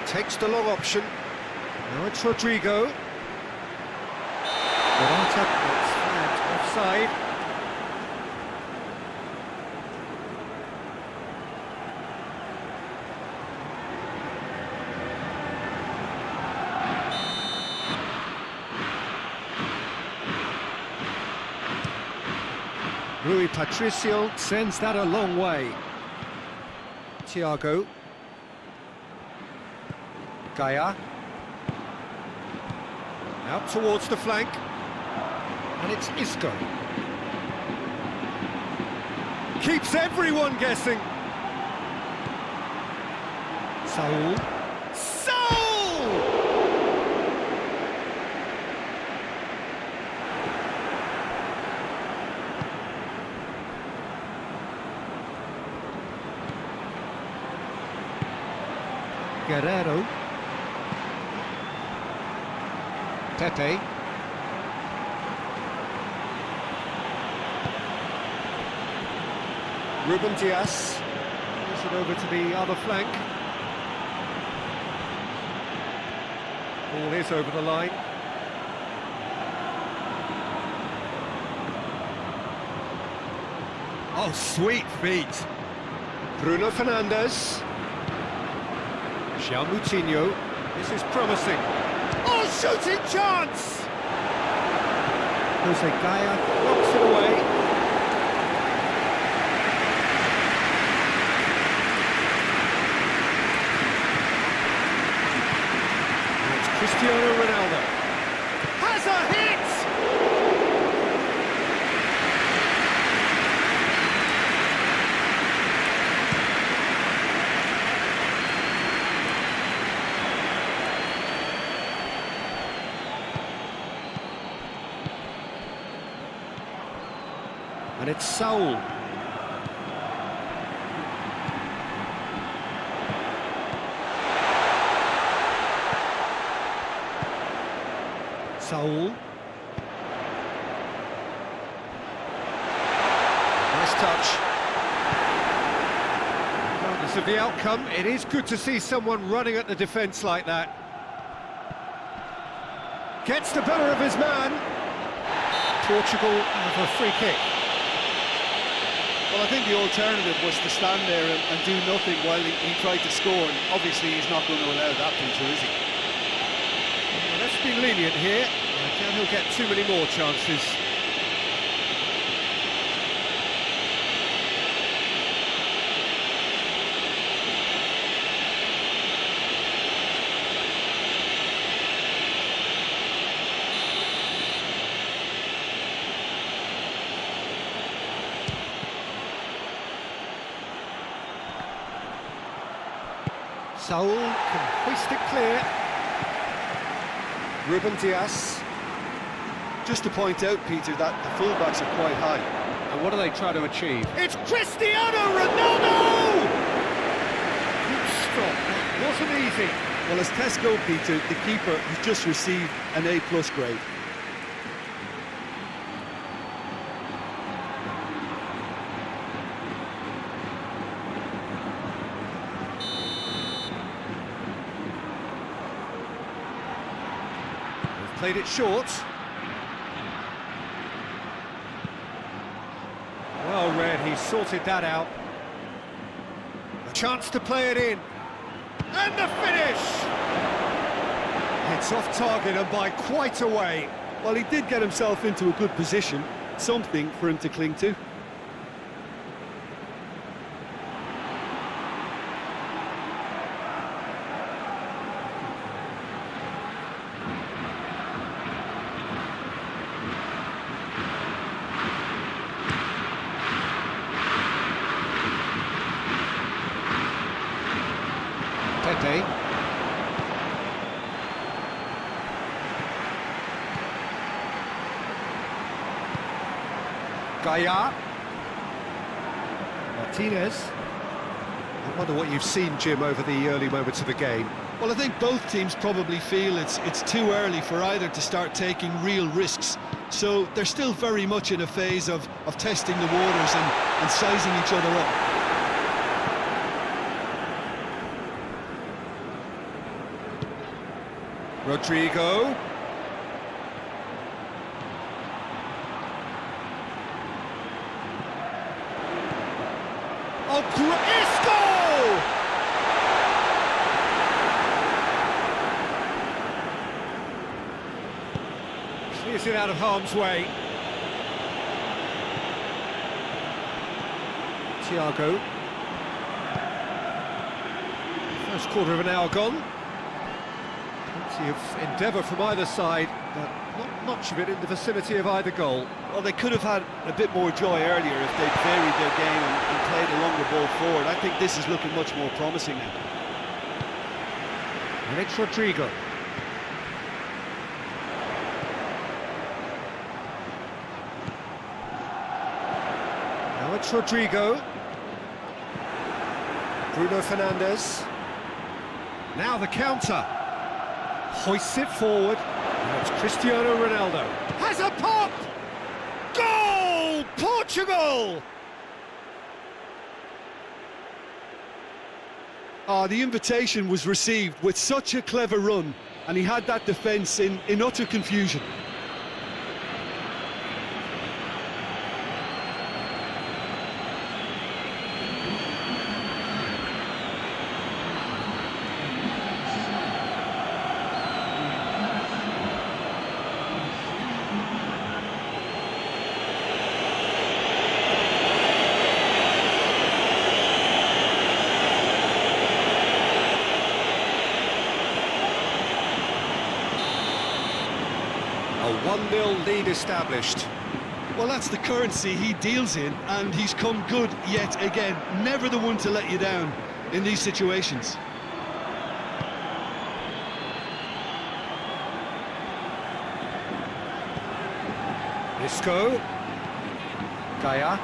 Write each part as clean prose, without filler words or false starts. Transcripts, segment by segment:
takes the long option. Now it's Rodrigo. Morata, it's flagged offside. Rui Patricio sends that a long way. Thiago. Gaia. Out towards the flank. And it's Isco. Keeps everyone guessing. Saul. Guerrero. Pepe. Ruben Dias. Moves it over to the other flank. Ball is over the line. Oh, sweet feet. Bruno Fernandes. João Moutinho. This is promising. Oh, shooting chance! Jose Gaia knocks it away. And it's Cristiano Ronaldo. Has a hit! And it's Saul. Saul. Nice touch. Regardless of the outcome, it is good to see someone running at the defence like that. Gets the better of his man. Portugal have a free kick. Well, I think the alternative was to stand there and do nothing while he tried to score, and obviously he's not going to allow that feature, is he? Well, let's be lenient here. I doubt he'll get too many more chances. Saul can hoist it clear. Ruben Dias. Just to point out, Peter, that the fullbacks are quite high. And what do they try to achieve? It's Cristiano Ronaldo! Good stop, that wasn't easy. Well, as tests go, Peter, the keeper has just received an A+ grade. Played it short. Well read, he sorted that out. A chance to play it in. And the finish! It's off target and by quite a way. Well, he did get himself into a good position, something for him to cling to. Pepe. Gaia. Martinez. I wonder what you've seen, Jim, over the early moments of the game. Well, I think both teams probably feel it's too early for either to start taking real risks. So they're still very much in a phase of testing the waters and sizing each other up. Rodrigo. Oh, Isco! Clears it out of harm's way. Thiago. First quarter of an hour gone. Plenty of endeavour from either side, but not much of it in the vicinity of either goal. Well, they could have had a bit more joy earlier if they'd varied their game and played a longer ball forward. I think this is looking much more promising now. And it's Rodrigo. Now it's Rodrigo. Bruno Fernandes. Now the counter. Hoists it forward. Now it's Cristiano Ronaldo. Has a pop! Goal! Portugal! The invitation was received with such a clever run, and he had that defence in utter confusion. A 1-0 lead established. Well, that's the currency he deals in, and he's come good yet again. Never the one to let you down in these situations. Isco. Gaia.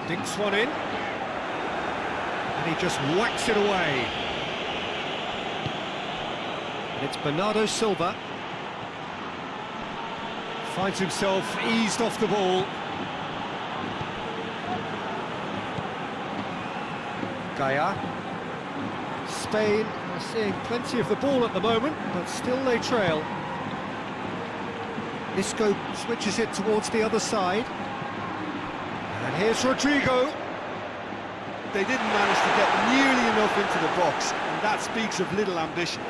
Dinks one in. And he just whacks it away. And it's Bernardo Silva. Finds himself eased off the ball. Gaia. Spain are seeing plenty of the ball at the moment, but still they trail. Isco switches it towards the other side. And here's Rodrigo. They didn't manage to get nearly enough into the box, and that speaks of little ambition.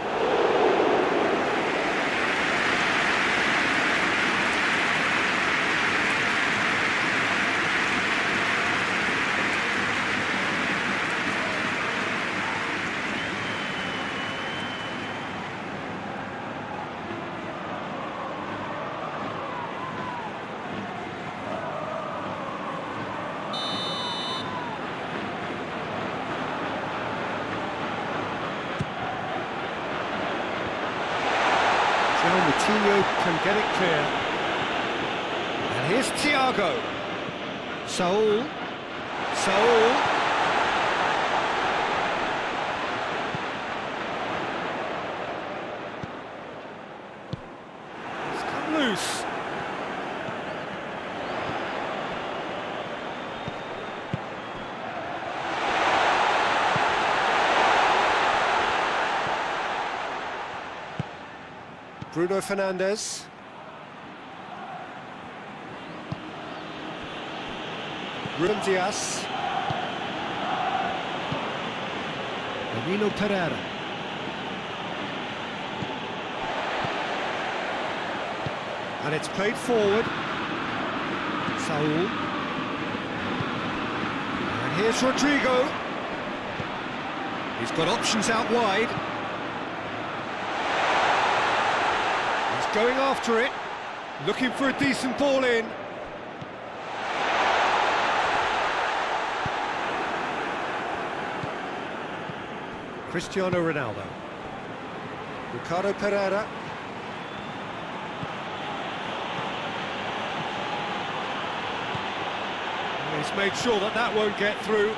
Coutinho can get it clear. And here's Thiago. Saul. It's come loose. Bruno Fernandes. Ruben Dias. Danilo Pereira. And it's played forward. Saul. And here's Rodrigo. He's got options out wide. Going after it, looking for a decent ball in. Cristiano Ronaldo. Ricardo Pereira. He's made sure that that won't get through.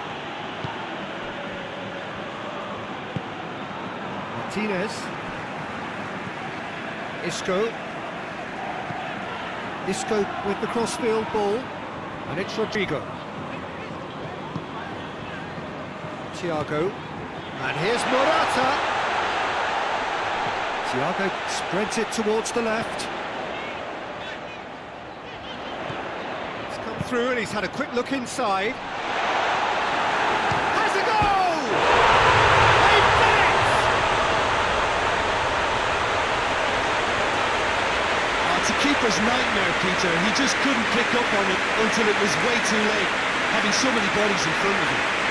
Martinez. Isco with the crossfield ball, and it's Rodrigo. Thiago, and here's Morata. Thiago spreads it towards the left. He's come through and he's had a quick look inside. Has a goal! They've done it! Oh, it's a keeper's nightmare, Peter. He just couldn't pick up on it until it was way too late, having so many bodies in front of him.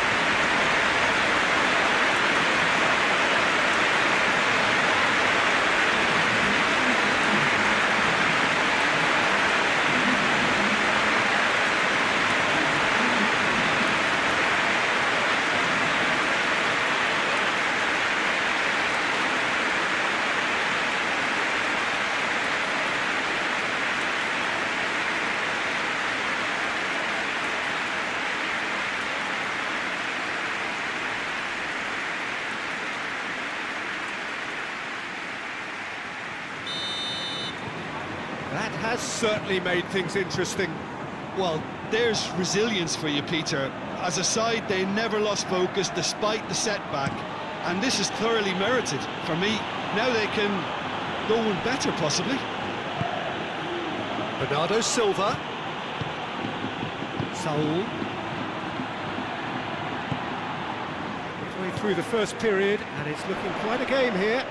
That has certainly made things interesting. Well, there's resilience for you, Peter. As a side, they never lost focus despite the setback, and this is thoroughly merited for me. Now they can go one better, possibly. Bernardo Silva. Saul. Midway through the first period, and it's looking quite a game here.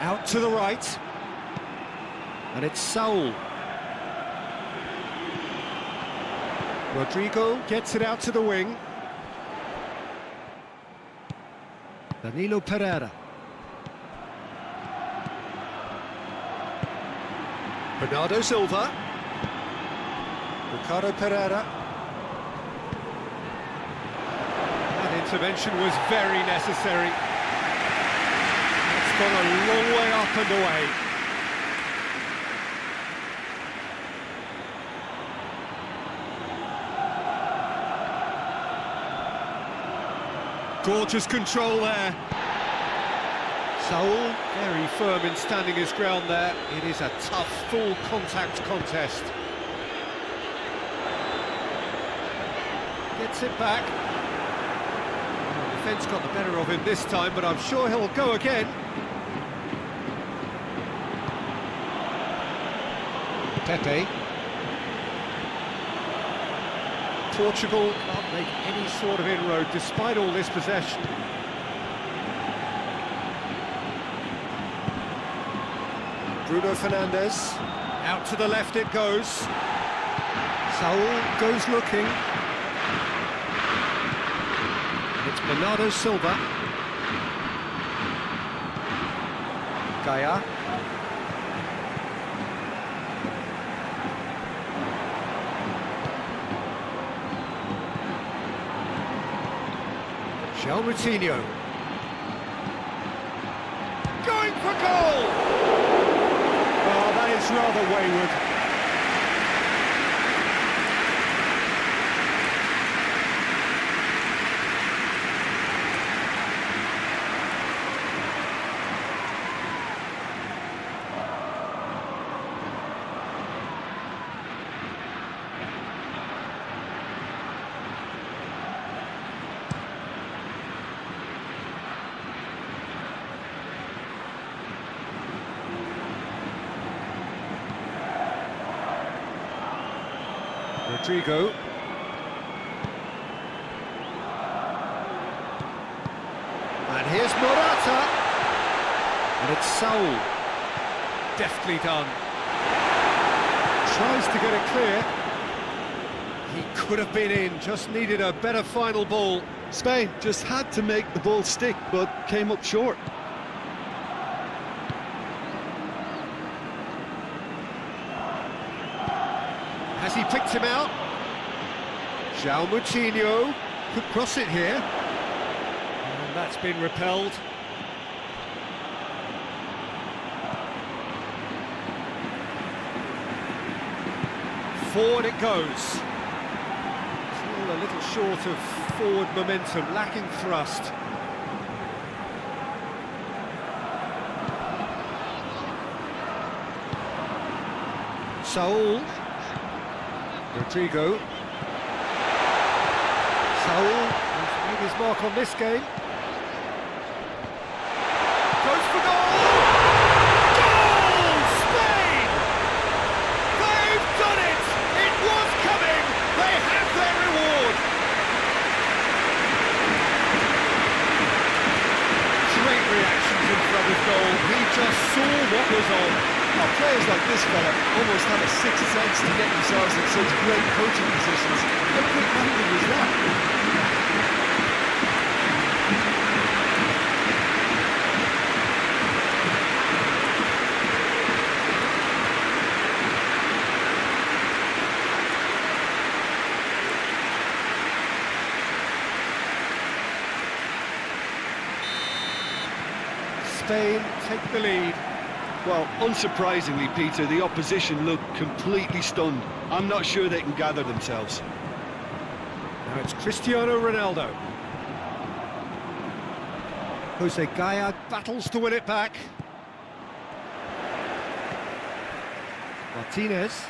Out to the right. And it's Saul. Rodrigo gets it out to the wing. Danilo Pereira. Bernardo Silva. Ricardo Pereira. That intervention was very necessary. It's gone a long way up and away. Gorgeous control there. Saul, very firm in standing his ground there. It is a tough, full contact contest. Gets it back. The defence got the better of him this time, but I'm sure he'll go again. Pepe. Portugal can't make any sort of inroad despite all this possession. Bruno Fernandes, out to the left it goes. Saul goes looking. It's Bernardo Silva. Gaia. Moutinho. Going for goal! Oh, that is rather wayward. Rodrigo. And here's Morata. And it's Saul. Deftly done. Tries to get it clear. He could have been in, just needed a better final ball. Spain just had to make the ball stick, but came up short. Has he picked him out? Moutinho could cross it here. And that's been repelled. Forward it goes. Still a little short of forward momentum, lacking thrust. Saul. Rodrigo. Saul has made his mark on this game. on. Oh, players like this fella almost have a sixth sense to get themselves in such great coaching positions. How quick-handed was that? Spain take the lead. Well, unsurprisingly, Peter, the opposition look completely stunned. I'm not sure they can gather themselves. Now it's Cristiano Ronaldo. Jose Gaya battles to win it back. Martinez.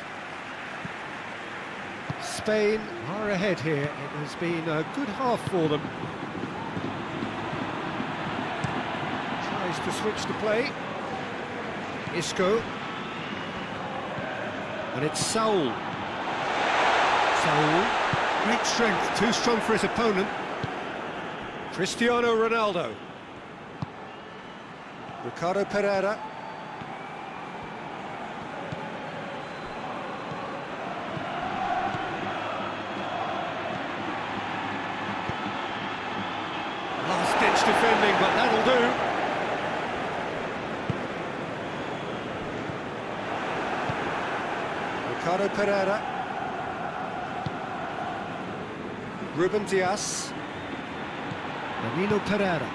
Spain are ahead here. It has been a good half for them. Tries to switch the play. Isco. And it's Saul. Saul. Great strength, too strong for his opponent. Cristiano Ronaldo. Ricardo Pereira. Last-ditch defending, but that'll do. Ricardo Pereira. Ruben Dias. Danilo Pereira.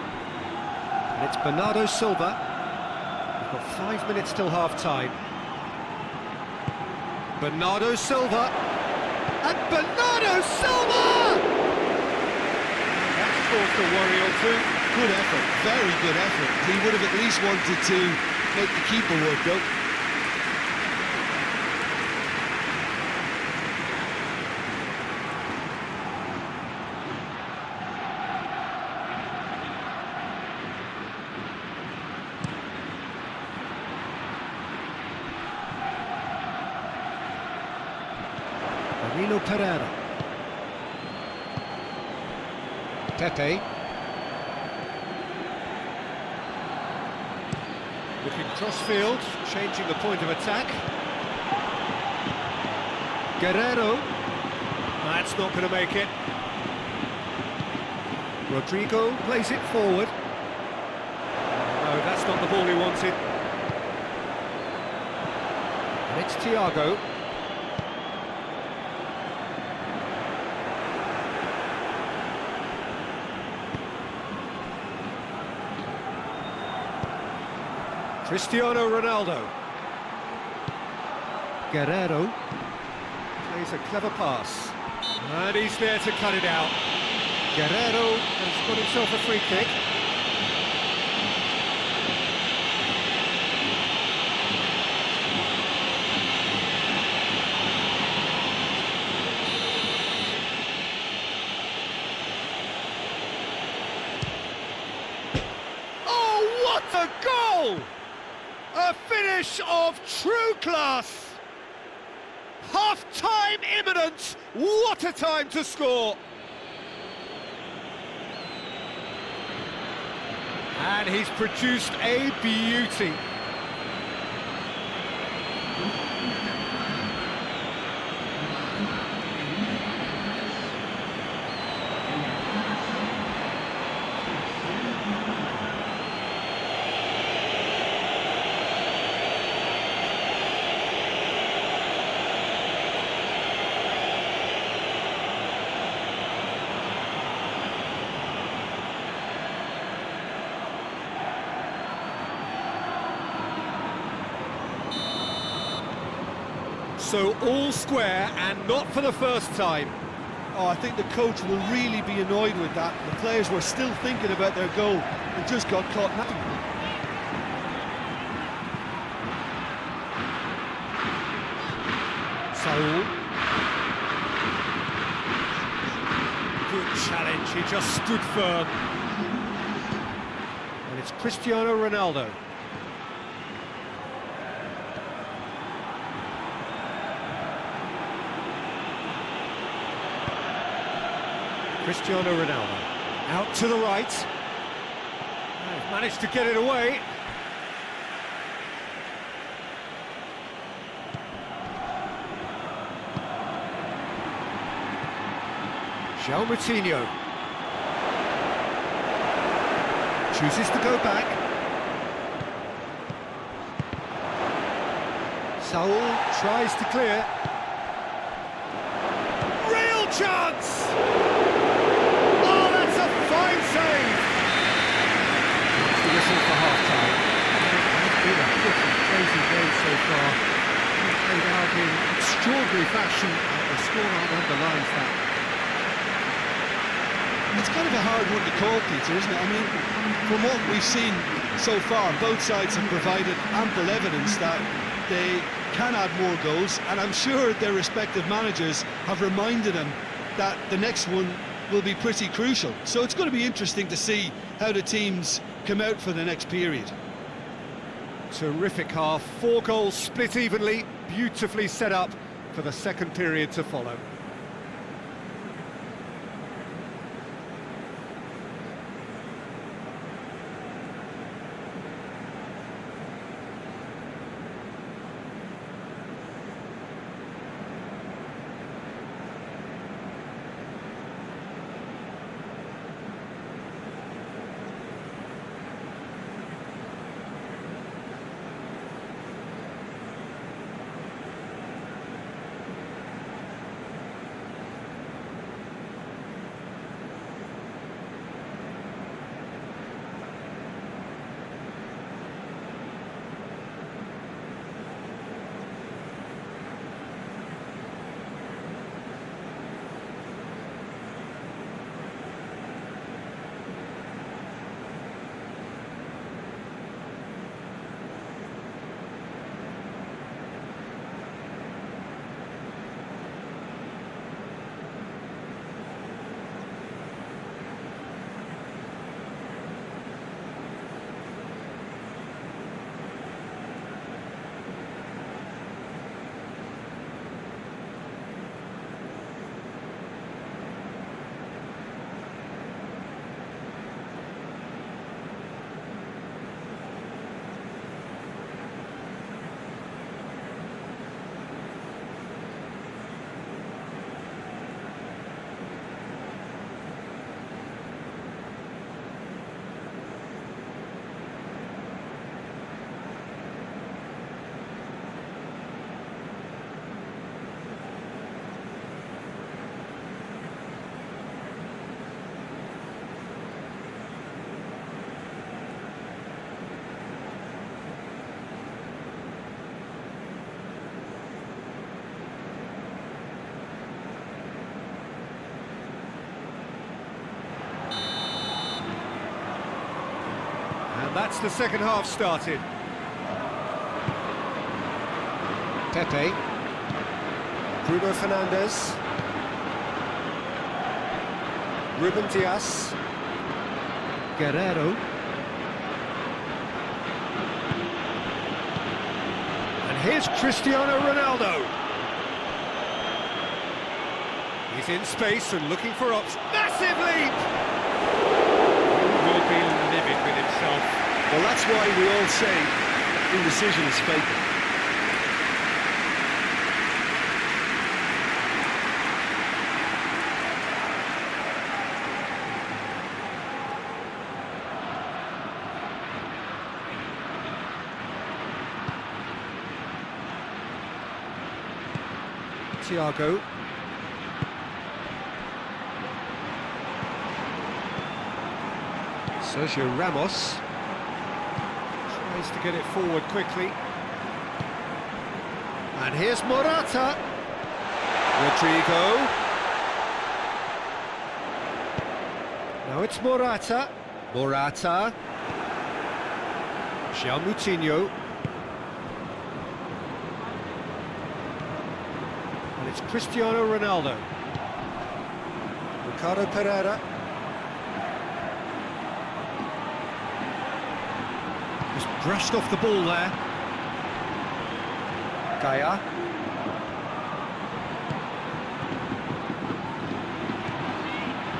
And it's Bernardo Silva. We've got 5 minutes till half-time. Bernardo Silva. And Bernardo Silva! That's caused a worry or two. Good effort, very good effort. He would have at least wanted to make the keeper work, though. Danilo Pereira. Pepe. Looking crossfield, changing the point of attack. Guerrero. That's not going to make it. Rodrigo plays it forward. No, that's not the ball he wanted. And it's Thiago. Cristiano Ronaldo. Guerrero plays a clever pass. And he's there to cut it out. Guerrero has got himself a free kick. Oh, what a goal! A finish of true class! Half-time imminent! What a time to score! And he's produced a beauty. So all square, and not for the first time. Oh, I think the coach will really be annoyed with that. The players were still thinking about their goal and just got caught napping. Saul. Good challenge, he just stood firm. And it's Cristiano Ronaldo. Cristiano Ronaldo, out to the right. They've managed to get it away. Moutinho chooses to go back. Saul tries to clear. Real chance! Oh, that's a fine save! That's the whistle for half-time. It's been a pretty crazy game so far. It's played out in extraordinary fashion, and the scoreline underlines that. It's kind of a hard one to call, Peter, isn't it? I mean, from what we've seen so far, both sides have provided ample evidence that they can add more goals, and I'm sure their respective managers have reminded them that the next one will be pretty crucial. So it's going to be interesting to see how the teams come out for the next period. Terrific half, 4 goals split evenly, beautifully set up for the second period to follow. And that's the second half started. Pepe. Bruno Fernandes. Ruben Dias. Guerrero. And here's Cristiano Ronaldo. He's in space and looking for options. Massive leap! He will be livid with himself. Well, that's why we all say indecision is fatal. Thiago. Sergio Ramos tries to get it forward quickly. And here's Morata. Rodrigo. Now it's Morata. Morata. Moutinho. And it's Cristiano Ronaldo. Ricardo Pereira. Just brushed off the ball there. Gaia.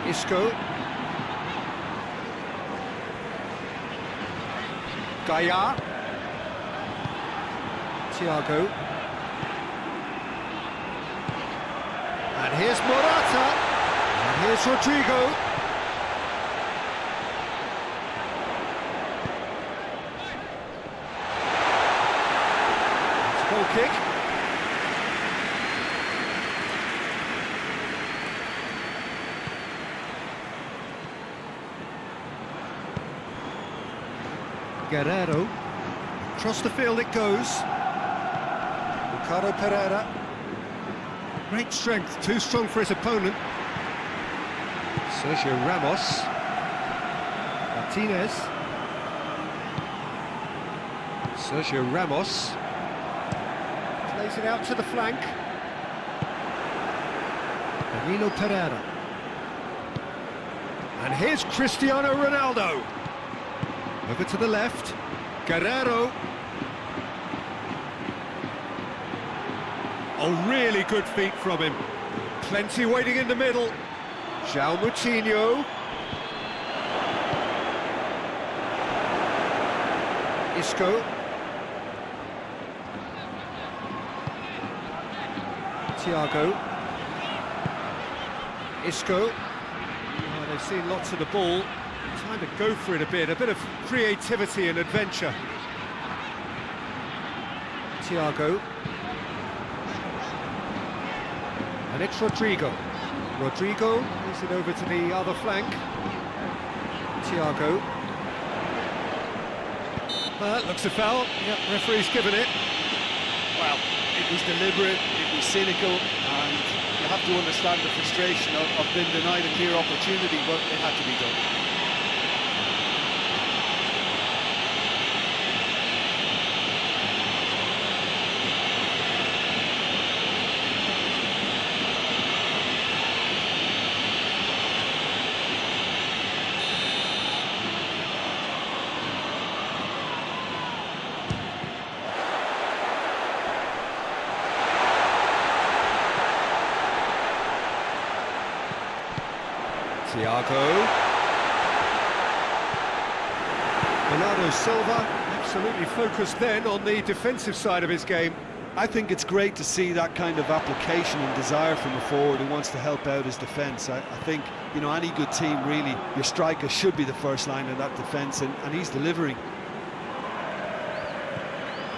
Isco. Gaia. Thiago. And here's Morata. And Here's Rodrigo. It's a goal kick. Guerrero. Across the field it goes. Ricardo Pereira. Great strength, too strong for his opponent. Sergio Ramos. Martinez. Sergio Ramos. Plays it out to the flank. Danilo Pereira. And here's Cristiano Ronaldo. Over to the left. Guerrero. Oh, really good feet from him. Plenty waiting in the middle. João Moutinho. Isco. Thiago. Isco. Oh, they've seen lots of the ball. Time to go for it a bit of creativity and adventure. Thiago. And it's Rodrigo. Rodrigo moves it over to the other flank. Thiago. Looks a foul. Yep, referee's given it. Well, it was deliberate, it was cynical, and you have to understand the frustration of being denied a clear opportunity, but it had to be done. Thiago. Bernardo Silva, absolutely focused then on the defensive side of his game. I think it's great to see that kind of application and desire from a forward who wants to help out his defence. I think, you know, any good team, really, your striker should be the first line of that defence, and he's delivering.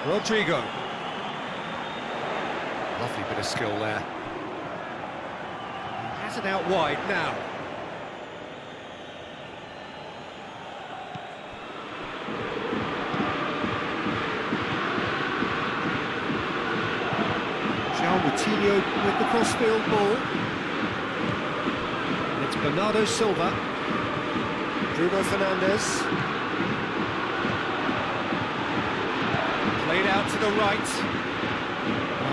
Rodrigo. Lovely bit of skill there. He has it out wide now. João Moutinho with the crossfield ball. And it's Bernardo Silva. Bruno Fernandes. Played out to the right.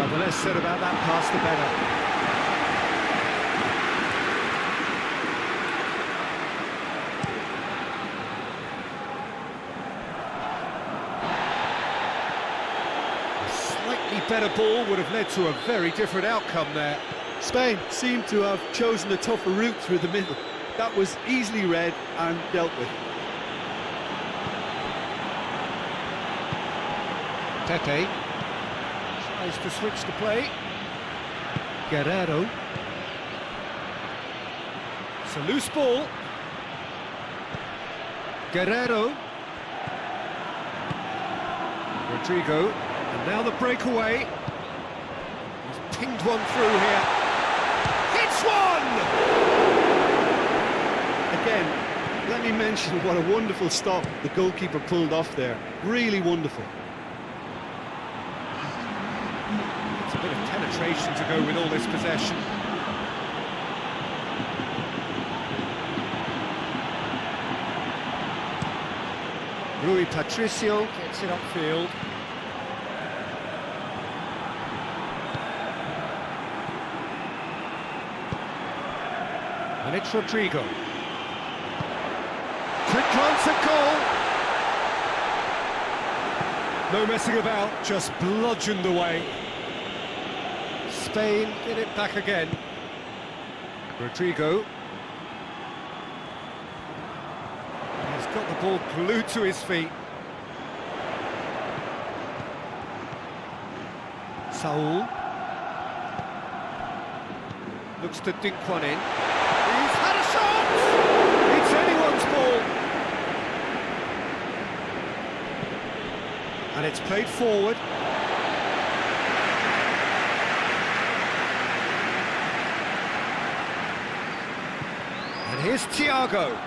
The less said about that pass, the better. Better ball would have led to a very different outcome there. Spain seemed to have chosen a tougher route through the middle. That was easily read and dealt with. Pepe tries to switch the play. Guerrero. It's a loose ball. Guerrero. Rodrigo. And now the breakaway. He's pinged one through here. Hits one! Again, let me mention what a wonderful stop the goalkeeper pulled off there. Really wonderful. It's a bit of penetration to go with all this possession. Rui Patricio gets it upfield. And it's Rodrigo. Quick glance at goal. No messing about, just bludgeoned away. Spain get it back again. Rodrigo. He's got the ball glued to his feet. Saul. Looks to dink one in. He's France ball. And it's played forward. And here's Thiago.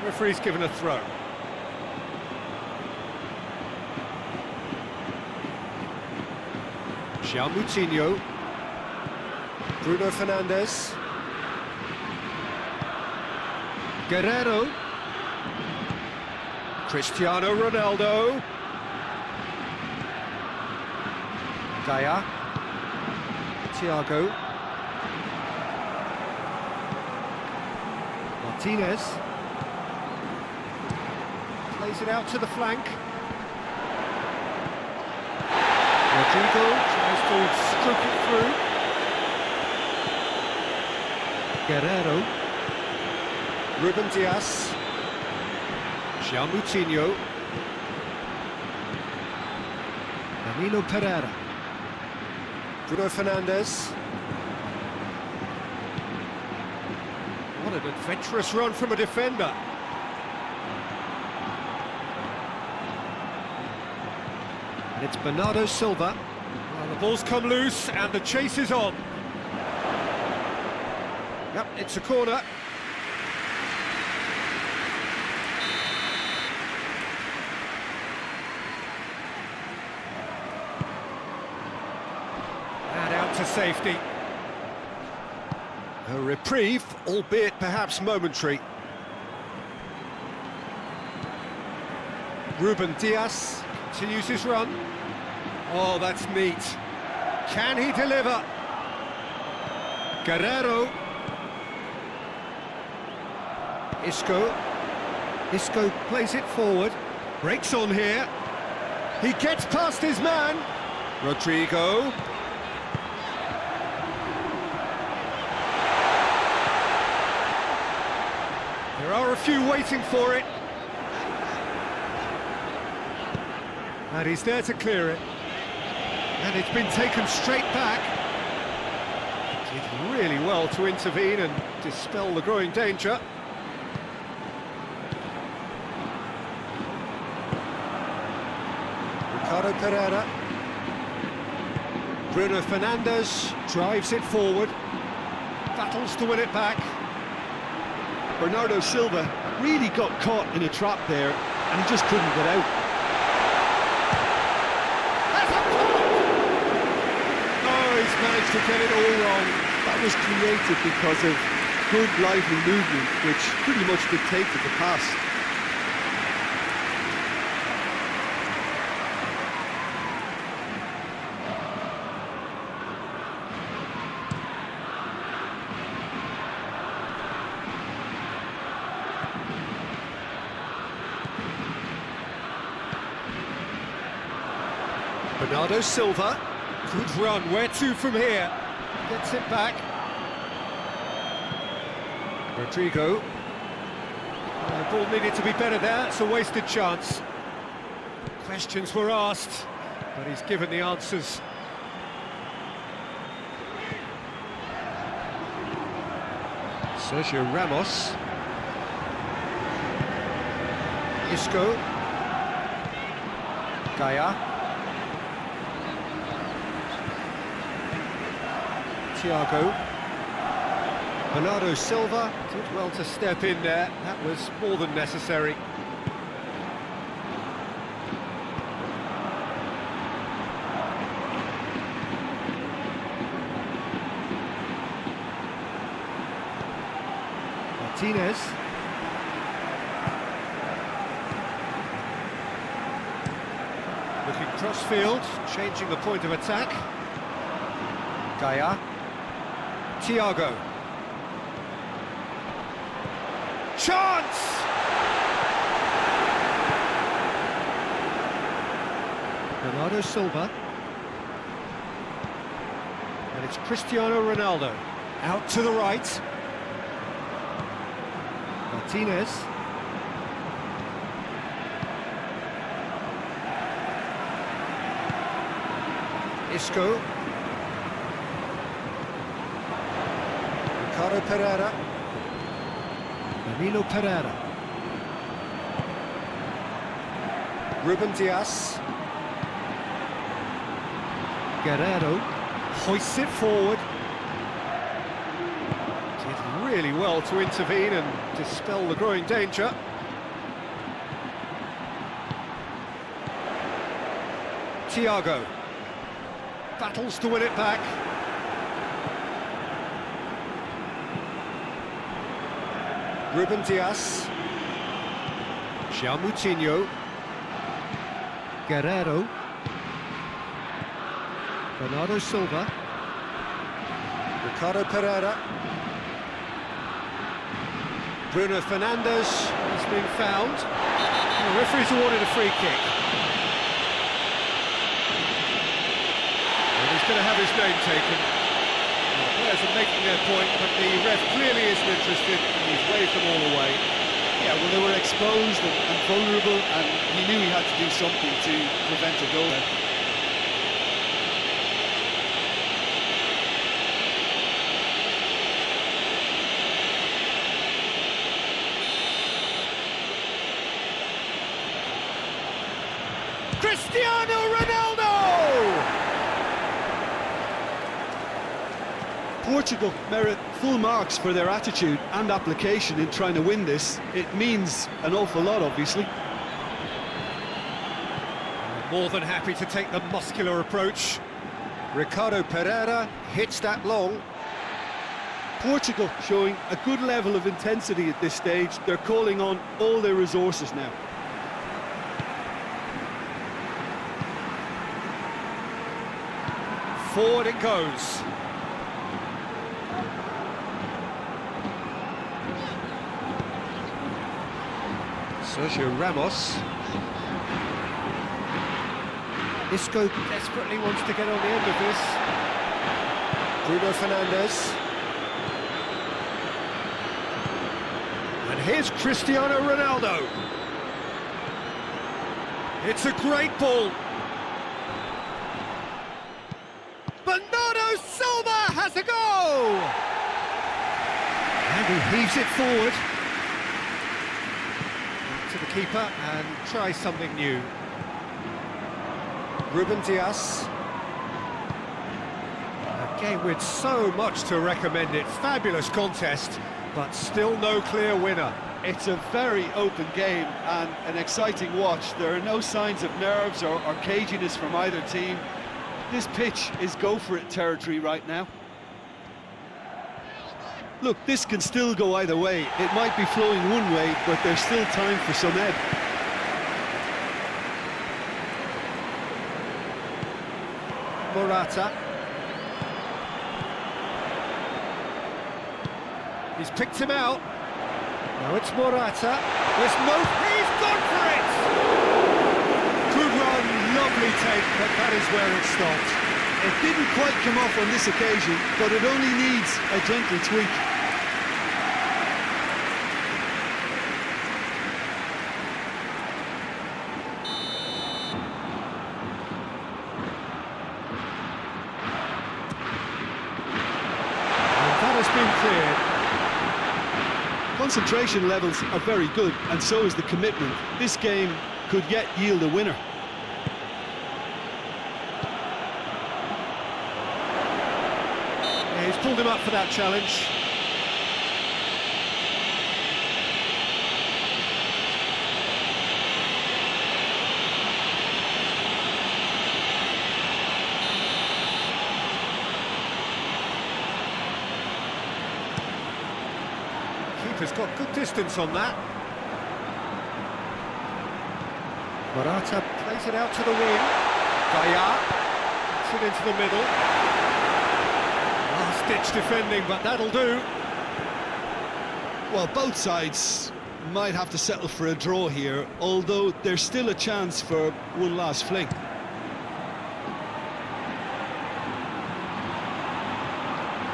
Referee's given a throw. João Moutinho. Bruno Fernandes. Guerrero. Cristiano Ronaldo. Gaia. Thiago. Martinez. Plays it out to the flank. Rodrigo tries to stroke it through. Guerrero. Ruben Dias. João Moutinho. Danilo Pereira. Bruno Fernandes. What an adventurous run from a defender. And it's Bernardo Silva. Well, the ball's come loose and the chase is on. Yep, it's a corner. And out to safety. A reprieve, albeit perhaps momentary. Ruben Dias continues his run. Oh, that's neat. Can he deliver? Guerrero. Isco plays it forward. Breaks on here. He gets past his man. Rodrigo. There are a few waiting for it. And he's there to clear it. And it's been taken straight back. Did really well to intervene and dispel the growing danger. Ricardo Pereira. Bruno Fernandes drives it forward. Battles to win it back. Bernardo Silva really got caught in a trap there, and he just couldn't get out. He's managed to get it all wrong. That was created because of good, lively movement, which pretty much dictated the pass. Bernardo Silva. Good run, where to from here? Gets it back. Rodrigo. The ball needed to be better there, it's a wasted chance. Questions were asked, but he's given the answers. Sergio Ramos. Isco. Gaia. Thiago. Bernardo Silva did well to step in there. That was more than necessary. Martinez. Looking cross-field, changing the point of attack. Gaia. Thiago. Chance! Bernardo Silva. And it's Cristiano Ronaldo. Out to the right. Martinez. Isco. Ricardo Pereira. Danilo Pereira. Ruben Dias. Guerrero hoists it forward. Did really well to intervene and dispel the growing danger. Thiago battles to win it back. Ruben Dias. João Moutinho. Guerrero. Bernardo Silva. Ricardo Pereira. Bruno Fernandes has been found. The referee's awarded a free kick. And he's going to have his name taken. The players are making their point, but the ref clearly isn't interested, and he's waved them all away. Yeah, well, they were exposed and vulnerable, and he knew he had to do something to prevent a goal. Cristiano Ronaldo! Portugal merit full marks for their attitude and application in trying to win this. It means an awful lot, obviously. More than happy to take the muscular approach. Ricardo Pereira hits that long. Portugal showing a good level of intensity at this stage. They're calling on all their resources now. Forward it goes. Sergio Ramos. Isco desperately wants to get on the end of this. Bruno Fernandes. And here's Cristiano Ronaldo. It's a great ball. Bernardo Silva has a go! And he heaves it forward. To the keeper and try something new. Ruben Dias. A game with so much to recommend it. Fabulous contest, but still no clear winner. It's a very open game and an exciting watch. There are no signs of nerves or caginess from either team. This pitch is go-for-it territory right now. Look, this can still go either way. It might be flowing one way, but there's still time for some ebb. Morata. He's picked him out. Now it's Morata. There's no... He's gone for it! Good run, lovely take, but that is where it stopped. It didn't quite come off on this occasion, but it only needs a gentle tweak. Been cleared. Concentration levels are very good, and so is the commitment. This game could yet yield a winner. Yeah, he's pulled him up for that challenge. Keeper's got good distance on that. Morata plays it out to the wing. Daya puts it into the middle. Last-ditch defending, but that'll do. Well, both sides might have to settle for a draw here, although there's still a chance for one last fling.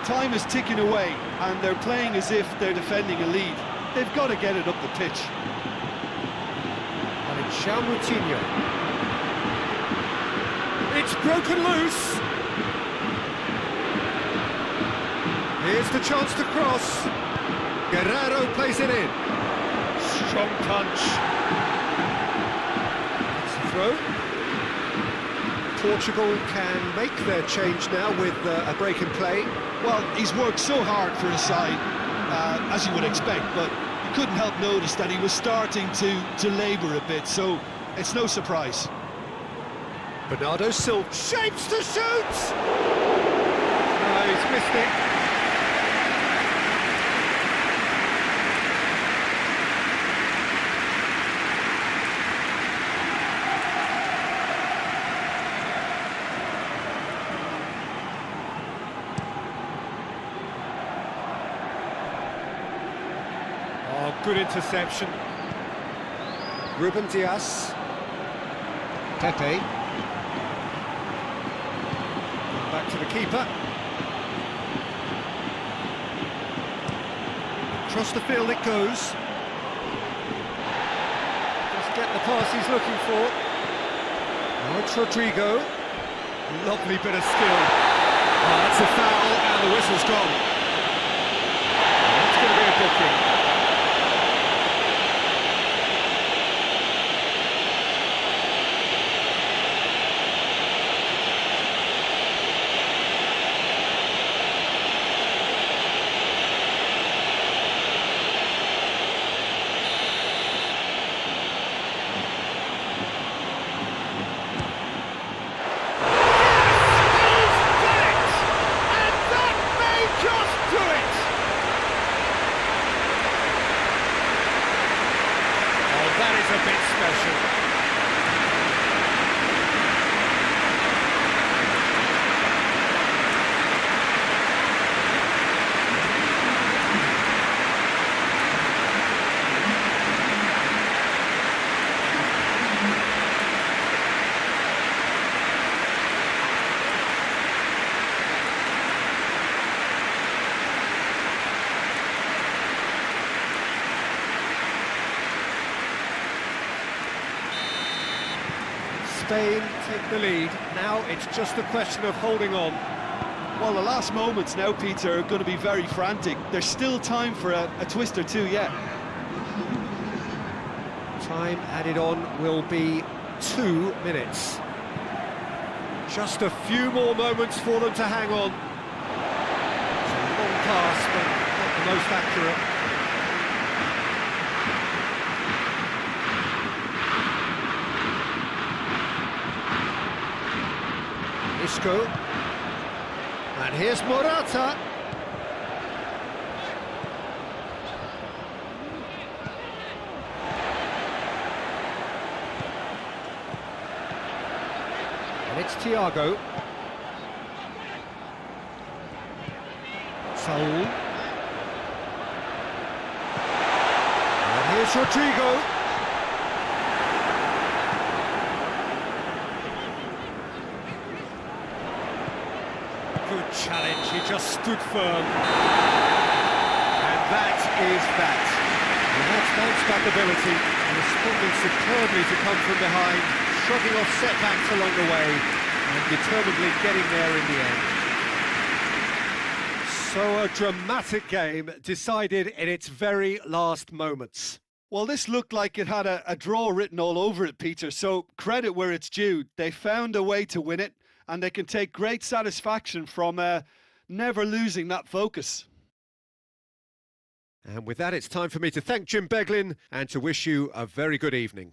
Time is ticking away, and they're playing as if they're defending a lead. They've got to get it up the pitch. And it's João Moutinho. It's broken loose. Here's the chance to cross. Guerrero plays it in. strong punch. It's a throw. Portugal can make their change now with a break in play. Well, he's worked so hard for his side, as you would expect, but you couldn't help notice that he was starting to labour a bit, so it's no surprise. Bernardo Silva shapes to shoot! No, he's missed it. Oh, good interception. Ruben Dias. Pepe. Back to the keeper. Across the field it goes. Just get the pass he's looking for. Now it's Rodrigo. Lovely bit of skill. Oh, that's a foul and the whistle's gone. That's going to be a booking. A bit special. Spain take the lead. Now it's just a question of holding on. Well, the last moments now, Peter, are going to be very frantic. There's still time for a twist or two yet. Time added on will be 2 minutes. Just a few more moments for them to hang on. It's a long pass, but not the most accurate. Isco, and here's Morata. And it's Thiago. Saul. And here's Rodrigo. Good challenge, he just stood firm. And that is that. And that's bounce-back ability, responding superbly to come from behind, shrugging off setbacks along the way, and determinedly getting there in the end. So a dramatic game, decided in its very last moments. Well, this looked like it had a draw written all over it, Peter, so credit where it's due. They found a way to win it, and they can take great satisfaction from never losing that focus. And with that, it's time for me to thank Jim Beglin and to wish you a very good evening.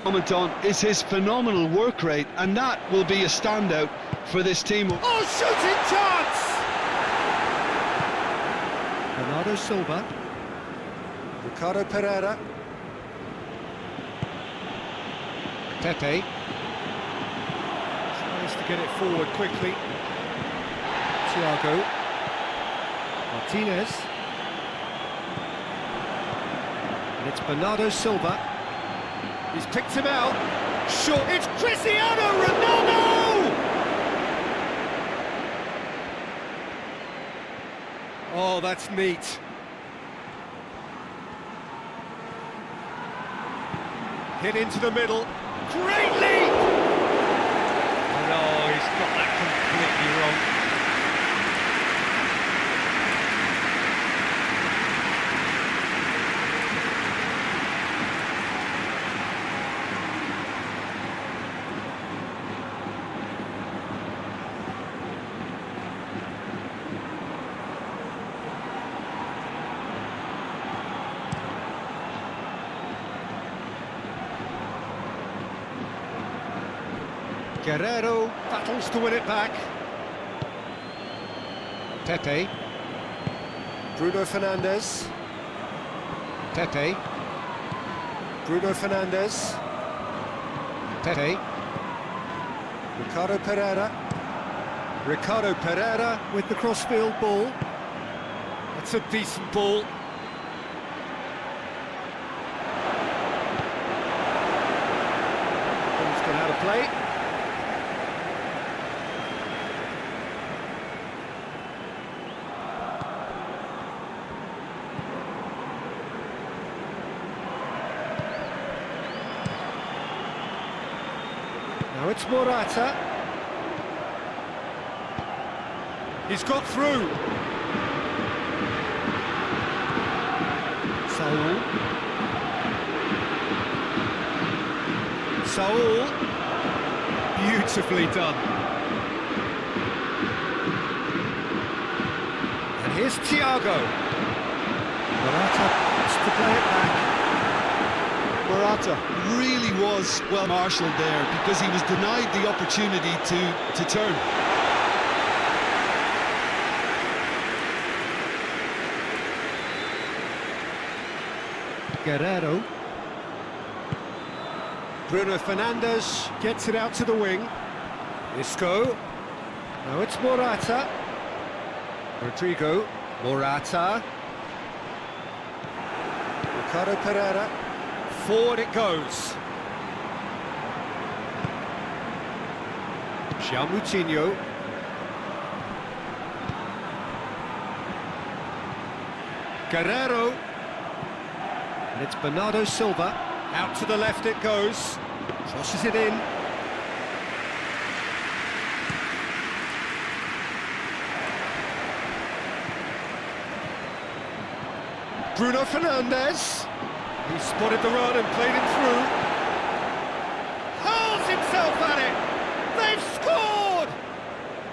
Comment on is his phenomenal work rate, and that will be a standout for this team. Oh, shooting chance! Bernardo Silva. Ricardo Pereira. Pepe. Tries to get it forward quickly. Thiago. Martinez. And it's Bernardo Silva. He's picked him out. Short. It's Cristiano Ronaldo! Oh, that's neat. Hit into the middle. Great leap! Oh no, he's got that completely wrong. Guerrero battles to win it back. Pepe. Bruno Fernandes. Pepe. Bruno Fernandes. Pepe. Ricardo Pereira. Ricardo Pereira with the crossfield ball. That's a decent ball. Ball's gone out of play. Now it's Morata. He's got through. Saul. Beautifully done. And here's Thiago. Morata wants to play it back. Morata really was well marshalled there because he was denied the opportunity to turn. Guerrero. Bruno Fernandes gets it out to the wing. Isco. Now it's Morata. Rodrigo. Morata. Ricardo Pereira. Forward it goes. Moutinho. Guerrero. And it's Bernardo Silva. Out to the left it goes. Crosses it in. Bruno Fernandes. He spotted the run and played it through. Hurls himself at it! They've scored!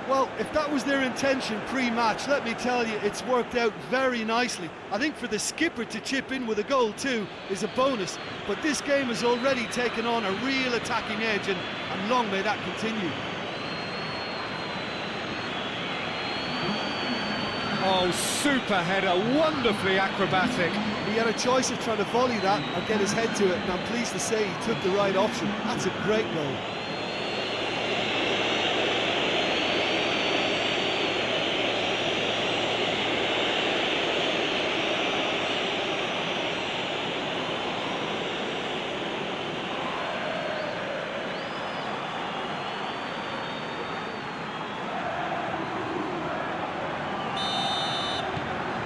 Well, if that was their intention pre-match, let me tell you, it's worked out very nicely. I think for the skipper to chip in with a goal too is a bonus, but this game has already taken on a real attacking edge, and long may that continue. Oh, super header, wonderfully acrobatic. He had a choice of trying to volley that or get his head to it, and I'm pleased to say he took the right option. That's a great goal.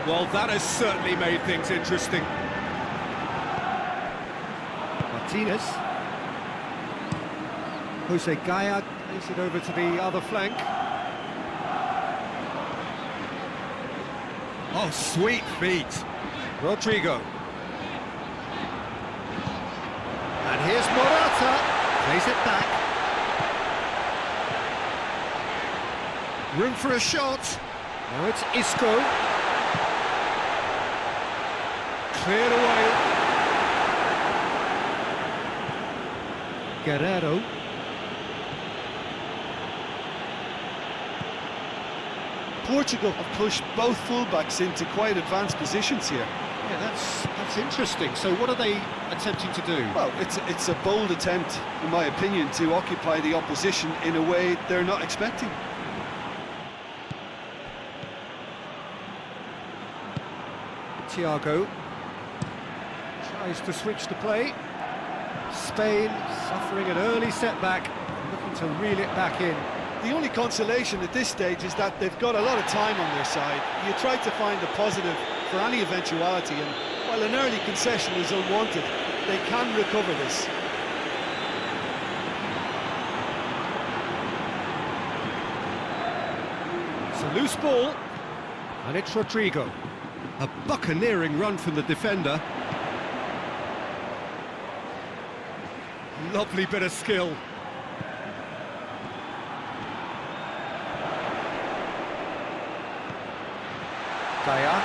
Well, that has certainly made things interesting. Martinez. Jose Gaya plays it over to the other flank. Oh, sweet feet. Rodrigo. And here's Morata. Plays it back. Room for a shot. Now it's Isco. Cleared away. Guerrero. Portugal have pushed both fullbacks into quite advanced positions here. Yeah, that's interesting. So what are they attempting to do? Well, it's a bold attempt, in my opinion, to occupy the opposition in a way they're not expecting. Thiago tries to switch the play. Spain suffering an early setback, looking to reel it back in. The only consolation at this stage is that they've got a lot of time on their side. You try to find a positive for any eventuality, and while an early concession is unwanted, they can recover this. It's a loose ball, and it's Rodrigo. A buccaneering run from the defender. Lovely bit of skill. Gaya.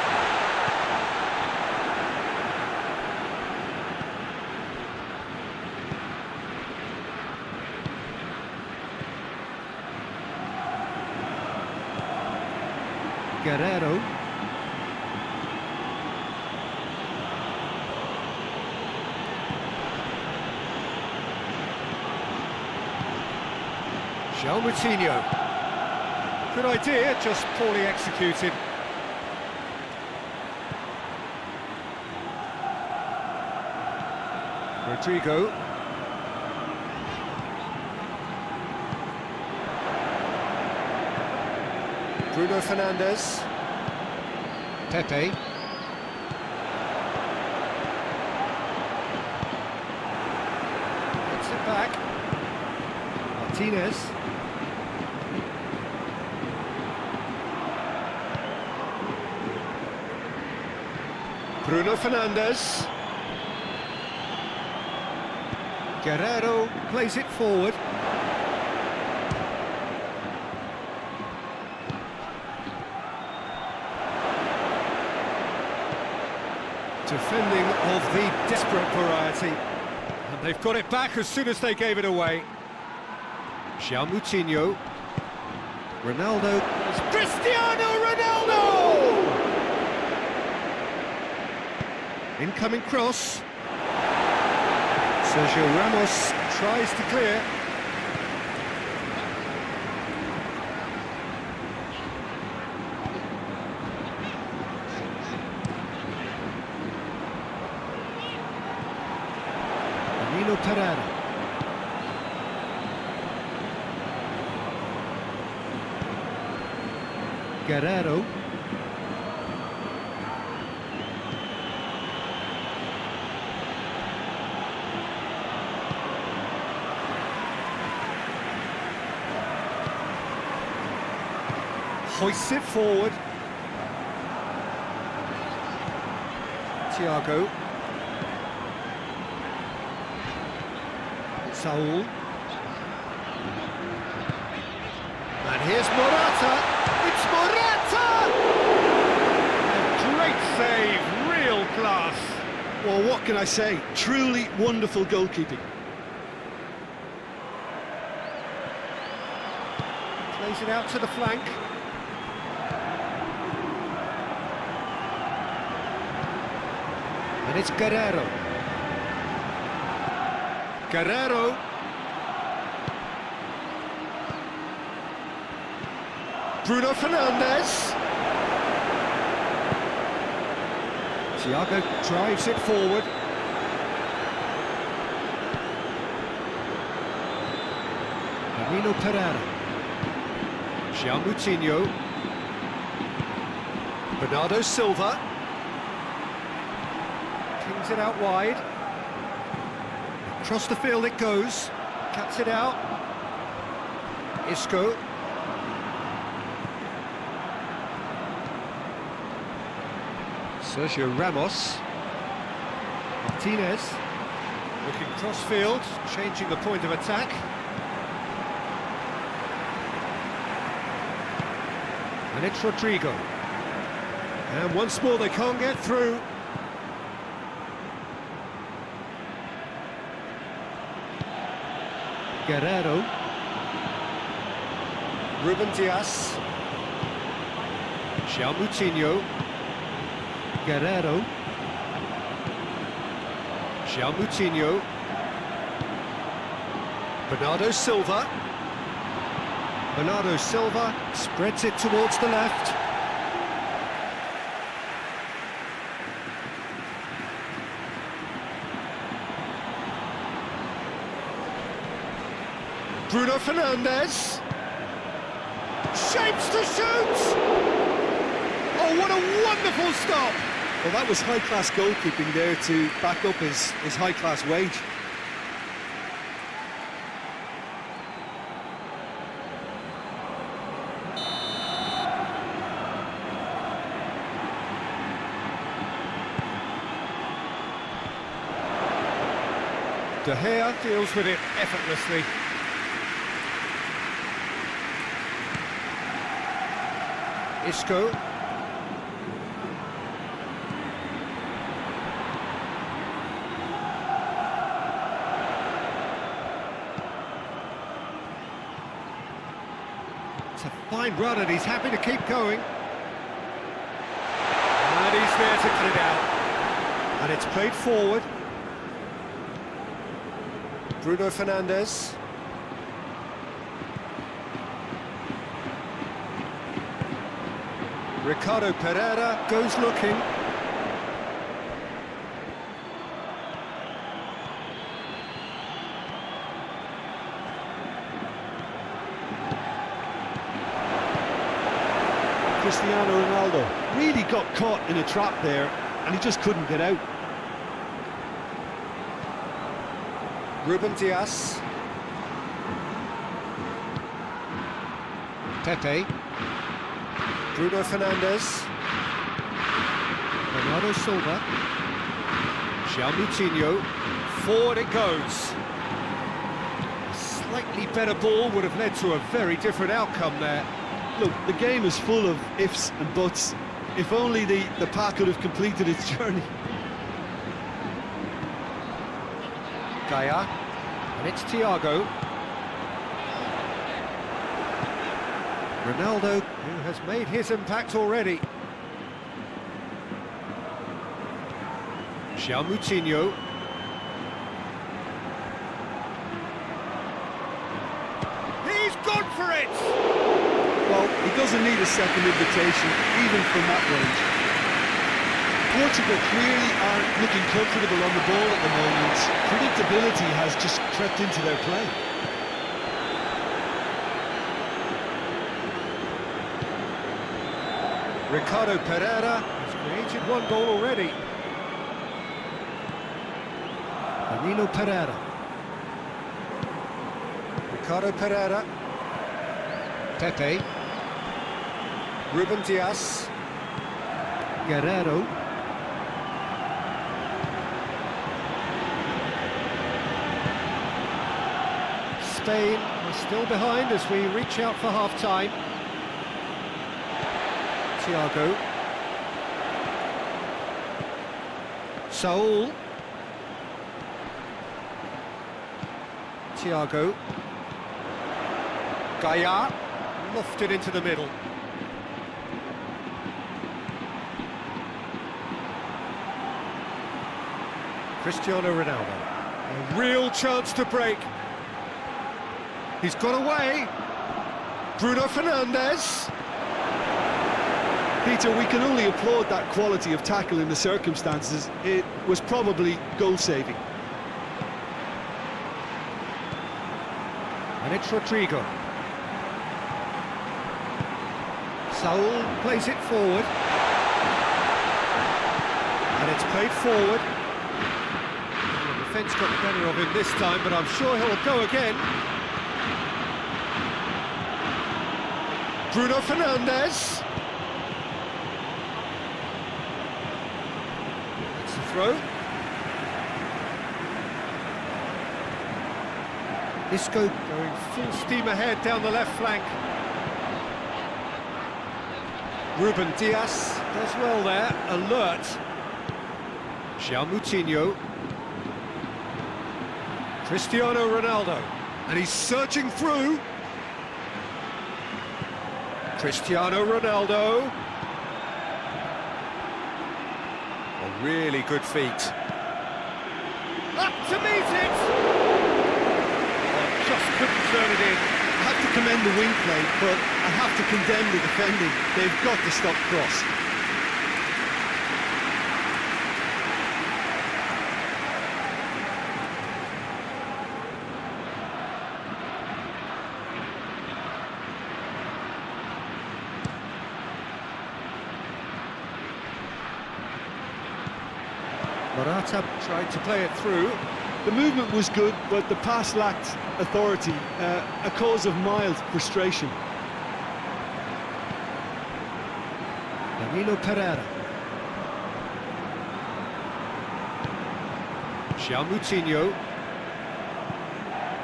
Guerrero. Moutinho. Good idea, just poorly executed. Rodrigo. Bruno Fernandes. Pepe. Gets it back. Martinez. Bruno Fernandes. Guerrero plays it forward. Defending of the desperate variety. And they've got it back as soon as they gave it away. Moutinho. Ronaldo. Cristiano Ronaldo! Incoming cross. Sergio Ramos tries to clear. Danilo Pereira. Guerrero. Hoists it forward. Thiago. Saul. And here's Morata. It's Morata! A great save, real class. Well, what can I say? Truly wonderful goalkeeping. Plays it out to the flank. And it's Guerrero. Guerrero. Bruno Fernandes. Thiago drives it forward. Danilo Pereira. Moutinho. Bernardo Silva. Kings it out wide. Across the field it goes. Cuts it out. Isco. Sergio Ramos. Martinez. Looking cross-field, changing the point of attack. And it's Rodrigo. And once more they can't get through. Guerrero. Ruben Dias. João Moutinho. Guerrero. João Moutinho. Bernardo Silva. Bernardo Silva spreads it towards the left. Bruno Fernandes. Shapes to shoot! Oh, what a wonderful stop! Well, that was high-class goalkeeping there to back up his high-class wage. De Gea deals with it effortlessly. Isco. It's a fine run and he's happy to keep going. And he's there to get it out. And it's played forward. Bruno Fernandes. Ricardo Pereira goes looking. Cristiano Ronaldo really got caught in a trap there, and he just couldn't get out. Ruben Dias. Pepe. Bruno Fernandes. Bernardo Silva. João Moutinho. Forward it goes. A slightly better ball would have led to a very different outcome there. Look, the game is full of ifs and buts. If only the pack could have completed its journey. Gaia. And it's Thiago. Ronaldo, who has made his impact already. João Moutinho. He's gone for it! Well, he doesn't need a second invitation, even from that range. Portugal clearly aren't looking comfortable on the ball at the moment. Predictability has just crept into their play. Ricardo Pereira has created one goal already. Danilo Pereira. Ricardo Pereira. Pepe. Ruben Dias. Guerrero. Spain are still behind as we reach out for half-time. Thiago. Saul. Thiago. Gaia. Lofted into the middle. Cristiano Ronaldo. A real chance to break. He's got away. Bruno Fernandes. Peter, we can only applaud that quality of tackle in the circumstances. It was probably goal-saving. And it's Rodrigo. Saul plays it forward. And it's played forward. The defence got the better of him this time, but I'm sure he'll go again. Bruno Fernandes. That's the throw. Isco going full steam ahead down the left flank. Ruben Dias does well there, alert. João Moutinho. Cristiano Ronaldo. And he's searching through. Cristiano Ronaldo. A really good feat. Up to meet it! Oh, just couldn't turn it in. I have to commend the wing play, but I have to condemn the defending. They've got to stop cross. Morata tried to play it through. The movement was good, but the pass lacked authority, a cause of mild frustration. Danilo Pereira. Moutinho.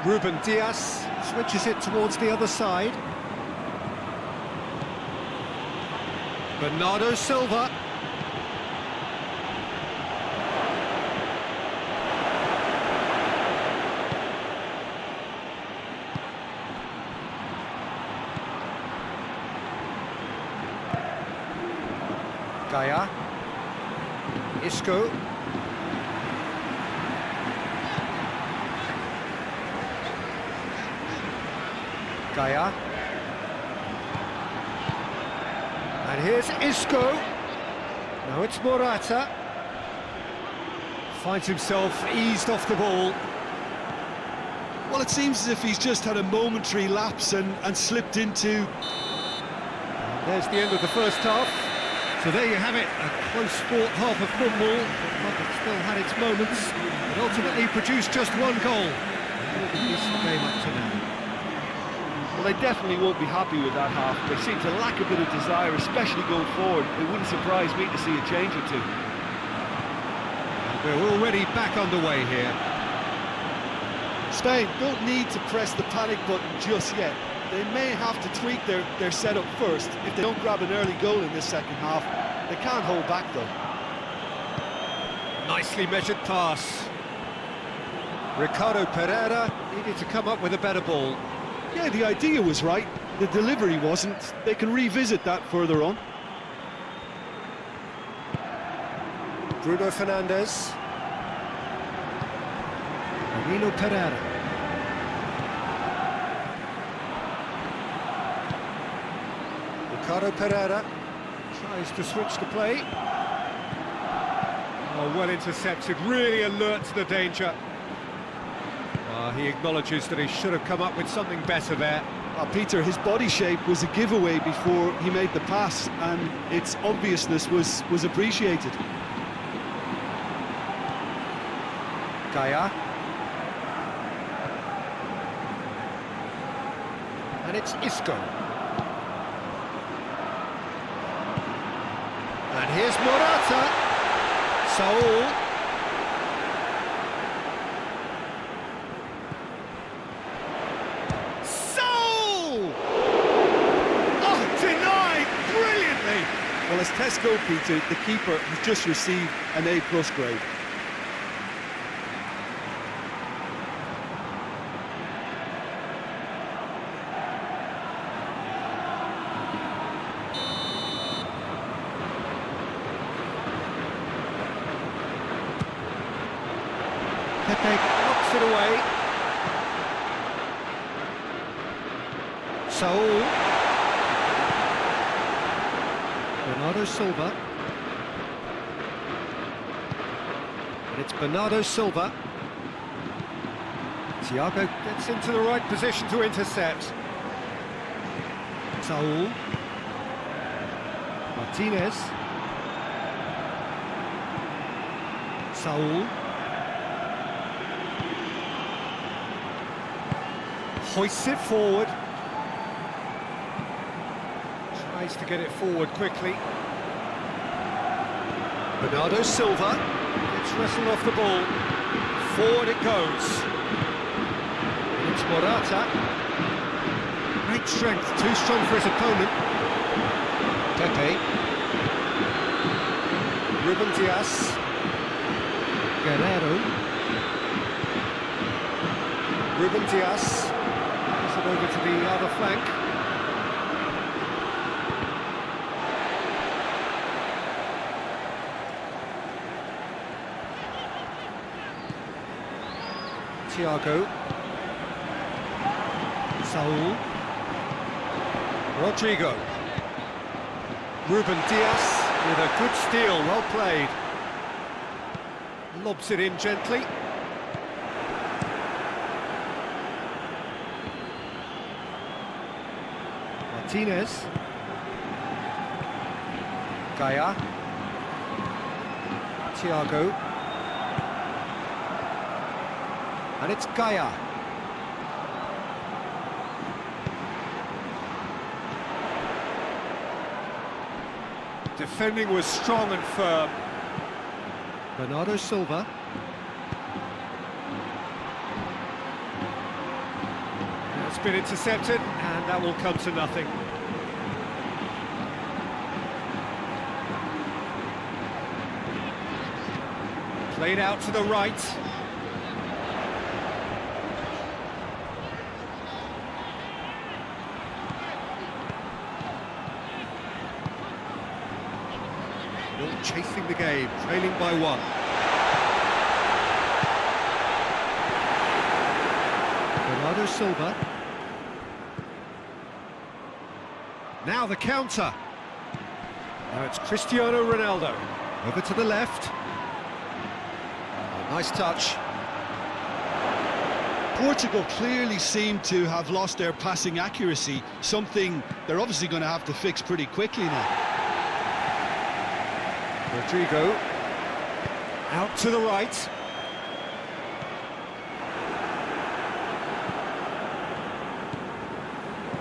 Ruben Dias switches it towards the other side. Bernardo Silva. Gaia, Isco, Gaia, and here's Isco. Now it's Morata. Finds himself eased off the ball. Well, it seems as if he's just had a momentary lapse and slipped into... And there's the end of the first half. So there you have it, a close-fought half of football, but it still had its moments, but ultimately produced just one goal. This game up to now. Well, they definitely won't be happy with that half. They seem to lack a bit of desire, especially going forward. It wouldn't surprise me to see a change or two. We're already back underway here. Spain don't need to press the panic button just yet. They may have to tweak their setup first if they don't grab an early goal in this second half. They can't hold back, though. Nicely measured pass. Ricardo Pereira needed to come up with a better ball. Yeah, the idea was right. The delivery wasn't. They can revisit that further on. Bruno Fernandes. Danilo Pereira. Ricardo Pereira tries to switch the play. Oh, well intercepted, really alert to the danger. He acknowledges that he should have come up with something better there. Peter, his body shape was a giveaway before he made the pass, and its obviousness was appreciated. Gaia. And it's Isco. And here's Morata. Saul. Saul! Oh, denied brilliantly! Well, as tests go, Peter, the keeper has just received an A+ grade. Pepe knocks it away. Saul. Bernardo Silva. And it's Bernardo Silva. Thiago gets into the right position to intercept. Saul. Martinez. Saul. Hoists it forward. Tries to get it forward quickly. Bernardo Silva gets wrestled off the ball. Forward it goes. It's Morata. Great strength, too strong for his opponent. Pepe. Ruben Dias. Guerrero. Ruben Dias. over to the other flank. Thiago. Saul. Rodrigo. Ruben Diaz with a good steal, well played. Lobs it in gently. Martinez. Gaia. Thiago. And it's Gaia. Defending was strong and firm. Bernardo Silva. It's been intercepted, and that will come to nothing. Played out to the right. Chasing the game, trailing by 1. Bernardo Silva. Now the counter. Now it's Cristiano Ronaldo. Over to the left. Oh, nice touch. Portugal clearly seem to have lost their passing accuracy, something they're obviously going to have to fix pretty quickly now. Rodrigo, out to the right.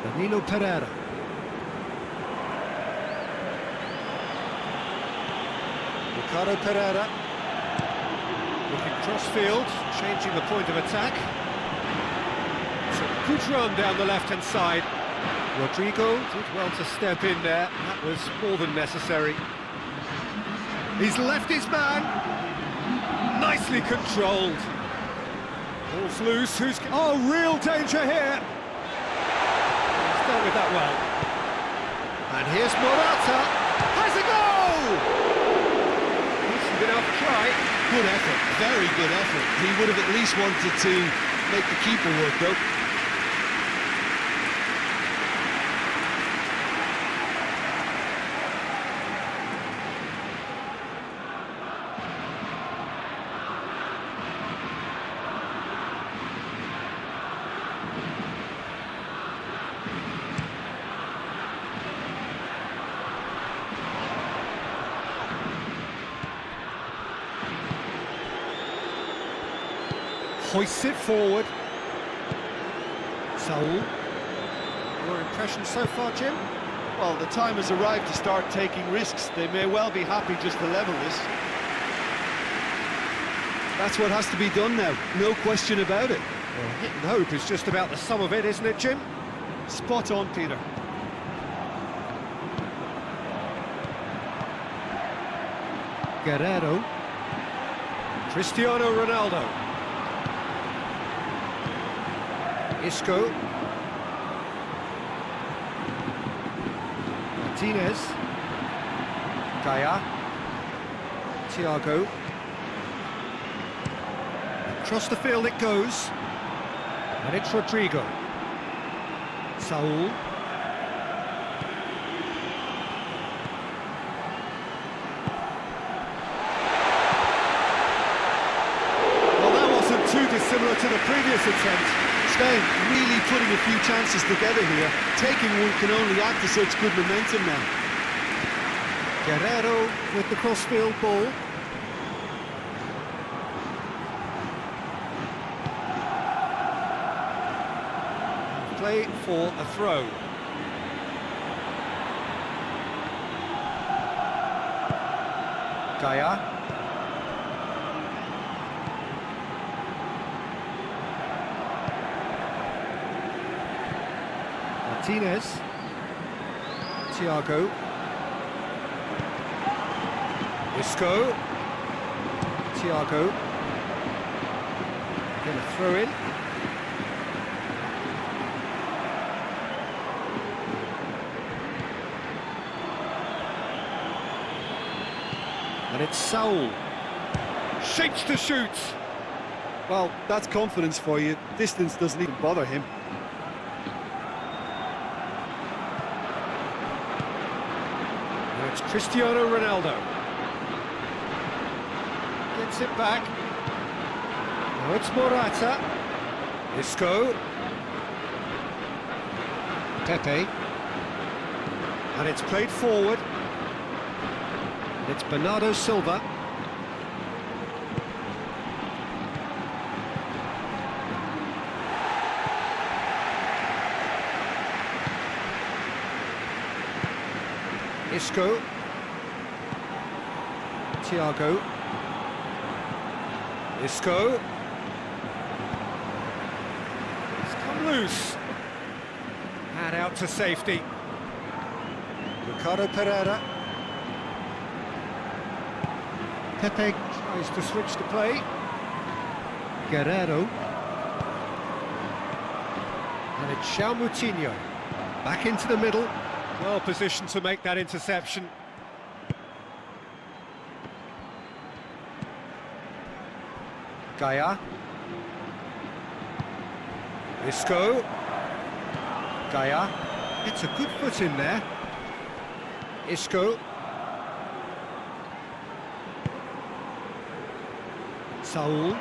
Danilo Pereira. Ricardo Pereira. Looking cross-field, changing the point of attack. It's a good run down the left-hand side. Rodrigo did well to step in there. That was more than necessary. He's left his man. Nicely controlled. Ball's loose. Oh, real danger here. He's dealt with that well. And here's Morata. Has a goal! Decent enough try. Good effort, very good effort. He would have at least wanted to make the keeper work, though. Hoists it forward. Saul. Your impression so far, Jim? Well, the time has arrived to start taking risks. They may well be happy just to level this. That's what has to be done now, no question about it. Well, hit and hope is just about the sum of it, isn't it, Jim? Spot on, Peter. Guerrero. Cristiano Ronaldo. Isco. Martinez. Gaia. Thiago. Across the field it goes. And it's Rodrigo. Saul. Well, that wasn't too dissimilar to the previous attempt. Spain really putting a few chances together here. Taking one can only add to such good momentum now. Guerrero with the crossfield ball. Play for a throw. Gaia. Martinez. Thiago. Isco. Thiago. Going to throw in. And it's Saul. Shapes to shoot. Well, that's confidence for you. Distance doesn't even bother him. Now it's Cristiano Ronaldo. Gets it back. Now it's Morata. Isco. Pepe. And it's played forward. And it's Bernardo Silva. Isco. Thiago. Isco. It's come loose. And out to safety. Ricardo Pereira. Pepe tries to switch the play. Guerrero. And it's Moutinho. Back into the middle. Well positioned to make that interception. Gaia. Isco. Gaia. It's a good foot in there. Isco. Saul.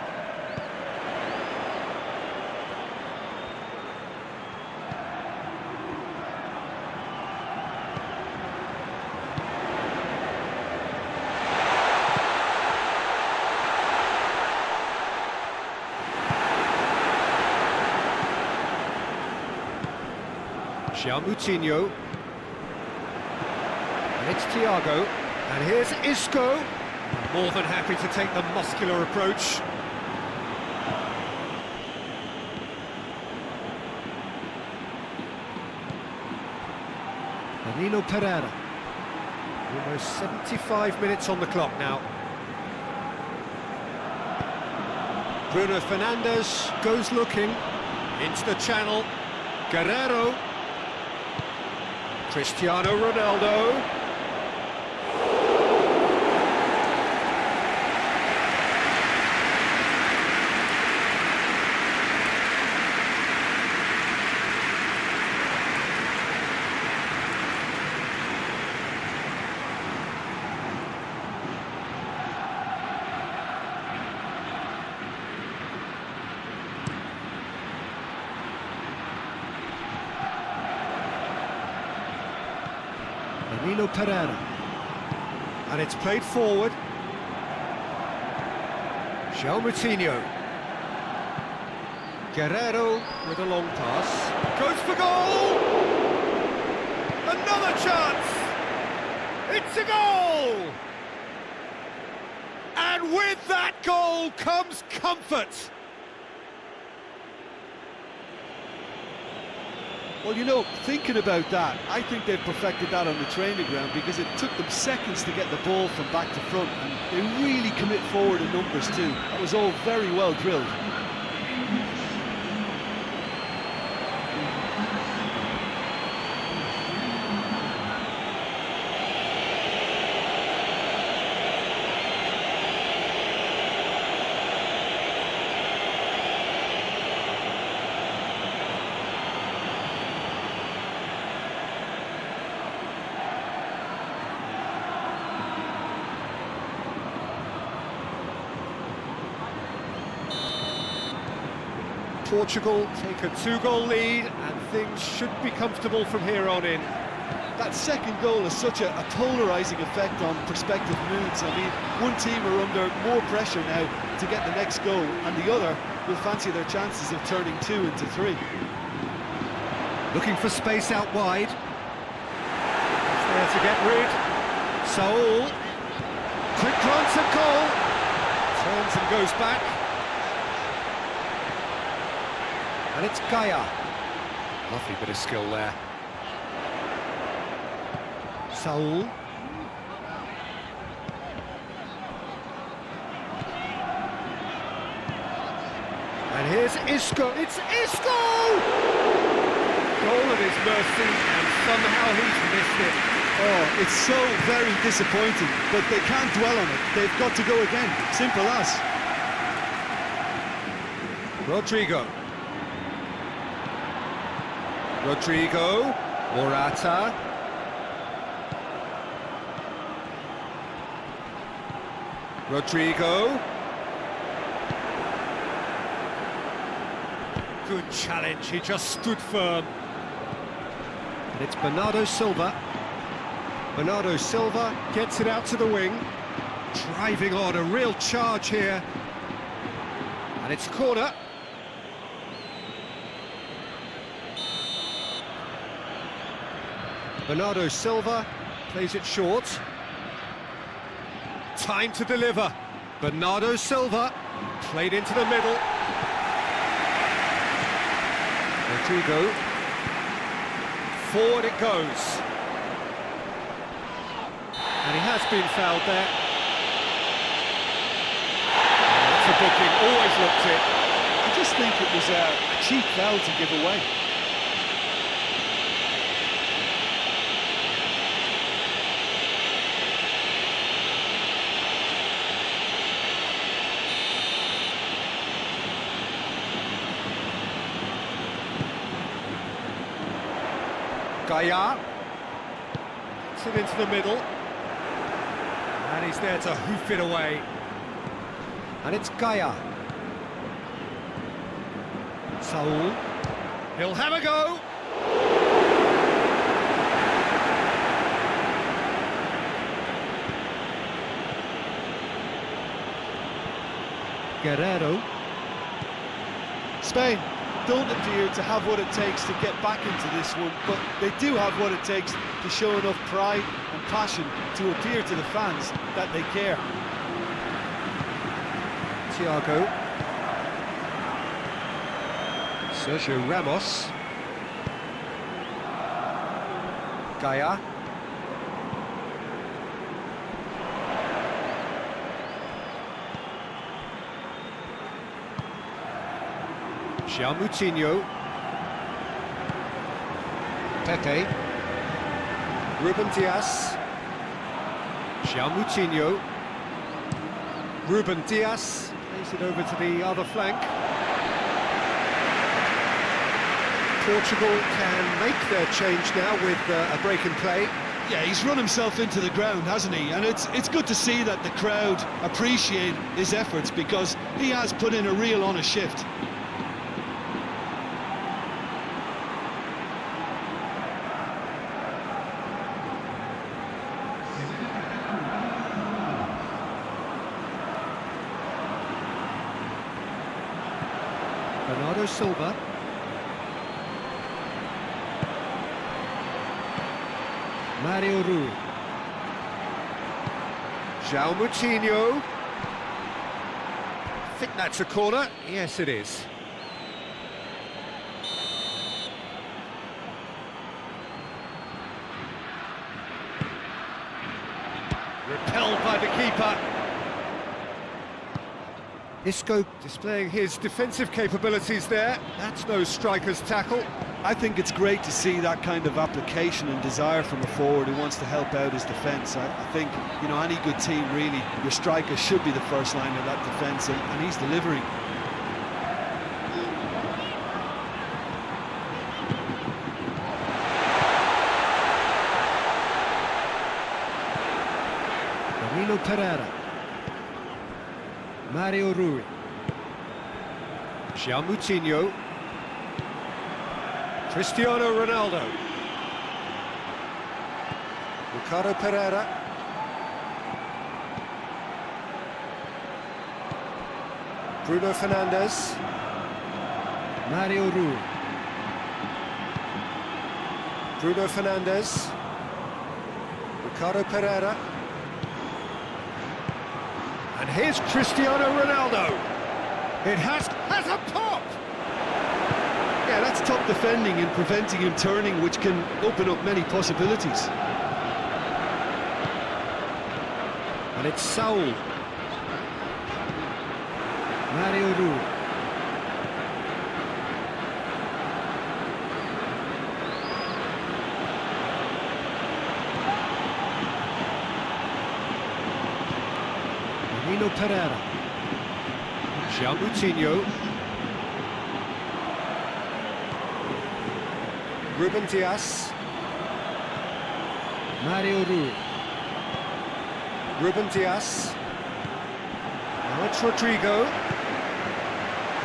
Moutinho. And it's Thiago. And here's Isco. More than happy to take the muscular approach. Danilo Pereira. Almost 75 minutes on the clock now. Bruno Fernandes goes looking. Into the channel. Guerrero. Cristiano Ronaldo. Danilo Pereira. And it's played forward. Moutinho. Guerrero with a long pass. Goes for goal! Another chance! It's a goal! And with that goal comes comfort. Well, you know, thinking about that, I think they've perfected that on the training ground because it took them seconds to get the ball from back to front, and they really commit forward in numbers too. That was all very well drilled. Portugal take a 2-goal lead and things should be comfortable from here on in. That second goal has such a polarising effect on prospective moods. I mean, one team are under more pressure now to get the next goal, and the other will fancy their chances of turning 2 into 3. Looking for space out wide. It's there to get rid. Saul. Quick glance at goal. Turns and goes back. And it's Gaia. Lovely bit of skill there. Saul. And here's Isco. It's Isco! Goal at his mercy, and somehow he's missed it. Oh, it's so very disappointing, but they can't dwell on it. They've got to go again. Simple as. Rodrigo. Morata. Rodrigo. Good challenge, he just stood firm. And it's Bernardo Silva. Bernardo Silva gets it out to the wing. Driving on, a real charge here. And it's corner. Bernardo Silva plays it short. Time to deliver. Bernardo Silva played into the middle. Rodrigo. Forward it goes. And he has been fouled there. That's a booking, always looked it. I just think it was a cheap foul to give away. Gaia. Gets it into the middle. And he's there to hoof it away. And it's Gaia. Saul. He'll have a go. Guerrero. Spain don't appear to have what it takes to get back into this one, but they do have what it takes to show enough pride and passion to appear to the fans that they care. Thiago. Sergio Ramos. Gaia. João Moutinho. Pepe. Ruben Dias. João Moutinho. Ruben Dias plays it over to the other flank. Portugal can make their change now with a break in play. Yeah, he's run himself into the ground, hasn't he? And it's good to see that the crowd appreciate his efforts, because he has put in a real honest shift. Bernardo Silva. Mario Rui. João Moutinho. I think that's a corner. Yes, it is. Repelled by the keeper. Isco displaying his defensive capabilities there. That's no striker's tackle. I think it's great to see that kind of application and desire from a forward who wants to help out his defence. I think, you know, any good team, really, your striker should be the first line of that defence, and he's delivering. Danilo Pereira. Mario Rui. João Moutinho. Cristiano Ronaldo. Ricardo Pereira. Bruno Fernandes. Mario Rui. Bruno Fernandes. Ricardo Pereira. And here's Cristiano Ronaldo. It has a pop! Yeah, that's top defending and preventing him turning, which can open up many possibilities. And it's Saul. Mario Rui. Ricardo Pereira. João Moutinho. Ruben Dias. Mario Rui. Ruben Dias. Now it's Rodrigo.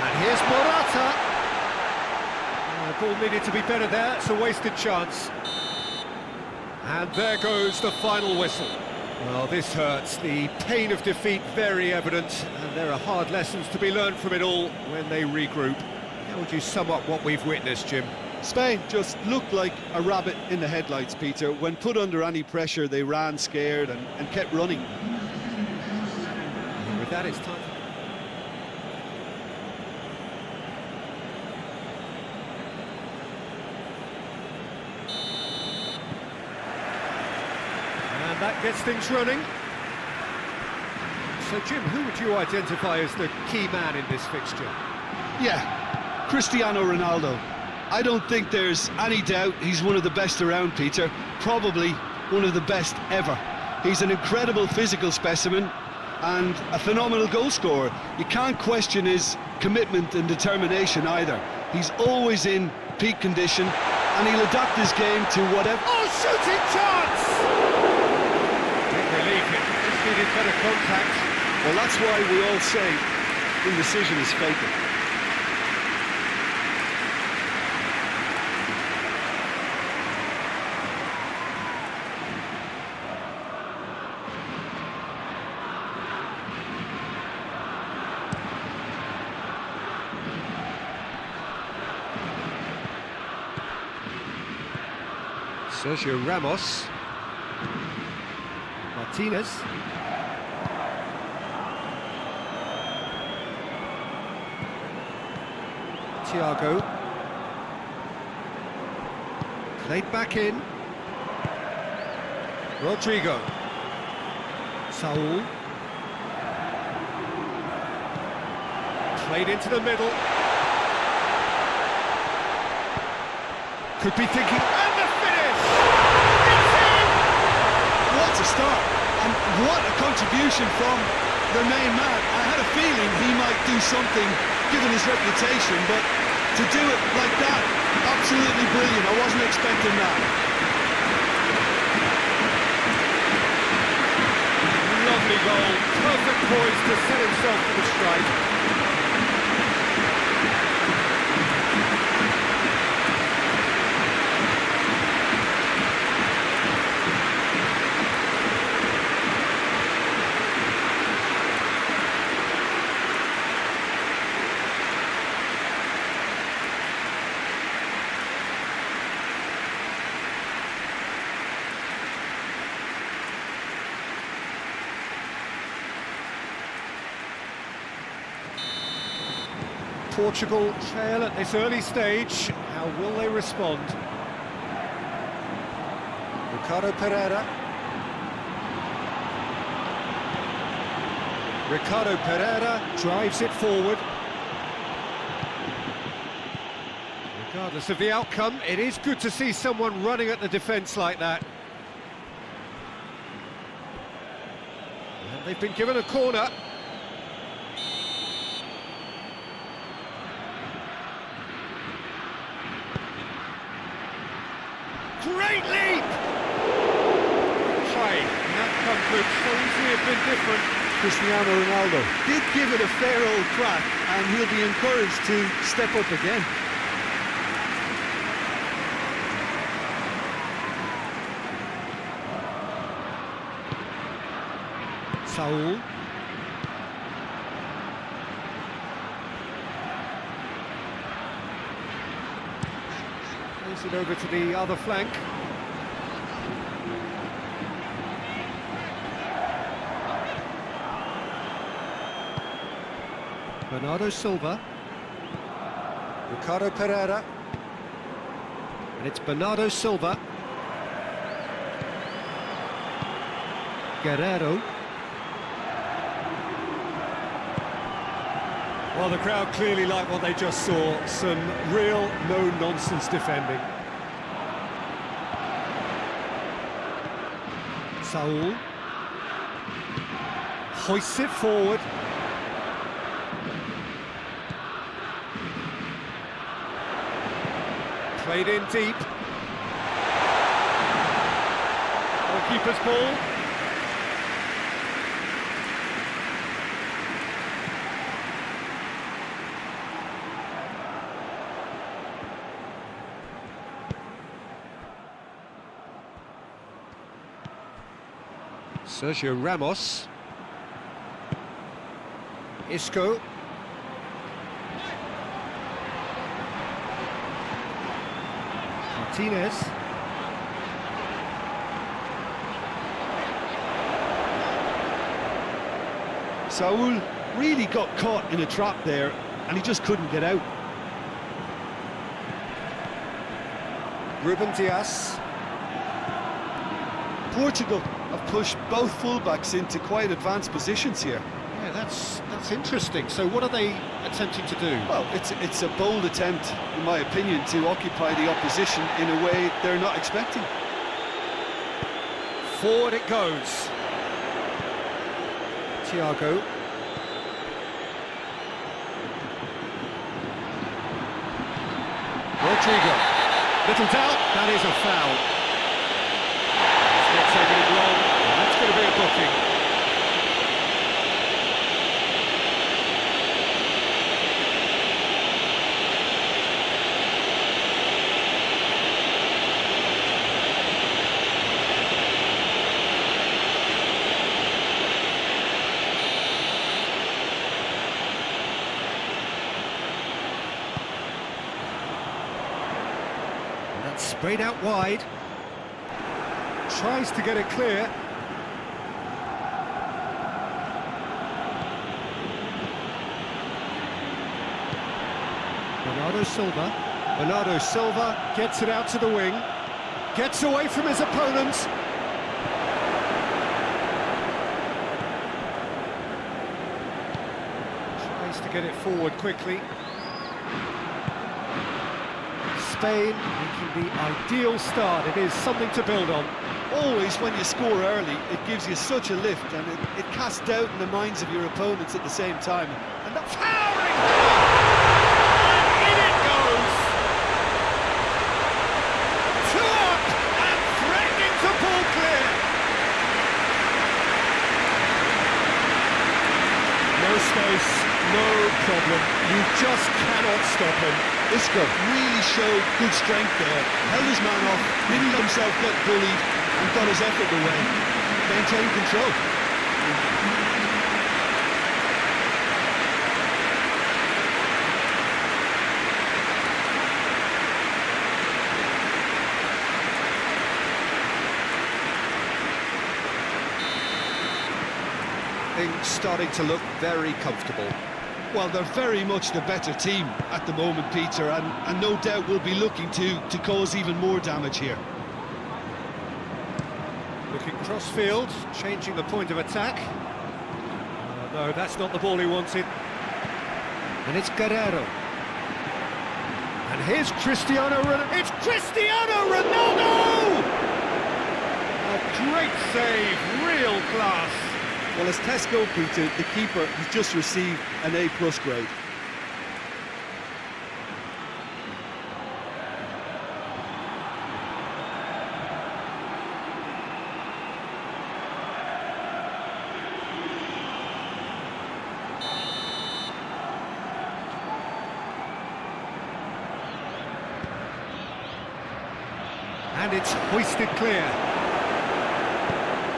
And here's Morata. The ball needed to be better there, it's a wasted chance. And there goes the final whistle. Well, this hurts, the pain of defeat very evident, and there are hard lessons to be learned from it all when they regroup. How would you sum up what we've witnessed, Jim? Spain just looked like a rabbit in the headlights, Peter. When put under any pressure, they ran scared and kept running. And with that, it's time. And that gets things running. So, Jim, who would you identify as the key man in this fixture? Yeah, Cristiano Ronaldo. I don't think there's any doubt he's one of the best around, Peter. Probably one of the best ever. He's an incredible physical specimen and a phenomenal goal scorer. You can't question his commitment and determination either. He's always in peak condition and he'll adapt his game to whatever... Oh, shooting chance! Big relief, it just needed better contact. Well, that's why we all say indecision is fatal. Sergio Ramos. Martinez. Thiago. Played back in. Rodrigo. Saul. Played into the middle. Could be thinking, and the finish! It's in! What a start, and what a contribution from the main man. I had a feeling he might do something, given his reputation, but to do it like that, absolutely brilliant. I wasn't expecting that. Lovely goal, perfect poise to set himself for the strike. Portugal trail at this early stage. How will they respond? Ricardo Pereira. Ricardo Pereira drives it forward. Regardless of the outcome, it is good to see someone running at the defence like that. And they've been given a corner. Great leap! High, and that come could so easily have been different. Cristiano Ronaldo did give it a fair old crack, and he'll be encouraged to step up again. Saul. Plays it over to the other flank. Bernardo Silva. Ricardo Pereira. And it's Bernardo Silva. Guerrero. Well, the crowd clearly liked what they just saw. Some real no-nonsense defending. Saul. hoists it forward. Played in deep. Goalkeeper's ball. Sergio Ramos. Isco. Martinez. Saul really got caught in a trap there, and he just couldn't get out. Ruben Dias. Portugal have pushed both fullbacks into quite advanced positions here. Yeah, that's interesting. So what are they attempting to do? Well, it's a bold attempt, in my opinion, to occupy the opposition in a way they're not expecting. Forward it goes. Thiago. Rodrigo. Little doubt, that is a foul. It's not taking it long. That's going to be a booking. Sprayed out wide. Tries to get it clear. Bernardo Silva. Bernardo Silva gets it out to the wing. Gets away from his opponents. Tries to get it forward quickly. Spain making the ideal start. It is something to build on. Always when you score early, it gives you such a lift, and it casts doubt in the minds of your opponents at the same time. And that's Powering! And in it goes! 2 up and threatening to pull clear. No space, no problem. You just cannot stop him. Isco really showed good strength there, held his man off, didn't let himself get bullied, and got his effort away. Maintained control. Things starting to look very comfortable. Well, they're very much the better team at the moment, Peter, and no doubt will be looking to cause even more damage here. Looking cross-field, changing the point of attack. No, that's not the ball he wanted. And it's Guerrero. And here's Cristiano Ronaldo. It's Cristiano Ronaldo! A great save, real class. Well, as tests go, Peter, the keeper has just received an A+ grade. And it's hoisted clear.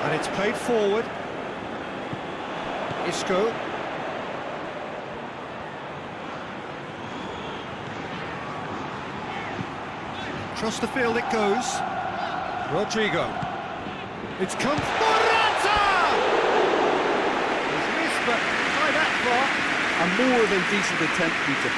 And it's played forward. Isco. Across the field it goes. Rodrigo. It's come. Morata! He's missed, but by that far. A more than decent attempt, Peter.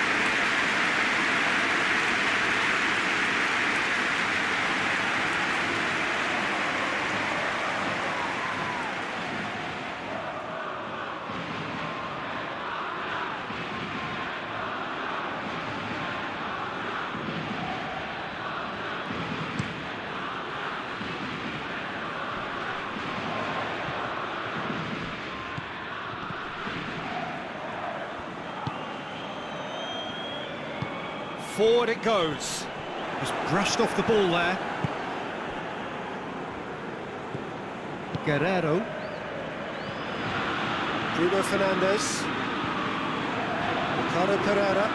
Forward it goes. Just brushed off the ball there. Guerrero. Bruno Fernandes. Ricardo Pereira.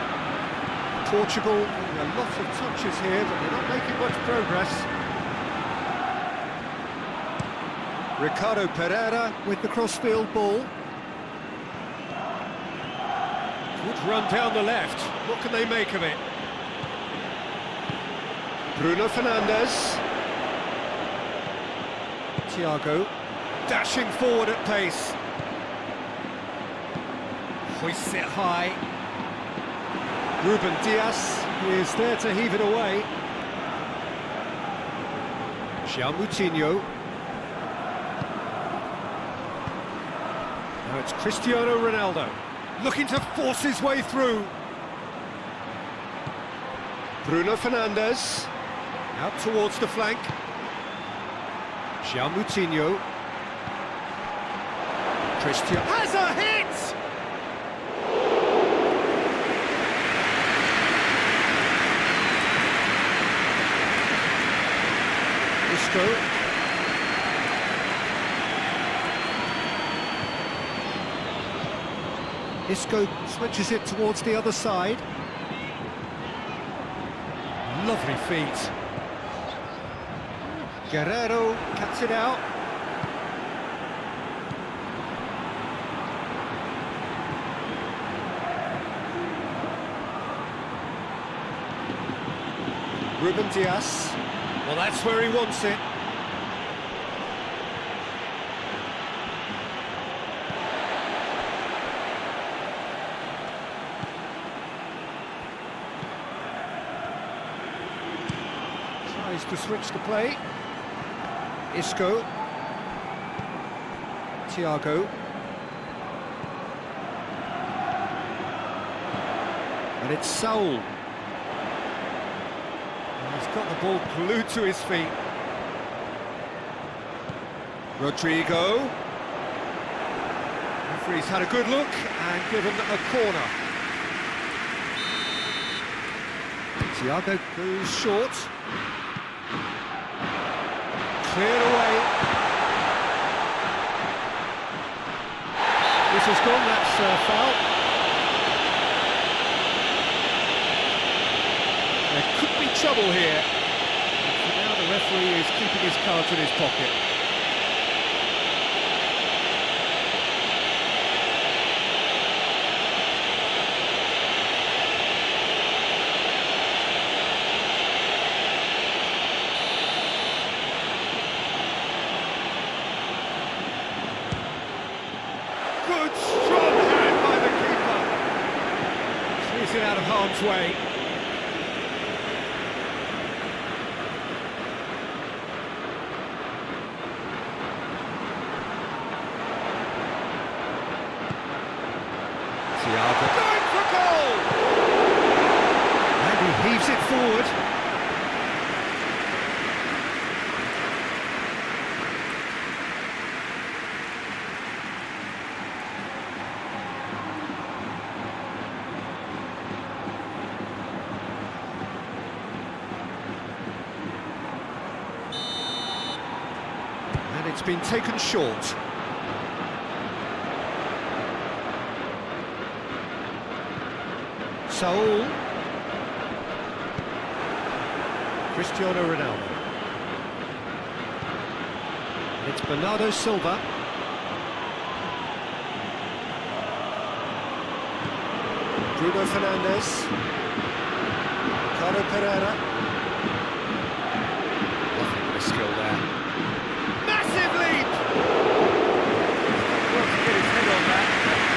Portugal, a lot of touches here, but they're not making much progress. Ricardo Pereira with the crossfield ball. Good run down the left. What can they make of it? Bruno Fernandes. Thiago. Dashing forward at pace. Hoists it high. Ruben Dias is there to heave it away. João Moutinho. Now it's Cristiano Ronaldo, looking to force his way through. Bruno Fernandes, out towards the flank. João Moutinho. Cristiano has a hit! Isco switches it towards the other side. Lovely feet. Guerrero cuts it out. Ruben Dias. Well, that's where he wants it. Tries to switch the play. Isco. Thiago. And it's Saul. He's got the ball glued to his feet. Rodrigo. Referee's had a good look and given a corner. Thiago goes short. Cleared away. This has gone, that's a foul. There could be trouble here. For now the referee is keeping his cards in his pocket. Good, strong hand by the keeper. Clears it out of harm's way. Thiago going for goal! And he heaves it forward. And it's been taken short. Saul. Cristiano Ronaldo. It's Bernardo Silva. Bruno Fernandes. Ricardo Pereira. Nothing but a skill there. Massive leap! Well, to get his head on that.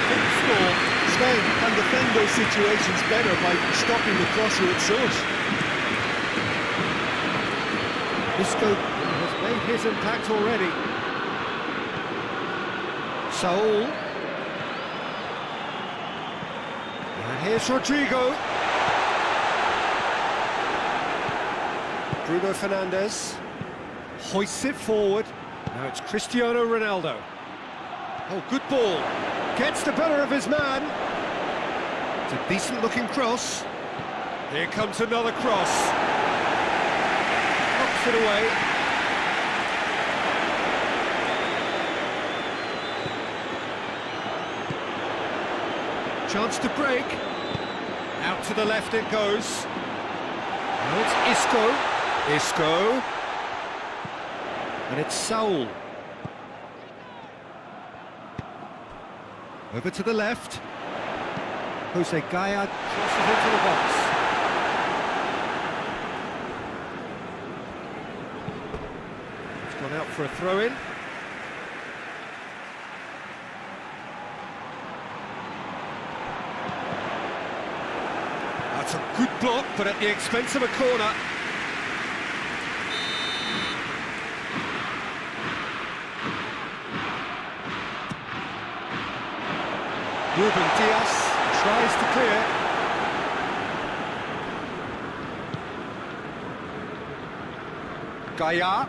Couldn't score. Spain can defend those situations better by stopping the crosser at source. Isco has made his impact already. Saul. And here's Rodrigo. Bruno Fernandes hoists it forward. Now it's Cristiano Ronaldo. Oh, good ball. Gets the better of his man. It's a decent looking cross. Here comes another cross. Knocks it away. Chance to break. Out to the left it goes. Now it's Isco. Isco. And it's Saul. Over to the left. Jose Gaya crosses into the box. It's gone out for a throw-in. That's a good block, but at the expense of a corner. Ruben Diaz tries to clear. Gaya.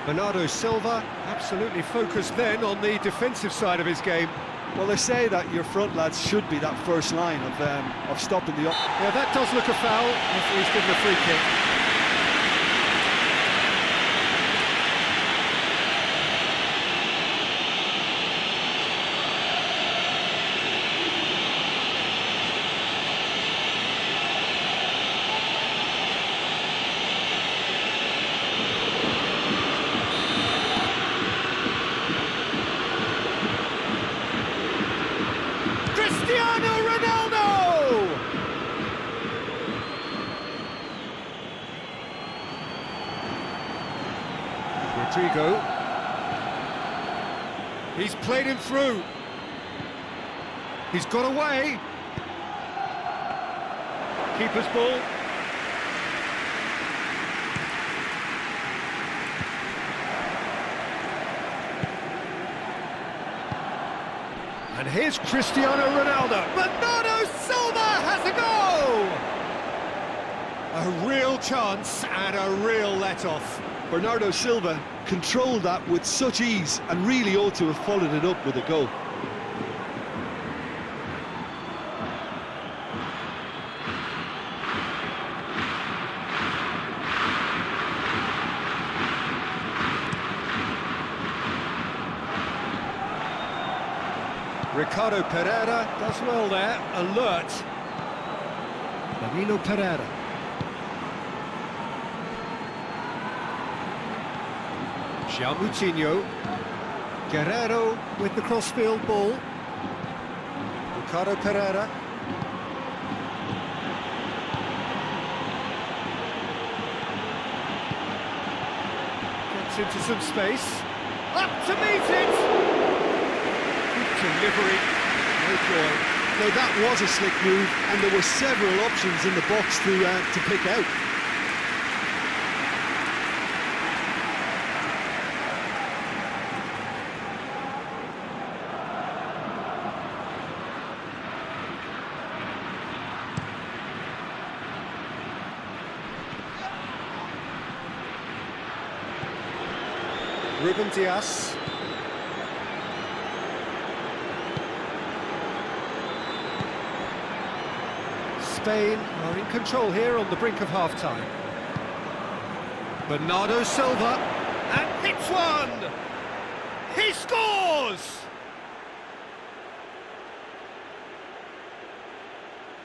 Bernardo Silva, absolutely focused then on the defensive side of his game. Well, they say that your front lads should be that first line of stopping the... Yeah, that does look a foul. He's given a free kick. Rodrigo. He's played him through. He's got away. Keeper's ball. And here's Cristiano Ronaldo. Bernardo Silva has a goal! A real chance and a real let-off. Bernardo Silva controlled that with such ease and really ought to have followed it up with a goal. Ricardo Pereira does well there, alert. Danilo Pereira. João Moutinho. Guerrero with the crossfield ball. Ricardo Pereira. Gets into some space. Up to meet it! Good delivery. No joy. Now that was a slick move, and there were several options in the box to pick out. Ruben Diaz. Spain are in control here on the brink of half-time. Bernardo Silva, and hits one! He scores!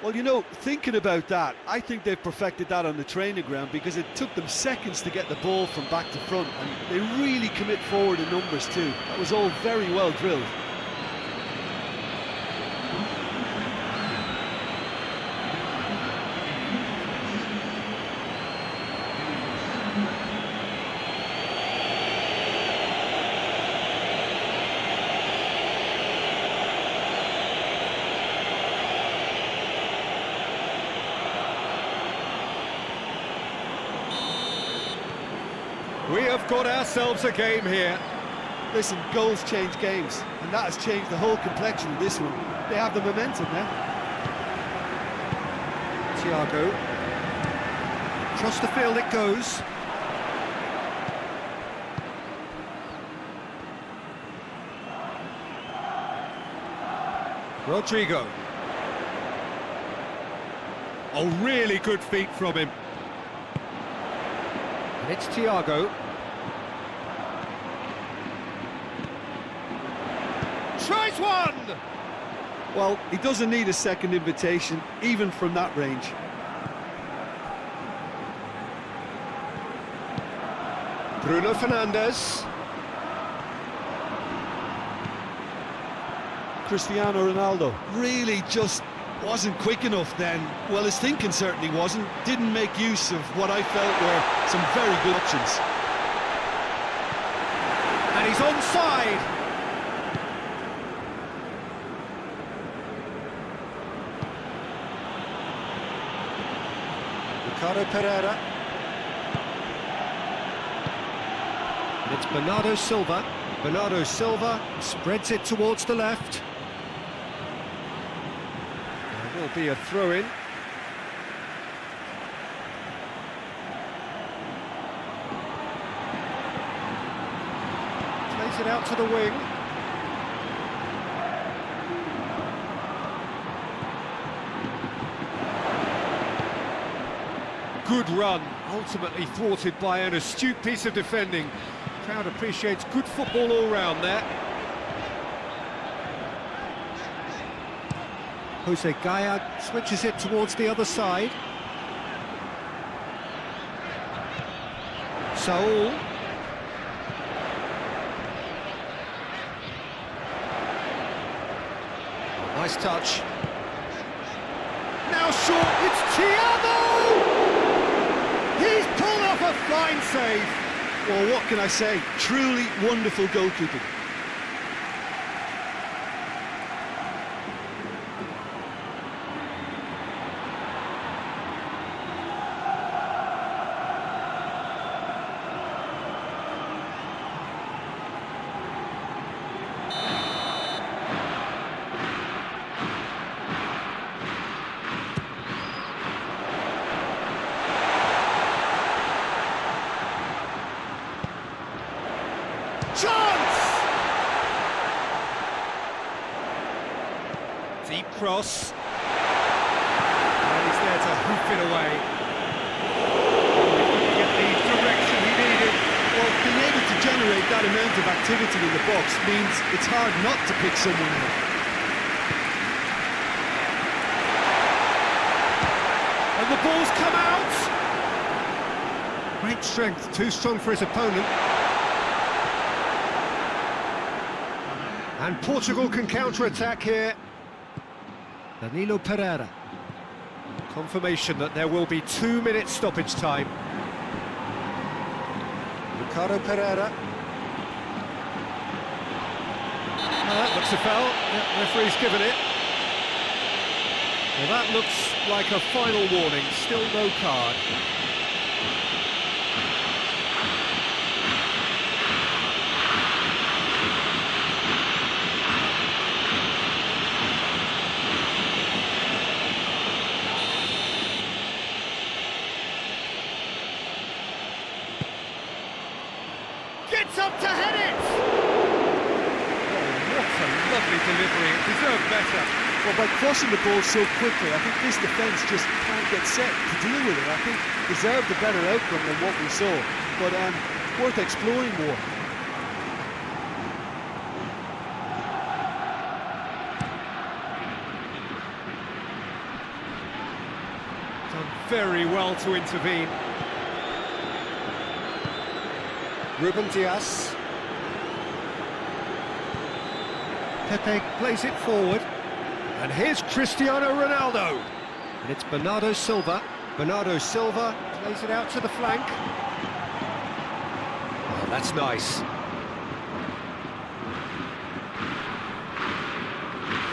Well, you know, thinking about that, I think they've perfected that on the training ground because it took them seconds to get the ball from back to front, and they really commit forward in numbers too. That was all very well drilled. We have got ourselves a game here. Listen, goals change games, and that has changed the whole complexion of this one. They have the momentum now. Thiago. Across the field it goes. Rodrigo. Oh, really good feet from him. And it's Thiago. Tries one! Well, he doesn't need a second invitation, even from that range. Bruno Fernandes. Cristiano Ronaldo really just wasn't quick enough then. Well, his thinking certainly wasn't. Didn't make use of what I felt were some very good options. And he's onside. Ricardo Pereira. And it's Bernardo Silva. Bernardo Silva spreads it towards the left. There will be a throw-in. Plays it out to the wing. Good run, ultimately thwarted by an astute piece of defending. Crowd appreciates good football all round there. Jose Gaya switches it towards the other side. Saul. Nice touch. Now short, it's Thiago! He's pulled off a fine save. Well, what can I say? Truly wonderful goalkeeping. Chance! Deep cross. And he's there to hoof it away. Get the direction he needed. Well, being able to generate that amount of activity in the box means it's hard not to pick someone out. And the ball's come out! Great strength, too strong for his opponent. And Portugal can counter-attack here. Danilo Pereira. Confirmation that there will be 2 minutes stoppage time. Ricardo Pereira. That looks a foul. Yeah, referee's given it. Well, that looks like a final warning. Still no card. Gets up to head it! Oh, what a lovely delivery, it deserved better. Well, by crossing the ball so quickly, I think this defence just can't get set to deal with it. I think deserved a better outcome than what we saw, but worth exploring more. Done very well to intervene. Ruben Dias. Pepe plays it forward. And here's Cristiano Ronaldo. And it's Bernardo Silva. Bernardo Silva plays it out to the flank. Oh, that's nice.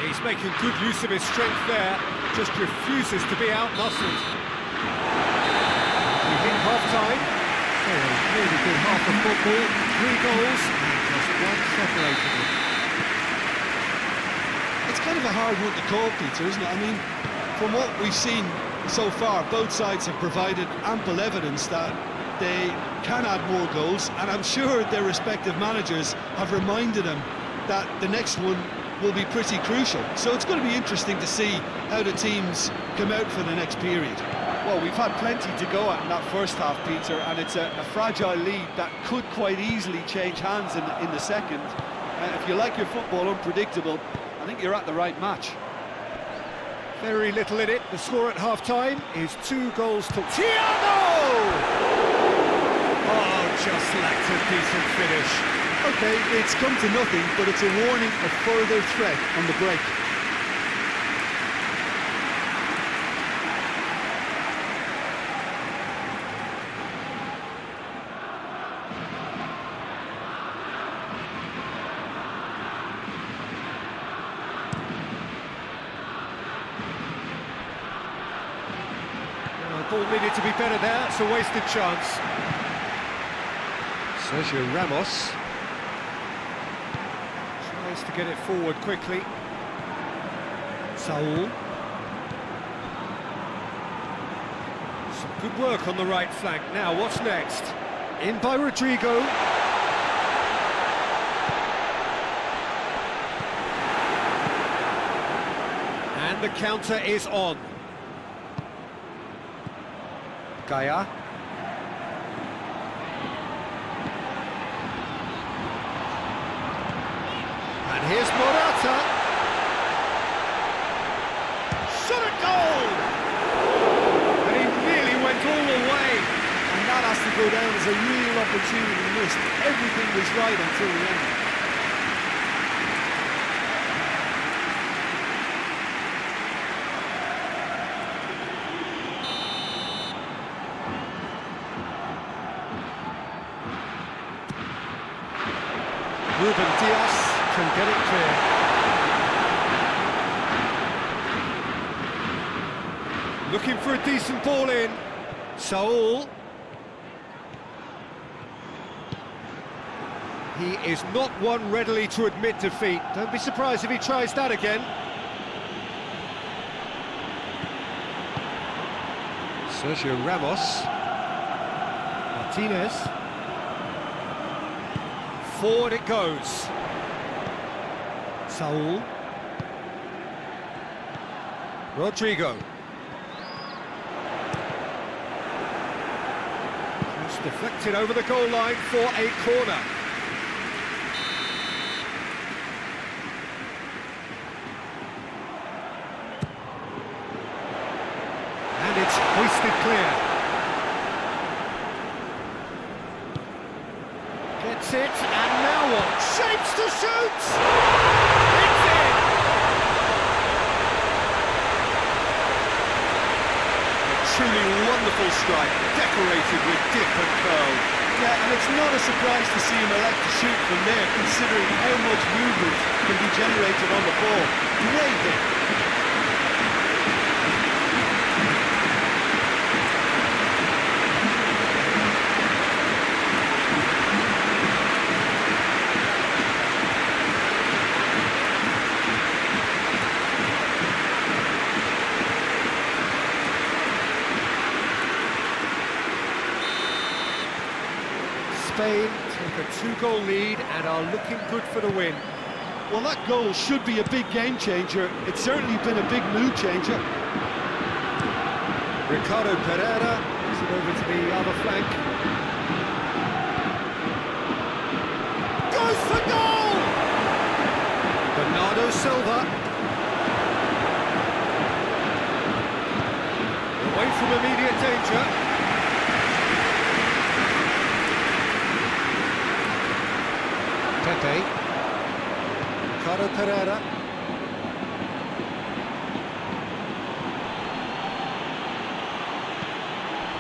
He's making good use of his strength there. Just refuses to be out-muscled. We hit half-time. Oh, a really good half of football, 3 goals, and just one separated them. It's kind of a hard one to call, Peter, isn't it? I mean, from what we've seen so far, both sides have provided ample evidence that they can add more goals, and I'm sure their respective managers have reminded them that the next one will be pretty crucial. So it's going to be interesting to see how the teams come out for the next period. Well, we've had plenty to go at in that first half, Peter, and it's a fragile lead that could quite easily change hands in the second. If you like your football unpredictable, I think you're at the right match. Very little in it. The score at half-time is 2 goals to Thiago! Oh, just lacked a decent finish. Okay, it's come to nothing, but it's a warning of further threat on the break. Ball needed to be better there, it's a wasted chance. Sergio Ramos tries to get it forward quickly. Saul. Some good work on the right flank. Now, what's next? In by Rodrigo. And the counter is on. Gaia. And here's Morata. Shot at goal! And he nearly went all the way. And that has to go down as a real opportunity missed. Everything was right until the end. Ruben Dias can get it clear. Looking for a decent ball in. Saul. He is not one readily to admit defeat. Don't be surprised if he tries that again. Sergio Ramos. Martinez. Forward it goes. Saul. Rodrigo. Just deflected over the goal line for a corner. And it's hoisted clear. Gets it, and now what? Shapes to shoot! It's in! A truly wonderful strike, decorated with dip and curl. Yeah, and it's not a surprise to see him elect to shoot from there, considering how much movement can be generated on the ball. Great hit. Spain take a 2-goal lead and are looking good for the win. Well, that goal should be a big game changer. It's certainly been a big mood changer. Ricardo Pereira moves it over to the other flank. Goes for goal! Bernardo Silva. Away from immediate danger. Pepe. Ricardo Pereira.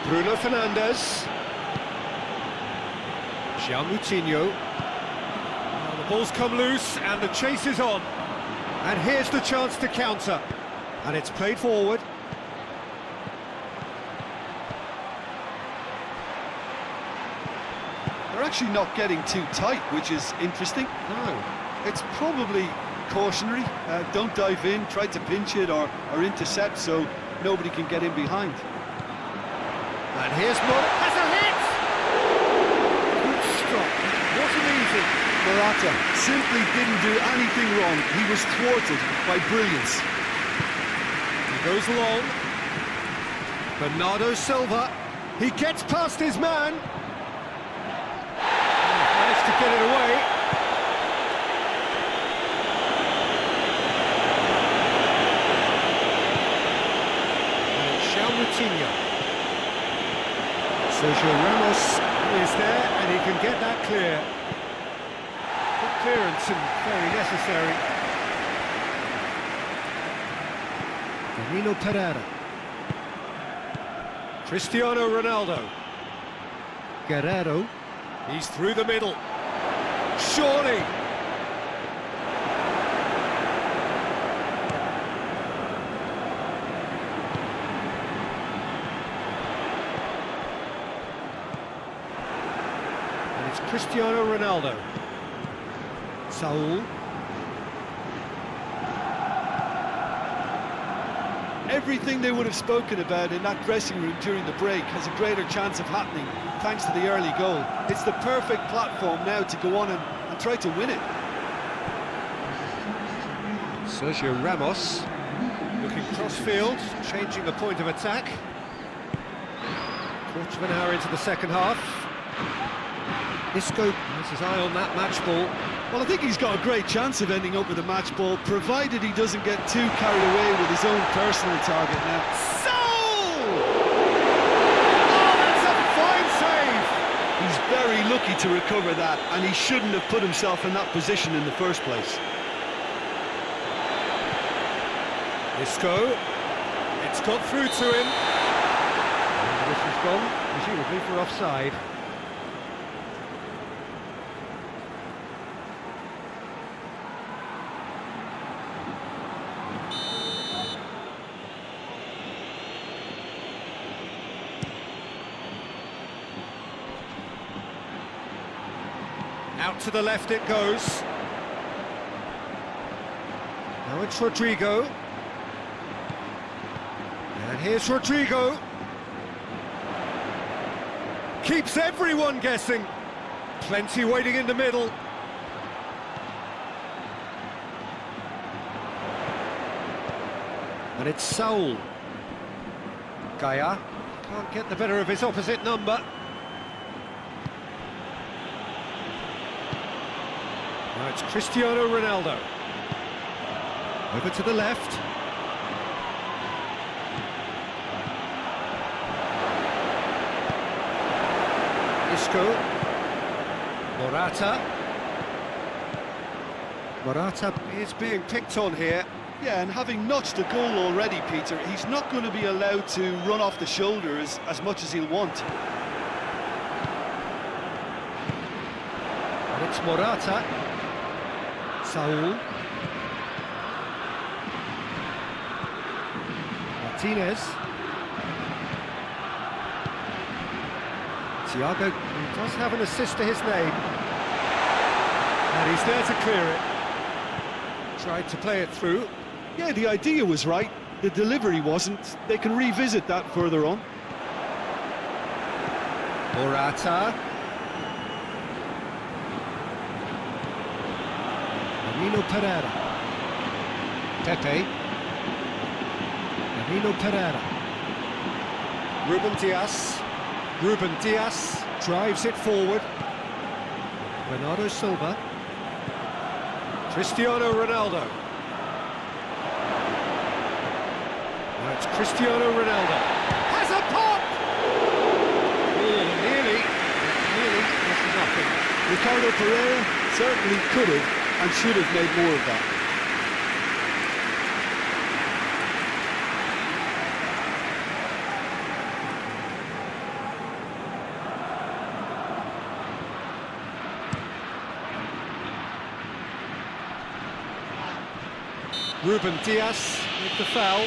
Bruno Fernandes. Moutinho. Now the ball's come loose and the chase is on. And here's the chance to counter. And it's played forward. They're actually not getting too tight, which is interesting. No. It's probably cautionary. Don't dive in, try to pinch it or intercept so nobody can get in behind. And here's Morocco. Has a hit! Good stop. Wasn't easy. Morata simply didn't do anything wrong. He was thwarted by brilliance. He goes long. Bernardo Silva. He gets past his man. Managed to get it away. And it's Moutinho. Sergio Ramos is there, and he can get that clear. Good clearance and very necessary. Danilo Pereira. Cristiano Ronaldo. Guerrero. He's through the middle. Surely. And it's Cristiano Ronaldo. Saul. Everything they would have spoken about in that dressing room during the break has a greater chance of happening thanks to the early goal. It's the perfect platform now to go on and try to win it. Sergio Ramos looking cross-field, changing the point of attack. Quarter of an hour into the second half. Isco has his eye on that match ball. Well, I think he's got a great chance of ending up with a match ball, provided he doesn't get too carried away with his own personal target now. Soul! Oh, that's a fine save! He's very lucky to recover that, and he shouldn't have put himself in that position in the first place. Isco, it's got through to him. And this has gone, presumably for offside. Out to the left it goes. Now it's Rodrigo. And here's Rodrigo. Keeps everyone guessing. Plenty waiting in the middle. And it's Saul. Gaia can't get the better of his opposite number. Now it's Cristiano Ronaldo. Over to the left. Isco. Morata. Morata is being picked on here. Yeah, and having notched a goal already, Peter, he's not going to be allowed to run off the shoulders as much as he'll want. And it's Morata. Saul. Martinez. Thiago does have an assist to his name. And he's there to clear it. Tried to play it through. Yeah, the idea was right, the delivery wasn't. They can revisit that further on. Morata. Danilo Pereira. Pepe. Danilo Pereira. Ruben Dias. Ruben Dias drives it forward. Bernardo Silva. Cristiano Ronaldo. Now it's Cristiano Ronaldo. Has a pop! Oh, nearly. This is nothing. Ricardo Pereira certainly could have and should have made more of that. Ruben Dias with the foul.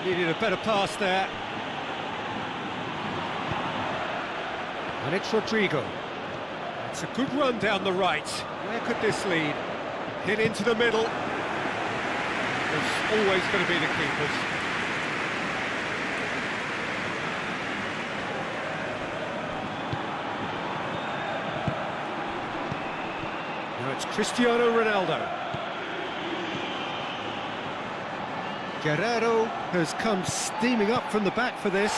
Needed a better pass there. And it's Rodrigo. It's a good run down the right. Where could this lead? Hit into the middle. It's always going to be the keepers. Now it's Cristiano Ronaldo. Guerrero has come steaming up from the back for this.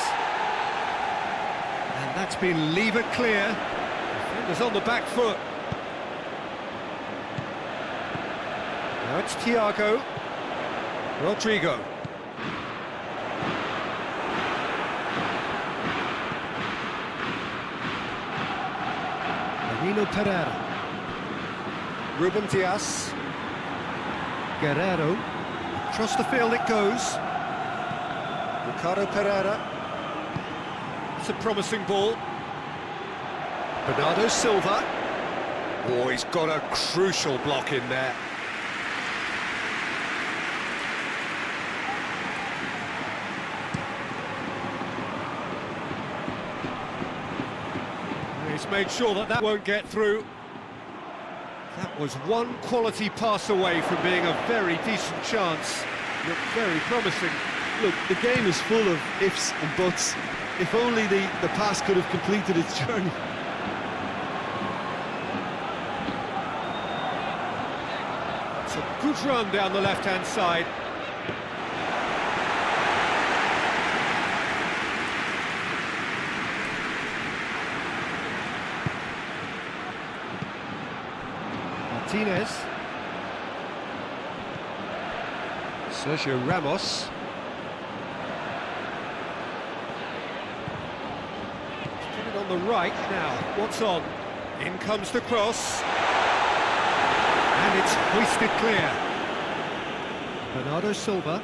And that's been lever clear. Defenders on the back foot. Now it's Thiago. Rodrigo. Marino Pereira. Ruben Dias. Guerrero. Across the field it goes. Ricardo Pereira. It's a promising ball. Bernardo Silva. Oh, he's got a crucial block in there. He's made sure that that won't get through. That was one quality pass away from being a very decent chance. Looked very promising. Look, the game is full of ifs and buts. If only the pass could have completed its journey. It's a good run down the left-hand side. Martinez. Sergio Ramos. Put it on the right now. What's on? In comes the cross. And it's hoisted clear. Bernardo Silva.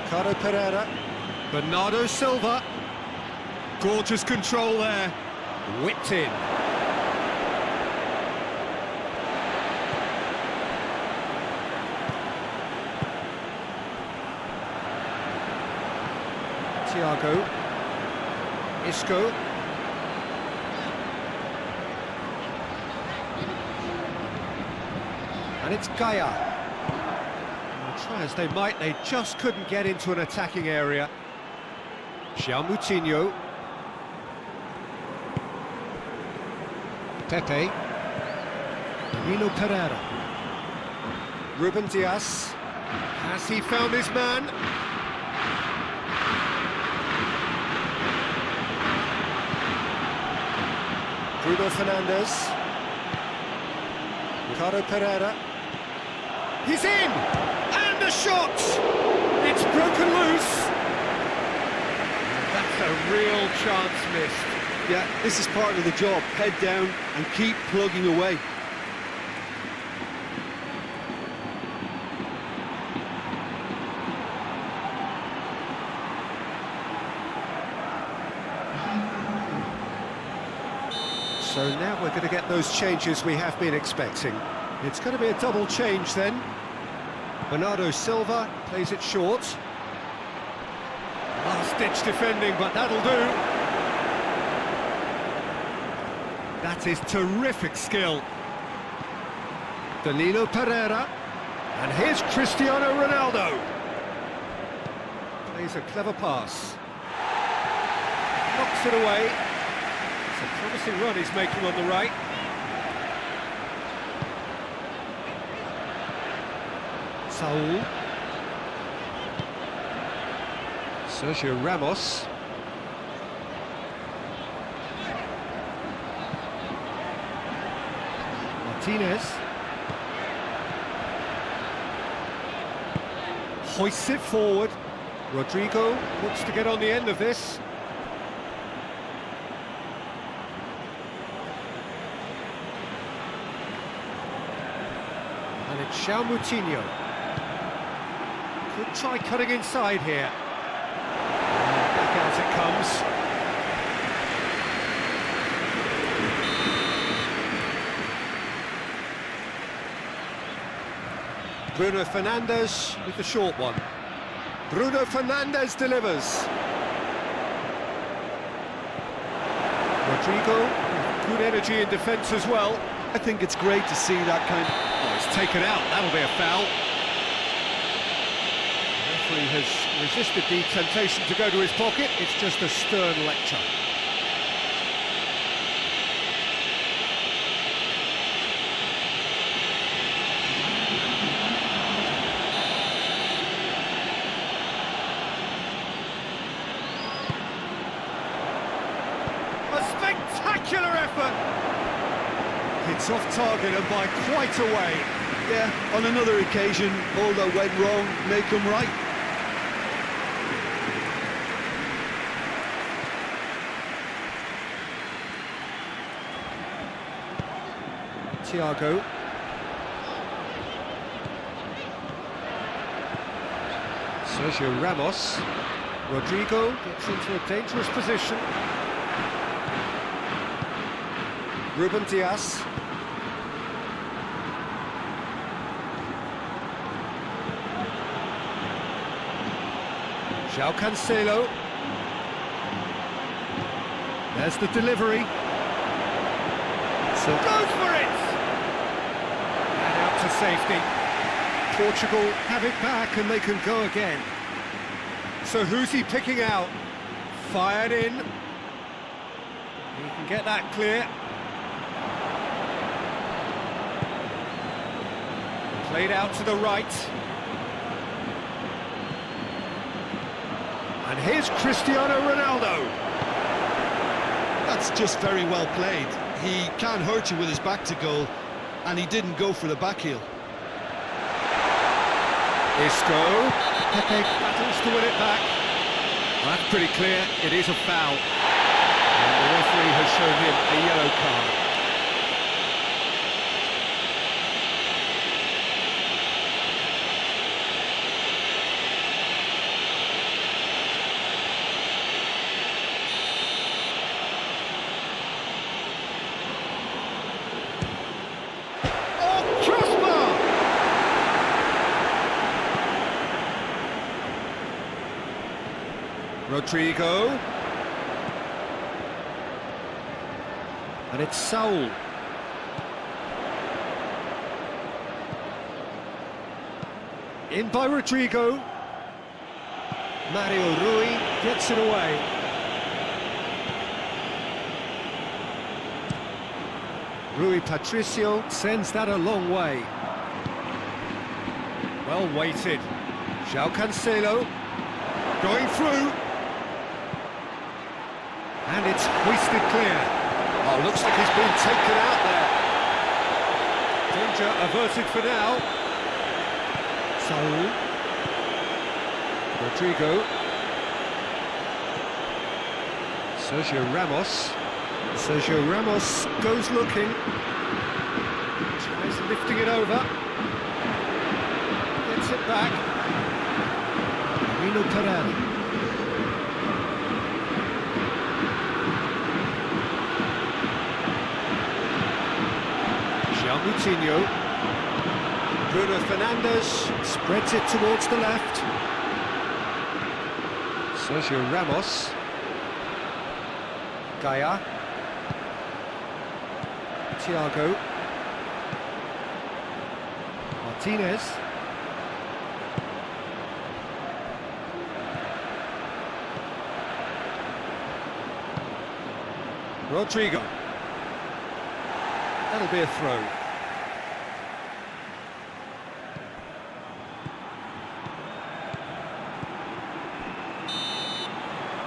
Ricardo Pereira. Bernardo Silva. Gorgeous control there. Whipped in. Thiago. Isco. And it's Gaia. Try as they might, they just couldn't get into an attacking area. João Moutinho. Pepe. Marino Pereira. Ruben Dias. Has he found his man? Bruno Fernandes. Ricardo Pereira. He's in! And a shot! It's broken loose. That's a real chance missed. Yeah, this is part of the job. Head down and keep plugging away. So now we're going to get those changes we have been expecting. It's going to be a double change then. Bernardo Silva plays it short. Last-ditch defending, but that'll do. That is terrific skill. Danilo Pereira. And here's Cristiano Ronaldo. Plays a clever pass. Knocks it away. It's a promising run he's making on the right. Saul. Sergio Ramos. Martinez. Hoists it forward. Rodrigo looks to get on the end of this. And it's João Moutinho. Could try cutting inside here. Back out it comes. Bruno Fernandes with the short one. Bruno Fernandes delivers. Rodrigo, good energy in defence as well. I think it's great to see that kind of... Oh, it's taken out, that'll be a foul. The referee has resisted the temptation to go to his pocket. It's just a stern lecture. A spectacular effort! It's off target and by quite a way. Yeah, on another occasion, all that went wrong, make them right. Thiago. Sergio Ramos. Rodrigo gets into a dangerous position. Ruben Dias. João Cancelo. There's the delivery. So goes for it! And out to safety. Portugal have it back and they can go again. So who's he picking out? Fired in. He can get that clear. Played out to the right. And here's Cristiano Ronaldo. That's just very well played. He can't hurt you with his back to goal, and he didn't go for the back heel. Isco. Pepe battles to win it back. Well, that's pretty clear. It is a foul. And the referee has shown him a yellow card. Rodrigo. And it's Saul. In by Rodrigo. Mario Rui gets it away. Rui Patricio sends that a long way. Well weighted. João Cancelo going through. And it's hoisted clear. Oh, looks like he's been taken out there. Danger averted for now. Saul. Rodrigo. Sergio Ramos. Sergio Ramos goes looking. Tries lifting it over. Gets it back. Mino Pereira. Moutinho. Bruno Fernandes spreads it towards the left. Sergio Ramos. Gaia. Thiago. Martinez. Rodrigo. That'll be a throw.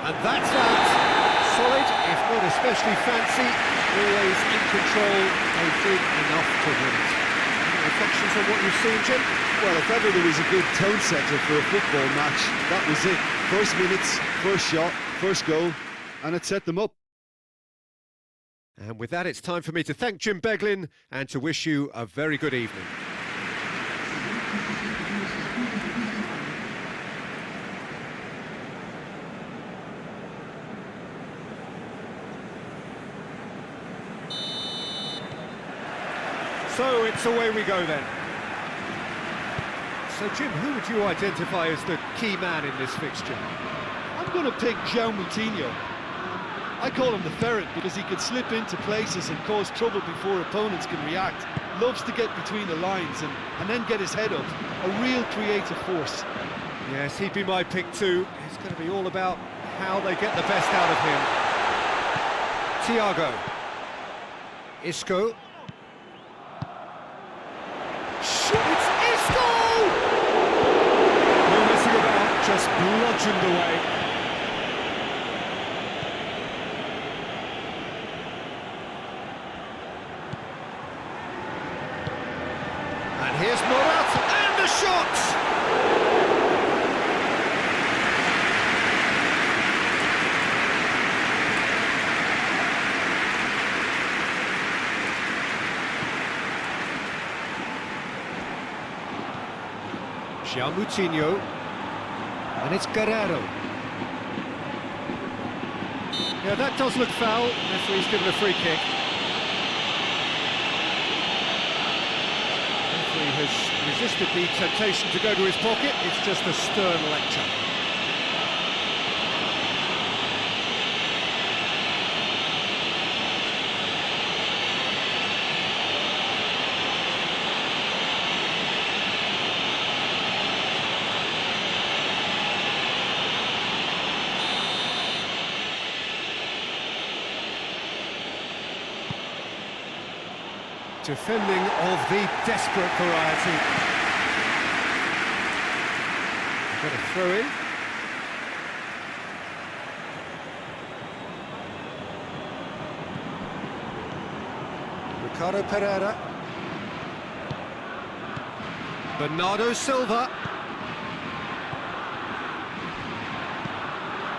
And that's that. Solid, if not especially fancy, always in control. They did enough to win it. Any reflections on what you've seen, Jim? Well, if ever there was a good tone setter for a football match, that was it. First minutes, first shot, first goal, and it set them up. And with that, it's time for me to thank Jim Beglin and to wish you a very good evening. So it's away we go then. So, Jim, who would you identify as the key man in this fixture? I'm going to pick João Moutinho. I call him the ferret because he can slip into places and cause trouble before opponents can react. Loves to get between the lines and then get his head up. A real creative force. Yes, he'd be my pick too. It's going to be all about how they get the best out of him. Thiago. Isco. It's Isco! No messing about, just bludgeoned away. And here's Morata, and the shot! João Moutinho, and it's Guerrero. Yeah, that does look foul. Referee's given a free kick. Referee has resisted the temptation to go to his pocket. It's just a stern lecture. Defending of the desperate variety. Got a throw in. Ricardo Pereira. Bernardo Silva.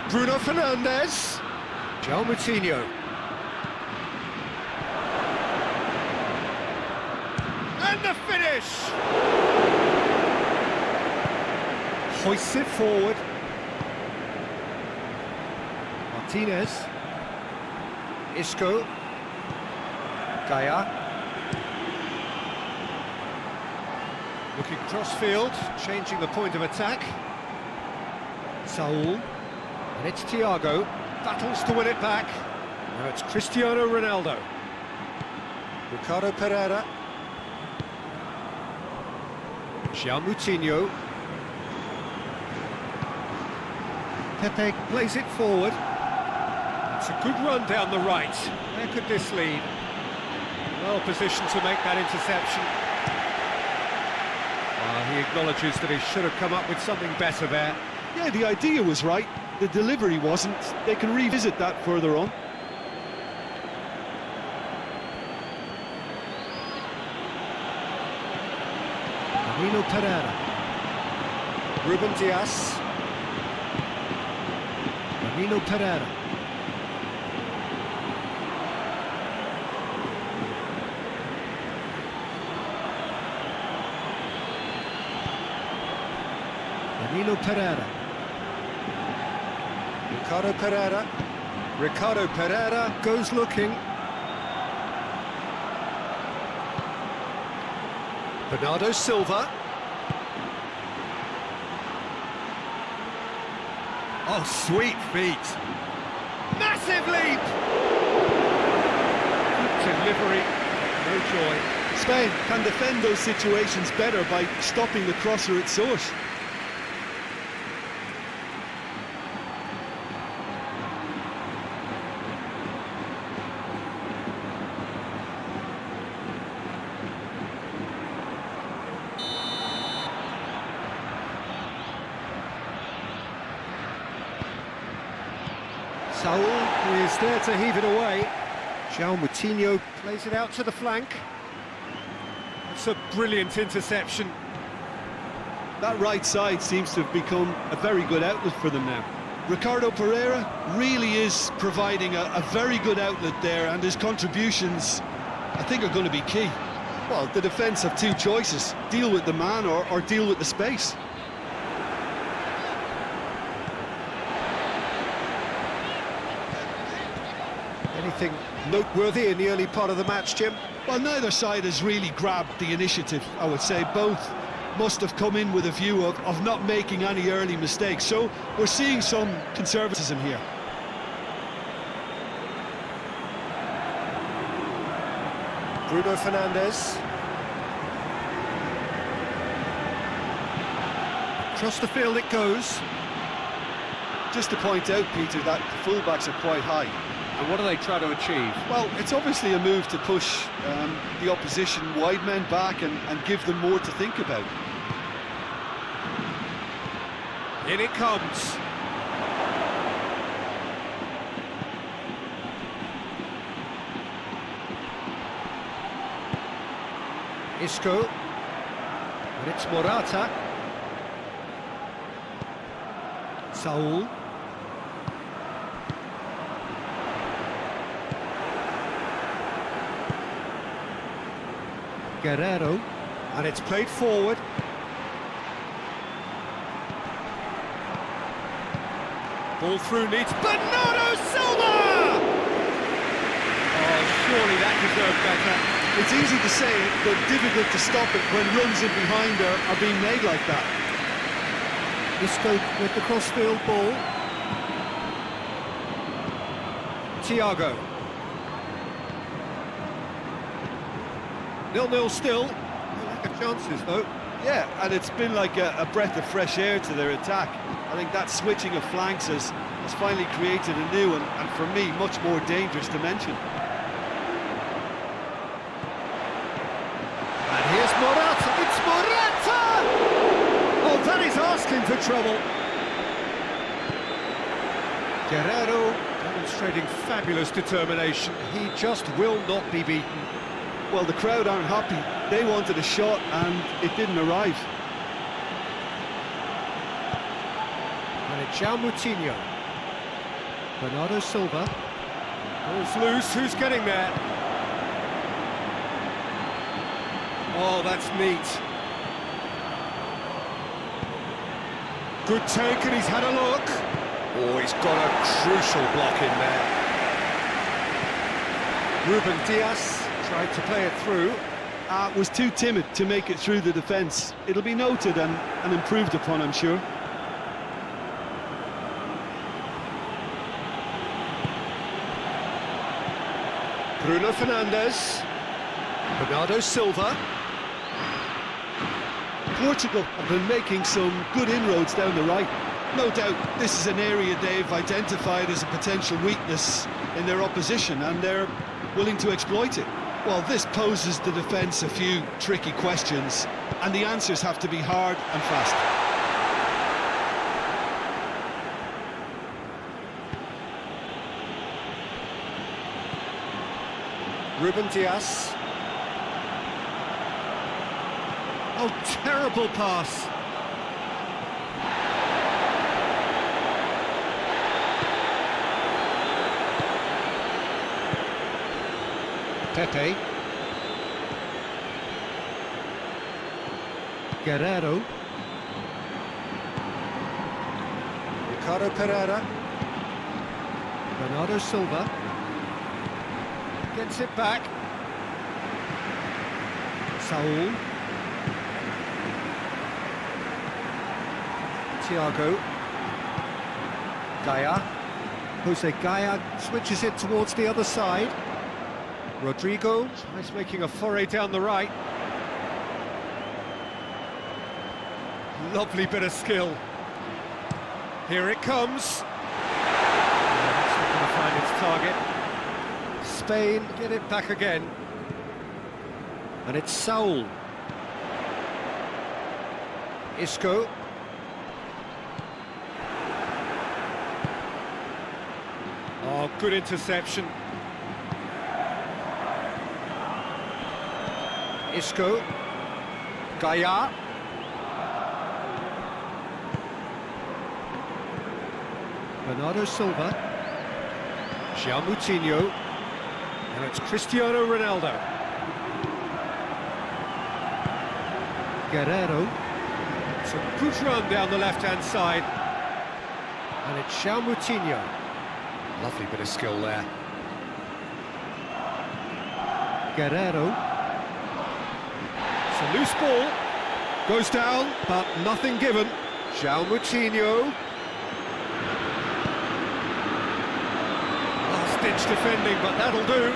Bruno Fernandes. João Moutinho. And the finish! Hoists it forward. Martinez. Isco. Gaia. Looking cross-field, changing the point of attack. Saul. And it's Thiago. Battles to win it back. Now it's Cristiano Ronaldo. Ricardo Pereira. João Moutinho. Pepe plays it forward. It's a good run down the right. Where could this lead? Well positioned to make that interception. He acknowledges that he should have come up with something better there. Yeah, the idea was right. The delivery wasn't. They can revisit that further on. Danilo Pereira. Ruben Dias. Danilo Pereira. Danilo Pereira. Ricardo Pereira. Ricardo Pereira goes looking. Bernardo Silva. Oh, sweet feet. Massive leap! Delivery, no joy. Spain can defend those situations better by stopping the crosser at source. Saul is there to heave it away. João Moutinho plays it out to the flank. That's a brilliant interception. That right side seems to have become a very good outlet for them now. Ricardo Pereira really is providing a very good outlet there, and his contributions, I think, are going to be key. Well, the defence have two choices: deal with the man or deal with the space. Anything noteworthy in the early part of the match, Jim? Well, neither side has really grabbed the initiative, I would say. Both must have come in with a view of not making any early mistakes. So we're seeing some conservatism here. Bruno Fernandes. Across the field it goes. Just to point out, Peter, that the fullbacks are quite high. And what do they try to achieve? Well, it's obviously a move to push the opposition wide men back and give them more to think about. In it comes. Isco. And it's Morata. Saul. Guerrero. And it's played forward. Ball through needs Bernardo Silva! Oh, surely that deserved better. It's easy to say it, but difficult to stop it when runs in behind are being made like that. Isco with the crossfield ball. Thiago. 0-0 still. No lack of chances though. Yeah, and it's been like a breath of fresh air to their attack. I think that switching of flanks has finally created a new and for me, much more dangerous dimension. And here's Morata. It's Morata! Oh, that is asking for trouble. Guerrero demonstrating fabulous determination. He just will not be beaten. Well, the crowd aren't happy. They wanted a shot and it didn't arrive. And it's João Moutinho. Bernardo Silva. Ball's loose, who's getting there? Oh, that's neat. Good take, and he's had a look. Oh, he's got a crucial block in there. Ruben Dias tried to play it through. Was too timid to make it through the defence. It'll be noted and improved upon, I'm sure. Bruno Fernandes. Bernardo Silva. Portugal have been making some good inroads down the right. No doubt this is an area they've identified as a potential weakness in their opposition and they're willing to exploit it. Well, this poses the defence a few tricky questions and the answers have to be hard and fast. Ruben Dias. Oh, terrible pass. Pepe. Guerrero. Ricardo Pereira. Bernardo Silva. Gets it back. Saul. Thiago. Gaia. Jose Gaia switches it towards the other side. Rodrigo tries making a foray down the right. Lovely bit of skill. Here it comes. It's not going to find its target. Spain get it back again. And it's Saul. Isco. Oh, good interception. Isco. Gaia. Bernardo Silva. João Moutinho. And it's Cristiano Ronaldo. Guerrero. It's a good run down the left-hand side. And it's João Moutinho. Lovely bit of skill there. Guerrero. It's a loose ball. Goes down, but nothing given. João Moutinho. Last-ditch defending, but that'll do.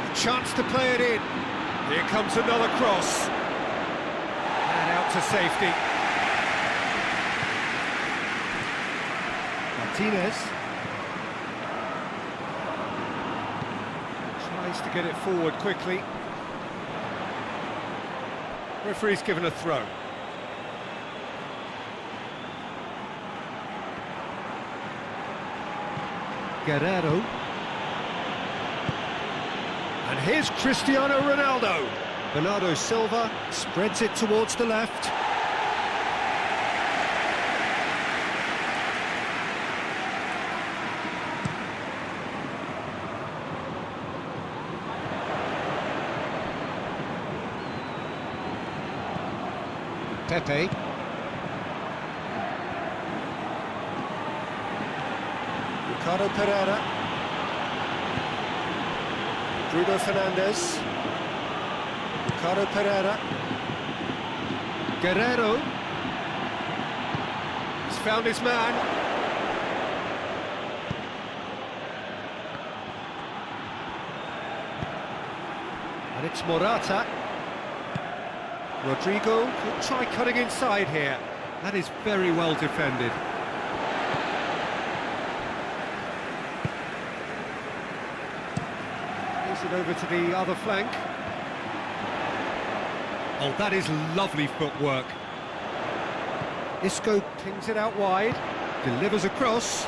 A chance to play it in. Here comes another cross. And out to safety. Martinez. Tries to get it forward quickly. Referee's given a throw. Guerrero. And here's Cristiano Ronaldo. Bernardo Silva spreads it towards the left. Pepe. Ricardo Pereira. Bruno Fernandes. Ricardo Pereira. Guerrero. He's found his man. And it's Morata. Rodrigo could try cutting inside here. That is very well defended. Plays it over to the other flank. Oh, that is lovely footwork. Isco pings it out wide, delivers across.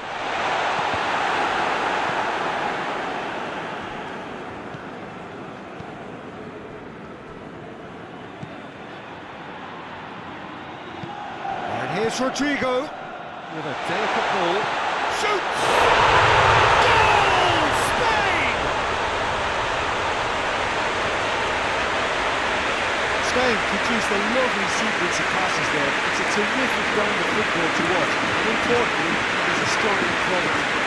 Here's Rodrigo with a delicate ball. Shoots! Goal! Spain! Spain produced a lovely sequence of passes there. It's a terrific brand of football to watch, and importantly, it is a strong product.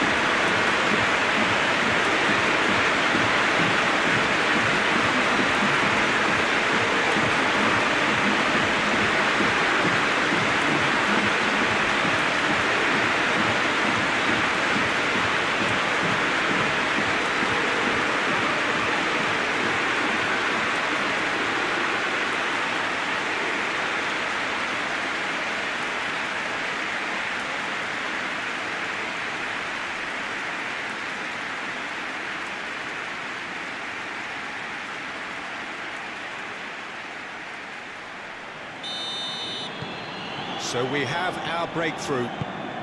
So we have our breakthrough.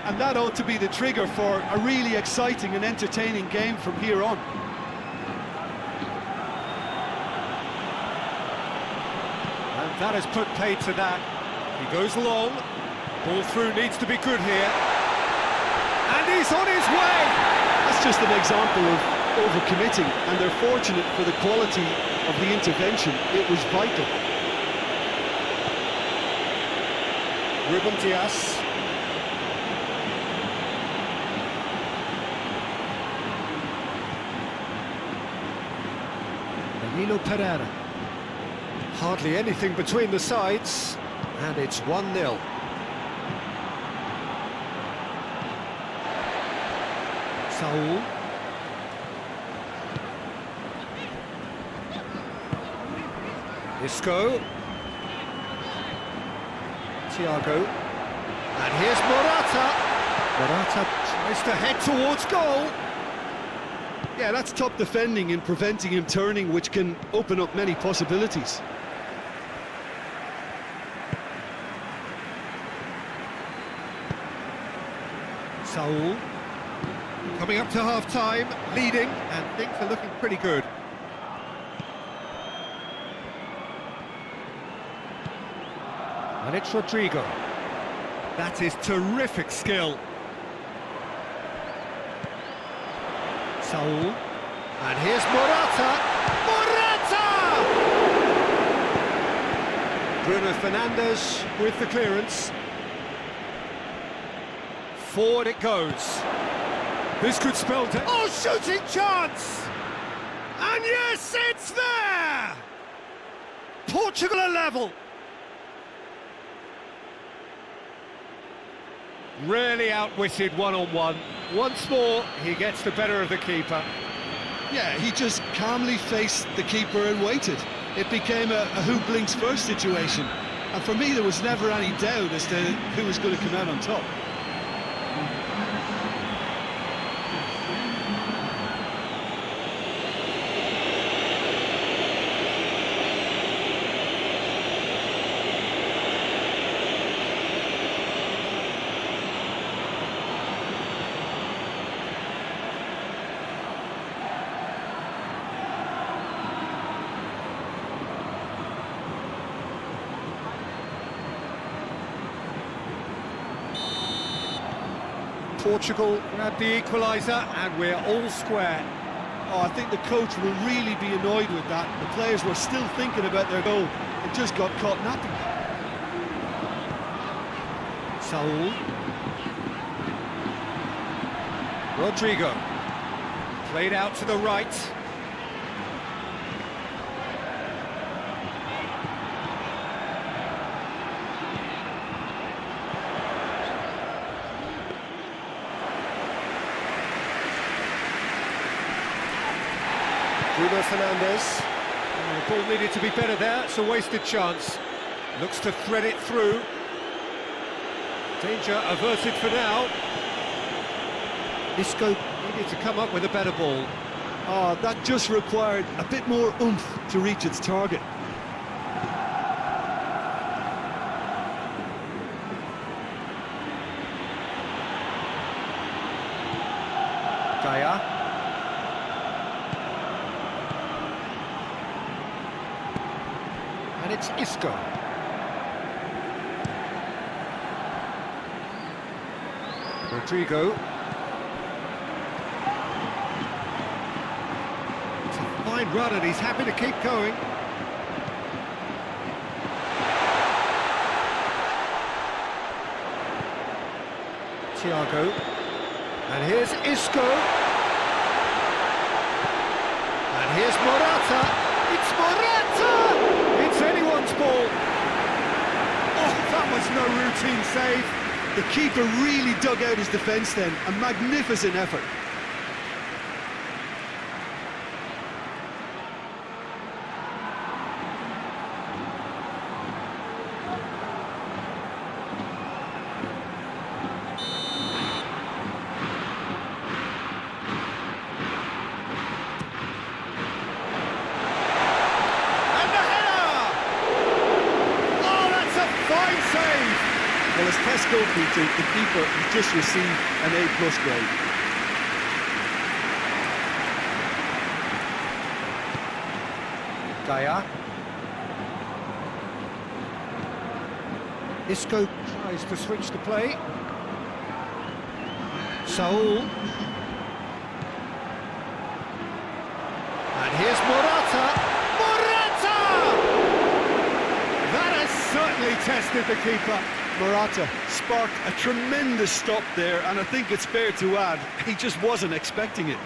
And that ought to be the trigger for a really exciting and entertaining game from here on. And that has put paid to that. He goes long. Ball through needs to be good here. And he's on his way! That's just an example of overcommitting, and they're fortunate for the quality of the intervention. It was vital. Ruben Dias. Danilo Pereira. Hardly anything between the sides, and it's 1-0. Saul. Isco. Thiago. And here's Morata. Morata tries to head towards goal. Yeah, that's top defending and preventing him turning, which can open up many possibilities. Saul. Coming up to half-time, leading, and things are looking pretty good. And it's Rodrigo. That is terrific skill. Saul. And here's Morata. Morata! Bruno Fernandes with the clearance. Forward it goes. This could spell... Oh, shooting chance! And yes, it's there! Portugal are level. Really outwitted one-on-one. Once more, he gets the better of the keeper. Yeah, he just calmly faced the keeper and waited. It became a who blinks first situation. And for me, there was never any doubt as to who was going to come out on top. Portugal grab the equaliser, and we're all square. Oh, I think the coach will really be annoyed with that. The players were still thinking about their goal and just got caught napping. Saul. Rodrigo. Played out to the right. Bruno Fernandes. Oh, the ball needed to be better there, it's a wasted chance. Looks to thread it through. Danger averted for now. Isco needed to come up with a better ball. Oh, that just required a bit more oomph to reach its target. Gaya. And it's Isco. Rodrigo. It's a fine run and he's happy to keep going. Thiago. And here's Isco. And here's Morata. It's Morata! It's anyone's ball. Oh, that was no routine save. The keeper really dug out his defence then. A magnificent effort. Well, as test goalkeeper, the keeper has just received an A+ grade. Gaya. Isco tries to switch the play. Saul. And here's Morata. Morata! That has certainly tested the keeper. Morata sparked a tremendous stop there, and I think it's fair to add, he just wasn't expecting it.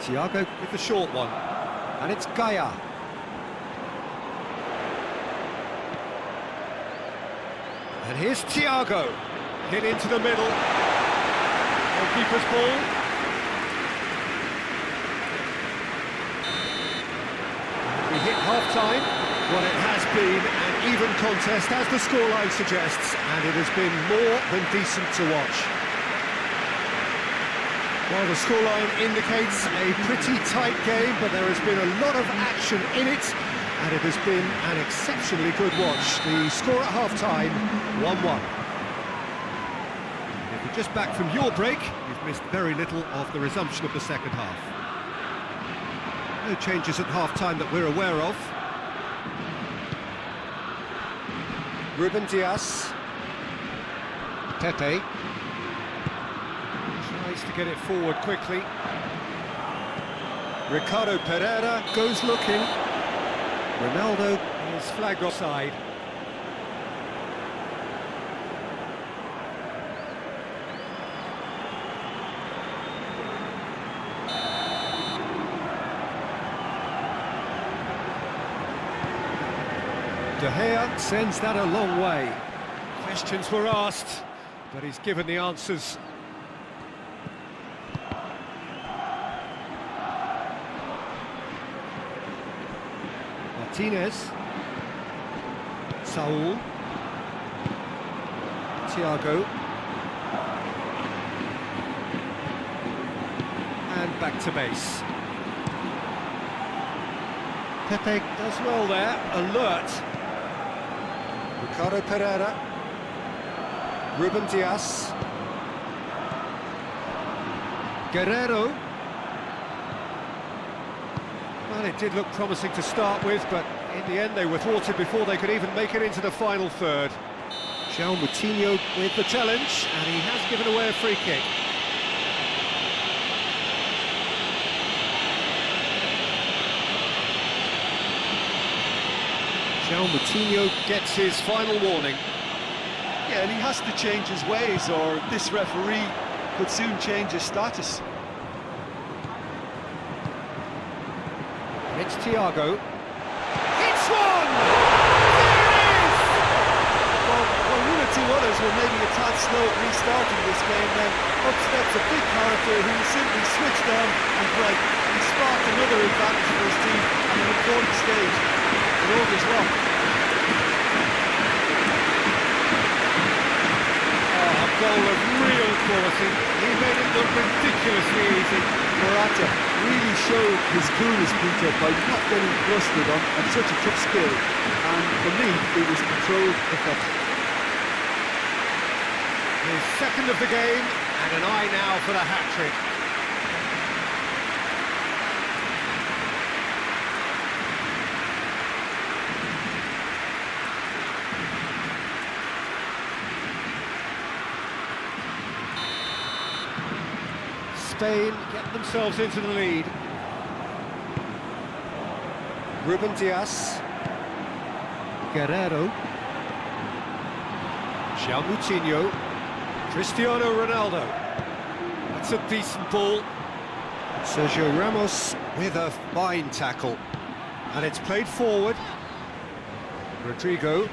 Thiago with the short one. And it's Gaya. And here's Thiago. Hit into the middle. Keeper's ball. We hit half-time. Well, it has been an even contest, as the scoreline suggests, and it has been more than decent to watch. Well, the scoreline indicates a pretty tight game, but there has been a lot of action in it, and it has been an exceptionally good watch. The score at half-time, 1-1. If you're just back from your break, you've missed very little of the resumption of the second half. No changes at half-time that we're aware of. Ruben Dias. Pepe. Tries to get it forward quickly. Ricardo Pereira goes looking. Ronaldo is flagged offside. De Gea sends that a long way. Questions were asked, but he's given the answers. Martinez. Saul. Thiago. And back to base. Pepe does well there, alert. Ricardo Pereira. Ruben Dias. Guerrero. Well, it did look promising to start with, but in the end they were thwarted before they could even make it into the final third. João Moutinho with the challenge, and he has given away a free kick. João Moutinho gets his final warning. Yeah, and he has to change his ways, or this referee could soon change his status. It's Thiago. It's one! There it is! Well, one or two others were maybe a tad slow at restarting this game, then up steps a big character who simply switched on and bright. He sparked another advantage for his team at an important stage. And all goes well. A goal of real quality. He made it look ridiculously easy. Morata really showed his coolness, Peter, by not getting flustered on such a tough skill. And for me, it was controlled perfection. His second of the game, and an eye now for the hat-trick. Spain get themselves into the lead. Ruben Dias. Guerrero. João Moutinho. Cristiano Ronaldo. That's a decent ball. Sergio Ramos with a fine tackle. And it's played forward. Rodrigo.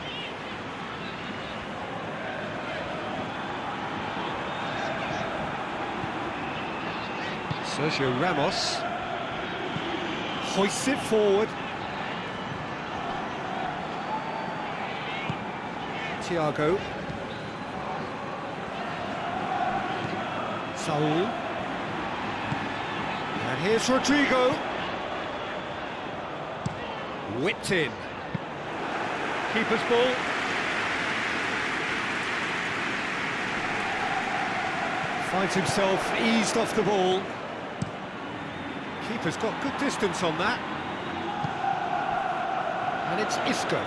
Sergio Ramos hoists it forward. Thiago. Saul. And here's Rodrigo. Whipped in. Keeper's ball. Finds himself eased off the ball. Keeper's got good distance on that. And it's Isco.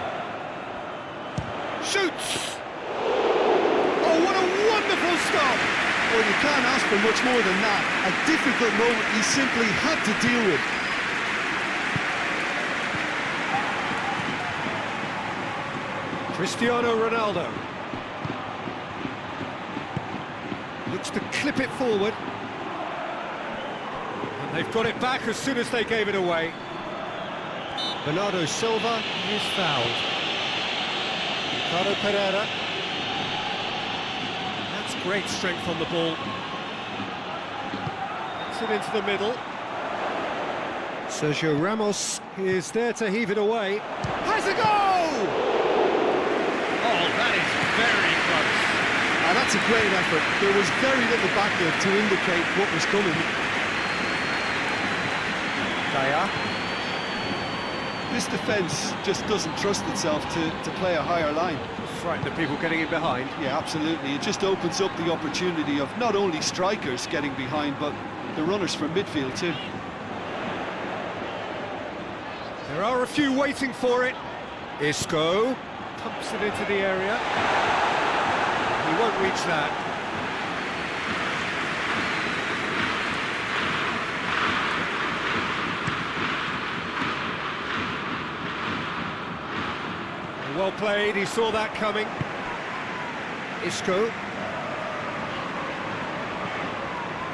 Shoots! Oh, what a wonderful stop! Well, you can't ask for much more than that. A difficult moment he simply had to deal with. Cristiano Ronaldo. Looks to clip it forward. And they've got it back as soon as they gave it away. Bernardo Silva is fouled. Ricardo Pereira. That's great strength on the ball. Gets it into the middle. Sergio Ramos is there to heave it away. Has a goal! Oh, that is very close. And that's a great effort. There was very little backup to indicate what was coming. This defence just doesn't trust itself to play a higher line. Frightened of people getting in behind. Yeah, absolutely. It just opens up the opportunity of not only strikers getting behind, but the runners from midfield too. There are a few waiting for it. Isco pumps it into the area. He won't reach that. Well played, he saw that coming. Isco.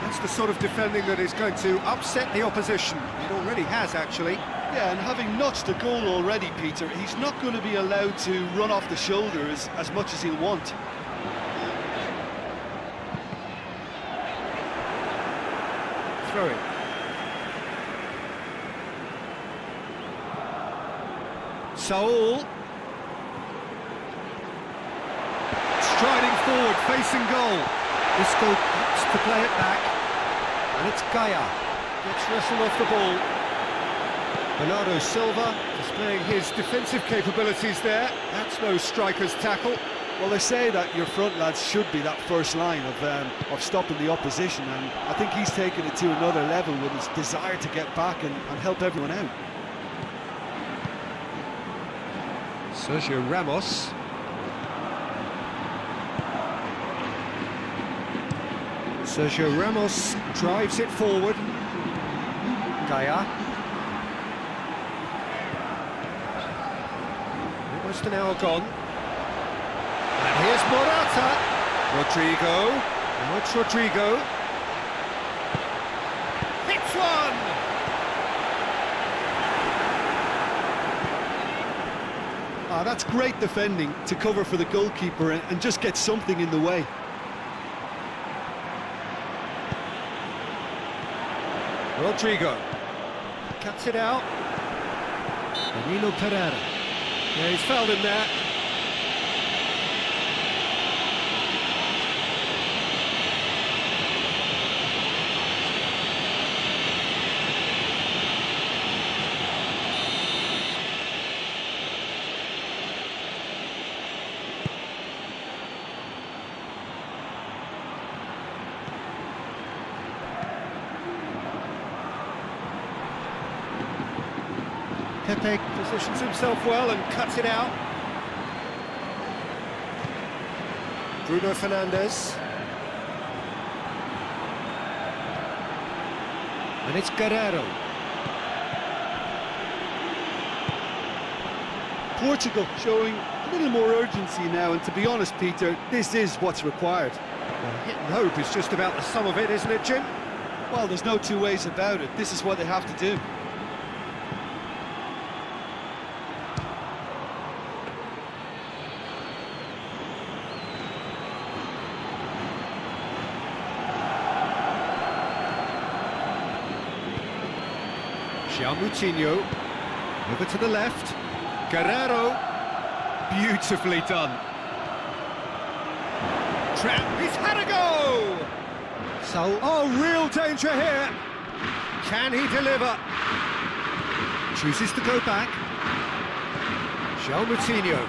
That's the sort of defending that is going to upset the opposition. It already has, actually. Yeah, and having notched a goal already, Peter, he's not going to be allowed to run off the shoulders as much as he'll want. Throw it. Saul. Striding forward, facing goal. Isco looks to play it back. And it's Gaia. Gets wrestled off the ball. Bernardo Silva displaying his defensive capabilities there. That's no striker's tackle. Well, they say that your front lads should be that first line of stopping the opposition, and I think he's taken it to another level with his desire to get back and help everyone out. Sergio Ramos. Sergio Ramos drives it forward. Gaia. Almost an hour gone. And here's Morata. Rodrigo. Now it's Rodrigo. Hits one! That's great defending to cover for the goalkeeper and just get something in the way. Rodrigo cuts it out. Danilo Pereira. Yeah, he's fouled him there. Pepe positions himself well and cuts it out. Bruno Fernandes. And it's Guerrero. Portugal showing a little more urgency now, and to be honest, Peter, this is what's required. Well, hit and hope is just about the sum of it, isn't it, Jim? Well, there's no two ways about it. This is what they have to do. Moutinho, over to the left. Guerrero, beautifully done. Trap, he's had a go! So, oh, real danger here. Can he deliver? Chooses to go back. Moutinho.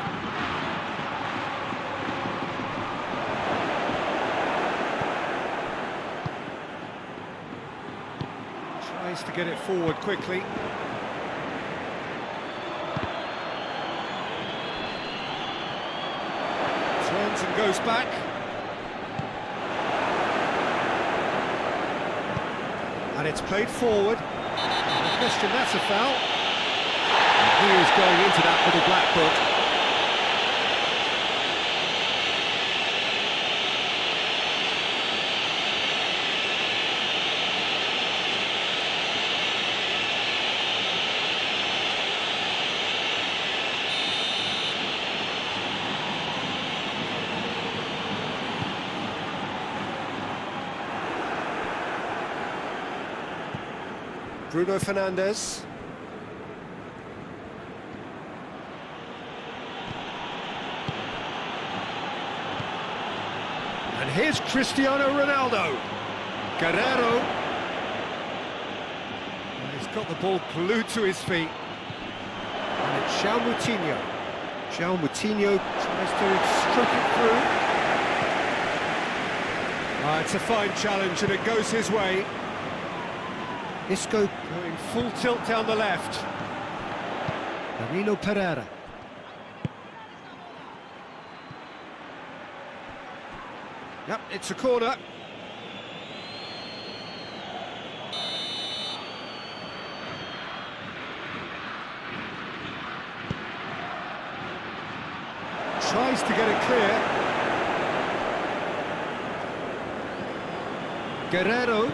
Tries to get it forward quickly. Turns and goes back. And it's played forward. No question, that's a foul. And he is going into that little black book. Bruno Fernandes. And here's Cristiano Ronaldo. Guerrero. And he's got the ball glued to his feet. And it's Moutinho. Moutinho tries to stroke it through. It's a fine challenge and it goes his way. Isco going full tilt down the left. Danilo Pereira. Yep, it's a corner. Tries to get it clear. Guerrero.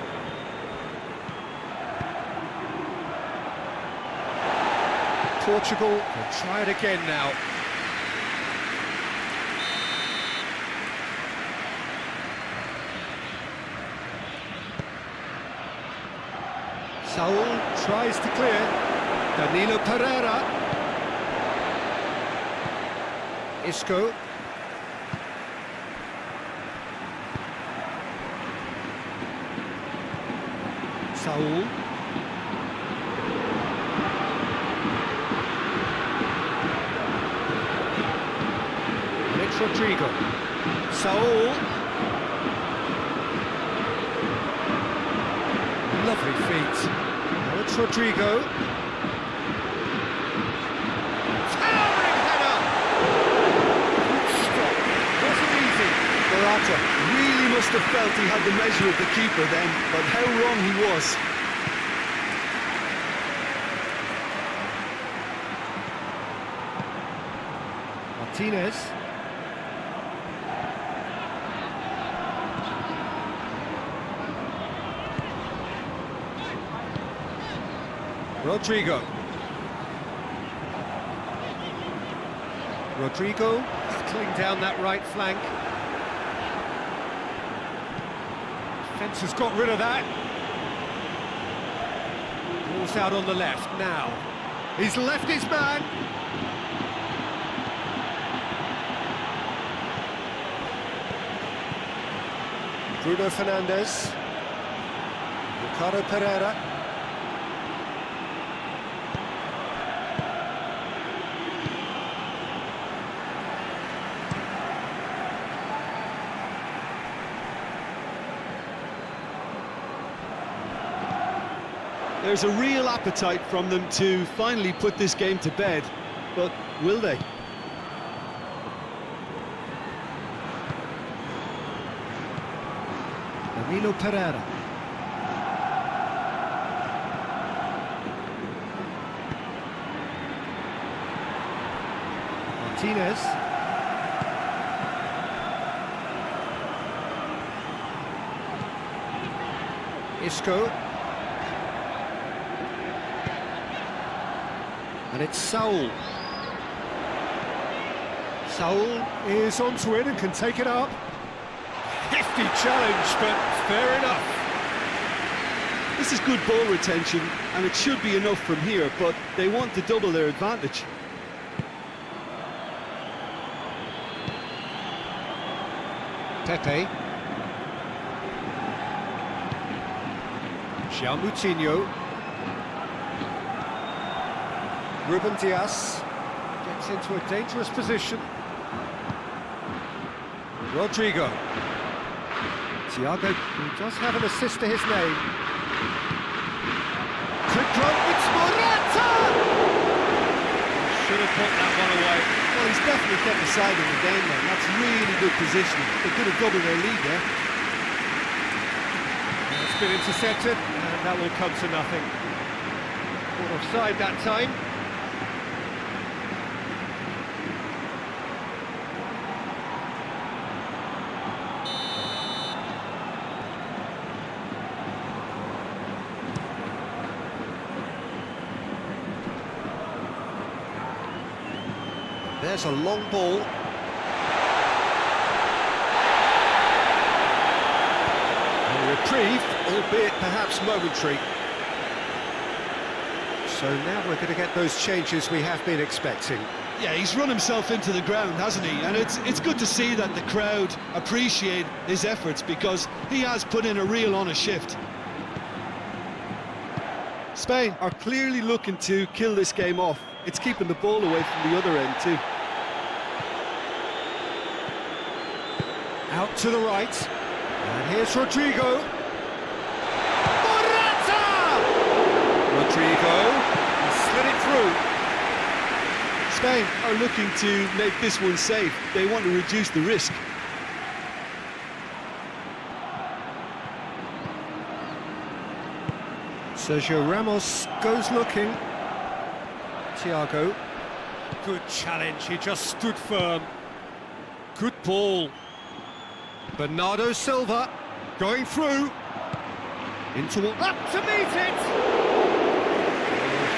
Portugal will try it again now. Saul tries to clear. Danilo Pereira. Isco. Saul. It's Rodrigo. Saul. Lovely feet. Now it's Rodrigo. Towering header! Good stop. Wasn't easy. Morata really must have felt he had the measure of the keeper then, but how wrong he was. Martinez. Rodrigo. Rodrigo battling down that right flank. Defence has got rid of that. Ball's out on the left now. He's left his man. Bruno Fernandes. Ricardo Pereira. There's a real appetite from them to finally put this game to bed, but will they? Danilo Pereira. Martinez. Isco. And it's Saul. Saul is onto it and can take it up. Hefty challenge, but fair enough. This is good ball retention, and it should be enough from here, but they want to double their advantage. Pepe. João Moutinho. Ruben Dias gets into a dangerous position. Rodrigo. Thiago, who does have an assist to his name. Quick throw, it's Morata! Should have put that one away. Well, he's definitely kept the side in the game then. That's really good positioning. They could have doubled their lead there. It's been intercepted, and that will come to nothing. Caught offside that time. There's a long ball. A reprieve, albeit perhaps momentary. So now we're going to get those changes we have been expecting. Yeah, he's run himself into the ground, hasn't he? And it's good to see that the crowd appreciate his efforts, because he has put in a real honest shift. Spain are clearly looking to kill this game off. It's keeping the ball away from the other end too. Out to the right. And here's Rodrigo. Morata! Rodrigo, he slid it through. Spain are looking to make this one safe. They want to reduce the risk. Sergio Ramos goes looking. Thiago. Good challenge, he just stood firm. Good ball. Bernardo Silva going through. Into what? Up to meet it!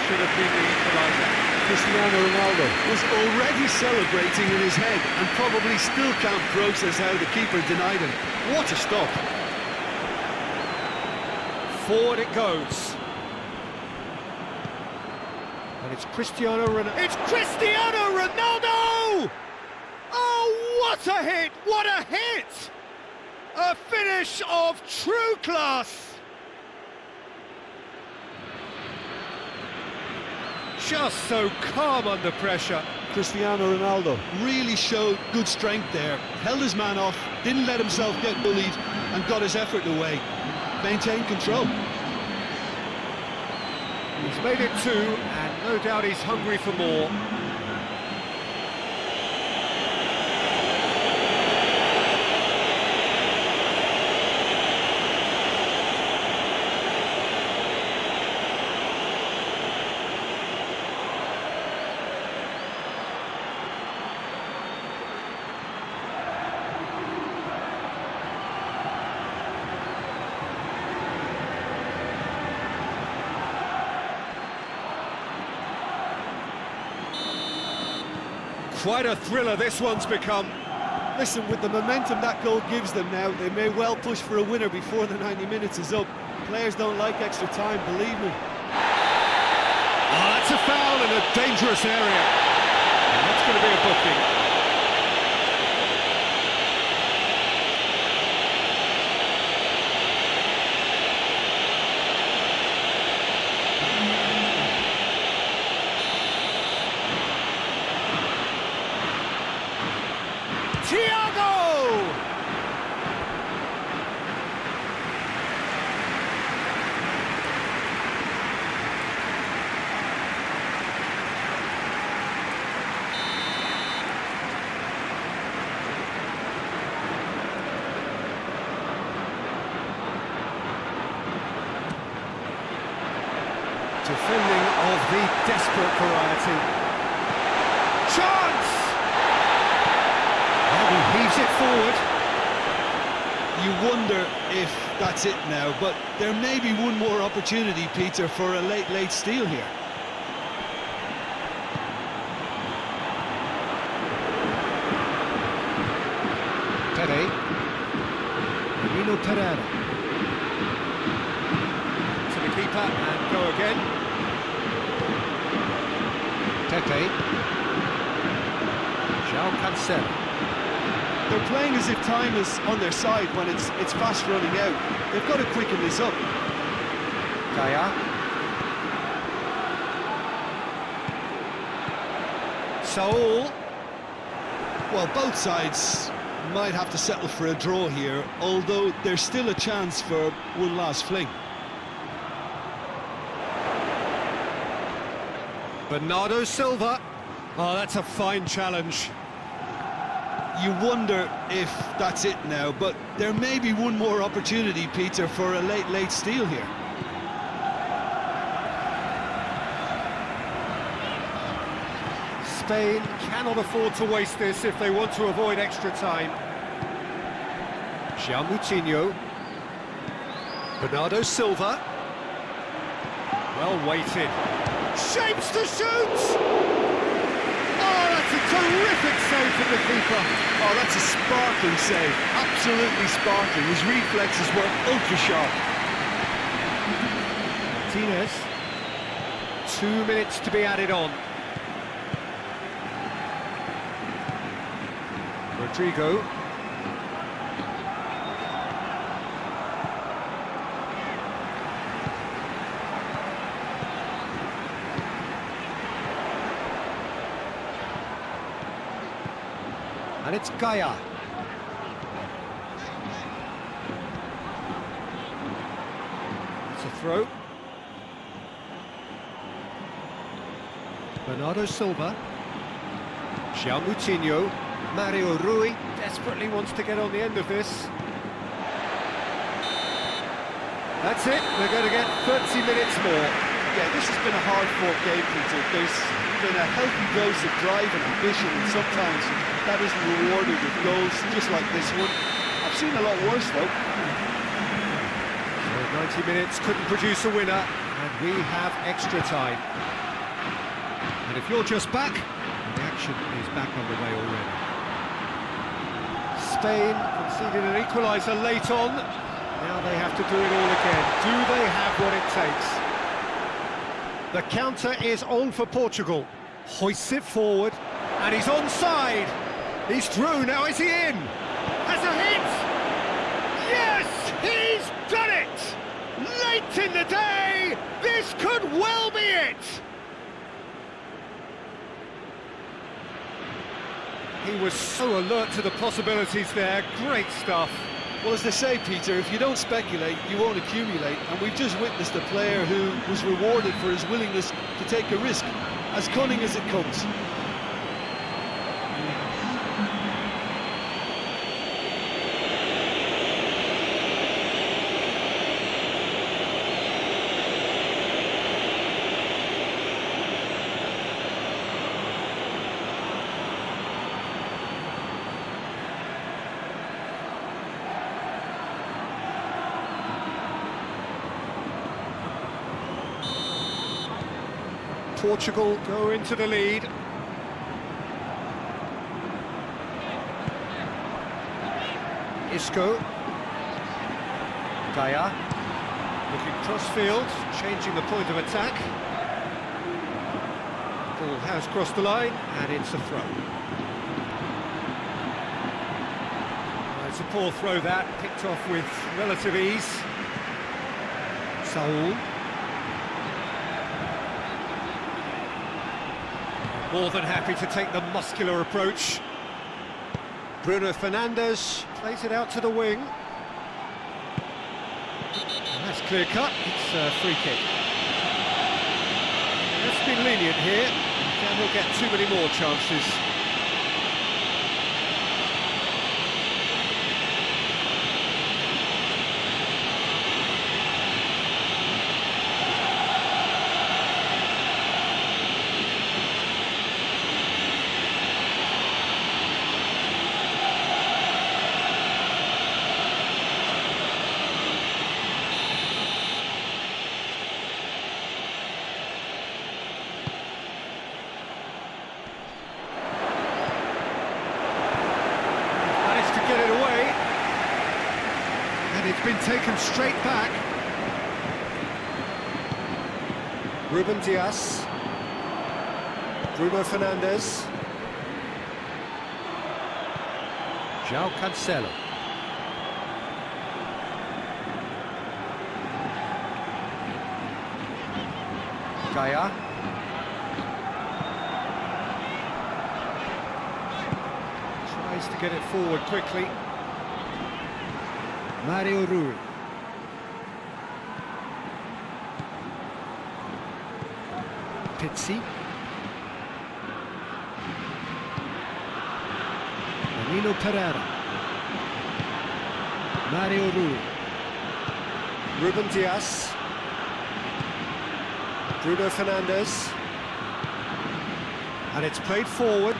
Should have been the equaliser. Cristiano Ronaldo. Was already celebrating in his head and probably still can't process how the keeper denied him. What a stop. Forward it goes. And it's Cristiano Ronaldo. It's Cristiano Ronaldo! Oh, what a hit! What a hit! A finish of true class! Just so calm under pressure. Cristiano Ronaldo. Really showed good strength there. Held his man off, didn't let himself get bullied, and got his effort away. Maintained control. He's made it 2, and no doubt he's hungry for more. Quite a thriller this one's become. Listen, with the momentum that goal gives them now, they may well push for a winner before the 90 minutes is up. Players don't like extra time, believe me. Oh, that's a foul in a dangerous area. And that's going to be a booking. Thiago! Defending of the desperate variety. Chance! Well, he heaves it forward. You wonder if that's it now, but there may be one more opportunity, Peter, for a late steal here. Tere. Nino Pereira. To the keeper and go again. Tete. João Cancelo. They're playing as if time is on their side when it's fast running out. They've got to quicken this up. Gaia. Saul. Well, both sides might have to settle for a draw here, although there's still a chance for one last fling. Bernardo Silva. Oh, that's a fine challenge. You wonder if that's it now, but there may be one more opportunity, Peter, for a late steal here. Spain cannot afford to waste this if they want to avoid extra time. João Moutinho. Bernardo Silva. Well weighted. Shapes to shoot! Oh, that's a terrific save from the keeper. Oh, that's a sparkling save. Absolutely sparkling. His reflexes were ultra-sharp. Martinez. 2 minutes to be added on. Rodrigo. And it's Gaia. It's a throw. Bernardo Silva. João Moutinho. Mario Rui desperately wants to get on the end of this. That's it, they're going to get 30 minutes more. Yeah, this has been a hard-fought game, Peter. There's been a healthy dose of drive and ambition, and sometimes that isn't rewarded with goals, just like this one. I've seen a lot worse, though. So 90 minutes couldn't produce a winner, and we have extra time. And if you're just back, the action is back underway already. Spain conceded an equaliser late on. Now they have to do it all again. Do they have what it takes? The counter is on for Portugal. Hoists it forward, and he's onside. He's through, now is he in? Has a hit! Yes, he's done it! Late in the day, this could well be it! He was so alert to the possibilities there, great stuff. Well, as they say, Peter, if you don't speculate, you won't accumulate. And we've just witnessed a player who was rewarded for his willingness to take a risk, as cunning as it comes. Portugal go into the lead. Isco. Gaia. Looking cross-field, changing the point of attack. Ball has crossed the line, and it's a throw. It's a poor throw that, picked off with relative ease. Saul. More than happy to take the muscular approach. Bruno Fernandes plays it out to the wing. And that's clear cut, it's a free kick. Let's be lenient here, and he'll get too many more chances. It's been taken straight back. Ruben Dias. Bruno Fernandes. João Cancelo. Gaia. Tries to get it forward quickly. Mario Rui. Pizzi. Danilo Pereira. Mario Rui. Ruben Dias. Bruno Fernandes. And it's played forward.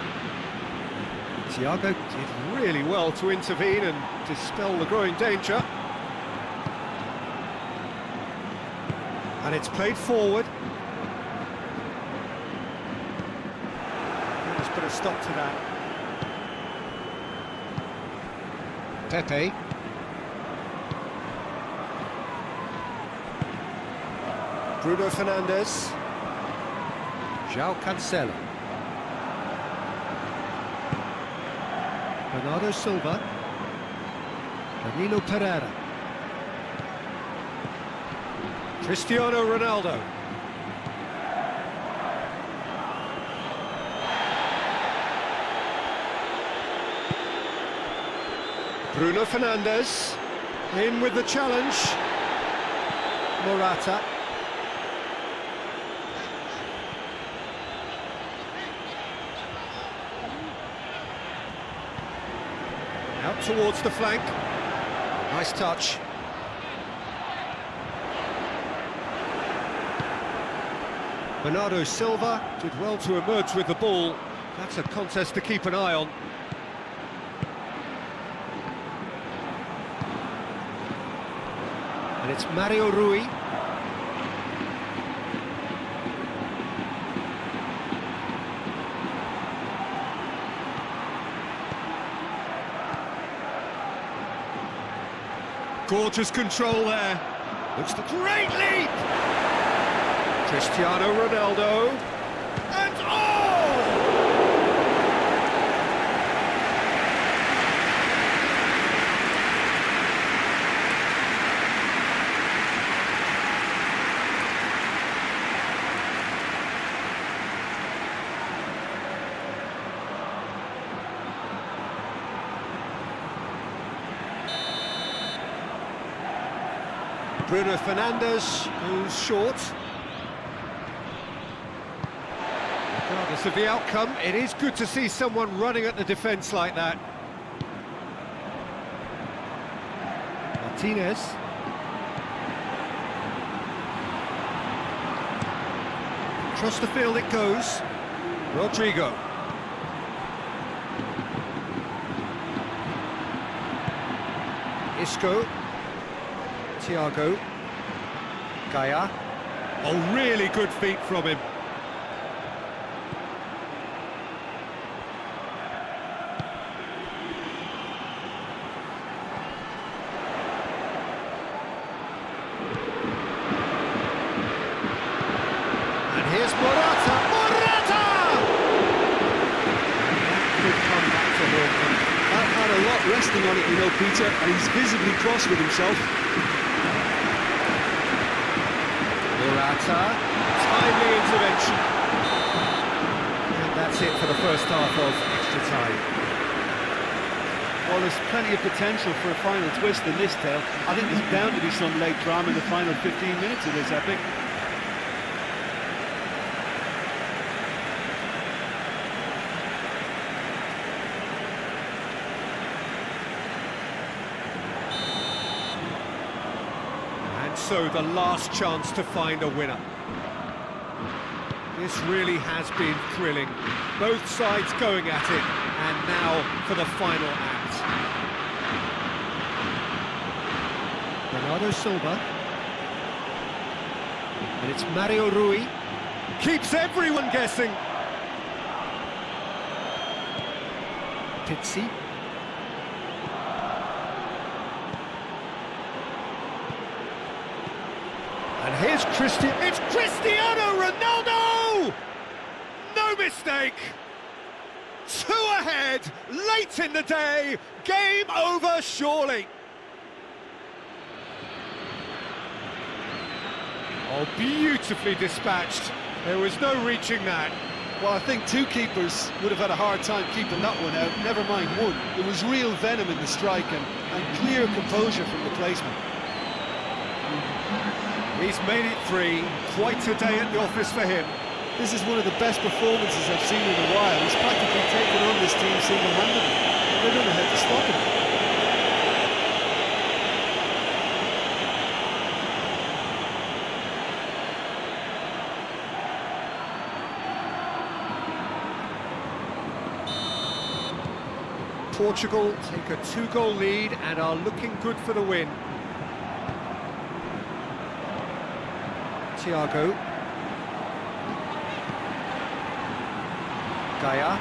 Thiago did really well to intervene and dispel the growing danger. And it's played forward. Let's put a stop to that. Pepe. Bruno Fernandes. João Cancelo. Bernardo Silva. Danilo Pereira. Cristiano Ronaldo. Bruno Fernandes. In with the challenge. Morata. Out towards the flank. Nice touch. Bernardo Silva did well to emerge with the ball. That's a contest to keep an eye on. And it's Mario Rui. Gorgeous control there. Looks the great leap! Cristiano Ronaldo. And oh! Bruno Fernandes goes short. Regardless of the outcome, it is good to see someone running at the defence like that. Martinez. Across the field it goes. Rodrigo. Isco. Thiago. Gaia. Oh, really good feet from him. And here's Morata. Morata! Good comeback for him. That had a lot resting on it, you know, Peter, and he's visibly cross with himself. Morata, timely intervention. And that's it for the first half of extra time. Well, there's plenty of potential for a final twist in this tale. I think there's bound to be some late drama in the final 15 minutes of this epic. So the last chance to find a winner. This really has been thrilling. Both sides going at it, and now for the final act. Bernardo Silva. And it's Mario Rui. Keeps everyone guessing. Pizzi. And here's it's Cristiano Ronaldo! No mistake! 2 ahead, late in the day, game over surely. Oh, beautifully dispatched. There was no reaching that. Well, I think 2 keepers would have had a hard time keeping that one out, never mind 1. There was real venom in the strike and clear composure from the placement. He's made it 3, quite a day at the office for him. This is one of the best performances I've seen in a while. He's practically taken on this team single-handedly, and they don't know how to stop him. Portugal take a 2-goal lead and are looking good for the win. Thiago. Gaia.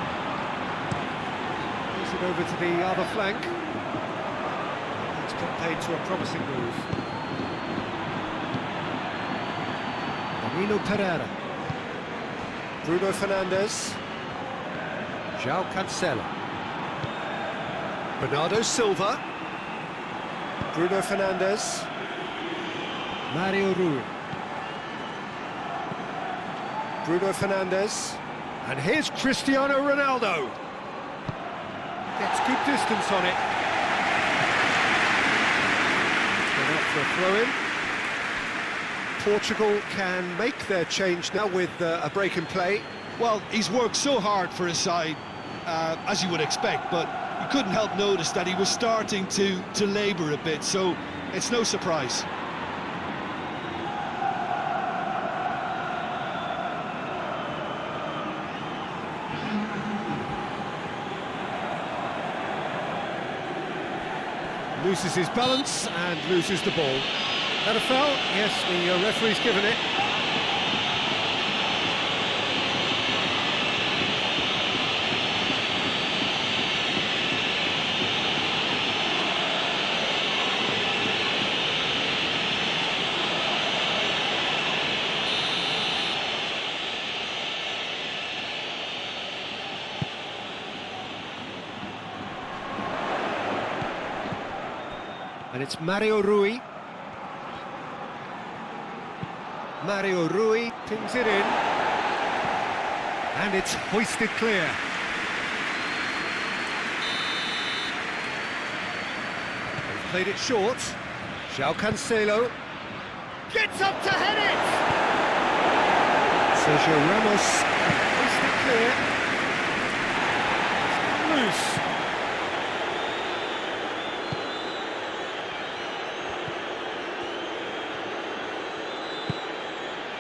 Moves it over to the other flank. It's got paid to a promising move. Danilo Pereira. Bruno Fernandes. João Cancelo. Bernardo Silva. Bruno Fernandes. Mario Rui. Bruno Fernandes. And here's Cristiano Ronaldo. Gets good distance on it. Going up for a throw-in. Portugal can make their change now with a break in play. Well, he's worked so hard for his side, as you would expect, but you couldn't help notice that he was starting to labour a bit, so it's no surprise. Loses his balance and loses the ball. That a foul? Yes, the referee's given it. And it's Mario Rui. Mario Rui pings it in. And it's hoisted clear. They've played it short. João Cancelo gets up to head it! Sergio Ramos hoisted clear. Loose.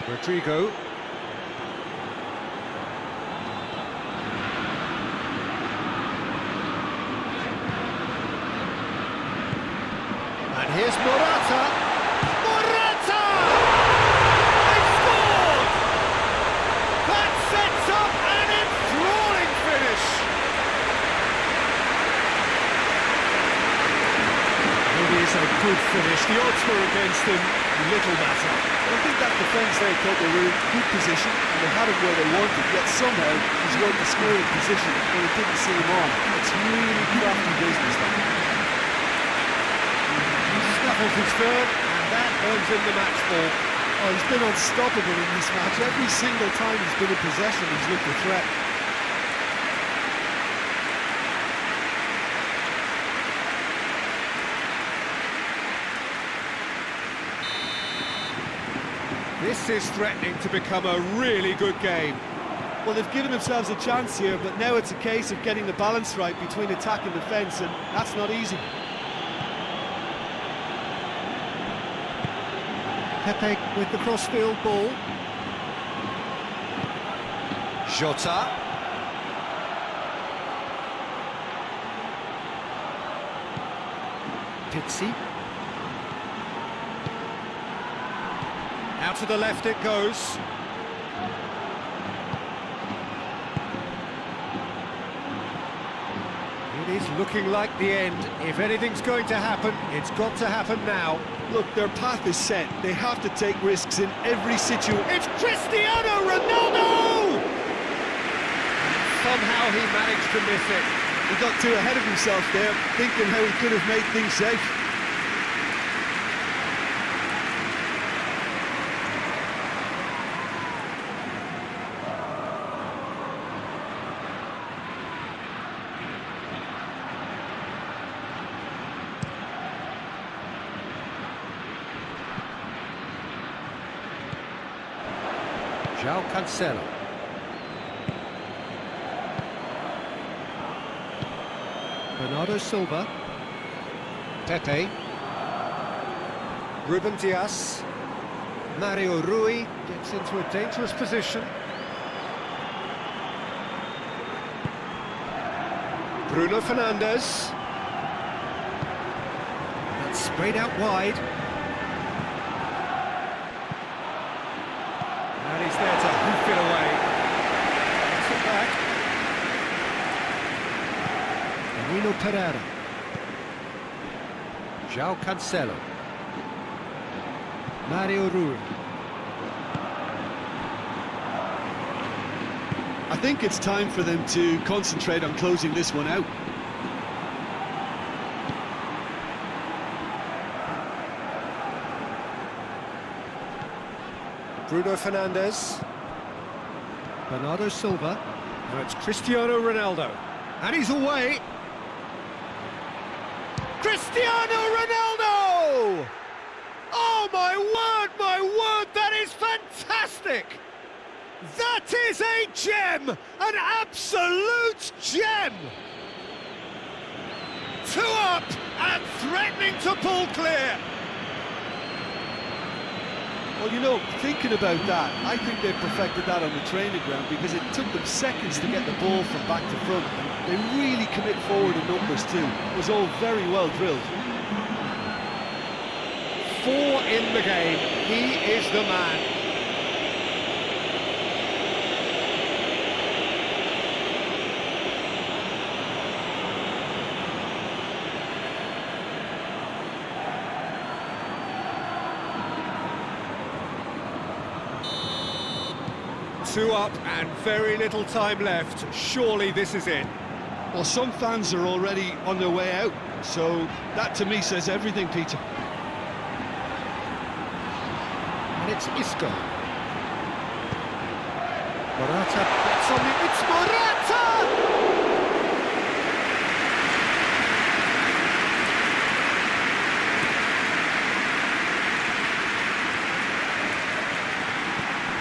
Rodrigo. And here's Morata. Morata! They scored! That sets up an enthralling finish. It is a good finish. The odds were against him. Little matter. I think that defence there thought they were in good position and they had him where they wanted, yet somehow he's got the scoring position when it didn't see him on. It's really crafty business there. He snuffles his third, and that earns him the match ball. Oh, he's been unstoppable in this match. Every single time he's been in possession, he's looked a threat. This is threatening to become a really good game. Well, they've given themselves a chance here, but now it's a case of getting the balance right between attack and defence, and that's not easy. Pepe with the crossfield ball. Jota. Pizzi. Out to the left it goes. It is looking like the end. If anything's going to happen, it's got to happen now. Look, their path is set. They have to take risks in every situation. It's Cristiano Ronaldo! Somehow he managed to miss it. He got too ahead of himself there, thinking how he could have made things safe. João Cancelo. Bernardo Silva. Pepe. Ruben Dias. Mario Rui gets into a dangerous position. Bruno Fernandes. That's sprayed out wide. And he's there to hoof it away. Gets it back. Danilo Pereira. João Cancelo. Mario Rui. I think it's time for them to concentrate on closing this one out. Bruno Fernandes. Bernardo Silva. Now it's Cristiano Ronaldo. And he's away. Cristiano Ronaldo! Oh, my word, that is fantastic! That is a gem! An absolute gem! 2 up and threatening to pull clear. Well, you know, thinking about that, I think they perfected that on the training ground because it took them seconds to get the ball from back to front. And they really commit forward in numbers too. It was all very well drilled. 4 in the game. He is the man. Two up and very little time left. Surely this is it. Well, some fans are already on their way out, so that to me says everything, Peter. And it's Isco. Morata gets on it. It's Morata!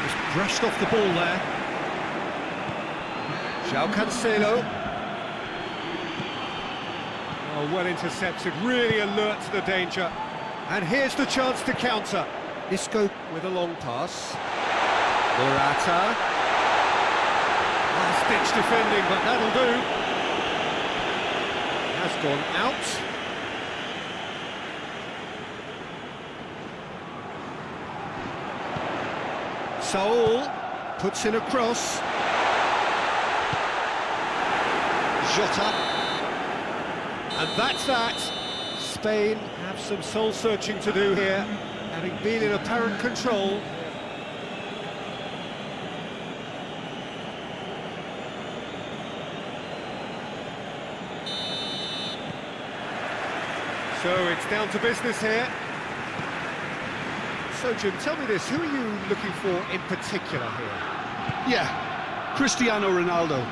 Just brushed off the ball there. João Cancelo. Oh, well intercepted, really alert to the danger. And here's the chance to counter. Isco with a long pass. Morata. Last-ditch defending, but that'll do. Has gone out. Saul puts in a cross. Jota. And that's that. Spain have some soul-searching to do here, having been in apparent control. So it's down to business here. So Jim, tell me this, who are you looking for in particular here? Yeah, Cristiano Ronaldo.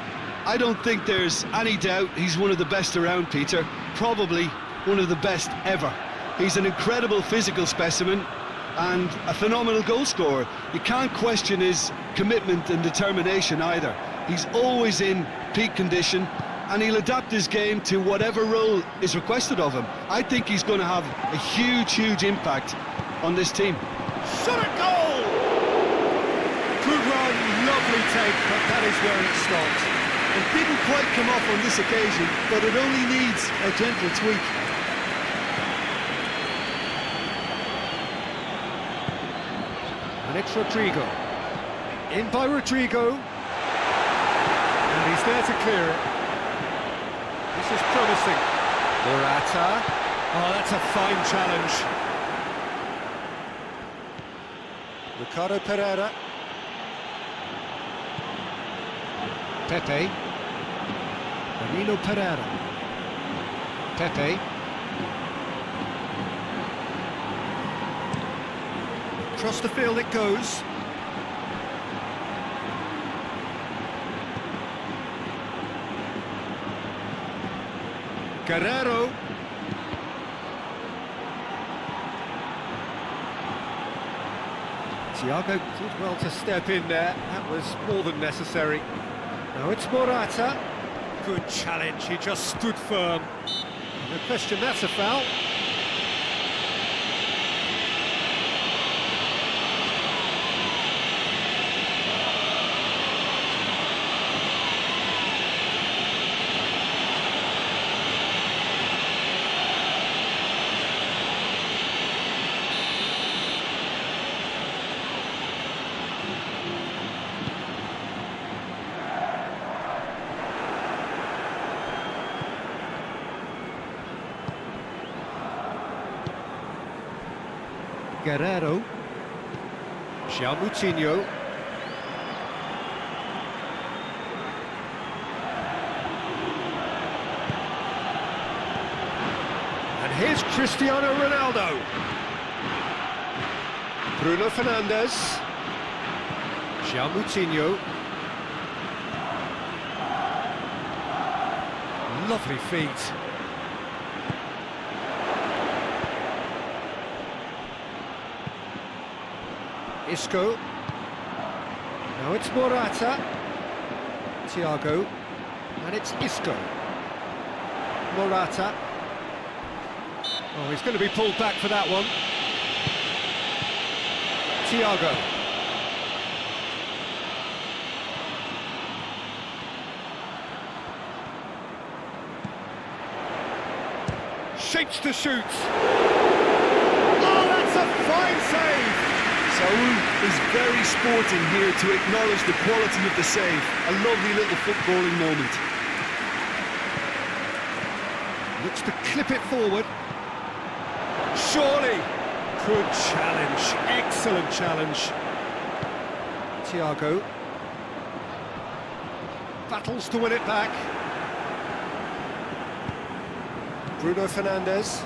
I don't think there's any doubt he's one of the best around, Peter. Probably one of the best ever. He's an incredible physical specimen and a phenomenal goal scorer. You can't question his commitment and determination either. He's always in peak condition and he'll adapt his game to whatever role is requested of him. I think he's going to have a huge impact on this team. Shot at goal! Good run, lovely take, but that is where it stopped. It didn't quite come off on this occasion, but it only needs a gentle tweak. And it's Rodrigo. In by Rodrigo. And he's there to clear it. This is promising. Morata. Oh, that's a fine challenge. Ricardo Pereira. Pepe. Danilo Pereira. Pepe. Across the field it goes. Guerrero. Thiago did well to step in there. That was more than necessary. Now it's Morata. Good challenge, he just stood firm. No question, that's a foul. Guerrero. João Moutinho. And here's Cristiano Ronaldo. Bruno Fernandes. João Moutinho. Lovely feet. Isco. Now it's Morata. Thiago. And it's Isco. Morata. Oh, he's going to be pulled back for that one. Thiago. Shapes to shoot. Oh, that's that's a fine save! Saul is very sporting here to acknowledge the quality of the save. A lovely little footballing moment. Looks to clip it forward. Surely! Good challenge, excellent challenge. Thiago. Battles to win it back. Bruno Fernandes.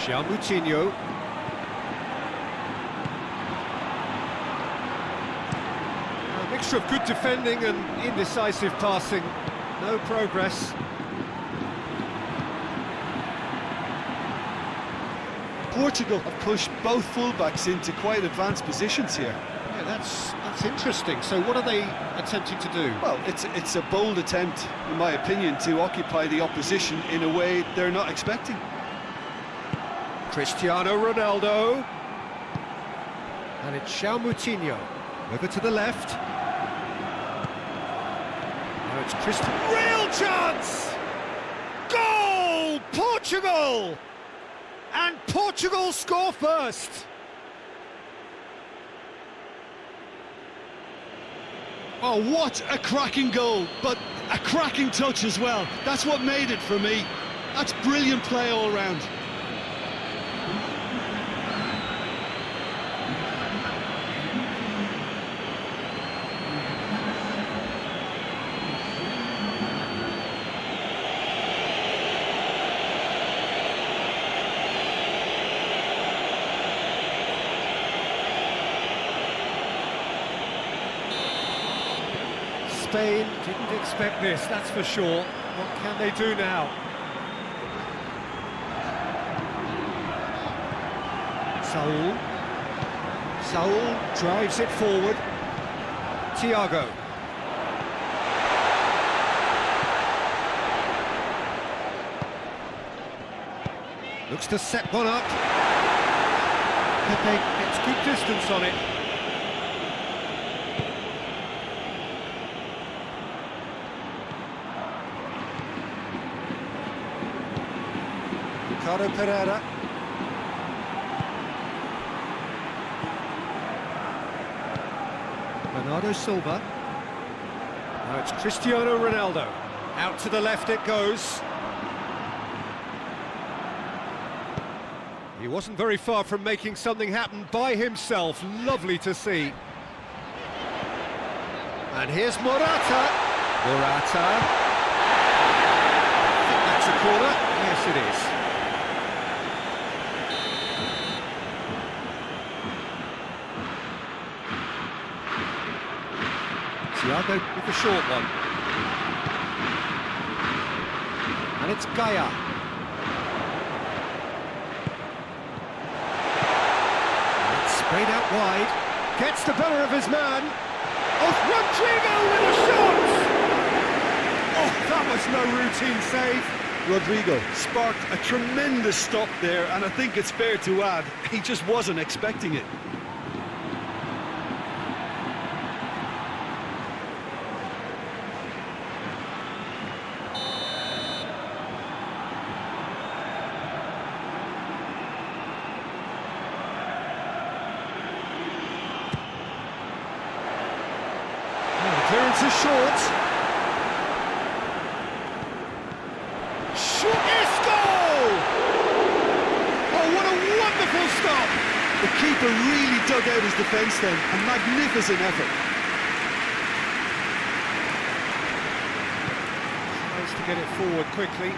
Moutinho. A mixture of good defending and indecisive passing. No progress. Portugal have pushed both fullbacks into quite advanced positions here. Yeah, that's interesting. So what are they attempting to do? Well, it's a bold attempt, in my opinion, to occupy the opposition in a way they're not expecting. Cristiano Ronaldo. And it's Moutinho. Over to the left. Now it's Cristiano. Real chance! Goal! Portugal! And Portugal score first! Oh, what a cracking goal, but a cracking touch as well. That's what made it for me. That's brilliant play all round. Spain didn't expect this, that's for sure. What can they do now? Saul drives it forward. Thiago. Looks to set one up. Pepe gets good distance on it. Ricardo Pereira. Bernardo Silva. Now it's Cristiano Ronaldo. Out to the left it goes. He wasn't very far from making something happen by himself. Lovely to see. And here's Morata. Morata. I think that's a corner. Yes, it is. Thiago with the short one. And it's Gaia. It's sprayed out wide. Gets the better of his man. Oh, Rodrigo with a shot! Oh, that was no routine save. Rodrigo sparked a tremendous stop there, and I think it's fair to add, he just wasn't expecting it. Clearance is short. Goal! Oh, what a wonderful stop! The keeper really dug out his defence then. A magnificent effort. Tries to get it forward quickly.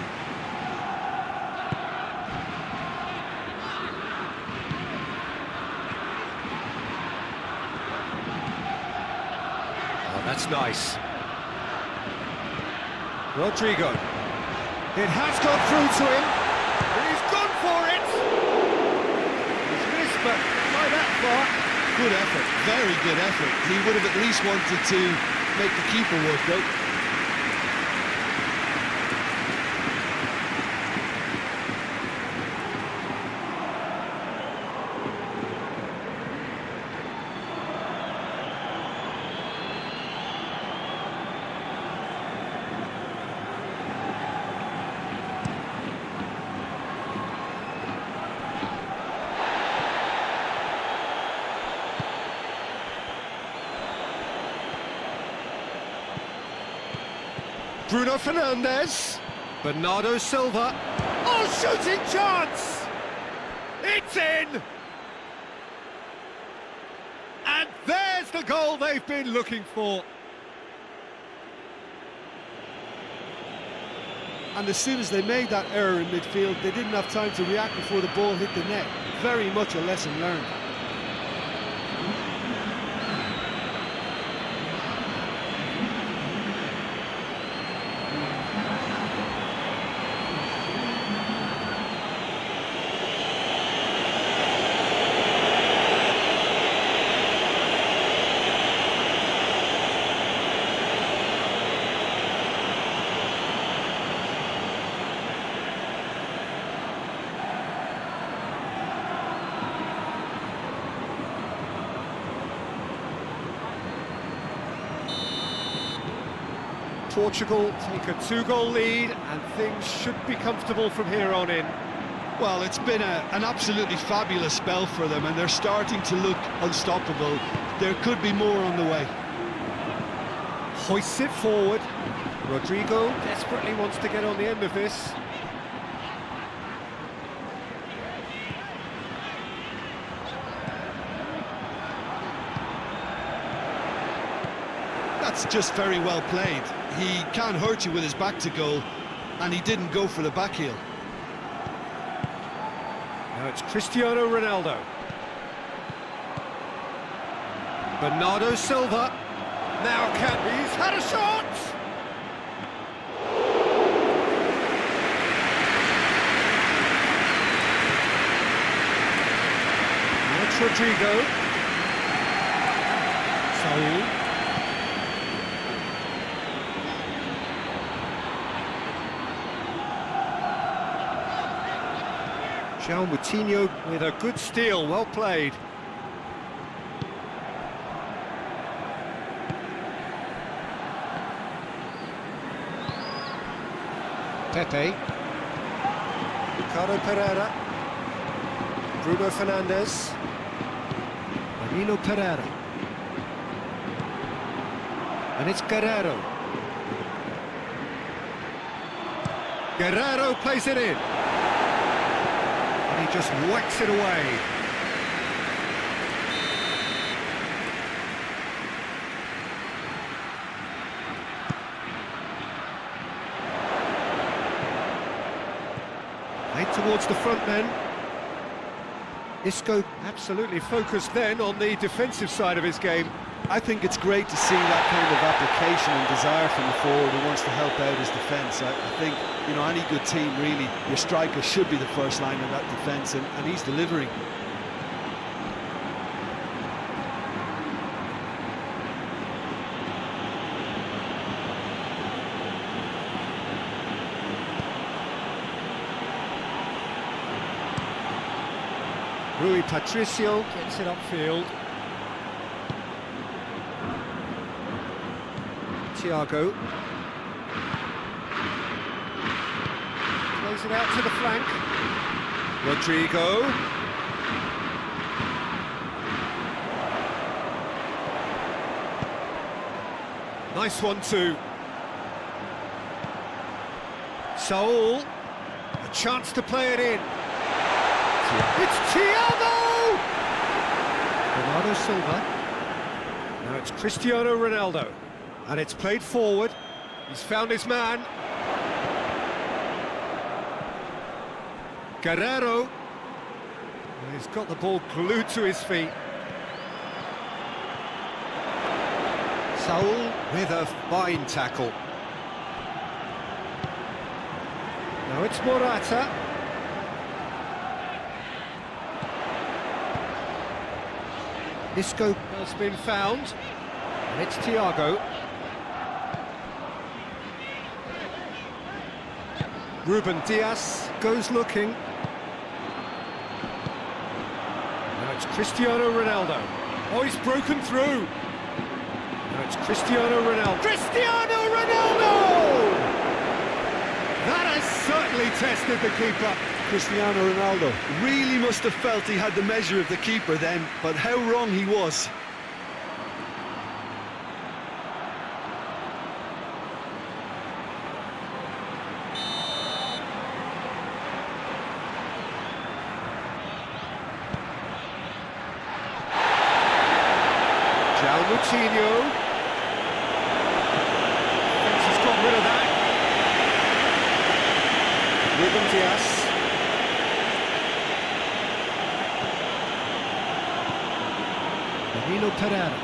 Oh, that's nice. Rodrigo. It has gone through to him. He's gone for it. He's missed, but by that far. Good effort, very good effort. He would have at least wanted to make the keeper work though. Bruno Fernandes. Bernardo Silva. Oh, shooting chance! It's in! And there's the goal they've been looking for. And as soon as they made that error in midfield, they didn't have time to react before the ball hit the net. Very much a lesson learned. Portugal take a 2-goal lead and things should be comfortable from here on in. Well, it's been an absolutely fabulous spell for them, and they're starting to look unstoppable. There could be more on the way. Hoists it forward. Rodrigo desperately wants to get on the end of this. That's just very well played. He can't hurt you with his back to goal, and he didn't go for the back heel. Now it's Cristiano Ronaldo. Bernardo Silva. Now he's had a shot! That's Rodrigo. Saul. João Moutinho with a good steal, well played. Pepe. Ricardo Pereira. Bruno Fernandes. Danilo Pereira. And it's Guerrero. Guerrero plays it in. And he just whacks it away. Played towards the front men. Isco absolutely focused then on the defensive side of his game. I think it's great to see that kind of application and desire from the forward who wants to help out his defence. I think, you know, any good team, really, your striker should be the first line of that defence, and he's delivering. Rui Patricio gets it upfield. Thiago plays it out to the flank. Rodrigo. Nice one too. Saul, a chance to play it in. It's Thiago! Bernardo Silva. Now it's Cristiano Ronaldo. And it's played forward. He's found his man. Guerrero. And he's got the ball glued to his feet. Saul with a fine tackle. Now it's Morata. Isco has been found. And it's Thiago. Ruben Diaz goes looking. Now it's Cristiano Ronaldo. Oh, he's broken through. Now it's Cristiano Ronaldo. Cristiano Ronaldo! That has certainly tested the keeper. Cristiano Ronaldo really must have felt he had the measure of the keeper then, but how wrong he was. João Moutinho. Thinks he's got rid of that. Ruben Dias. Danilo Pereira.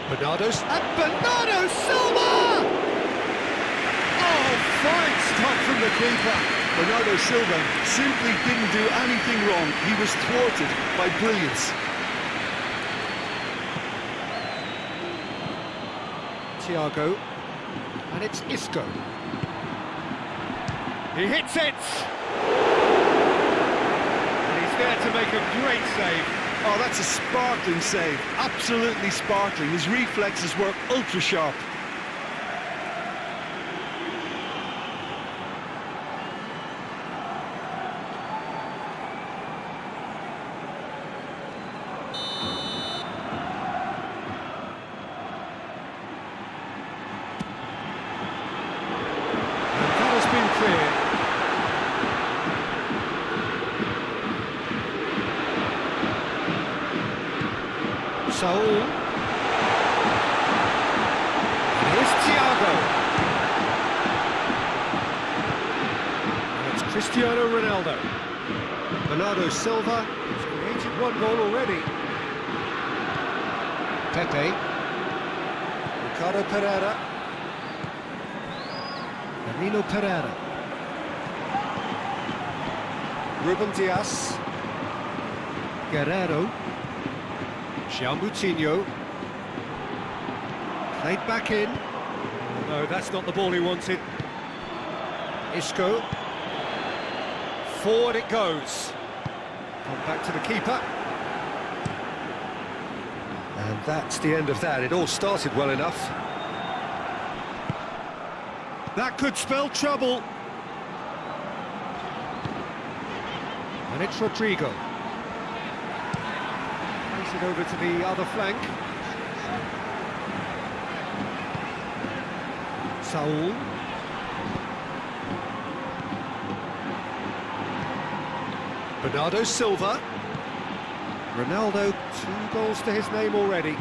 Bernardo Silva! Oh, fine stop from the keeper. Bernardo Silva simply didn't do anything wrong. He was thwarted by brilliance. Thiago, and it's Isco. He hits it! And he's there to make a great save. Oh, that's a sparkling save. Absolutely sparkling. His reflexes were ultra sharp. Been clear. Saul. Here's Thiago. And it's Cristiano Ronaldo. Bernardo Silva has created one goal already. Pepe. Ricardo Pereira. Danilo Pereira. Ruben Dias. Guerrero. João Moutinho. Played back in. No, that's not the ball he wanted. Isco. Forward it goes. Come back to the keeper. And that's the end of that. It all started well enough. That could spell trouble. And it's Rodrigo. Plays it over to the other flank. Saul. Bernardo Silva. Ronaldo, 2 goals to his name already.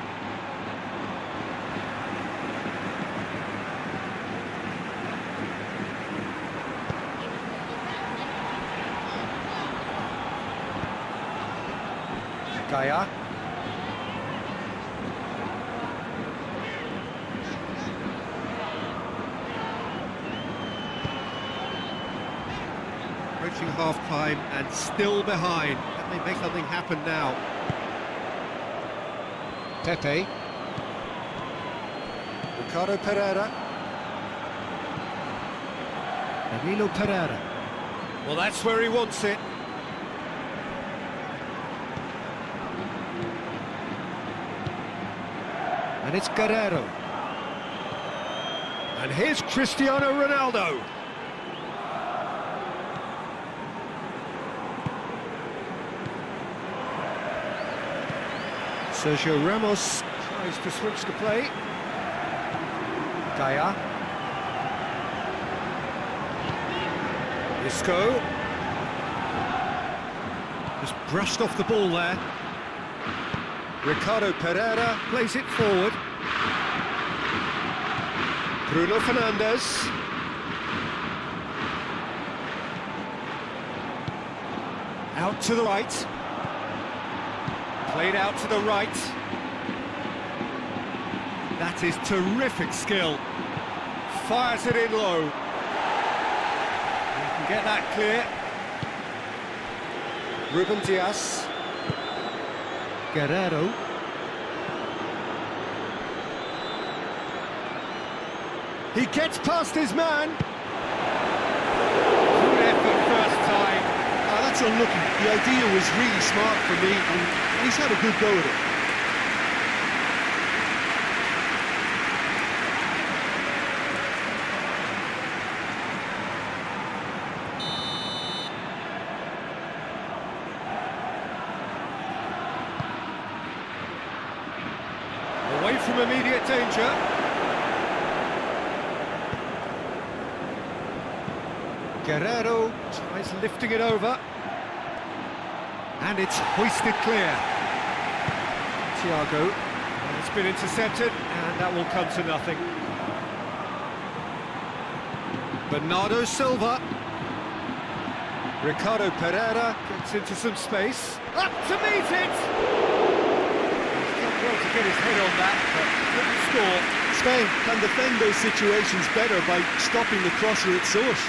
Gaia. Approaching half-time and still behind. Can they make something happen now? Pepe. Ricardo Pereira. Danilo Pereira. Well, that's where he wants it. And it's Guerrero. And here's Cristiano Ronaldo. Sergio Ramos tries to switch the play. Gaia. Isco. Just brushed off the ball there. Ricardo Pereira plays it forward. Bruno Fernandes. Out to the right. Played out to the right. That is terrific skill. Fires it in low. You can get that clear. Ruben Dias. Guerrero. He gets past his man. Good effort first time. That's unlucky. The idea was really smart for me, and he's had a good go at it. Away from immediate danger. Guerrero tries lifting it over. And it's hoisted clear. Thiago. And it's been intercepted, and that will come to nothing. Bernardo Silva. Ricardo Pereira gets into some space. Up to meet it! He's done well to get his head on that, but couldn't score. Spain can defend those situations better by stopping the crosser at source.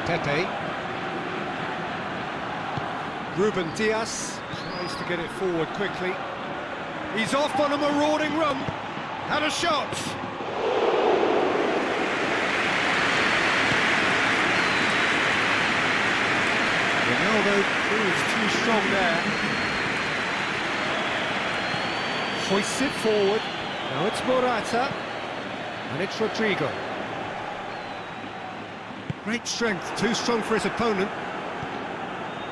Pepe. Ruben Diaz tries to get it forward quickly. He's off on a marauding run. Had a shot. Ronaldo proves too strong there. Hoists it forward. Now it's Morata. And it's Rodrigo. Great strength, too strong for his opponent.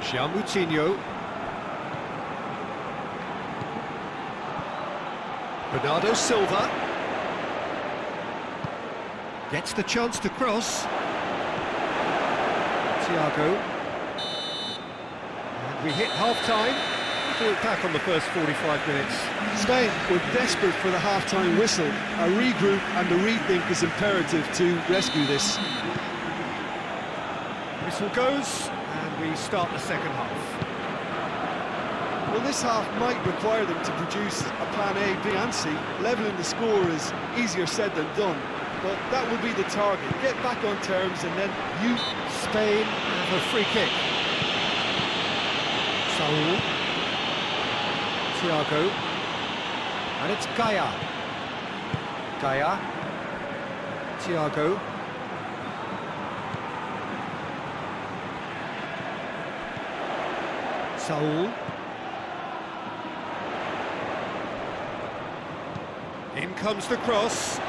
Moutinho. Bernardo Silva. Gets the chance to cross. Thiago. And we hit half-time. Threw it back on the first 45 minutes. Spain were desperate for the half-time whistle. A regroup and a rethink is imperative to rescue this. Whistle goes, and we start the second half. Well, this half might require them to produce a plan A, B and C. Levelling the score is easier said than done, but that will be the target. Get back on terms and then you... Spain have a free kick. Saul. Thiago. And it's Gaia. Gaia. Thiago. Saul. In comes the cross.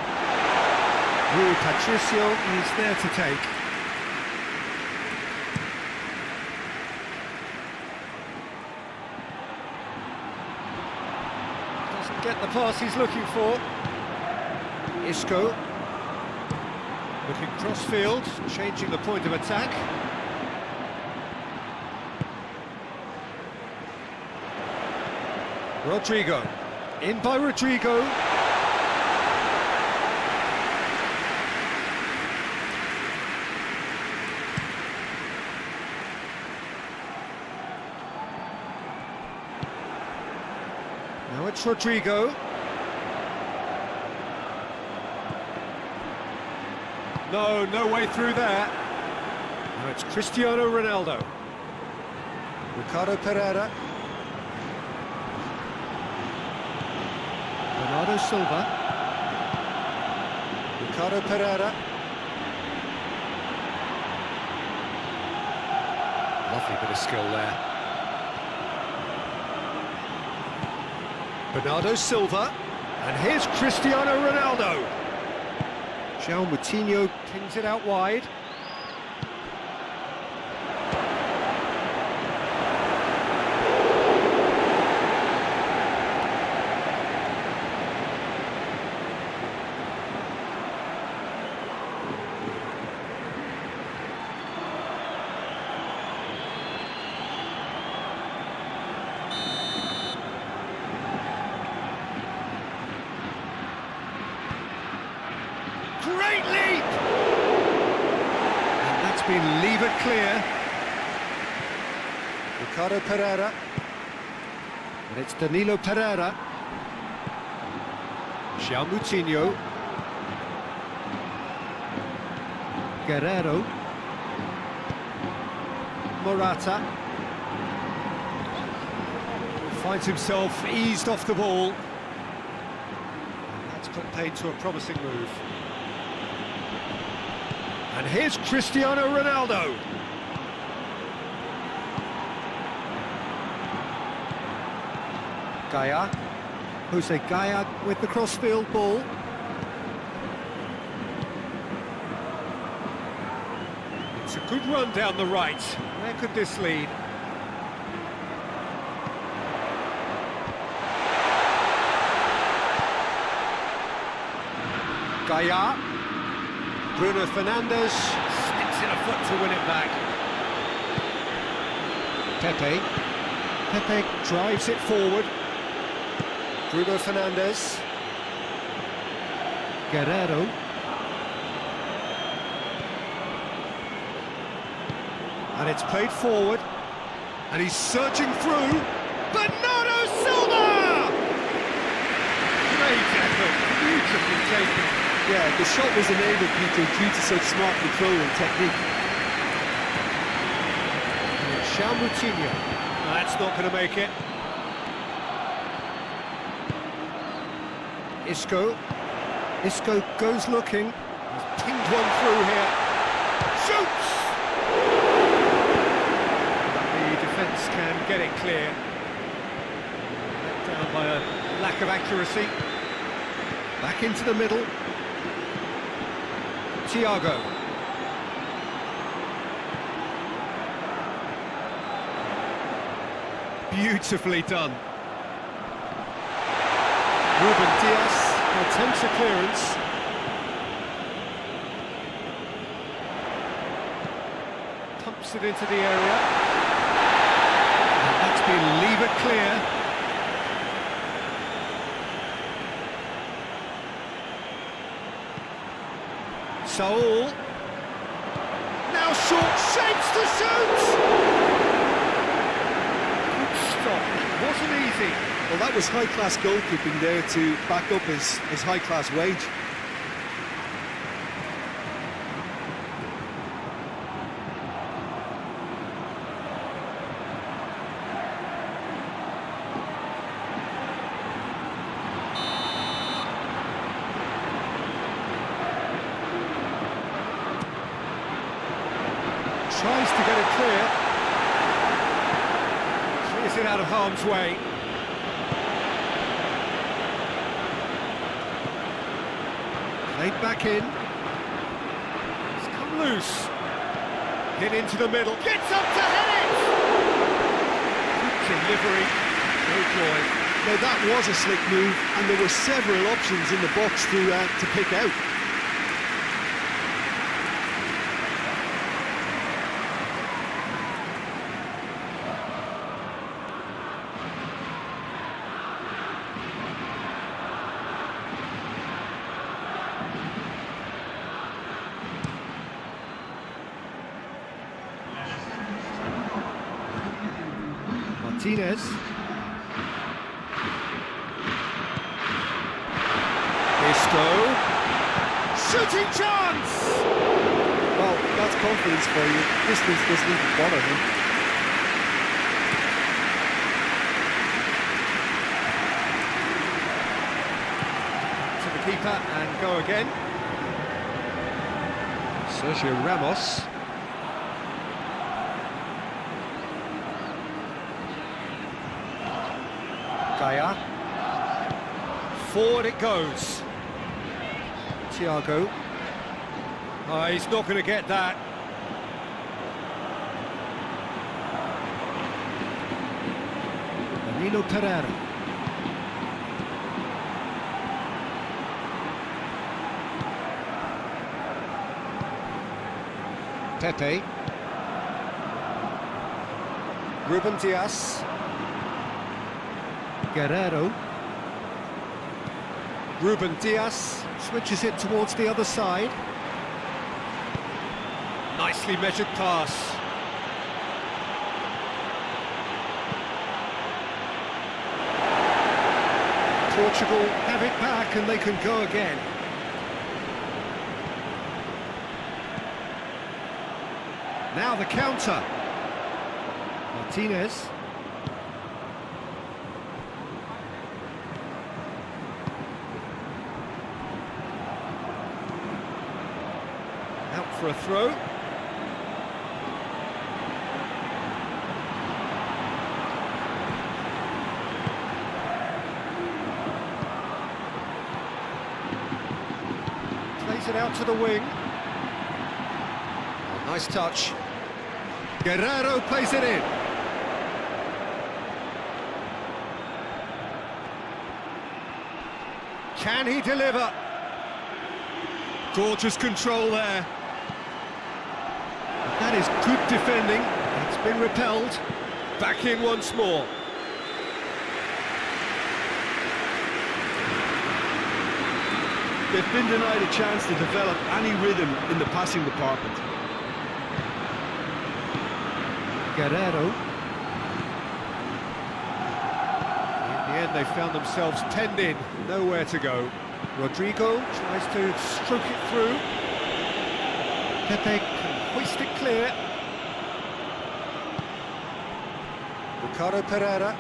Rui Patricio is there to take. Doesn't get the pass he's looking for. Isco. Looking cross-field, changing the point of attack. Rodrigo. In by Rodrigo. Now it's Rodrigo. No way through there. Now it's Cristiano Ronaldo. Ricardo Pereira. Bernardo Silva. Ricardo Pereira. Lovely bit of skill there. Bernardo Silva. And here's Cristiano Ronaldo. Moutinho pings it out wide. Great leap! And that's been levered clear. Ricardo Pereira. And it's Danilo Pereira. Moutinho. Guerrero. Morata. Finds himself eased off the ball. And that's put paid to a promising move. And here's Cristiano Ronaldo. Gaia. Jose Gaia with the crossfield ball. It's a good run down the right. Where could this lead? Gaia. Bruno Fernandes sticks in a foot to win it back. Pepe. Pepe drives it forward. Bruno Fernandes. Guerrero. And it's played forward. And he's searching through. Bernardo Silva! Great effort, beautifully taken. Yeah, the shot was enabled, Peter, due to such smart control and technique. Moutinho. That's not going to make it. Isco. Isco goes looking. He's pinged one through here. Shoots! The defence can get it clear. Let down by a lack of accuracy. Back into the middle. Thiago. Beautifully done. Ruben Diaz attempts a clearance. Pumps it into the area. And that's been levered clear. Saul. Now short shapes to shoot! Good stop. It wasn't easy. Well, that was high-class goalkeeping there to back up his high-class wage. Tries to get it clear. Clears it out of harm's way. Played back in. It's come loose. Hit into the middle. Gets up to head it! Good delivery. No joy. Now that was a slick move, and there were several options in the box to pick out. Martinez. Isco. Shooting chance! Well, that's confidence for you. Distance doesn't even bother him. To the keeper and go again. Sergio Ramos. Gaia. Forward it goes. Thiago. Oh, he's not going to get that. Danilo Pereira. Pepe. Ruben Diaz. Guerrero. Ruben Diaz switches it towards the other side. Nicely measured pass. Portugal have it back and they can go again. Now the counter. Martinez. Out for a throw. Plays it out to the wing. A Nice touch. Guerrero plays it in. Can he deliver? Gorgeous control there. That is good defending. It's been repelled. Back in once more. They've been denied a chance to develop any rhythm in the passing department. Guerrero. In the end, they found themselves penned in, nowhere to go. Rodrigo tries to stroke it through. Pepe can hoist it clear. Ricardo Pereira.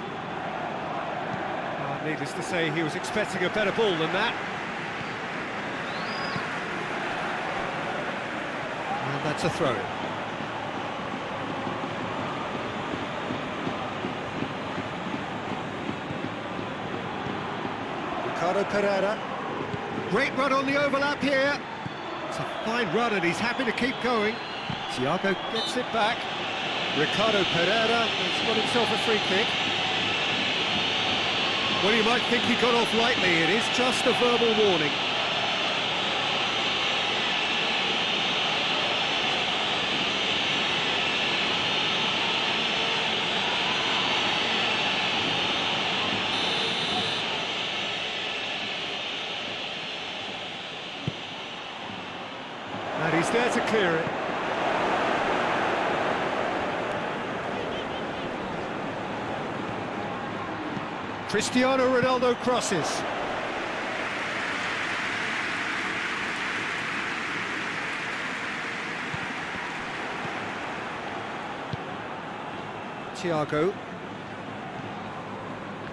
Needless to say, he was expecting a better ball than that. And that's a throw. Ricardo Pereira. Great run on the overlap here. It's a fine run and he's happy to keep going. Thiago gets it back. Ricardo Pereira has got himself a free kick. Well, you might think he got off lightly. It is just a verbal warning. And he's there to clear it. Cristiano Ronaldo crosses. Thiago.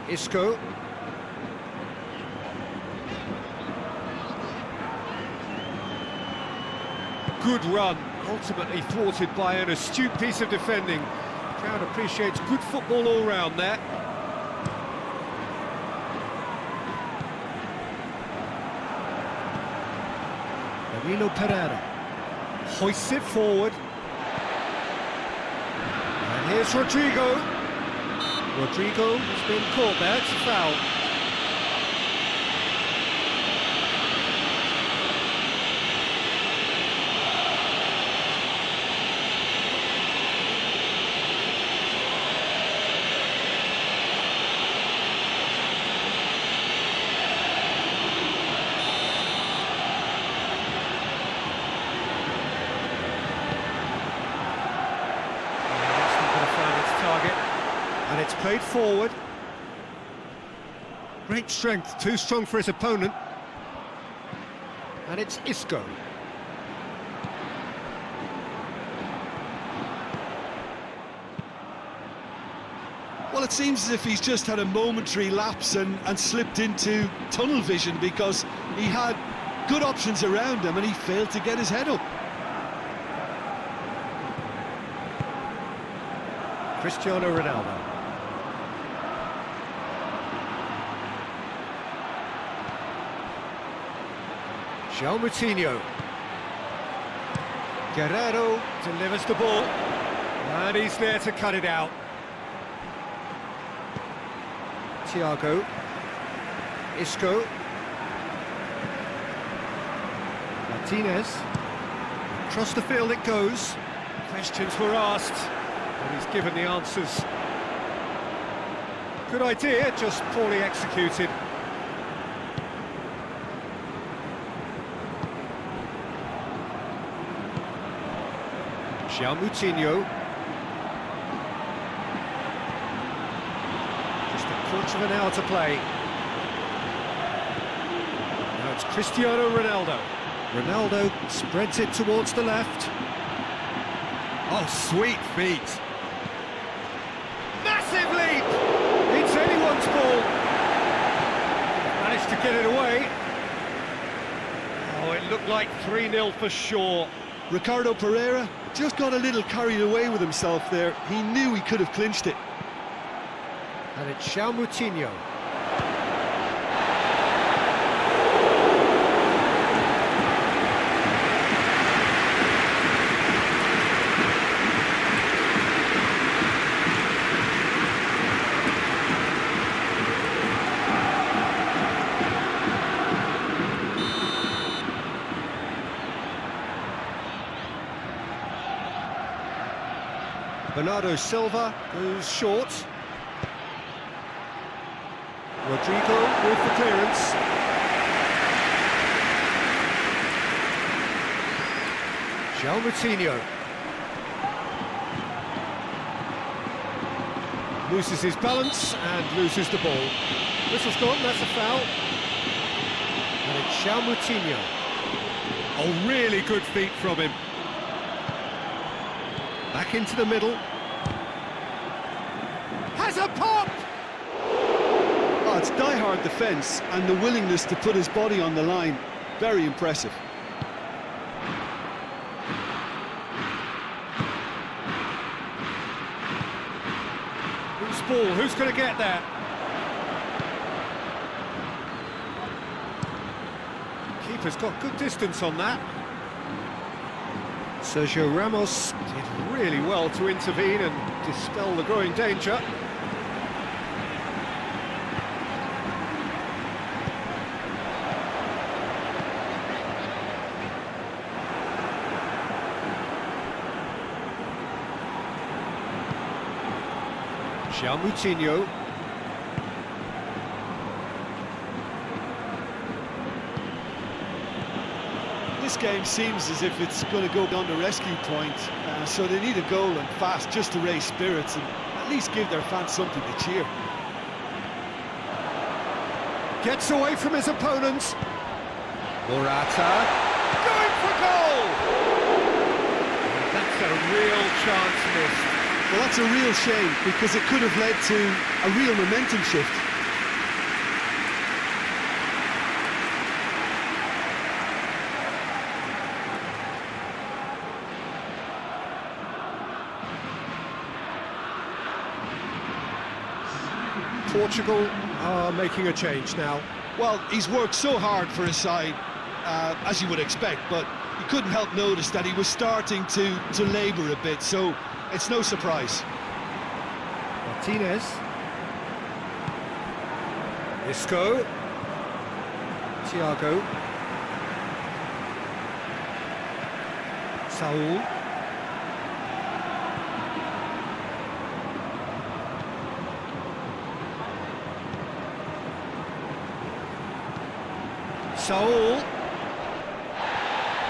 Isco. Good run, ultimately thwarted by an astute piece of defending. Crowd appreciates good football all round there. Danilo Pereira hoists it forward. And here's Rodrigo. Rodrigo has been caught there, it's a foul. And it's played forward. Great strength, too strong for his opponent. And it's Isco. Well, it seems as if he's just had a momentary lapse and slipped into tunnel vision, because he had good options around him and he failed to get his head up. Cristiano Ronaldo. João Moutinho. Guerrero delivers the ball. And he's there to cut it out. Thiago. Isco. Martinez. Across the field it goes. Questions were asked, and he's given the answers. Good idea, just poorly executed. João Moutinho. Just a quarter of an hour to play. Now it's Cristiano Ronaldo. Ronaldo spreads it towards the left. Oh, sweet feet. Massive leap! It's anyone's ball. Managed to get it away. Oh, it looked like 3-0 for sure. Ricardo Pereira just got a little carried away with himself there. He knew he could have clinched it. And it's João Moutinho. Bernardo Silva goes short. Rodrigo with the clearance. João Moutinho. Loses his balance and loses the ball. Whistle's gone, that's a foul. And it's João Moutinho. Oh, really good feet from him. Back into the middle. Has a pop! Oh, it's die-hard defence and the willingness to put his body on the line. Very impressive. Loose ball, who's going to get there? Keeper's got good distance on that. Sergio Ramos did really well to intervene and dispel the growing danger. João Moutinho. This game seems as if it's going to go on the rescue point, so they need a goal and fast just to raise spirits and at least give their fans something to cheer. Gets away from his opponents. Morata going for goal! That's a real chance missed. Well, that's a real shame because it could have led to a real momentum shift. Portugal are making a change now. Well, he's worked so hard for his side, as you would expect, but you couldn't help notice that he was starting to labour a bit, so it's no surprise. Martinez. Isco. Thiago. Saul. Saul.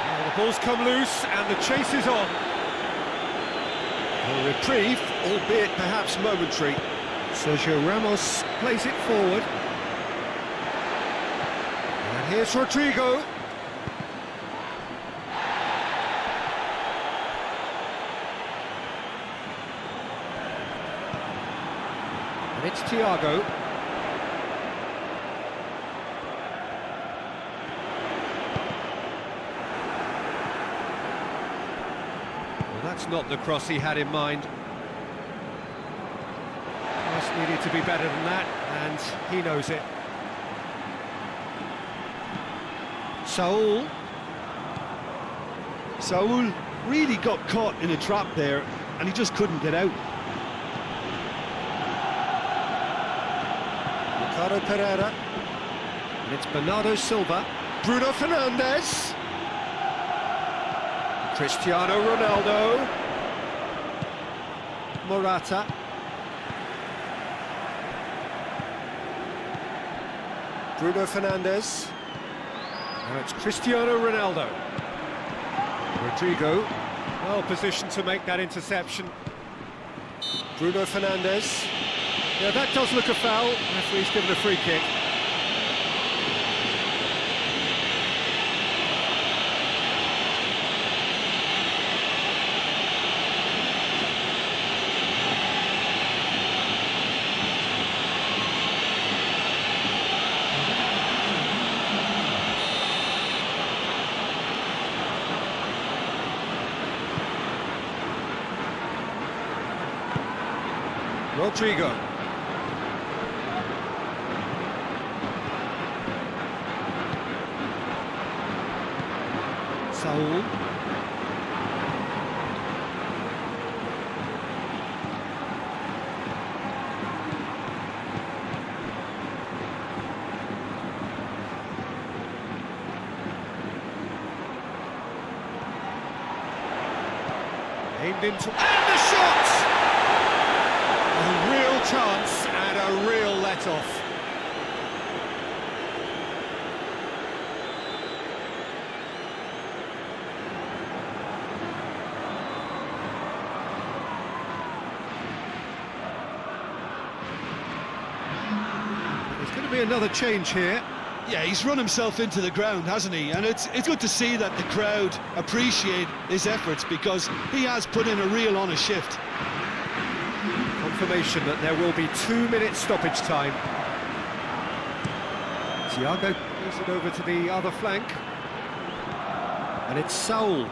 Well, the ball's come loose and the chase is on. A reprieve, albeit perhaps momentary. Sergio Ramos plays it forward. And here's Rodrigo. And it's Thiago. That's not the cross he had in mind. Cross needed to be better than that, and he knows it. Saul. Saul really got caught in a trap there, and he just couldn't get out. Ricardo Pereira. And it's Bernardo Silva. Bruno Fernandes. Cristiano Ronaldo. Morata. Bruno Fernandes. Now it's Cristiano Ronaldo. Rodrigo, well positioned to make that interception. Bruno Fernandes. Yeah, that does look a foul. Referee's given a free kick. Rodrigo. Saul. Aimed into... And the shot! A real chance and a real let-off. There's going to be another change here. Yeah, he's run himself into the ground, hasn't he? And it's good to see that the crowd appreciate his efforts, because he has put in a real honest shift. Confirmation that there will be 2 minutes stoppage time. Thiago moves it over to the other flank. And it's Saul.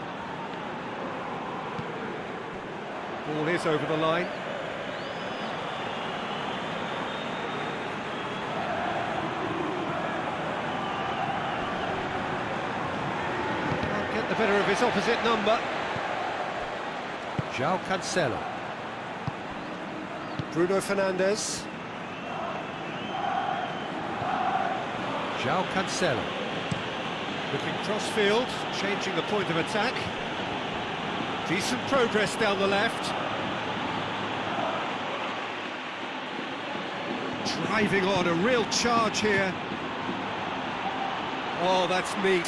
Ball is over the line. Can't get the better of his opposite number. João Cancelo. Bruno Fernandes. João Cancelo. Looking cross-field, changing the point of attack. Decent progress down the left. Driving on, a real charge here. Oh, that's neat.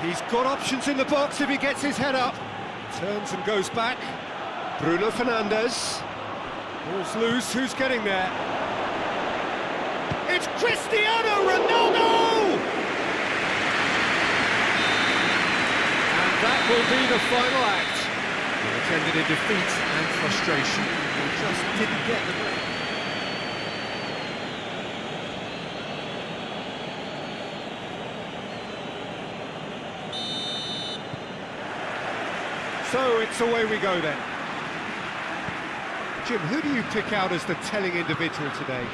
He's got options in the box if he gets his head up. Turns and goes back. Bruno Fernandes. Ball's loose, who's getting there? It's Cristiano Ronaldo! And that will be the final act. It ended in defeat and frustration. He just didn't get the break. So it's away we go then. Jim, who do you pick out as the telling individual today?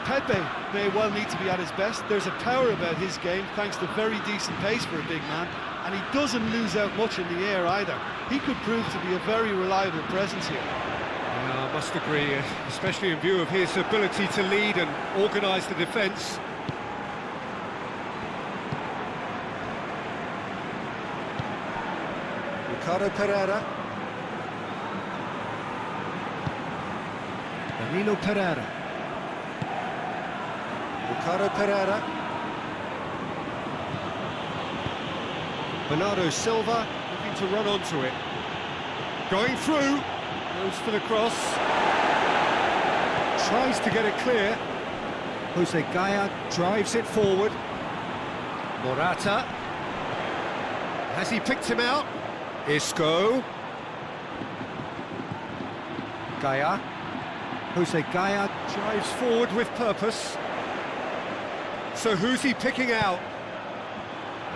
Pepe may well need to be at his best. There's a power about his game, thanks to very decent pace for a big man, and he doesn't lose out much in the air either. He could prove to be a very reliable presence here. I must agree, especially in view of his ability to lead and organise the defence. Ricardo Pereira. Danilo Pereira. Ricardo Pereira. Bernardo Silva looking to run onto it. Going through. Goes for the cross. Tries to get it clear. Jose Gaya drives it forward. Morata. Has he picked him out? Isco. Gaya. Jose Gaya drives forward with purpose. So who's he picking out?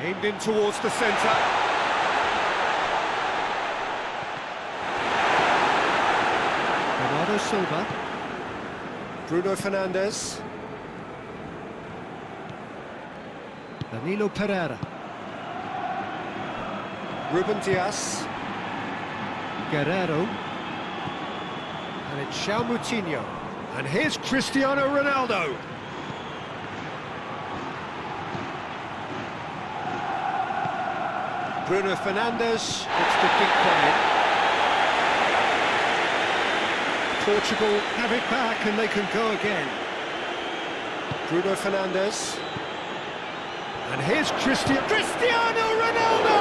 Aimed in towards the centre. Bernardo Silva. Bruno Fernandes. Danilo Pereira. Ruben Dias. Guerrero. And it's João Moutinho. And here's Cristiano Ronaldo. Bruno Fernandes. It's the big one in. Portugal have it back and they can go again. Bruno Fernandes. And here's Cristiano Ronaldo!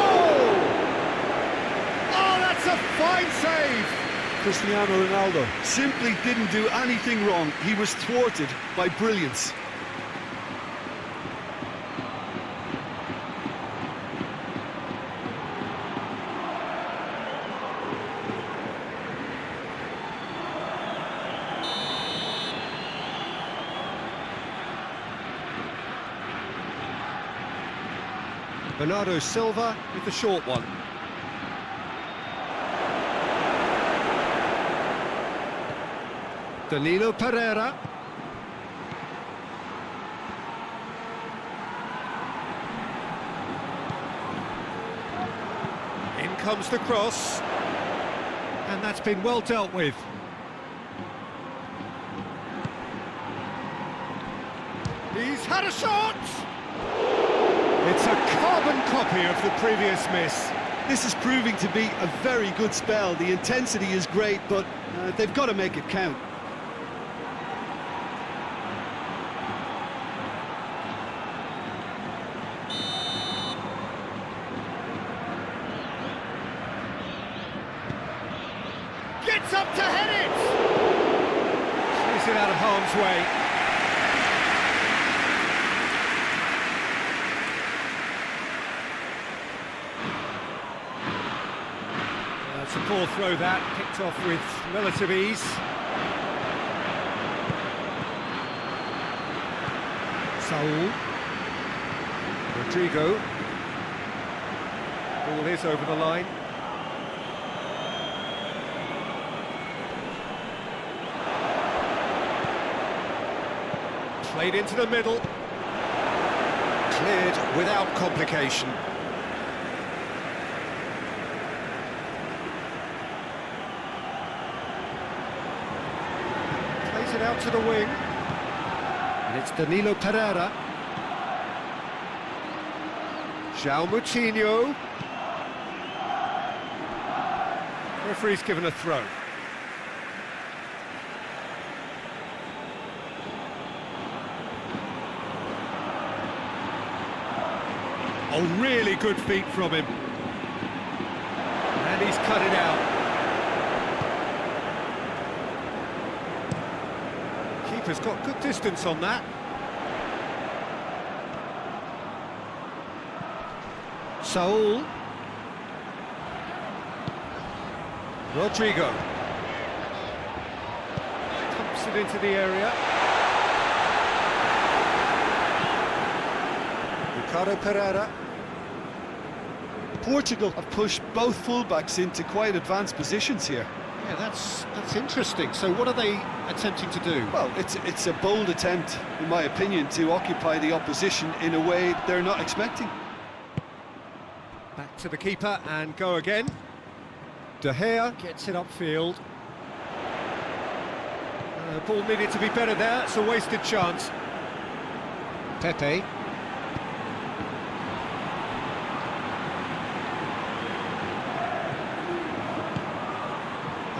Oh, that's a fine save! Cristiano Ronaldo simply didn't do anything wrong. He was thwarted by brilliance. Bernardo Silva with the short one. Danilo Pereira. In comes the cross. And that's been well dealt with. He's had a shot! It's a carbon copy of the previous miss. This is proving to be a very good spell. The intensity is great, but they've got to make it count. Gets up to head it! She's it out of harm's way. It's a poor throw that, picked off with relative ease. Saul. Rodrigo. Ball is over the line. Played into the middle. Cleared without complication. Plays it out to the wing. And it's Danilo Pereira. João Moutinho. Referee's given a throw. Oh, really good feet from him. And he's cut it out. Keeper's got good distance on that. Saul. Rodrigo. Pumps it into the area. Ricardo Pereira. Portugal have pushed both fullbacks into quite advanced positions here. Yeah, that's interesting. So what are they attempting to do? Well, it's a bold attempt, in my opinion, to occupy the opposition in a way they're not expecting. Back to the keeper and go again. De Gea gets it upfield. Ball needed to be better there, it's a wasted chance. Pepe.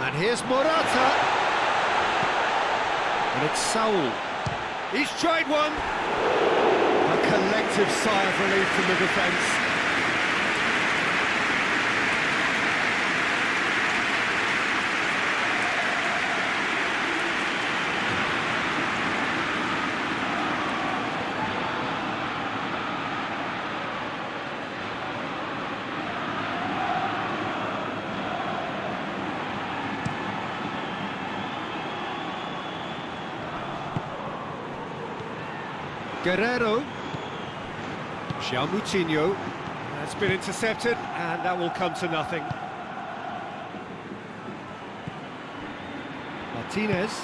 And here's Morata. And it's Saul. He's tried one. A collective sigh of relief from the defence. Guerrero. João Moutinho. That's been intercepted, and that will come to nothing. Martinez.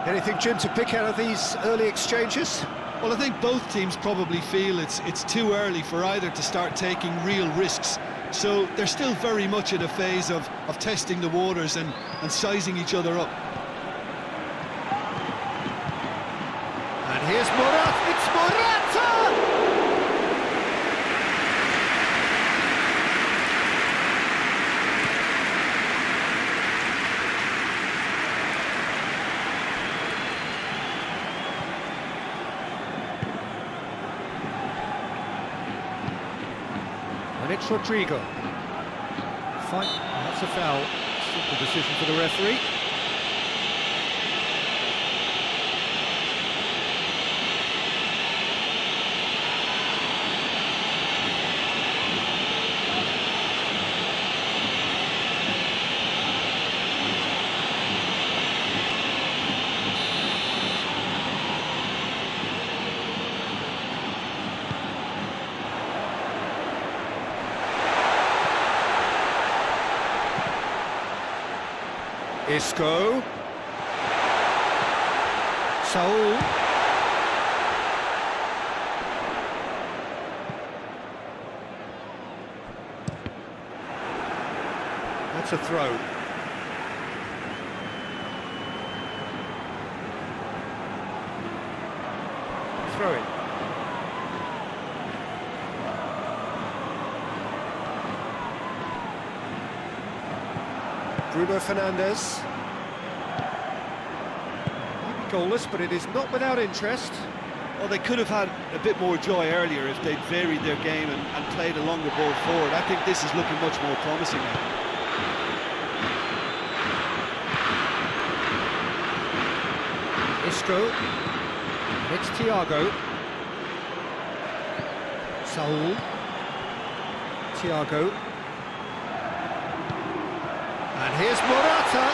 Anything, Jim, to pick out of these early exchanges? Well, I think both teams probably feel it's too early for either to start taking real risks. So they're still very much in a phase of testing the waters and sizing each other up. And here's Morata, it's Morata! And it's Rodrigo. Fine, that's a foul. Simple decision for the referee. Isco. Saul. That's a throw. Throw it. Bruno Fernandes. Maybe goalless, but it is not without interest. Well, they could have had a bit more joy earlier if they'd varied their game and played a longer ball forward. I think this is looking much more promising now. Isco. It's Thiago. Saul. Thiago. And here's Morata.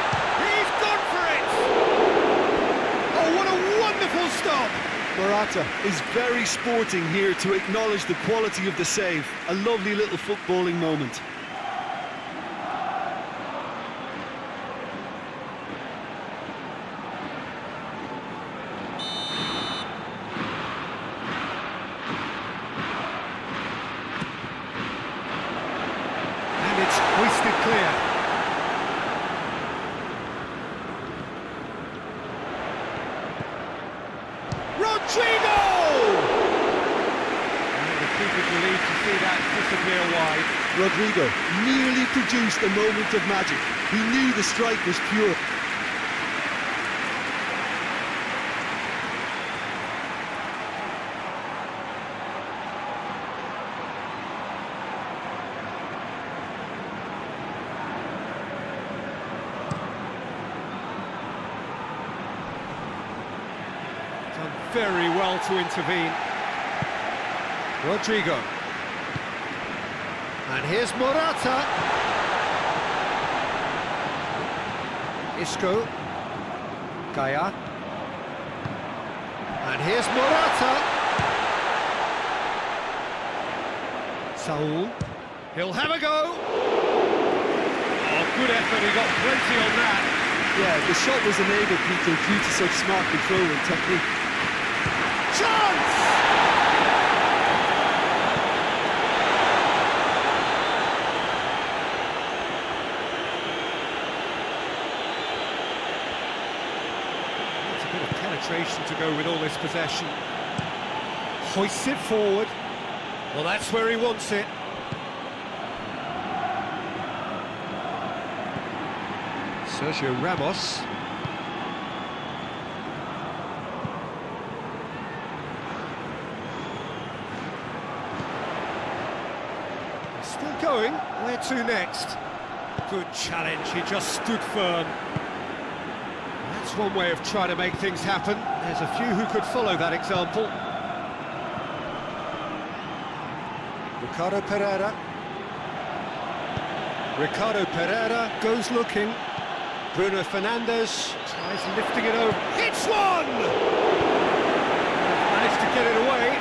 He's gone for it! Oh, what a wonderful stop! Morata is very sporting here to acknowledge the quality of the save. A lovely little footballing moment. And it's hoisted clear. Rodrigo! And the keeper's relieved to see that disappear wide. Rodrigo nearly produced a moment of magic. He knew the strike was pure. Done very well to intervene. Rodrigo. And here's Morata. Isco. Gaia. And here's Morata. Saul. He'll have a go. Oh, good effort, he got plenty on that. Yeah, the shot was enabled, Peter, due to such smart control and technique. Chance! It's a bit of penetration to go with all this possession. Hoists it forward. Well, that's where he wants it. Sergio Ramos. Still going. Where to next? Good challenge. He just stood firm. That's one way of trying to make things happen. There's a few who could follow that example. Ricardo Pereira. Ricardo Pereira goes looking. Bruno Fernandes tries lifting it over. It's one! Managed to get it away.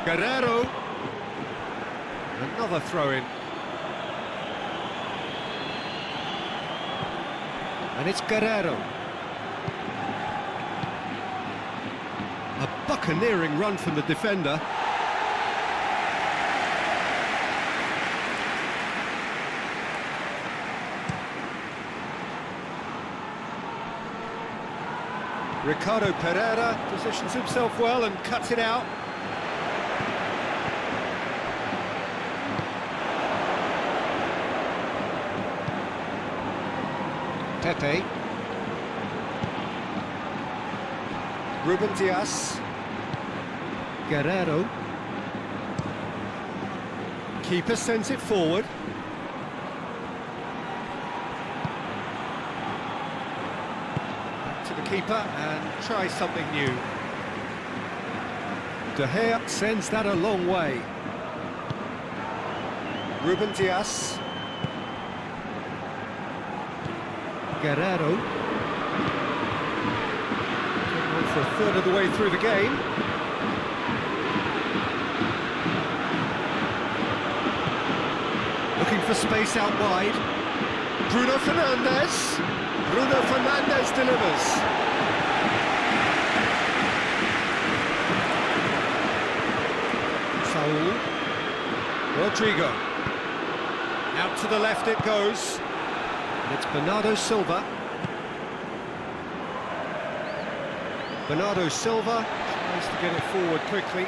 Guerrero. Another throw-in. And it's Guerrero. A buccaneering run from the defender. Ricardo Pereira positions himself well and cuts it out. Pepe. Ruben Diaz. Guerrero. Keeper sends it forward. Back to the keeper and tries something new. De Gea sends that a long way. Ruben Diaz. Guerrero. On for a third of the way through the game. Looking for space out wide. Bruno Fernandes. Bruno Fernandes delivers. Saul. Rodrigo. Out to the left it goes. And it's Bernardo Silva. Bernardo Silva tries to get it forward quickly.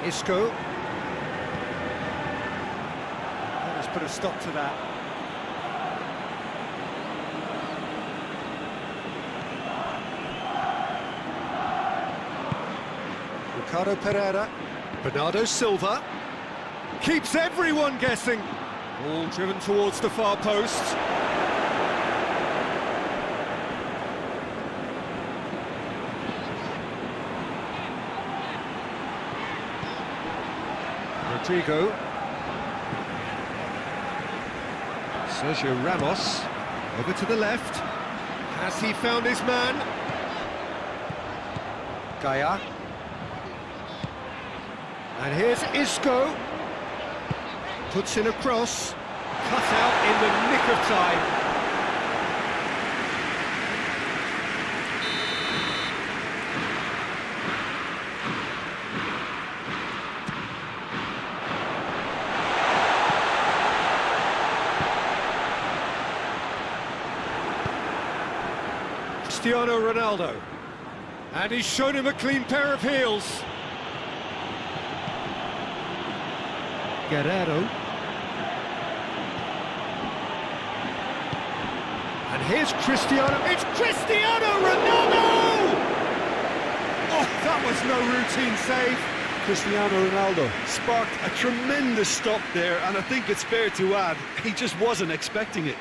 Isco. That has put a stop to that. Ricardo Pereira. Bernardo Silva. Keeps everyone guessing. Ball driven towards the far post. Rodrigo. Sergio Ramos. Over to the left. Has he found his man? Gaia. And here's Isco. Puts in a cross. Cut out in the nick of time. Cristiano Ronaldo. And he's shown him a clean pair of heels. Guerrero. And here's Cristiano. It's Cristiano Ronaldo! Oh, that was no routine save. Cristiano Ronaldo sparked a tremendous stop there, and I think it's fair to add, he just wasn't expecting it.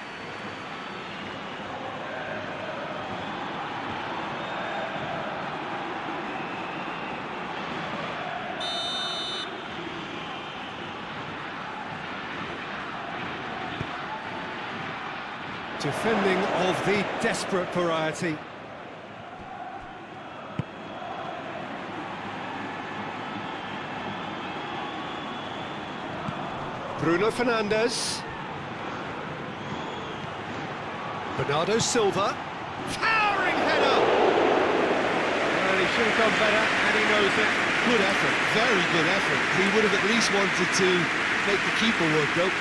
Defending of the desperate variety. Bruno Fernandes. Bernardo Silva. Towering header! Well, he should have done better, and he knows it. Good effort, very good effort. He would have at least wanted to make the keeper work, though.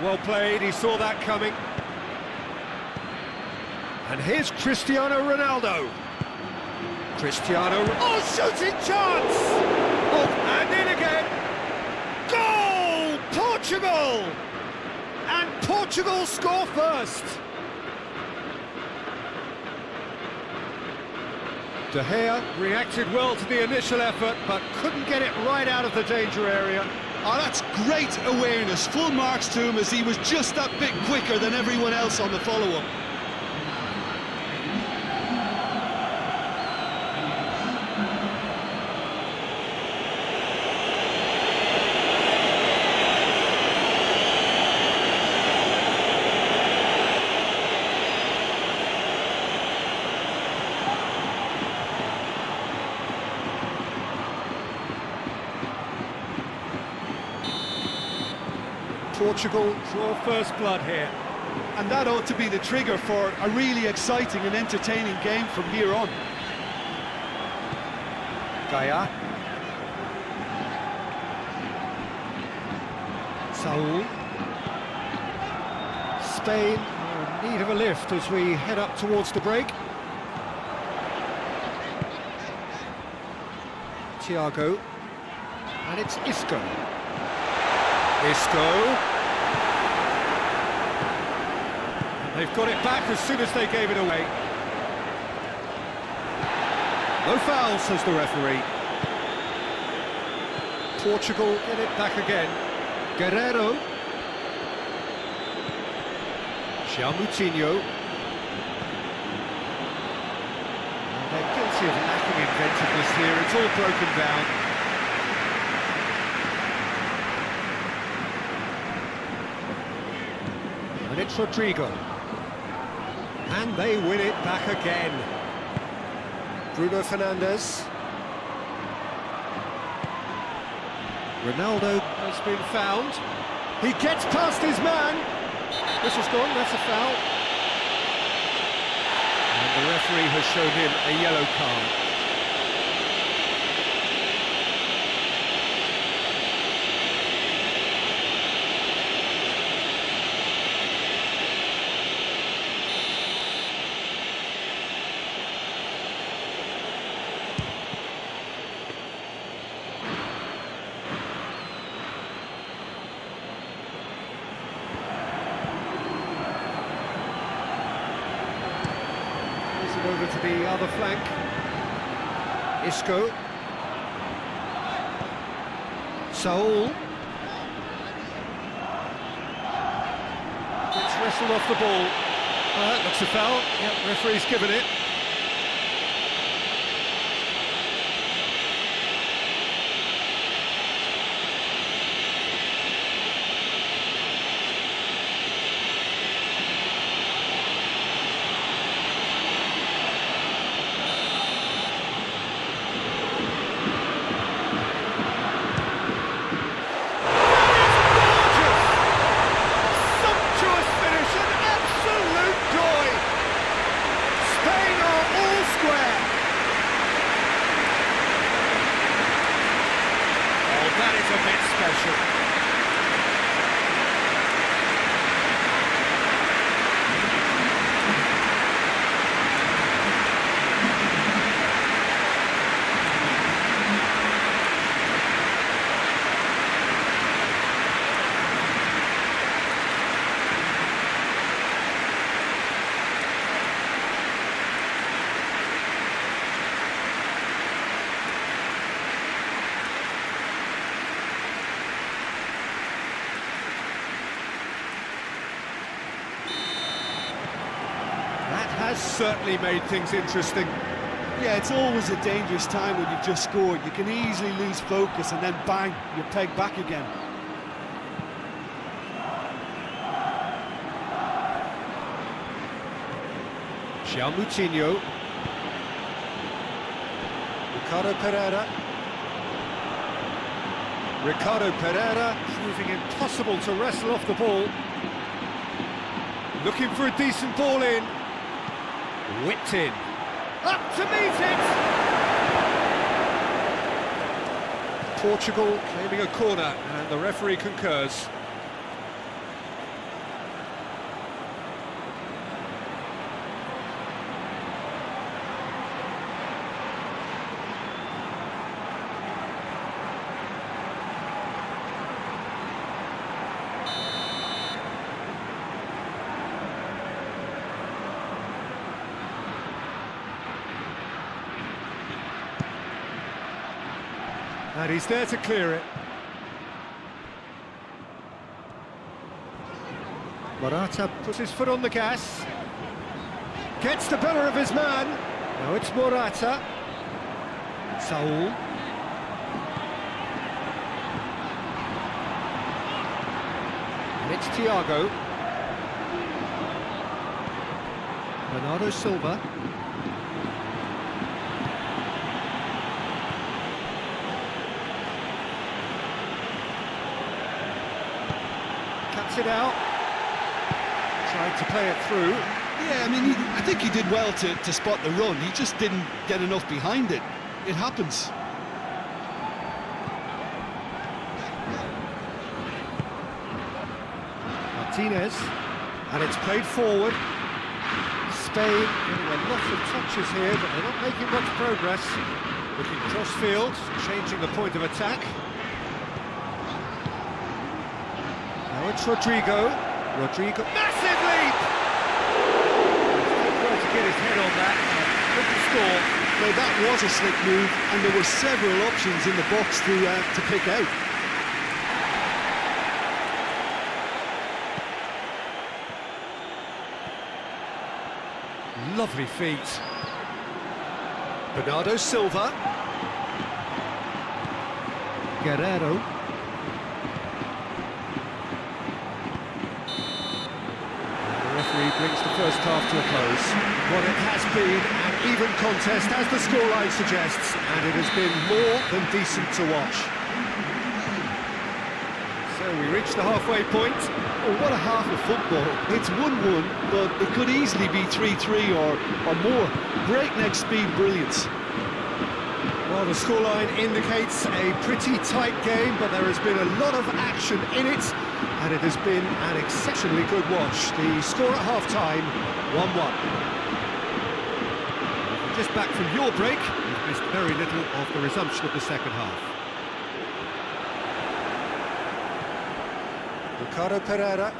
Well played, he saw that coming. And here's Cristiano Ronaldo. Oh, shooting chance! Oh, and in again. Goal! Portugal! And Portugal score first. De Gea reacted well to the initial effort, but couldn't get it right out of the danger area. Oh, that's great awareness. Full marks to him, as he was just that bit quicker than everyone else on the follow-up. Portugal draw first blood here. And that ought to be the trigger for a really exciting and entertaining game from here on. Gaia. Saul. Spain are in need of a lift as we head up towards the break. Thiago. And it's Isco. And they've got it back as soon as they gave it away. No foul, says the referee. Portugal get it back again. Guerrero. João Moutinho. They're guilty of lacking inventiveness here. It's all broken down. And it's Rodrigo. And they win it back again. Bruno Fernandes. Ronaldo has been found. He gets past his man. This is gone, that's a foul. And the referee has shown him a yellow card. over to the other flank. Isco. Saul. It's wrestled off the ball. That looks a foul. Yep, referee's given it. Has certainly made things interesting. Yeah, it's always a dangerous time when you've just scored. You can easily lose focus and then bang, you're pegged back again. Moutinho. Ricardo Pereira proving impossible to wrestle off the ball. Looking for a decent ball in. Whipped in. Up to meet it! Portugal claiming a corner, and the referee concurs. And he's there to clear it. Morata puts his foot on the gas. Gets the better of his man. Now it's Morata. Saul. And it's Thiago. Bernardo Silva. It out, tried to play it through. Yeah, I mean, I think he did well to spot the run. He just didn't get enough behind it. It happens. Martinez, and it's played forward. Spain getting a lot of touches here, but they're not making much progress. Looking cross-field, changing the point of attack. Now it's Rodrigo. Massive leap! He's trying to get his head on that. Couldn't score. Now that was a slick move, and there were several options in the box to pick out. Lovely feet. Bernardo Silva. Guerrero. Brings the first half to a close. What it has been an even contest, as the scoreline suggests, and it has been more than decent to watch. So we reach the halfway point. Oh, what a half of football. It's 1-1, but it could easily be 3-3 or more. Breakneck speed brilliance. Well, the scoreline indicates a pretty tight game, but there has been a lot of action in it, and it has been an exceptionally good watch. The score at half-time, 1-1. Just back from your break, you've missed very little of the resumption of the second half. Ricardo Pereira.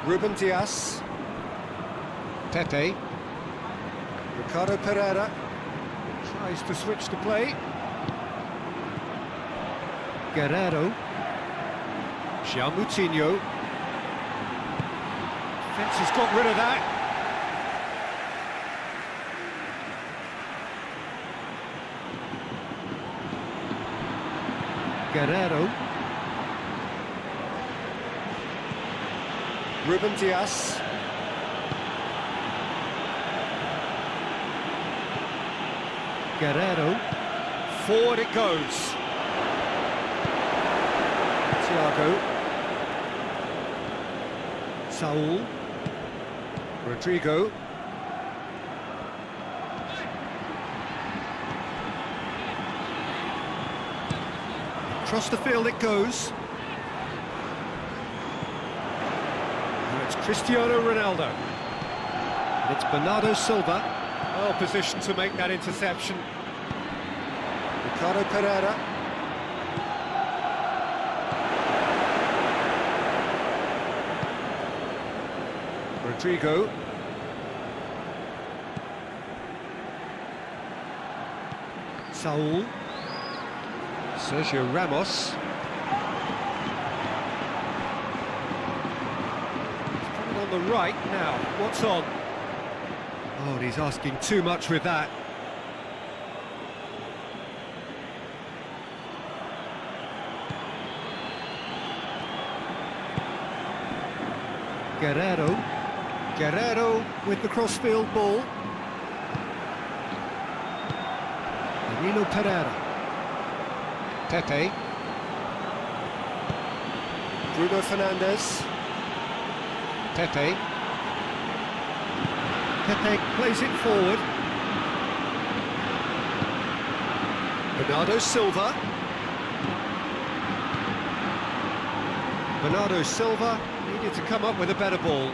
Ruben Dias. Pepe. Ricardo Pereira tries to switch the play. Guerrero. João Moutinho. Defence has got rid of that. Guerrero. Ruben Dias. Guerrero. Forward it goes. Thiago. Saul. Rodrigo. Across the field it goes. And it's Cristiano Ronaldo. And it's Bernardo Silva. Well positioned to make that interception. Ricardo Pereira. Rodrigo. Saul. Sergio Ramos. He's coming on the right now. What's on? Oh, and he's asking too much with that. Guerrero. Guerrero with the crossfield ball. Danilo Pereira. Pepe. Bruno Fernandes. Pepe. Pepe plays it forward. Bernardo Silva. Bernardo Silva needed to come up with a better ball.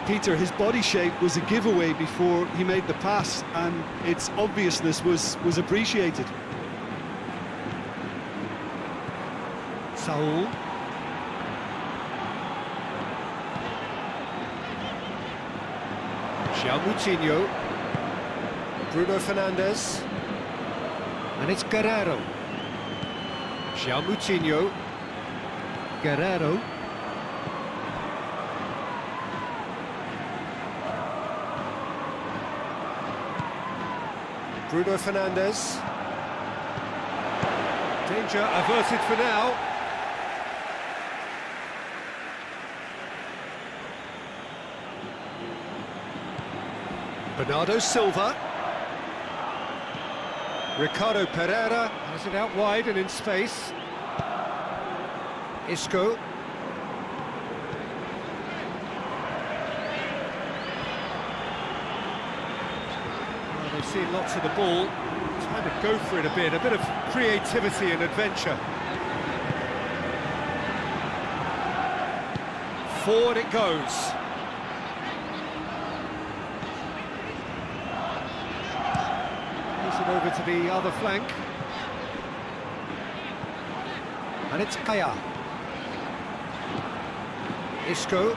Peter, his body shape was a giveaway before he made the pass, and its obviousness was appreciated. Saul. João Moutinho. Bruno Fernandes. And it's Guerrero. João Moutinho. Guerrero. Bruno Fernandes. Danger averted for now. Bernardo Silva. Ricardo Pereira has it out wide and in space. Isco. Well, they've seen lots of the ball, trying to go for it a bit of creativity and adventure. Forward it goes. Over to the other flank, and it's Kaya. Isco.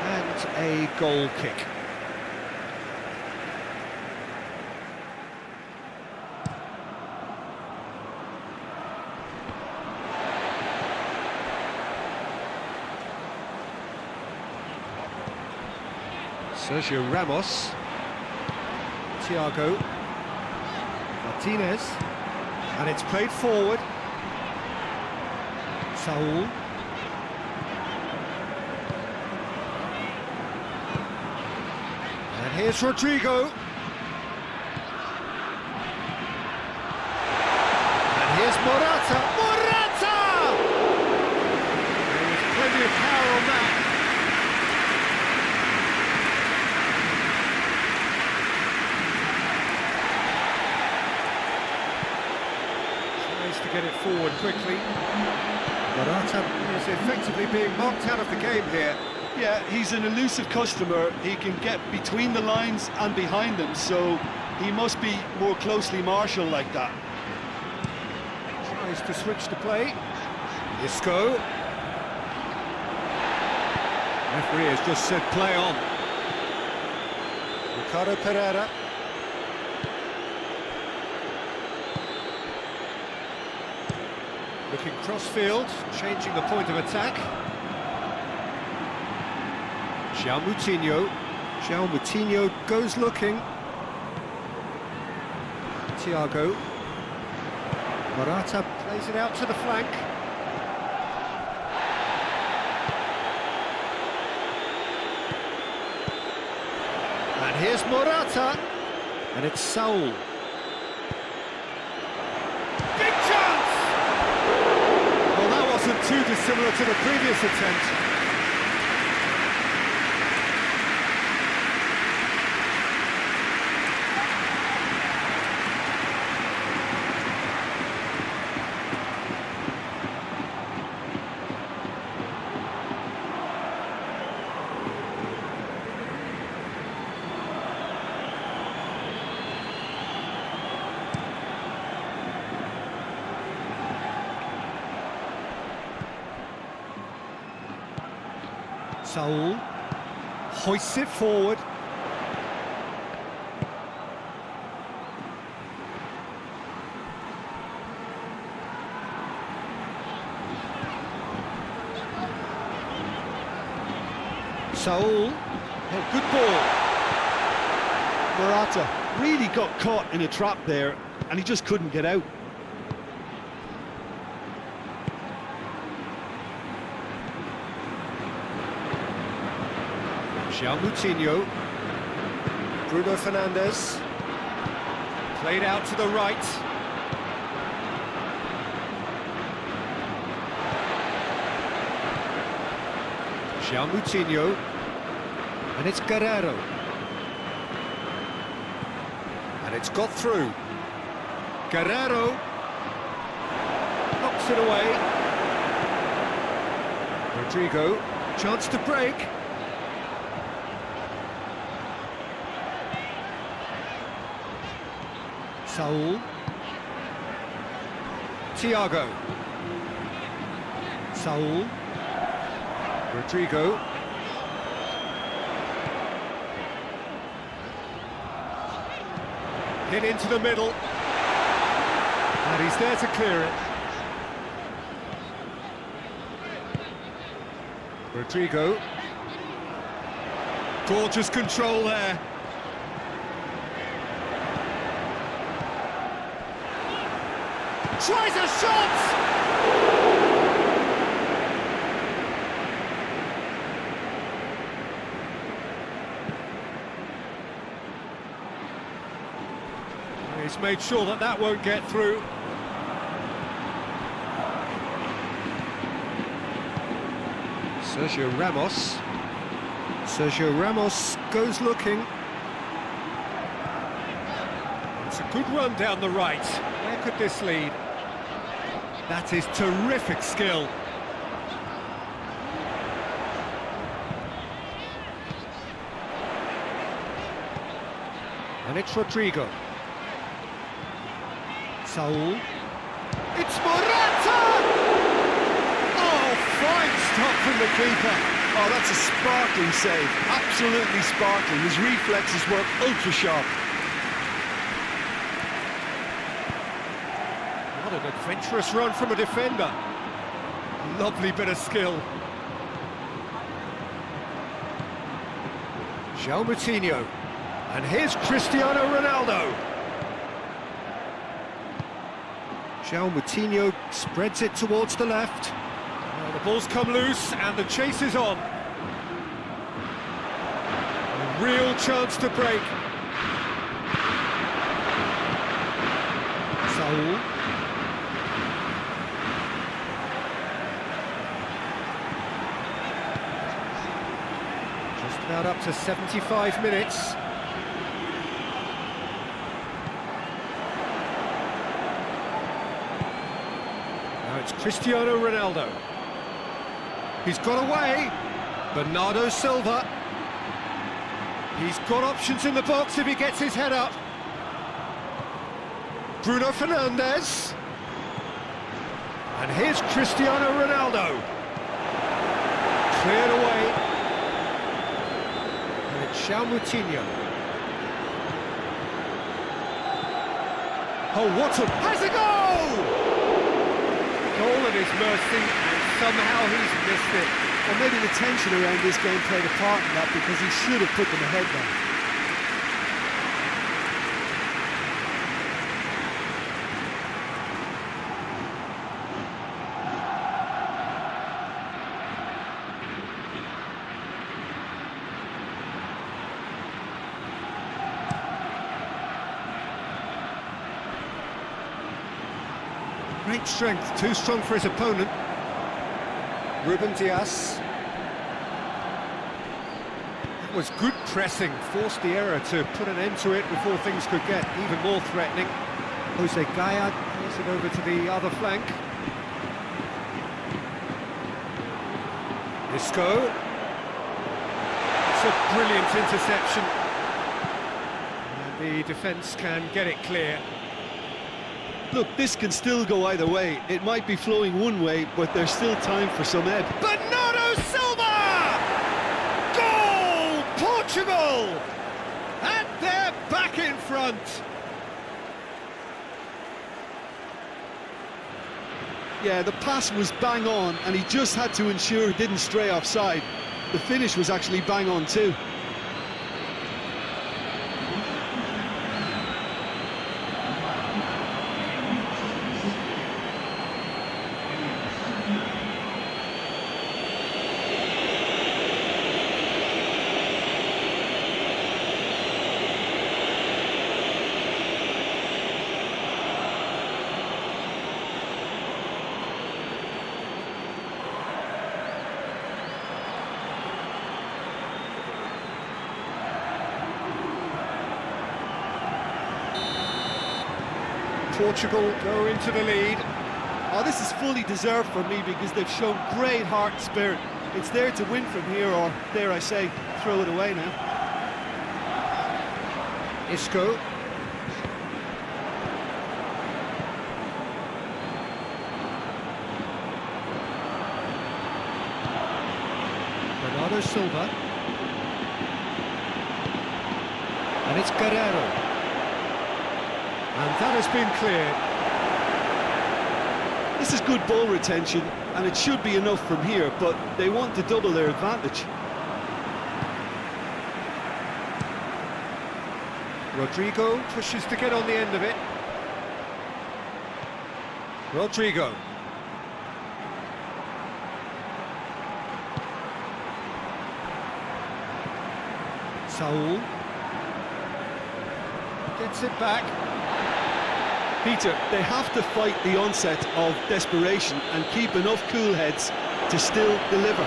And a goal kick. Sergio Ramos. Thiago. Martinez. And it's played forward. Saul. And here's Rodrigo. And here's Morata. Morata! There's plenty of power on that. To get it forward quickly. Morata is effectively being marked out of the game here. Yeah, he's an elusive customer. He can get between the lines and behind them, so he must be more closely marshalled like that. Tries to switch the play. Isco. Referee has just said play on. Ricardo Pereira. Looking cross-field, changing the point of attack. João Moutinho. João Moutinho goes looking. Thiago. Morata plays it out to the flank. And here's Morata. And it's Saul. Big chance! Well, that wasn't too dissimilar to the previous attempt. Saul hoists it forward. Saul, oh, good ball. Morata really got caught in a trap there, and he just couldn't get out. João Moutinho. Bruno Fernandes. Played out to the right. João Moutinho. And it's Guerreiro. And it's got through. Guerreiro. Knocks it away. Rodrigo. Chance to break. Saul. Thiago. Saul. Rodrigo. Hit into the middle. And he's there to clear it. Rodrigo. Gorgeous control there. Tries a shot! He's made sure that that won't get through. Sergio Ramos. Sergio Ramos goes looking. It's a good run down the right. Where could this lead? That is terrific skill. And it's Rodrigo. Saul. It's Morata! Oh, fine stop from the keeper. Oh, that's a sparkling save. Absolutely sparkling. His reflexes were ultra sharp. What an adventurous run from a defender. Lovely bit of skill. João Moutinho. And here's Cristiano Ronaldo. João Moutinho spreads it towards the left. Well, the ball's come loose and the chase is on. A real chance to break. Saul. Just about up to 75 minutes. It's Cristiano Ronaldo. He's got away. Bernardo Silva. He's got options in the box if he gets his head up. Bruno Fernandes. And here's Cristiano Ronaldo. Cleared away. And it's Moutinho. Oh, what a... has a goal! Goal at his mercy, and somehow he's missed it. Well, maybe the tension around this game played a part in that, because he should have put them ahead there. Great strength, too strong for his opponent. Ruben Dias. That was good pressing, forced the error to put an end to it before things could get even more threatening. Jose Gayad plays it over to the other flank. Isco. It's a brilliant interception. And the defence can get it clear. Look, this can still go either way. It might be flowing one way, but there's still time for some ebb. Bernardo Silva! Goal! Portugal! And they're back in front. Yeah, the pass was bang on, and he just had to ensure he didn't stray offside. The finish was actually bang on too. Portugal go into the lead. Oh, this is fully deserved for me, because they've shown great heart and spirit. It's there to win from here, or, dare I say, throw it away now. Isco. Bernardo Silva. And it's Guerrero. And that has been cleared. This is good ball retention, and it should be enough from here, but they want to double their advantage. Rodrigo pushes to get on the end of it. Rodrigo. Saul. Gets it back. Peter, they have to fight the onset of desperation and keep enough cool heads to still deliver.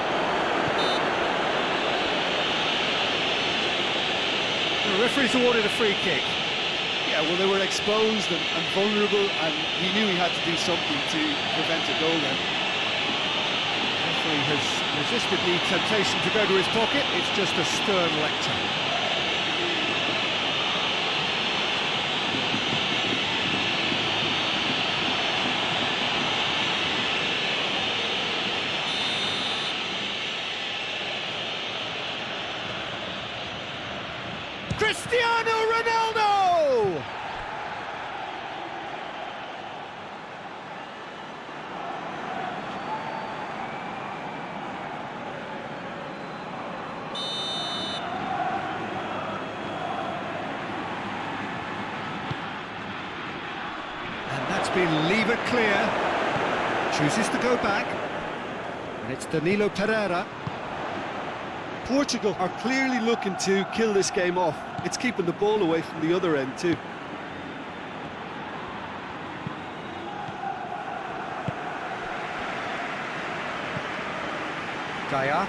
The referee's awarded a free kick. Yeah, well, they were exposed and vulnerable, and he knew he had to do something to prevent a goal then. The referee has resisted the temptation to go to his pocket. It's just a stern lecture. Cristiano Ronaldo! And that's been lever clear. Chooses to go back. And it's Danilo Pereira. Portugal are clearly looking to kill this game off. It's keeping the ball away from the other end too. Daya.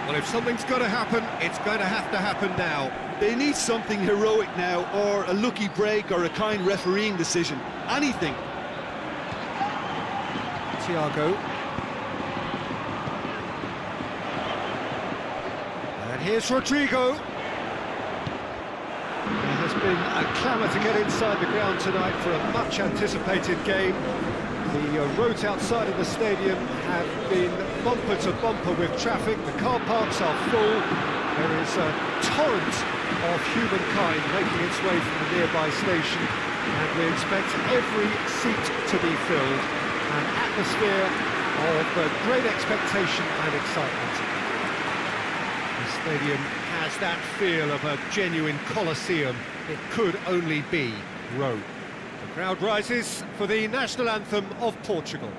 Well, if something's got to happen, it's going to happen now. They need something heroic now, or a lucky break, or a kind refereeing decision. Anything. Thiago. And here's Rodrigo. There has been a clamour to get inside the ground tonight for a much-anticipated game. The roads outside of the stadium have been bumper to bumper with traffic. The car parks are full. There is a torrent of humankind making its way from the nearby station, and we expect every seat to be filled. An atmosphere of great expectation and excitement. The stadium has that feel of a genuine Colosseum. It could only be Rome. The crowd rises for the national anthem of Portugal.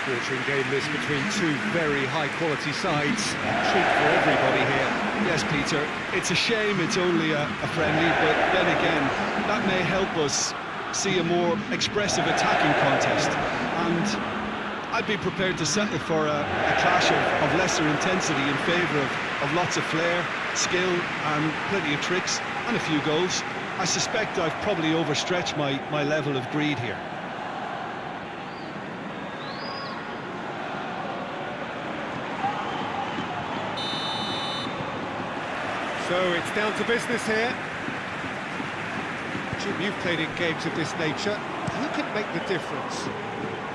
Watching game this between two very high-quality sides. Treat for everybody here. Yes, Peter, it's a shame it's only a friendly, but then again, that may help us see a more expressive attacking contest. And I'd be prepared to settle for a clash of lesser intensity in favour of lots of flair, skill, and plenty of tricks, and a few goals. I suspect I've probably overstretched my level of greed here. So it's down to business here. Jim, you've played in games of this nature. Who can make the difference?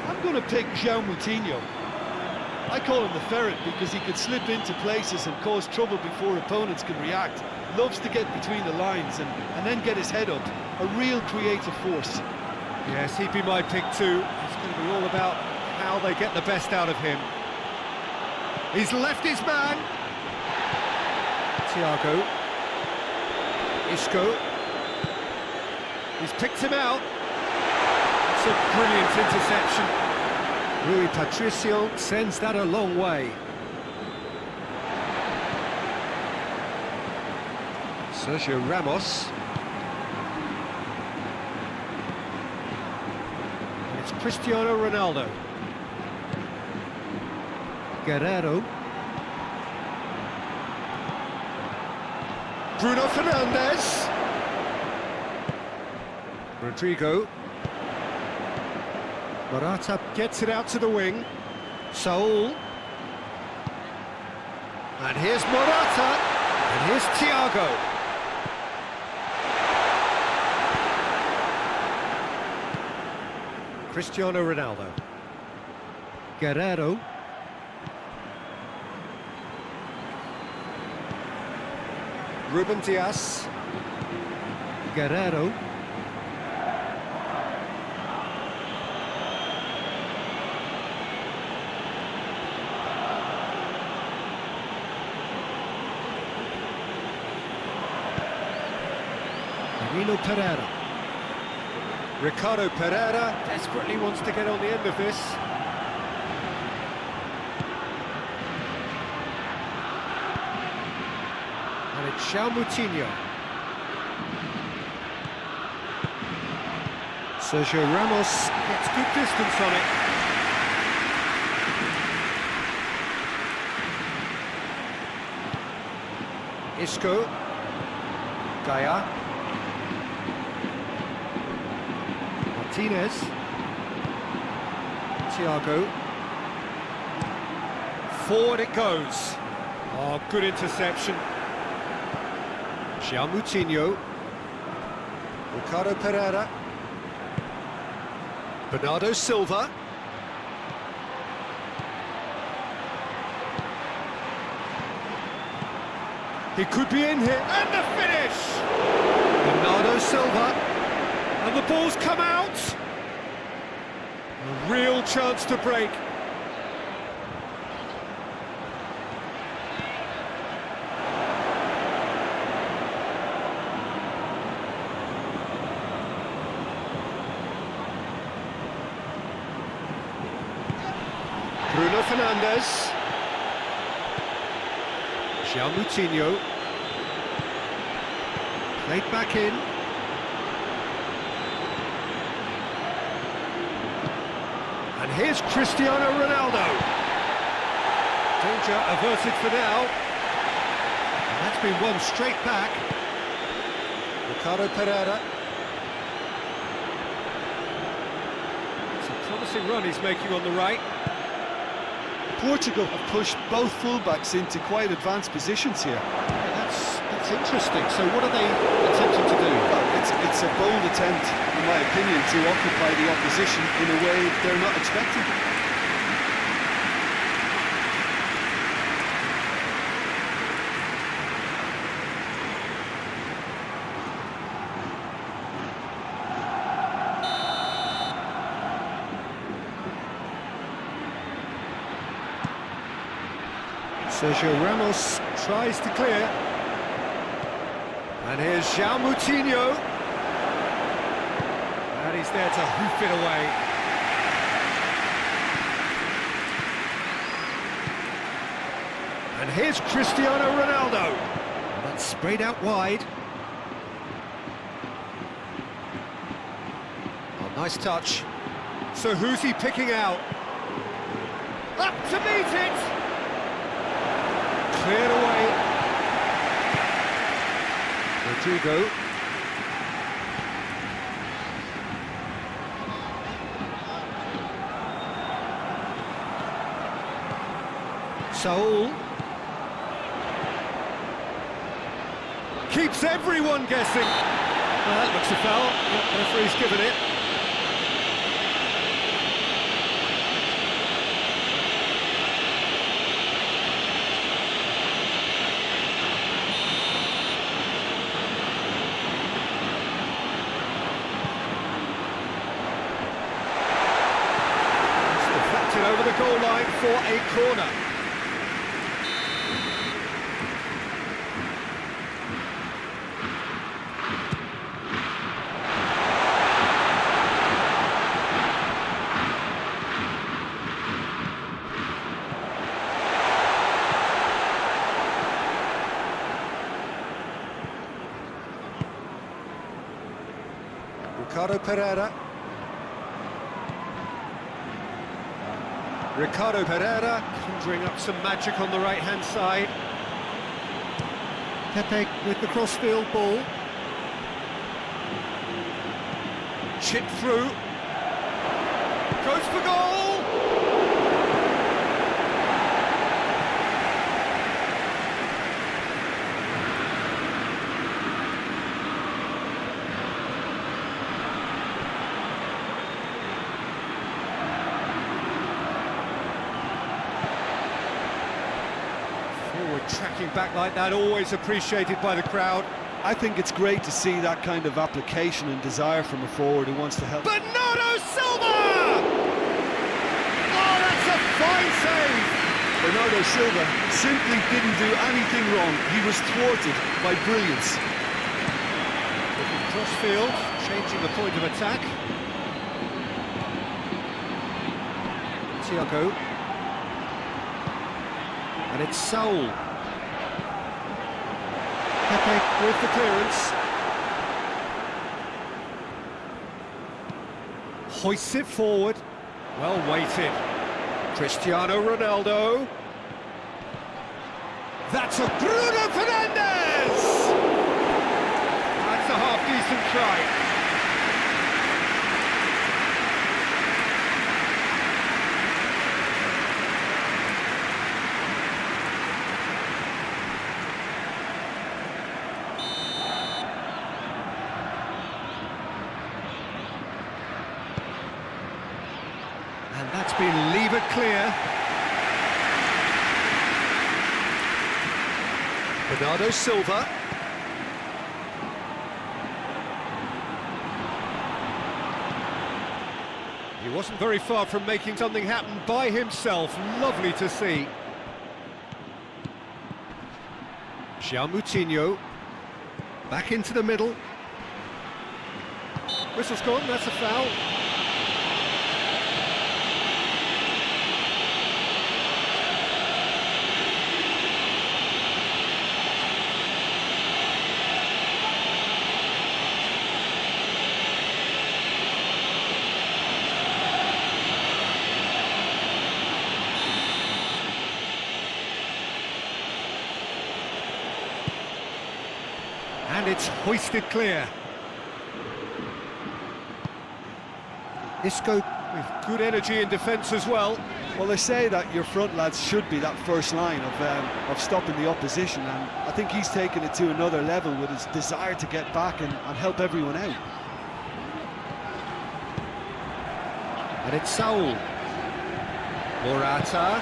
I'm going to pick João Moutinho. I call him the ferret because he can slip into places and cause trouble before opponents can react. Loves to get between the lines and then get his head up. A real creative force. Yes, he'd be my pick too. It's going to be all about how they get the best out of him. He's left his man. Thiago. Isco. He's picked him out. It's a brilliant interception. Rui Patricio sends that a long way. Sergio Ramos. And it's Cristiano Ronaldo. Guerrero. Bruno Fernandes. Rodrigo. Morata gets it out to the wing. Saul. And here's Morata. And here's Thiago. Cristiano Ronaldo. Guerrero. Ruben Dias. Guerrero. Danilo Pereira. Ricardo Pereira desperately wants to get on the end of this. And it's João Moutinho. Sergio Ramos gets good distance on it. Isco. Gaia. Martinez. Thiago. Forward it goes. Oh, good interception. João Moutinho. Ricardo Pereira. Bernardo Silva. He could be in here. And the finish! Bernardo Silva. And the ball's come out. A real chance to break. Bruno Fernandes. João Moutinho. Played back in. here's Cristiano Ronaldo. Danger averted for now. And that's been won straight back. Ricardo Pereira. It's a promising run he's making on the right. Portugal have pushed both fullbacks into quite advanced positions here. Yeah, that's interesting. So what are they attempting to do? Well, it's a bold attempt, in my opinion, to occupy the opposition in a way they're not expecting. Sergio Ramos tries to clear. And here's João Moutinho. And he's there to hoof it away. And here's Cristiano Ronaldo. And that's sprayed out wide. Oh, nice touch. So who's he picking out? Up to meet it! Cleared away. Rodrigo. Saul. Keeps everyone guessing. Well, that looks a foul. The referee's given it. Over the goal line for a corner. Ricardo Pereira. Ricardo Pereira conjuring up some magic on the right-hand side. Pepe with the crossfield ball. Chip through. Goes for goal! Tracking back like that, always appreciated by the crowd. I think it's great to see that kind of application and desire from a forward who wants to help. Bernardo Silva! Oh, that's a fine save! Bernardo Silva simply didn't do anything wrong. He was thwarted by brilliance. Looking crossfield, changing the point of attack. Thiago. And it's Saul. Pepe with the clearance. Hoists it forward. Well weighted. Cristiano Ronaldo. That's a Bruno Fernandes! That's a half-decent try. And that's been levered clear. Bernardo Silva. He wasn't very far from making something happen by himself. Lovely to see. João Moutinho. Back into the middle. Whistle's gone, that's a foul. And it's hoisted clear. Isco with good energy in defence as well. Well, they say that your front lads should be that first line of stopping the opposition, and I think he's taken it to another level with his desire to get back and help everyone out. And it's Saul. Morata.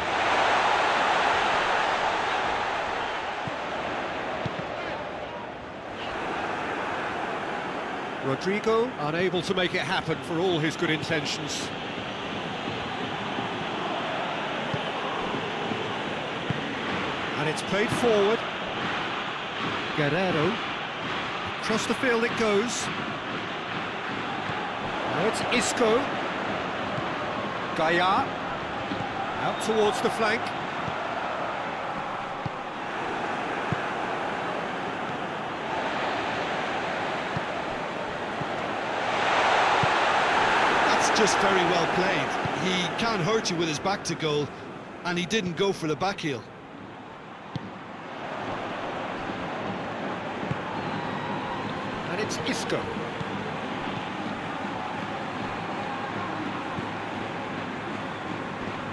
Rodrigo unable to make it happen for all his good intentions. And it's played forward. Guerrero. Across the field it goes. Now it's Isco. Gaia. Out towards the flank. Just very well played. He can hurt you with his back to goal, and he didn't go for the back heel. And it's Isco.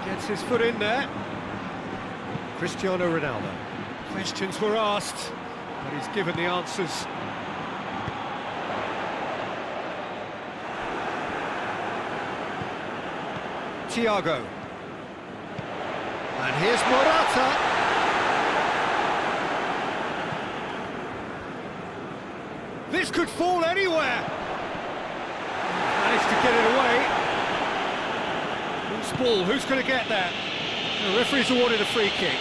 Gets his foot in there. Cristiano Ronaldo. Questions were asked, but he's given the answers. Thiago. And here's Morata. This could fall anywhere. Managed to get it away. Loose ball, who's going to get that? The referee's awarded a free kick.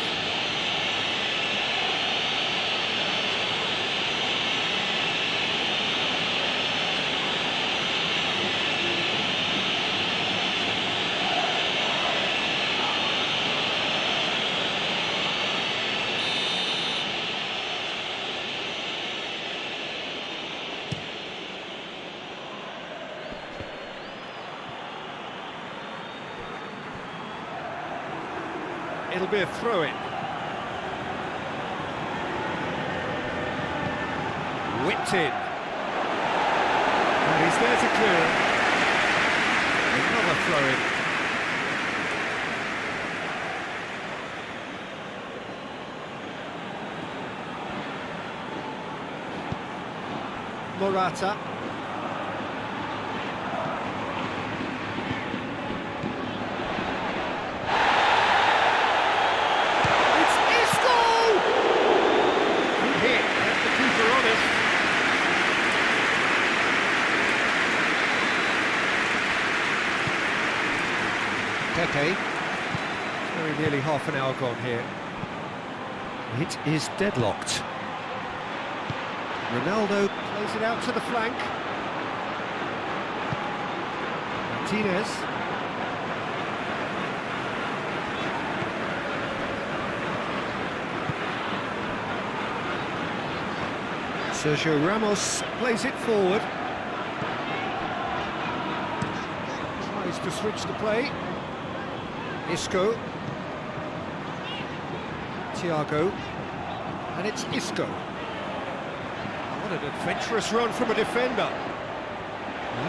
It'll be a throw-in. Whipped in. And he's there to clear it. Another throw-in. Morata. Pepe. Very nearly half an hour gone here. It is deadlocked. Ronaldo plays it out to the flank. Martinez. Sergio Ramos plays it forward. Tries to switch the play. Isco. Thiago. And it's Isco. What an adventurous run from a defender.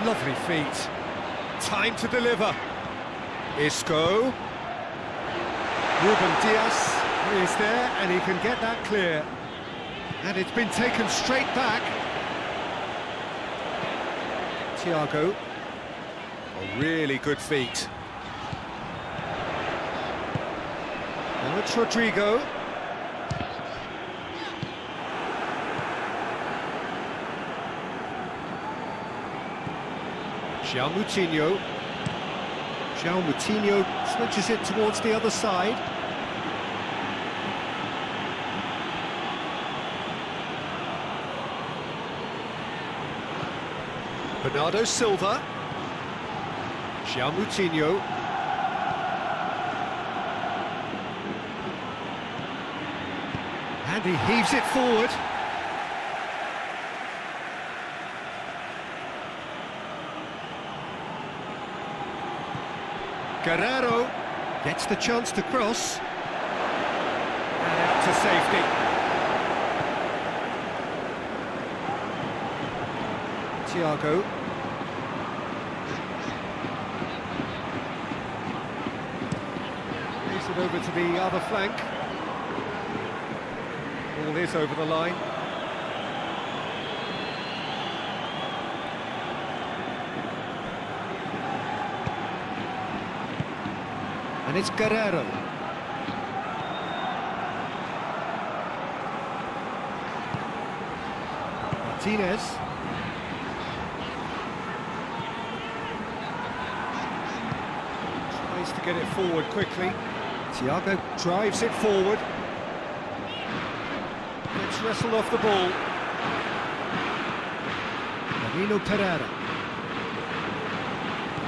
Lovely feet. Time to deliver. Isco. Ruben Diaz is there and he can get that clear. And it's been taken straight back. Thiago. A really good feet. Now it's Rodrigo. João Moutinho. João Moutinho switches it towards the other side. Bernardo Silva. João Moutinho. And he heaves it forward. Guerrero gets the chance to cross. And out to safety. Thiago. Plays it over to the other flank. Ball is over the line. And it's Guerrero. Martinez. Tries to get it forward quickly. Thiago drives it forward. Gets wrestled off the ball. Danilo Pereira.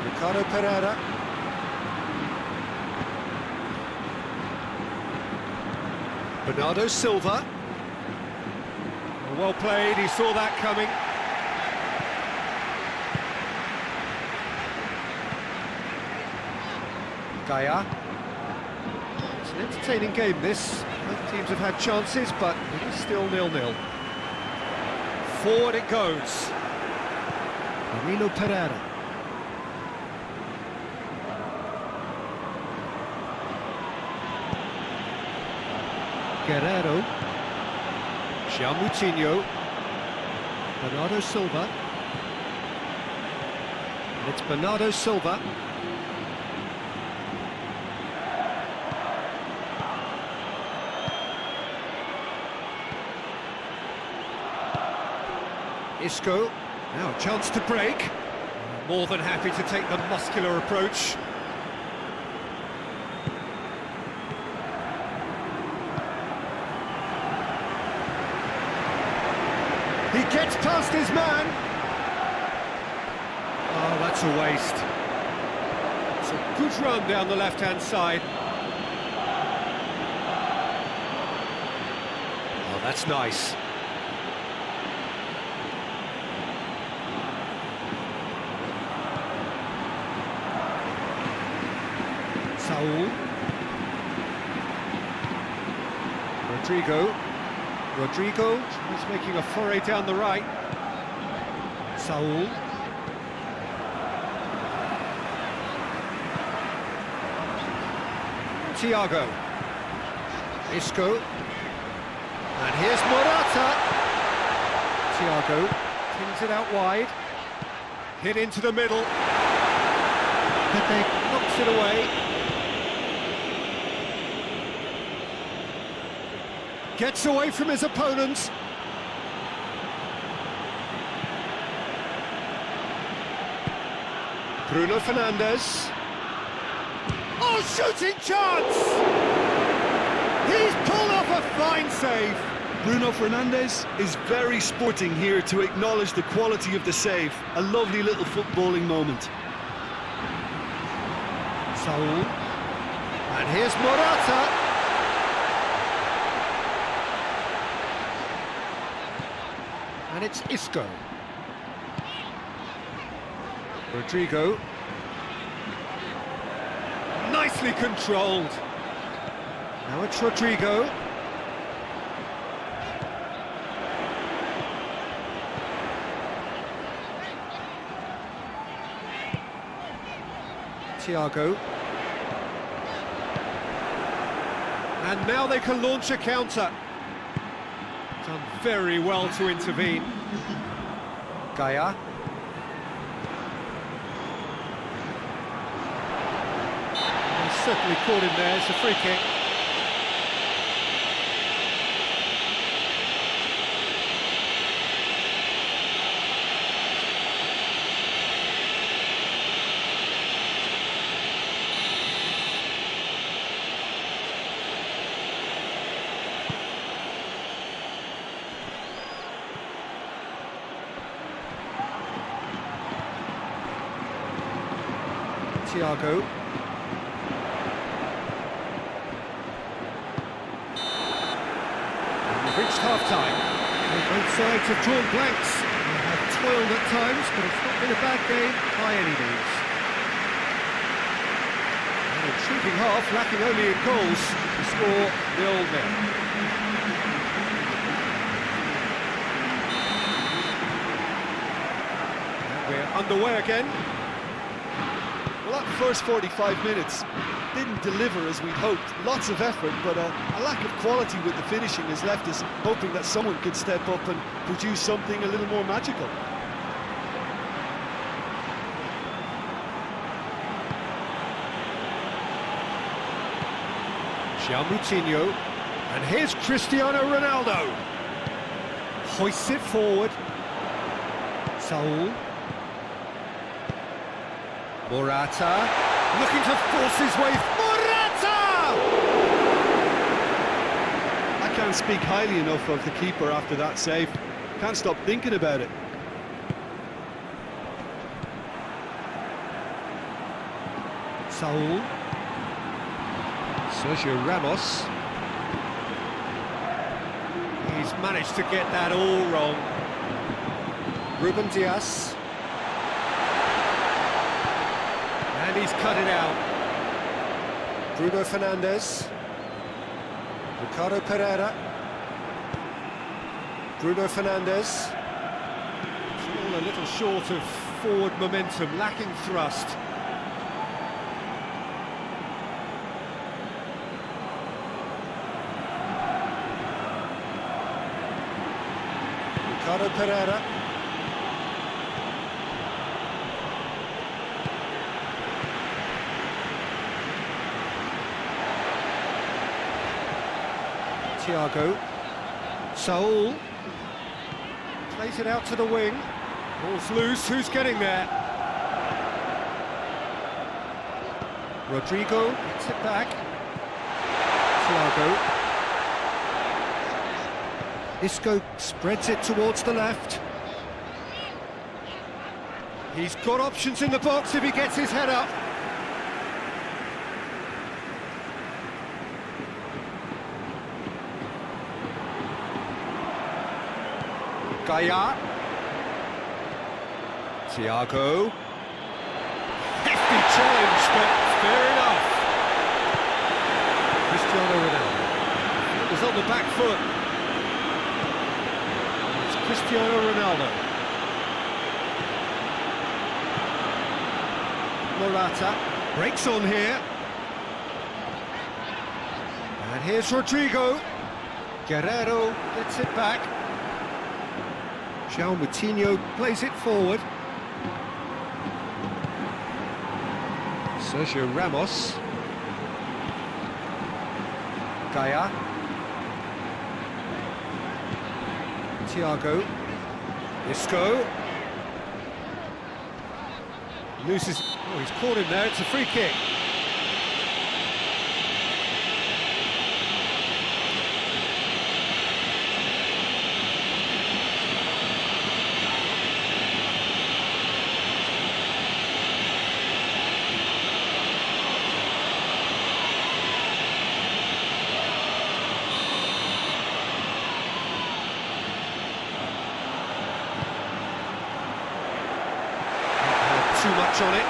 Ricardo Pereira. Bernardo Silva. Well played, he saw that coming. Gaia. It's an entertaining game, this. Both teams have had chances, but it is still 0-0. Forward it goes. Danilo Pereira. Guerrero. Moutinho. Bernardo Silva. And it's Bernardo Silva. Isco. Now a chance to break. More than happy to take the muscular approach. He gets past his man. Oh, that's a waste. It's a good run down the left-hand side. Oh, that's nice. Saul. Rodrigo is making a foray down the right. Saul. Thiago. Isco. And here's Morata. Thiago pings it out wide. Hit into the middle. Pepe knocks it away. Gets away from his opponents. Bruno Fernandes. Oh, shooting chance! He's pulled off a fine save. Bruno Fernandes is very sporting here to acknowledge the quality of the save. A lovely little footballing moment. Saul. And here's Morata. And it's Isco. Rodrigo. Nicely controlled. Now it's Rodrigo. Thiago. And now they can launch a counter. Done very well to intervene. Gaia. He's certainly caught him there, it's a free kick. Thiago. We've reached half-time. Both sides have drawn blanks. They have toiled at times, but it's not been a bad game by any means. An intriguing half, lacking only in goals. The score 0-0. We're underway again. Well, that first 45 minutes didn't deliver as we'd hoped. Lots of effort, but a lack of quality with the finishing has left us hoping that someone could step up and produce something a little more magical. Moutinho, and here's Cristiano Ronaldo. Hoists it forward. Saul. Morata, looking to force his way. Morata! I can't speak highly enough of the keeper after that save. Can't stop thinking about it. Saul. Sergio Ramos. He's managed to get that all wrong. Ruben Dias. And he's cut it out. Bruno Fernandes. Ricardo Pereira. Bruno Fernandes. All a little short of forward momentum, lacking thrust. Ricardo Pereira. Thiago. Saul. Plays it out to the wing. Ball's loose, who's getting there? Rodrigo gets it back. Thiago. Isco spreads it towards the left. He's got options in the box if he gets his head up. Gaia. Thiago. Hefty challenge, but fair enough. Cristiano Ronaldo. It was on the back foot. Cristiano Ronaldo. Morata breaks on here. And here's Rodrigo. Guerrero gets it back. João Moutinho plays it forward. Sergio Ramos. Gaia. Thiago. Isco. Loses. Oh, he's caught him there. It's a free kick. Too much on it.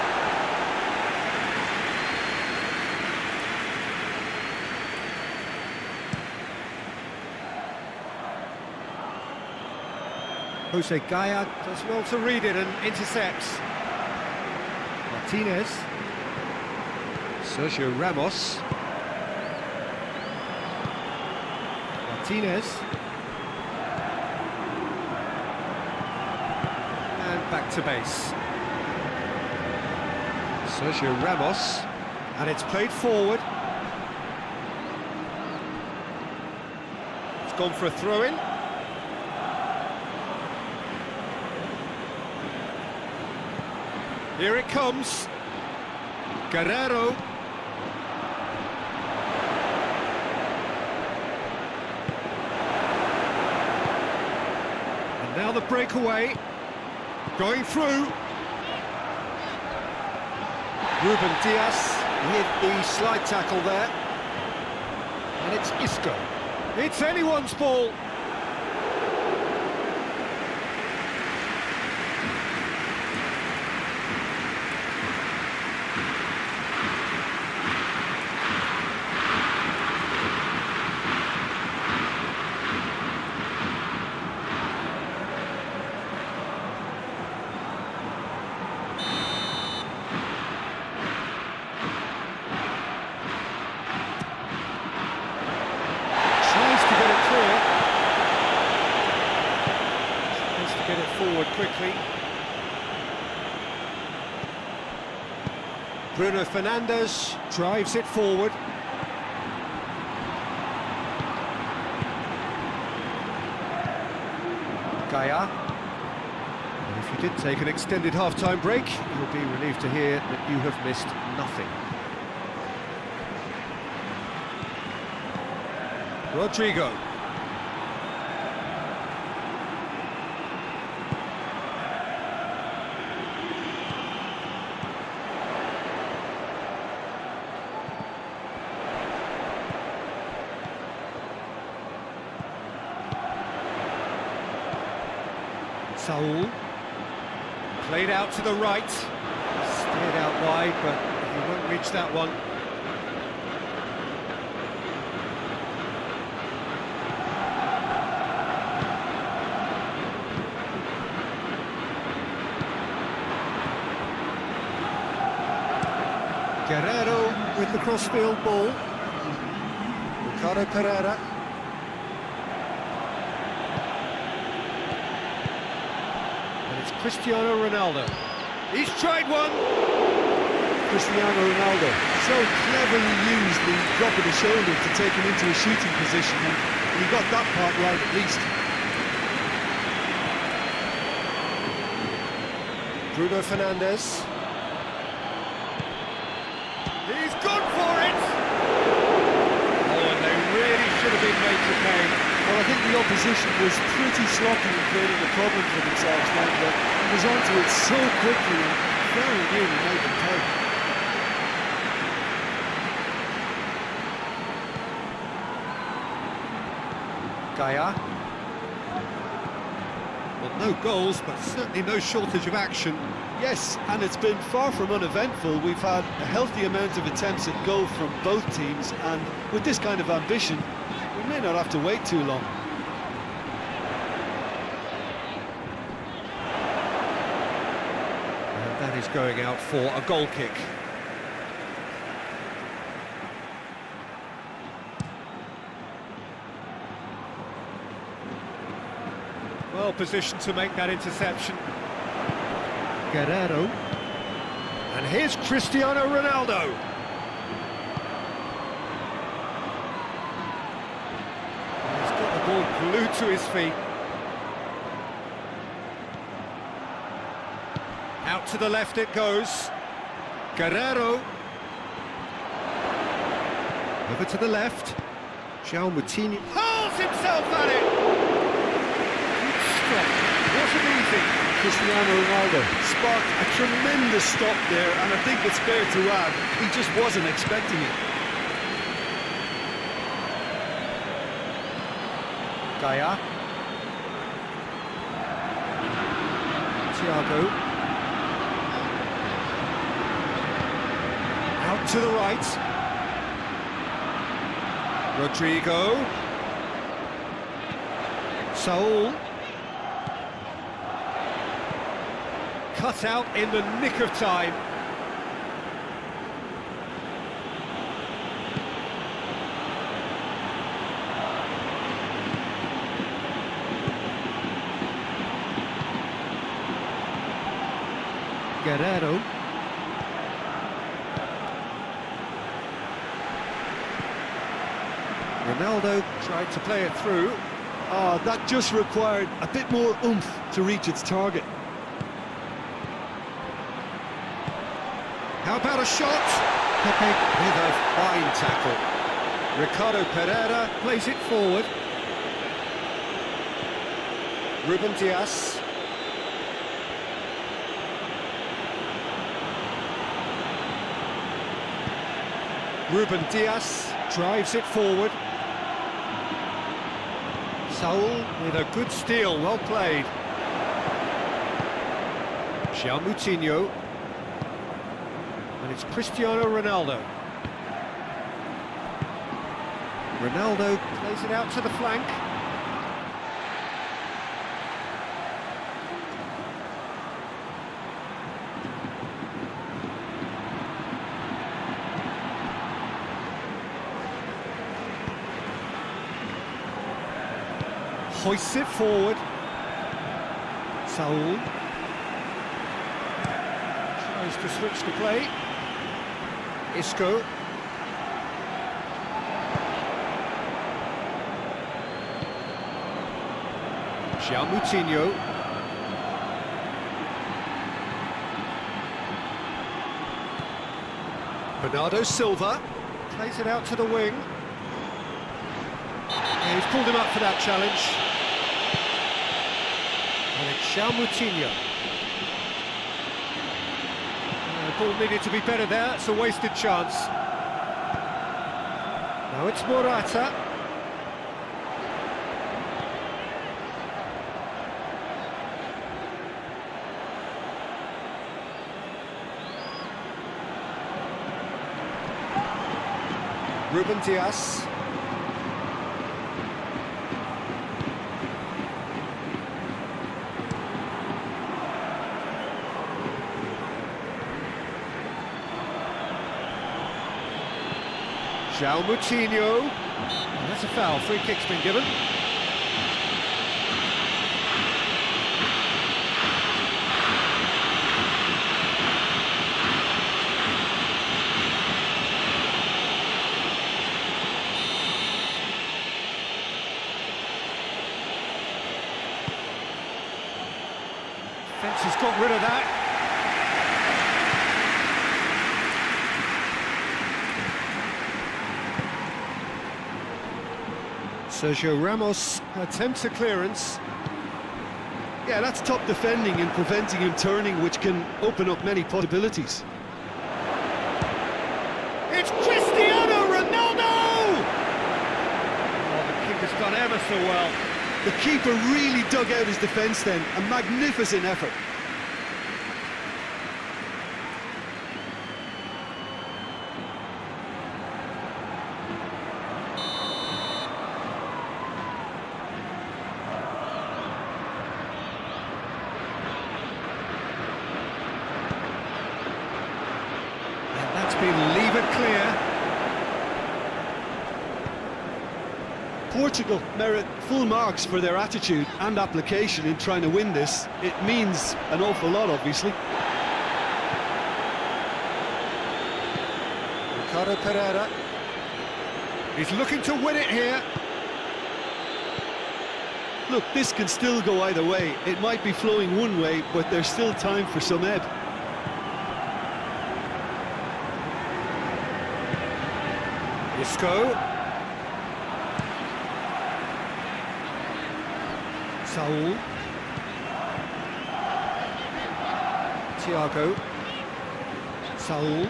Jose Gaia does well to read it and intercepts. Martinez. Sergio Ramos. Martinez. And back to base. Sergio Ramos, and it's played forward. It's gone for a throw-in. Here it comes. Guerrero. And now the breakaway. Going through. Ruben Dias with the slide tackle there. And it's Isco. It's anyone's ball. forward quickly. Bruno Fernandes drives it forward. Gaia. And if you did take an extended half-time break, you'll be relieved to hear that you have missed nothing. Rodrigo. Saul, played out to the right, steered out wide, but he won't reach that one. Guerrero with the crossfield ball. Ricardo Pereira. Cristiano Ronaldo. He's tried one. Cristiano Ronaldo so cleverly used the drop of the shoulder to take him into a shooting position, and he got that part right at least. Bruno Fernandes. He's gone for it! Oh, and they really should have been made to pay. Well, I think the opposition was pretty sloppy in creating a problem for themselves then, but he was onto it so quickly and very nearly made them pay. Gaia. Well, no goals, but certainly no shortage of action. Yes, and it's been far from uneventful. We've had a healthy amount of attempts at goal from both teams, and with this kind of ambition, we may not have to wait too long. And that is going out for a goal kick. Well positioned to make that interception. Guerrero. And here's Cristiano Ronaldo. Ball glued to his feet. Out to the left it goes. Guerrero. Over to the left. Moutinho hurls himself at it. Good stop. Wasn't easy. Cristiano Ronaldo sparked a tremendous stop there, and I think it's fair to add, he just wasn't expecting it. Gaia. Thiago. Out to the right. Rodrigo. Saul. Cut out in the nick of time. Guerrero. Ronaldo tried to play it through. That just required a bit more oomph to reach its target. How about a shot? Pepe with a fine tackle. Ricardo Pereira plays it forward. Ruben Dias. Ruben Dias drives it forward. Saul with a good steal, well played. Moutinho. And it's Cristiano Ronaldo. Ronaldo plays it out to the flank. Hoists it forward. Saul tries to switch the play. Isco. Moutinho. Bernardo Silva plays it out to the wing. Yeah, he's pulled him up for that challenge. And it's Moutinho. The ball needed to be better there, it's a wasted chance. Now it's Morata. Ruben Dias. João Moutinho. Oh, that's a foul. Free kick's been given. Fence has got rid of that. Sergio Ramos attempts a clearance. Yeah, that's top defending and preventing him turning, which can open up many possibilities. It's Cristiano Ronaldo! Oh, the keeper's done ever so well. The keeper really dug out his defence then, a magnificent effort. And that's been levered clear. Portugal merit full marks for their attitude and application in trying to win this. It means an awful lot, obviously. Ricardo Pereira. He's looking to win it here. Look, this can still go either way. It might be flowing one way, but there's still time for some ebb. Isco. Saul. Thiago. Saul.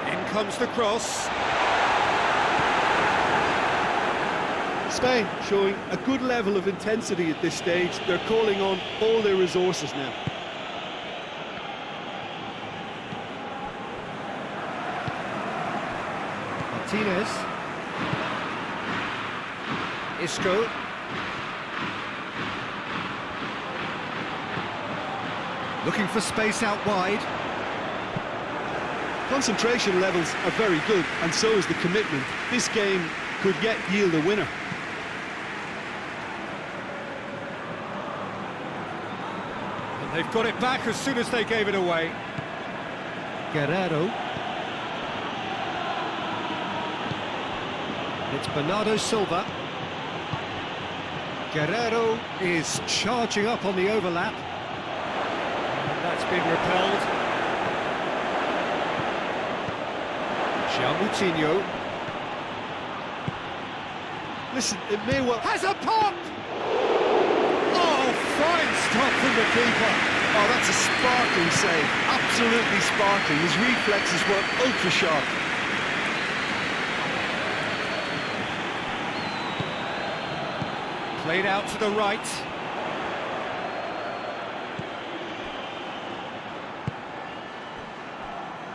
In comes the cross. Spain showing a good level of intensity at this stage. They're calling on all their resources now. Martinez. Isco. Looking for space out wide. Concentration levels are very good, and so is the commitment. This game could yet yield a winner. And they've got it back as soon as they gave it away. Guerrero. It's Bernardo Silva. Guerrero is charging up on the overlap. And that's been repelled. João Moutinho. Listen, it may well... Has a pop! Oh, fine stop from the keeper. Oh, that's a sparkling save. Absolutely sparkling. His reflexes were ultra-sharp. Played out to the right.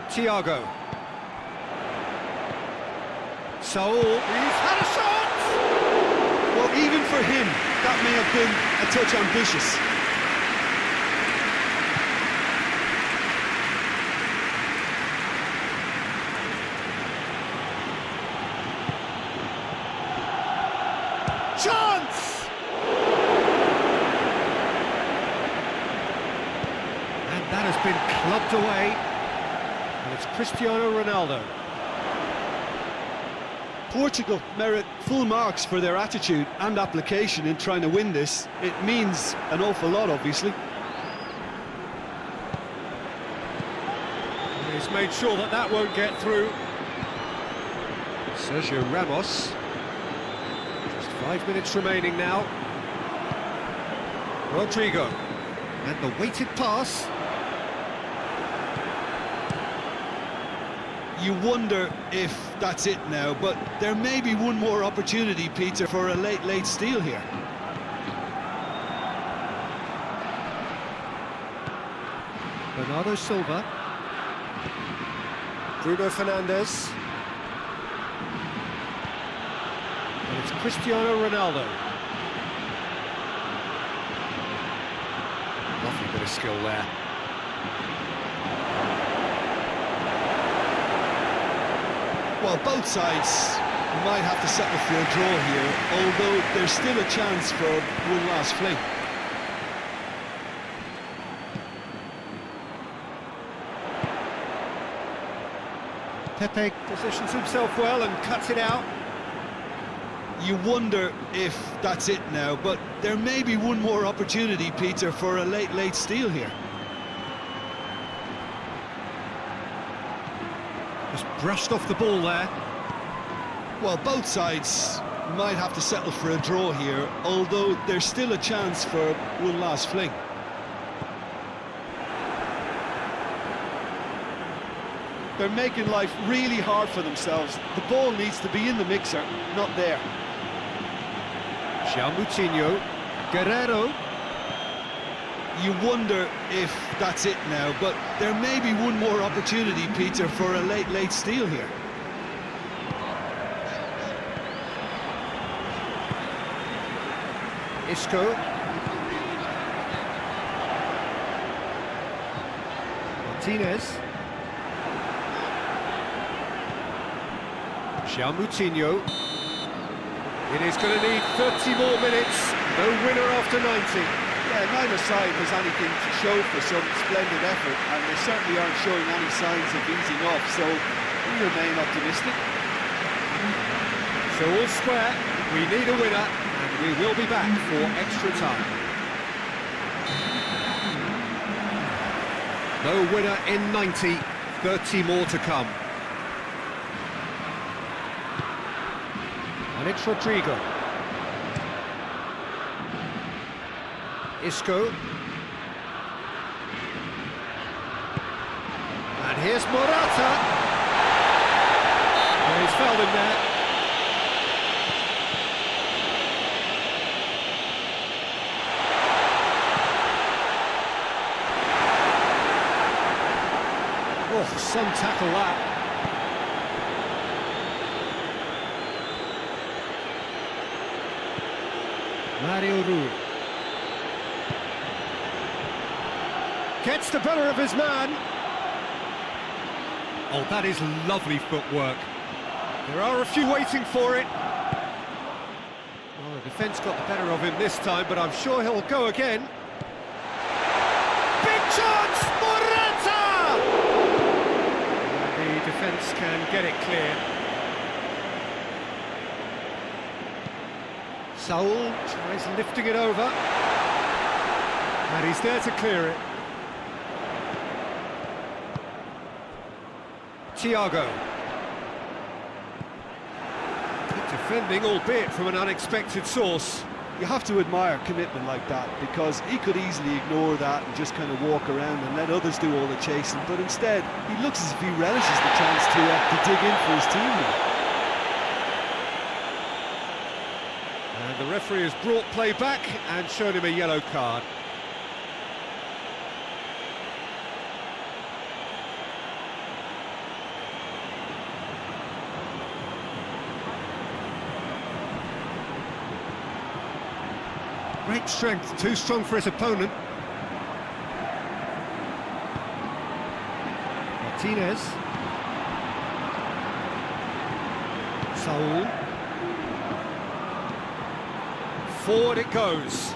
Thiago. Saul. He's had a shot! Well, even for him, that may have been a touch ambitious. has been clubbed away, and it's Cristiano Ronaldo. Portugal merit full marks for their attitude and application in trying to win this. It means an awful lot, obviously. He's made sure that that won't get through. Sergio Ramos. Just 5 minutes remaining now. Rodrigo. And the weighted pass. You wonder if that's it now, but there may be one more opportunity, Peter, for a late steal here. Bernardo Silva. Bruno Fernandes. And it's Cristiano Ronaldo. Lovely bit of skill there. Well, both sides might have to settle for a draw here, although there's still a chance for one last fling. Pepe positions himself well and cuts it out. You wonder if that's it now, but there may be one more opportunity, Peter, for a late steal here. Just brushed off the ball there. Well, both sides might have to settle for a draw here, although there's still a chance for one last fling. They're making life really hard for themselves. The ball needs to be in the mixer, not there. João Moutinho. Guerrero. You wonder if that's it now, but there may be one more opportunity, Peter, for a late steal here. Isco. Martinez. João Moutinho. It is going to need 30 more minutes. No winner after 90. Yeah, neither side has anything to show for some splendid effort, and they certainly aren't showing any signs of easing off, so we remain optimistic. So all square, we need a winner, and we will be back for extra time. No winner in 90, 30 more to come. And it's Rodrigo. Isco. And here's Morata. Oh, he's fouled him there. Oh, some tackle that. Mario Rui. Gets the better of his man. Oh, that is lovely footwork. There are a few waiting for it. Well, the defence got the better of him this time, but I'm sure he'll go again. Big chance! Morata! The defence can get it clear. Saul tries lifting it over. And he's there to clear it. Thiago. Good defending, albeit from an unexpected source. You have to admire commitment like that, because he could easily ignore that and just kind of walk around and let others do all the chasing, but instead he looks as if he relishes the chance to dig in for his team now. And the referee has brought play back and shown him a yellow card. Great strength, too strong for his opponent. Martinez. Saul. Forward it goes.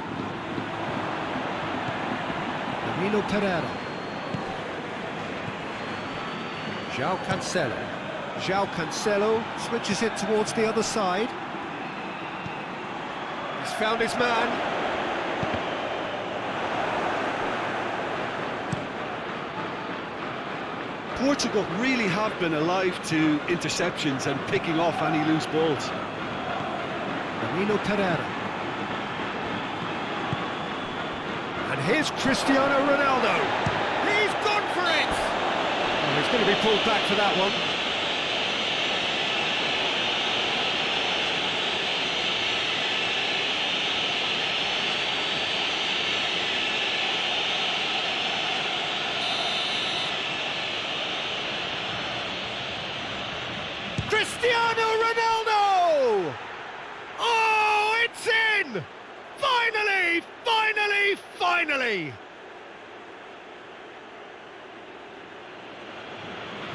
Danilo Pereira. João Cancelo. João Cancelo switches it towards the other side. He's found his man. Portugal really have been alive to interceptions and picking off any loose balls. Danilo Pereira. And here's Cristiano Ronaldo. He's gone for it! Oh, he's going to be pulled back for that one. Cristiano Ronaldo! Oh, it's in! Finally, finally, finally!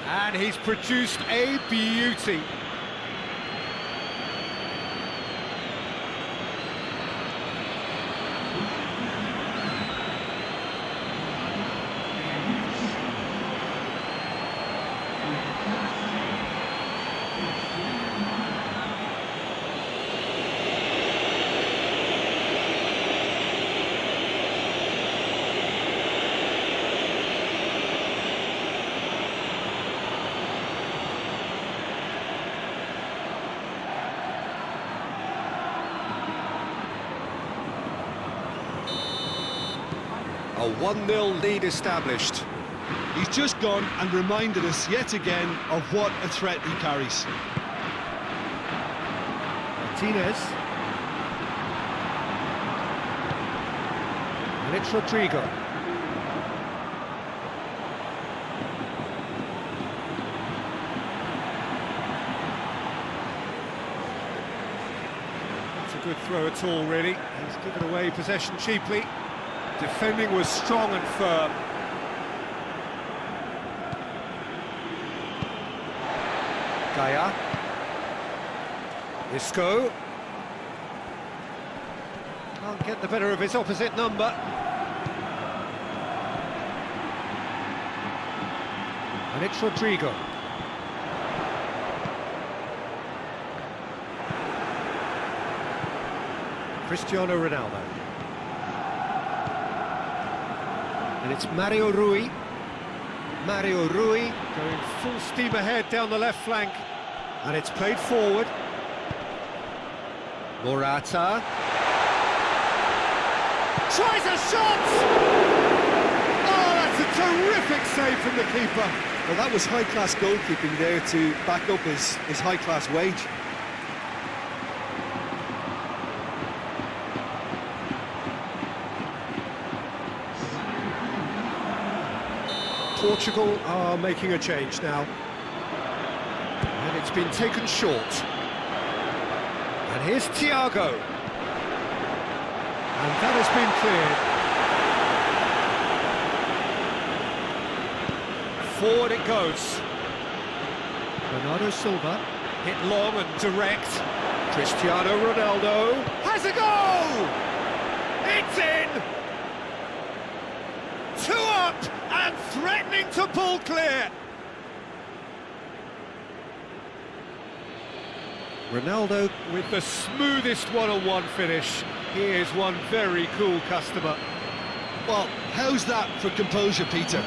And he's produced a beauty. A 1-0 lead established. He's just gone and reminded us yet again of what a threat he carries. Martinez. And it's Rodrigo. Not a good throw at all, really. He's given away possession cheaply. Defending was strong and firm. Gaia. Isco. Can't get the better of his opposite number. And it's Rodrigo. Cristiano Ronaldo. And it's Mario Rui. Mario Rui going full steam ahead down the left flank. And it's played forward. Morata. Tries a shot! Oh, that's a terrific save from the keeper. Well, that was high-class goalkeeping there to back up his high-class wage. Portugal are making a change now. And it's been taken short. And here's Thiago. And that has been cleared. Forward it goes. Bernardo Silva, hit long and direct. Cristiano Ronaldo has a goal! It's in! 2 up and threatening to pull clear. Ronaldo with the smoothest one-on-one finish. He is one very cool customer. Well, how's that for composure, Peter?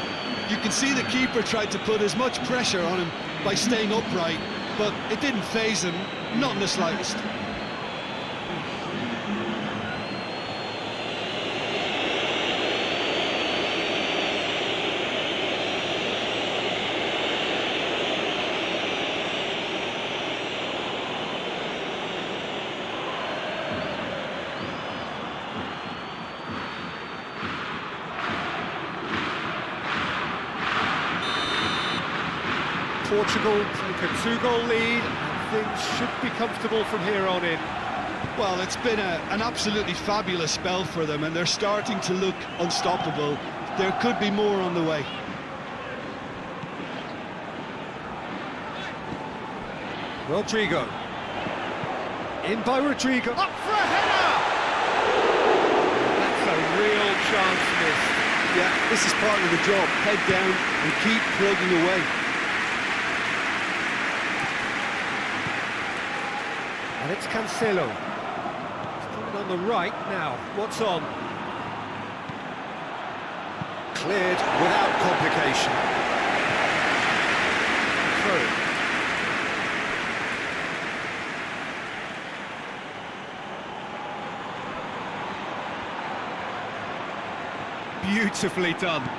You can see the keeper tried to put as much pressure on him by staying upright, but it didn't faze him, not in the slightest. Portugal take a 2-goal lead, and things should be comfortable from here on in. Well, it's been an absolutely fabulous spell for them, and they're starting to look unstoppable. There could be more on the way. Rodrigo. In by Rodrigo. Up for a header! That's a real chance missed. Yeah, this is part of the job. Head down and keep plugging away. And it's Cancelo. He's coming on the right now. What's on? Cleared without complication. Through. Beautifully done.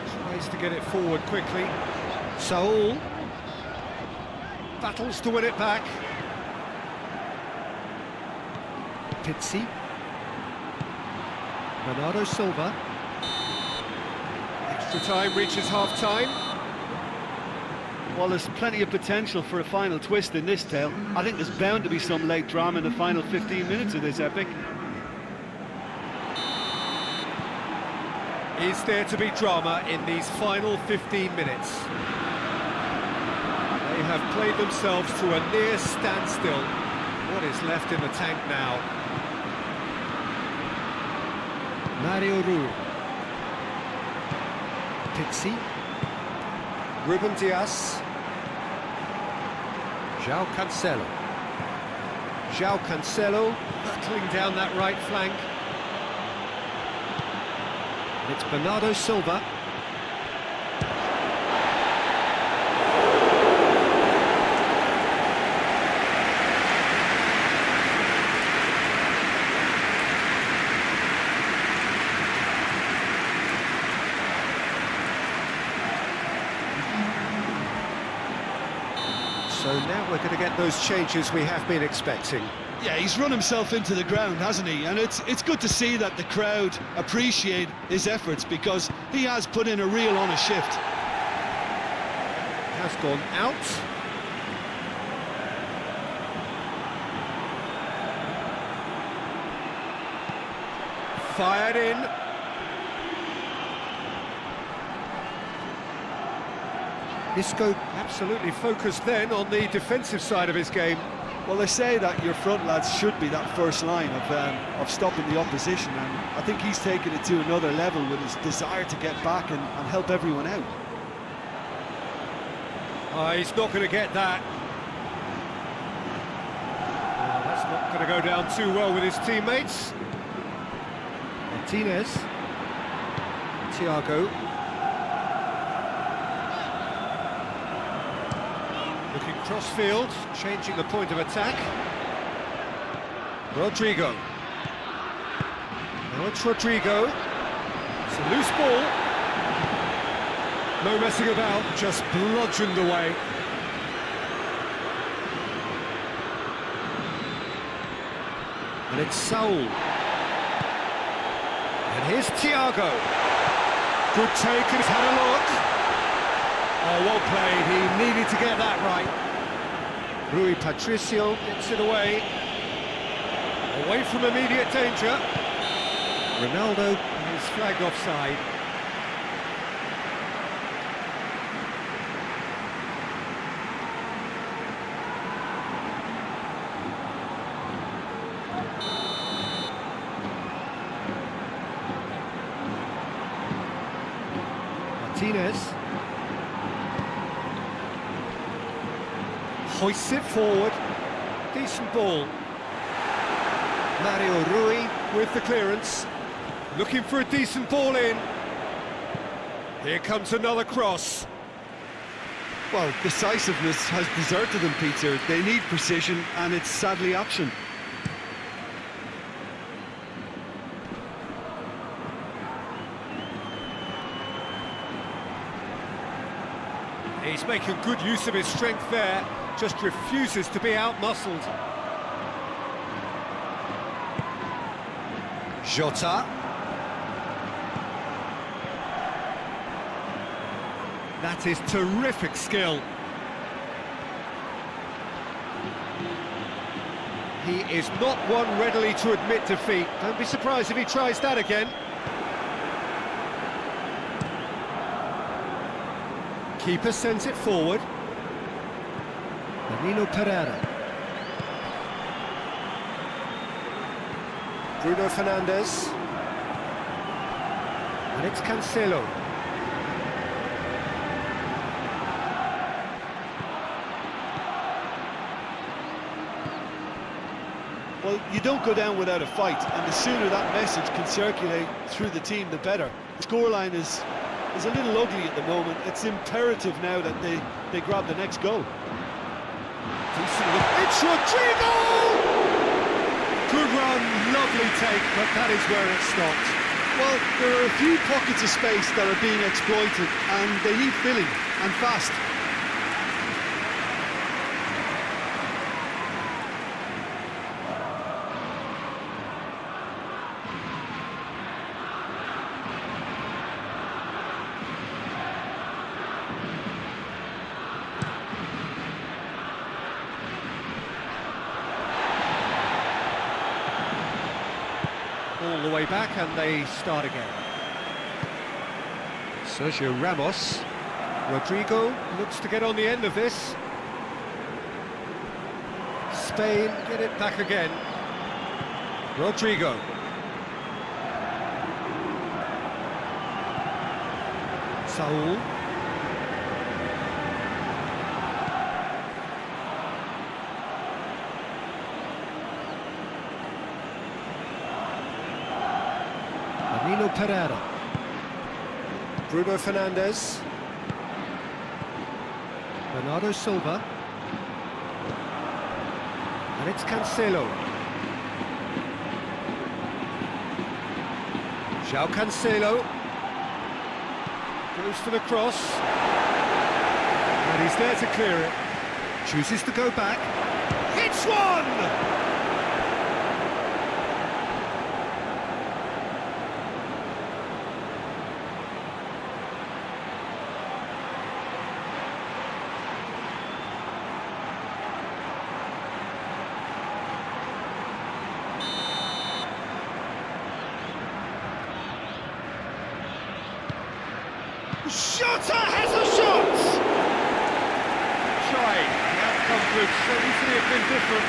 Tries to get it forward quickly. Saul battles to win it back. Pizzi. Bernardo Silva. Extra time reaches half-time. Well, there's plenty of potential for a final twist in this tale. I think there's bound to be some late drama in the final 15 minutes of this epic. Is there to be drama in these final 15 minutes? They have played themselves to a near standstill. What is left in the tank now? Mario Rui. Pizzi. Ruben Dias. João Cancelo. João Cancelo battling down that right flank. And it's Bernardo Silva. So now we're going to get those changes we have been expecting. Yeah, he's run himself into the ground, hasn't he? And it's good to see that the crowd appreciate his efforts, because he has put in a real honest shift. Has gone out. Fired in. Isco absolutely focused then on the defensive side of his game. Well, they say that your front lads should be that first line of stopping the opposition, and I think he's taken it to another level with his desire to get back and help everyone out. He's not going to get that. That's not going to go down too well with his teammates. Martinez. Thiago. Looking cross-field, changing the point of attack. Rodrigo. Now it's Rodrigo. It's a loose ball. No messing about, just bludgeoned away. And it's Saul. And here's Thiago. Good take, and he's had a look. Oh, well played, he needed to get that right. Rui Patricio gets it away. Away from immediate danger. Ronaldo is flagged offside. Martinez. Hoists it forward. Decent ball. Mario Rui with the clearance. Looking for a decent ball in. Here comes another cross. Well, decisiveness has deserted them, Peter. They need precision, and it's sadly absent. He's making good use of his strength there, just refuses to be out-muscled. Jota. That is terrific skill. He is not one readily to admit defeat. Don't be surprised if he tries that again. Keeper sends it forward. Danilo Pereira. Bruno Fernandes. And it's Cancelo. Well, you don't go down without a fight, and the sooner that message can circulate through the team, the better. The scoreline is a little ugly at the moment. It's imperative now that they grab the next goal. It's Rodrigo! Good run, lovely take, but that is where it stopped. Well, there are a few pockets of space that are being exploited, and they need filling, and fast. All the way back and they start again. Sergio Ramos. Rodrigo looks to get on the end of this. Spain get it back again. Rodrigo. Saul. Pereira. Bruno Fernandes. Bernardo Silva. And it's Cancelo. João Cancelo. Goes for the cross. And he's there to clear it. Chooses to go back. It's one! Shota has a shot! Shy, the outcome could so easily have been different.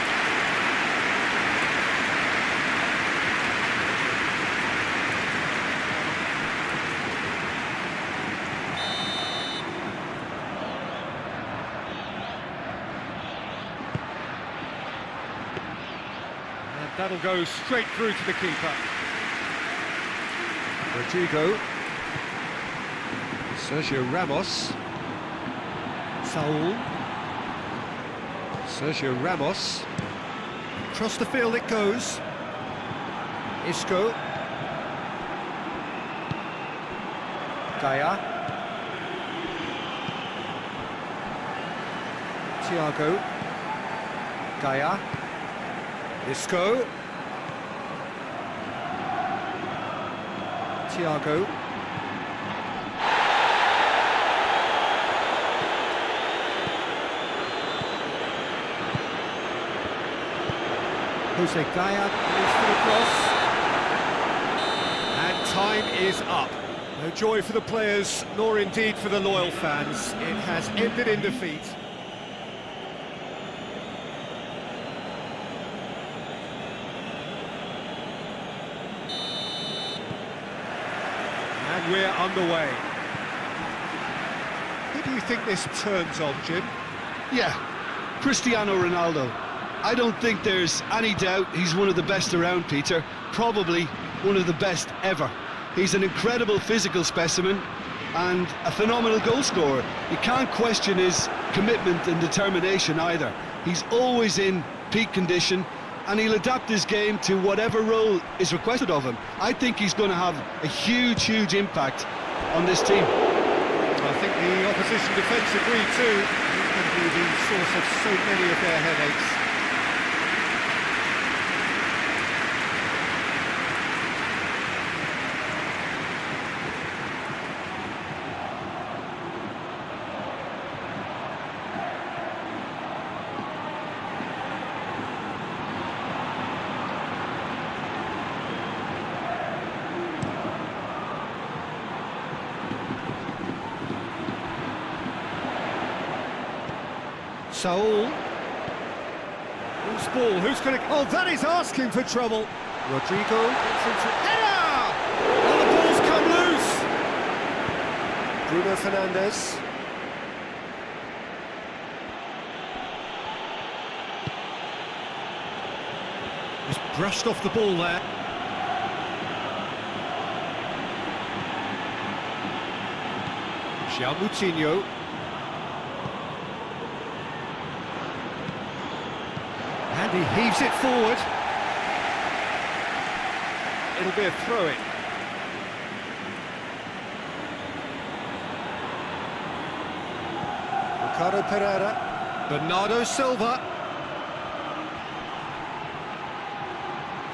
And that'll go straight through to the keeper. Rodrigo. Sergio Ramos. Saul. Sergio Ramos. Across the field it goes. Isco. Gaia. Thiago. Gaia. Isco. Thiago. Jose Gaia goes for the cross. And time is up. No joy for the players, nor indeed for the loyal fans. It has ended in defeat. And we're underway. Who do you think this turns on, Jim? Yeah, Cristiano Ronaldo. I don't think there's any doubt he's one of the best around, Peter. Probably one of the best ever. He's an incredible physical specimen and a phenomenal goal scorer. You can't question his commitment and determination either. He's always in peak condition and he'll adapt his game to whatever role is requested of him. I think he's going to have a huge impact on this team. I think the opposition defence agree too. He's going to be the source of so many of their headaches. Saul. Loose ball, who's going to... Oh, that is asking for trouble. Rodrigo gets into header! And the ball's come loose! Bruno Fernandes. Just brushed off the ball there. Moutinho. And he heaves it forward. It'll be a throw-in. Ricardo Pereira. Bernardo Silva.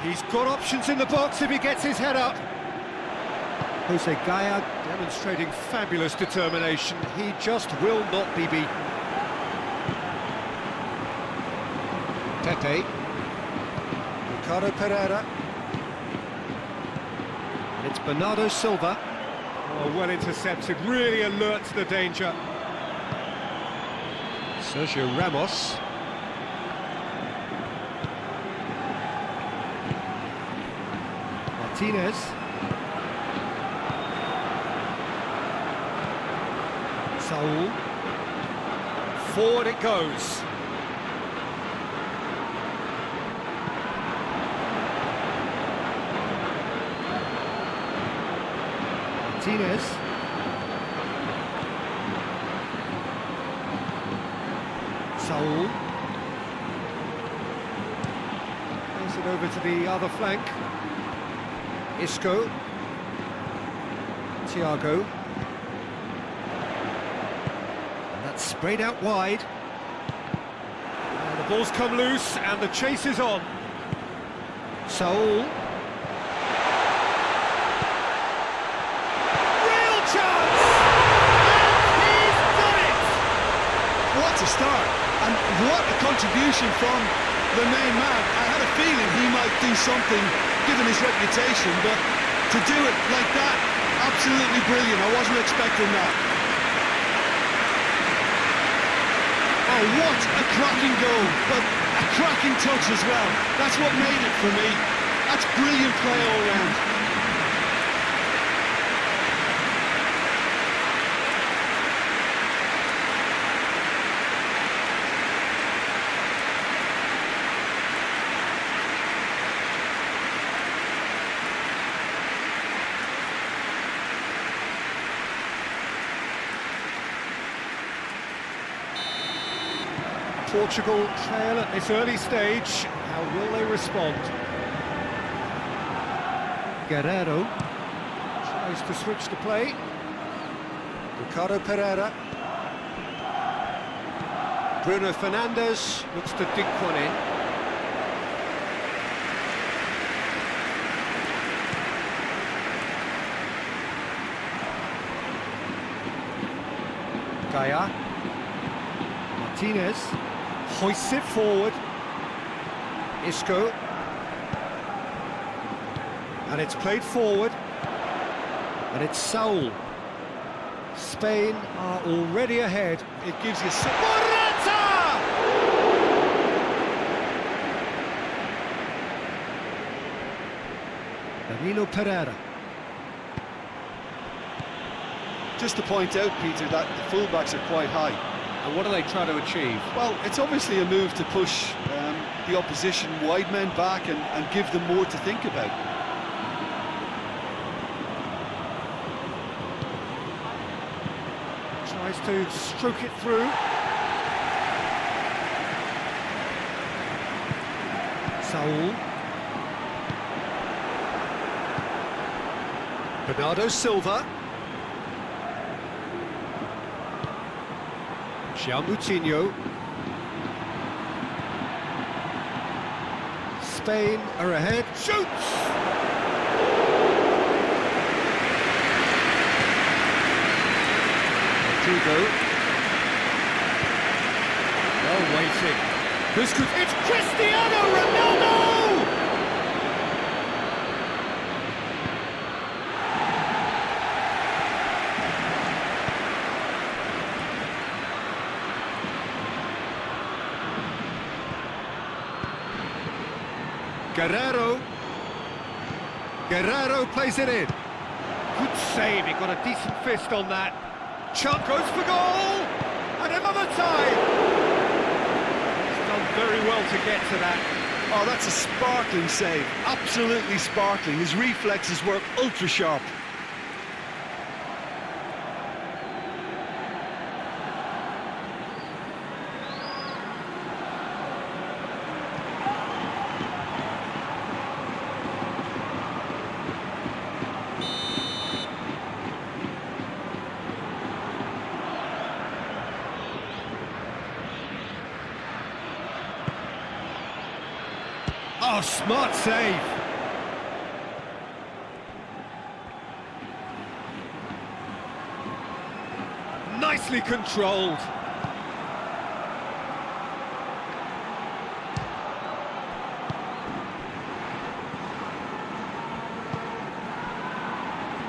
He's got options in the box if he gets his head up. Jose Gaya demonstrating fabulous determination. He just will not be beaten. Pepe. Ricardo Pereira. And it's Bernardo Silva. Oh, well intercepted, really alert to the danger. Sergio Ramos. Martinez. Saul. Forward it goes. Martinez. Saul. Pass it over to the other flank. Isco. Thiago. And that's sprayed out wide. And the ball's come loose and the chase is on. Saul. Real chance! And he's done it! What a start, and what a contribution from the main man. I had a feeling he might do something, given his reputation, but to do it like that, absolutely brilliant. I wasn't expecting that. Oh, what a cracking goal, but a cracking touch as well. That's what made it for me. That's brilliant play all round. Portugal trail at this early stage. How will they respond? Guerrero. Tries to switch the play. Ricardo Pereira. Bruno Fernandes looks to dink one in. Gaya. Martinez. Hoists it forward. Isco. And it's played forward. And it's Saul. Spain are already ahead. It gives you... Morata! Danilo Pereira. Just to point out, Peter, that the fullbacks are quite high. And what are they trying to achieve? Well, it's obviously a move to push the opposition wide men back and give them more to think about. Tries to stroke it through. Saul. Bernardo Silva. Moutinho. Spain are ahead. Shoots! Rodrigo. Well waiting. This could... It's Cristiano Ronaldo! Guerrero. Guerrero plays it in. Good save, he got a decent fist on that. Chunk goes for goal! And another time! He's done very well to get to that. Oh, that's a sparkling save, absolutely sparkling. His reflexes work ultra sharp. Oh, smart save. Nicely controlled.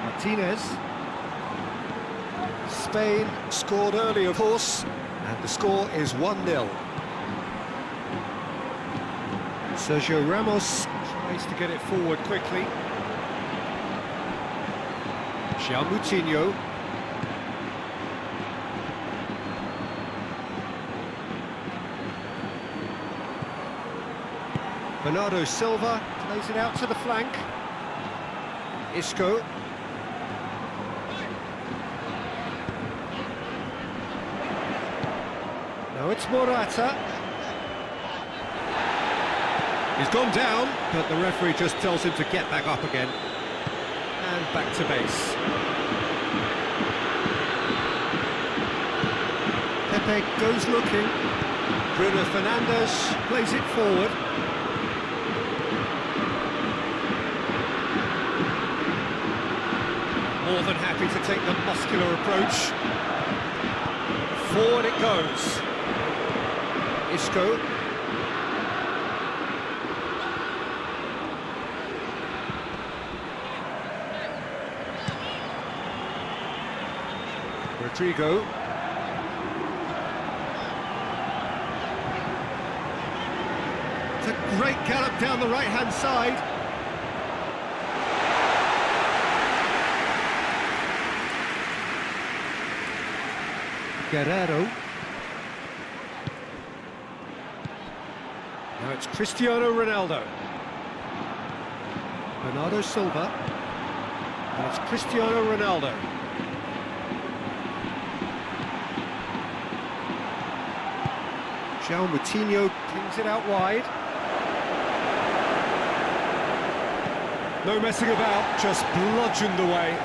Martinez. Spain scored early, of course, and the score is 1-0. Sergio Ramos tries to get it forward quickly. João Moutinho. Bernardo Silva plays it out to the flank. Isco. Now it's Morata. He's gone down, but the referee just tells him to get back up again. And back to base. Pepe goes looking. Bruno Fernandes plays it forward. More than happy to take the muscular approach. Forward it goes. Isco. Rodrigo. It's a great gallop down the right-hand side. Guerrero. Now it's Cristiano Ronaldo. Bernardo Silva. And it's Cristiano Ronaldo. João Moutinho pings it out wide. No messing about, just bludgeoned away.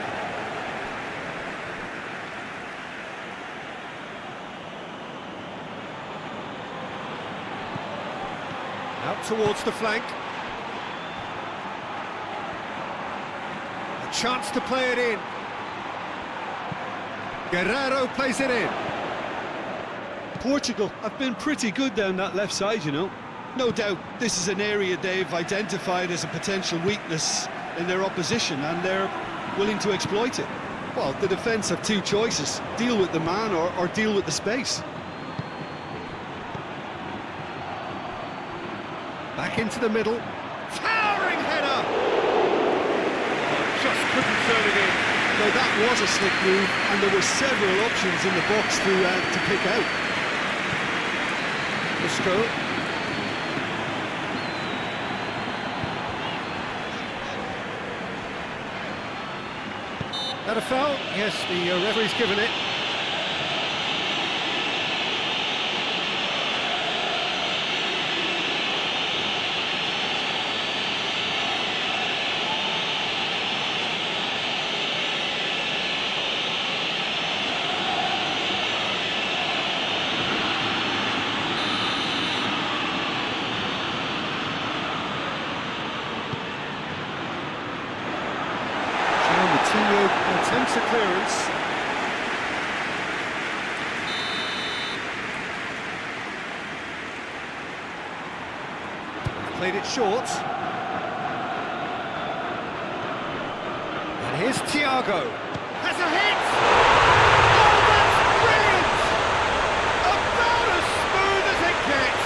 Out towards the flank. A chance to play it in. Guerrero plays it in. Portugal have been pretty good down that left side, you know. No doubt this is an area they've identified as a potential weakness in their opposition, and they're willing to exploit it. Well, the defence have two choices: deal with the man or deal with the space. Back into the middle. Towering header! Just couldn't turn it in. Now that was a slick move, and there were several options in the box to pick out. Isco. That a foul? Yes, the referee's given it. Coutinho attempts a clearance. Played it short. And here's Thiago. Has a hit! Oh, that's brilliant! About as smooth as it gets.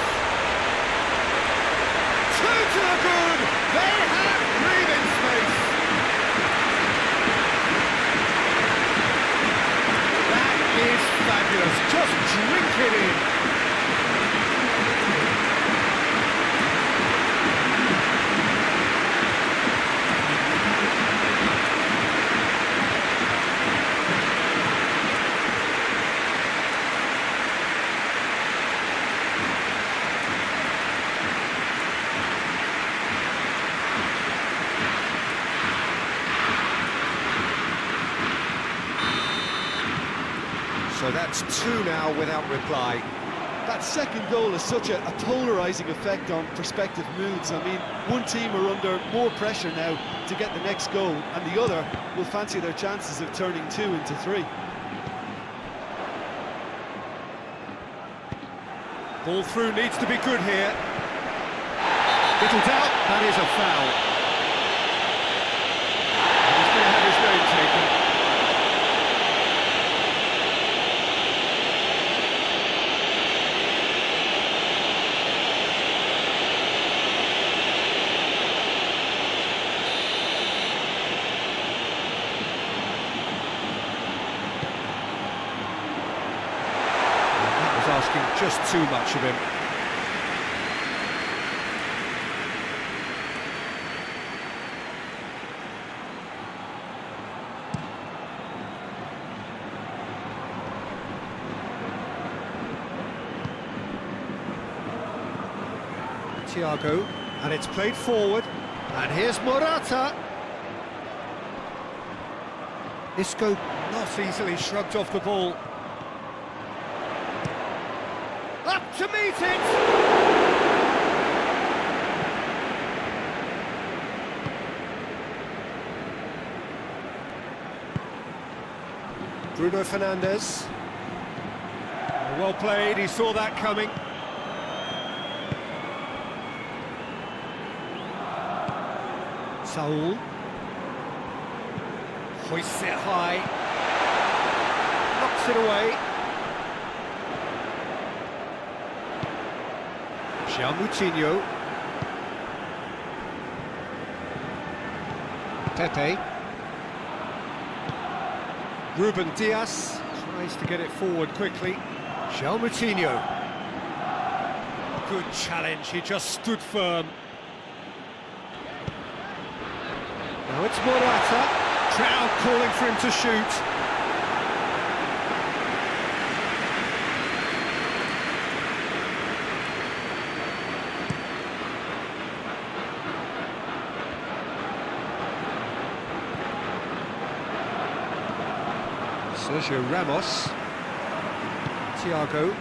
Two to the good. They have breathing space. that's two now without reply. That second goal has such a polarising effect on prospective moods. I mean, one team are under more pressure now to get the next goal, and the other will fancy their chances of turning 2 into 3. Ball through needs to be good here. Little doubt, that is a foul. And he's going to have his name taken. Asking just too much of him. Thiago, and it's played forward, and here's Morata. Isco not easily shrugged off the ball. Up to meet it! Bruno Fernandes. Well played, he saw that coming. Saul. Hoists it high. Knocks it away. Moutinho. Pepe. Ruben Diaz tries to get it forward quickly. Moutinho. Good challenge, he just stood firm. Now it's Morata. Crowd calling for him to shoot. Sergio Ramos. Thiago.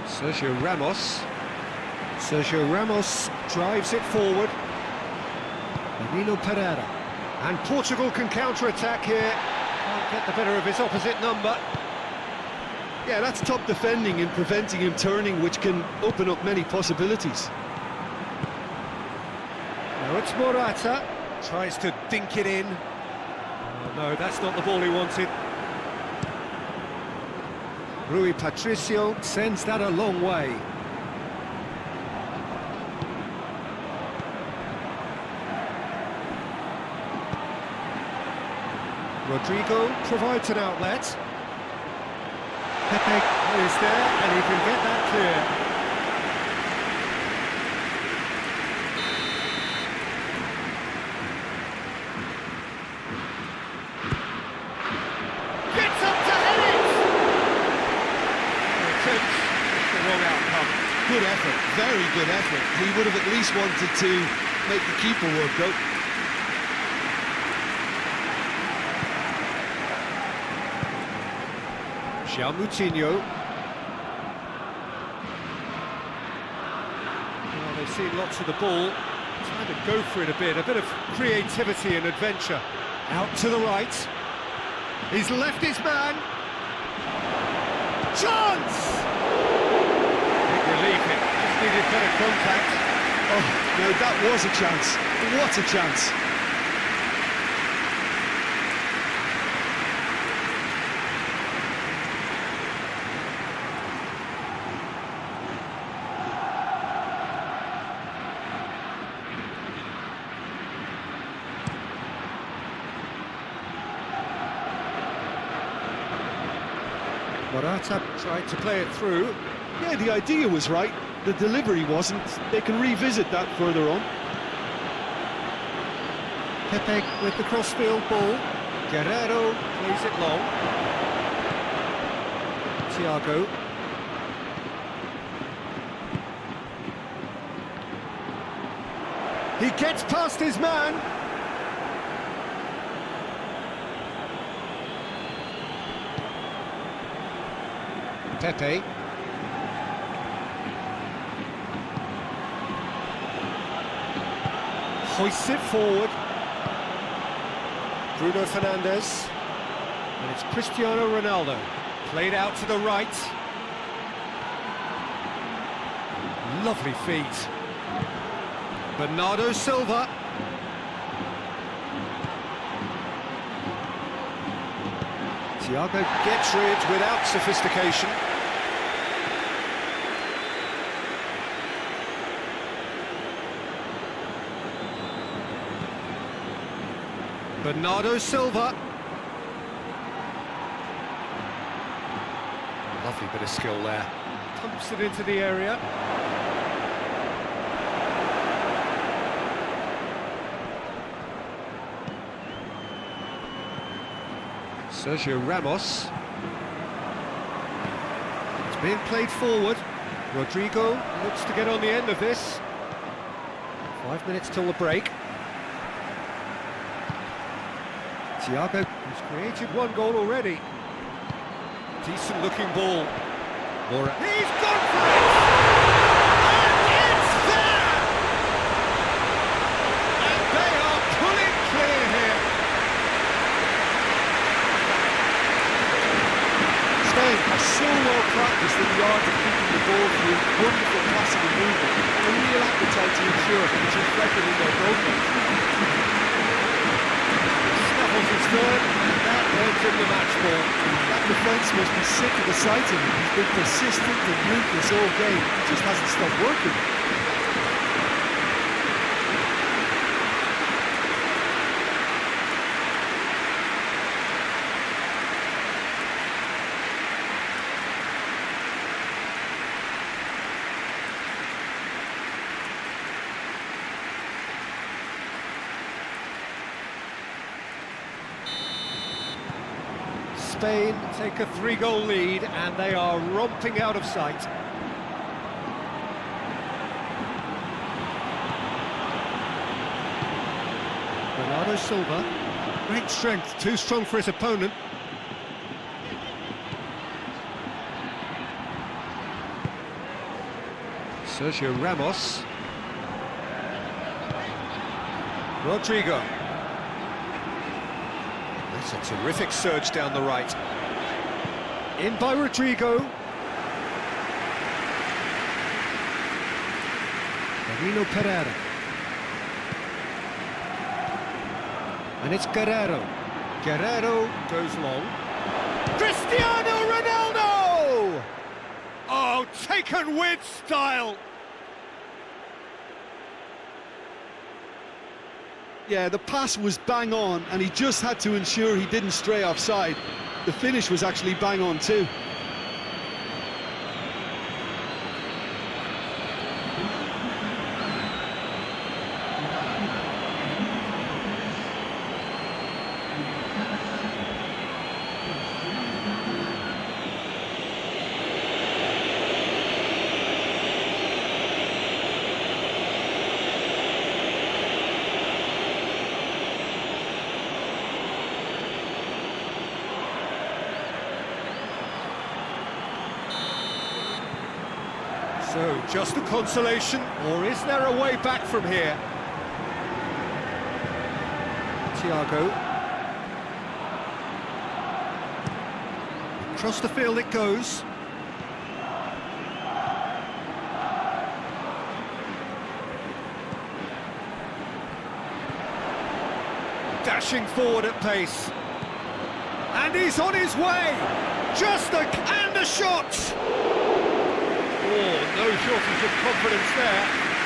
Sergio Ramos. Sergio Ramos drives it forward. Danilo Pereira. And Portugal can counter-attack here. Can't get the better of his opposite number. Yeah, that's top defending and preventing him turning, which can open up many possibilities. Now it's Morata. Tries to dink it in. No, that's not the ball he wanted. Rui Patricio sends that a long way. Rodrigo provides an outlet. Pepe is there, and he can get that clear. Good effort, very good effort. He would have at least wanted to make the keeper work out. Moutinho. Well, they've seen lots of the ball, trying to go for it a bit of creativity and adventure. Out to the right. He's left his man. Chance! Relief, it just needed better contact. Oh, no, that was a chance. What a chance. Morata tried to play it through. Yeah, the idea was right, the delivery wasn't. They can revisit that further on. Pepe with the crossfield ball. Guerrero plays it long. Thiago. He gets past his man. Pepe. Hoists it forward. Bruno Fernandes. And it's Cristiano Ronaldo. Played out to the right. Lovely feet. Bernardo Silva. Thiago gets rid without sophistication. Bernardo Silva. Lovely bit of skill there. Pumps it into the area. Sergio Ramos. It's being played forward. Rodrigo looks to get on the end of this. 5 minutes till the break. Thiago has created one goal already. Decent looking ball. He's gone for it! And it's there! And they are pulling clear here. Spain are so well practiced in the art of keeping the ball through wonderful passing and movement. A real appetite to ensure which is reflected in their goal post. Snuffles his third, and that earns him the match ball. That defence must be sick of the sight of him. He's been persistent and ruthless all game. He just hasn't stopped working. Spain take a 3-goal lead and they are romping out of sight. Bernardo Silva, great strength, too strong for his opponent. Sergio Ramos. Rodrigo. That's a terrific surge down the right. In by Rodrigo. Marino Pereira. And it's Guerrero. Guerrero goes long. Cristiano Ronaldo! Oh, taken with style! Yeah, the pass was bang on, and he just had to ensure he didn't stray offside. The finish was actually bang on too. So, just a consolation, or is there a way back from here? Thiago. Across the field it goes. Dashing forward at pace. And he's on his way! And a shot! Oh, no shortage of confidence there.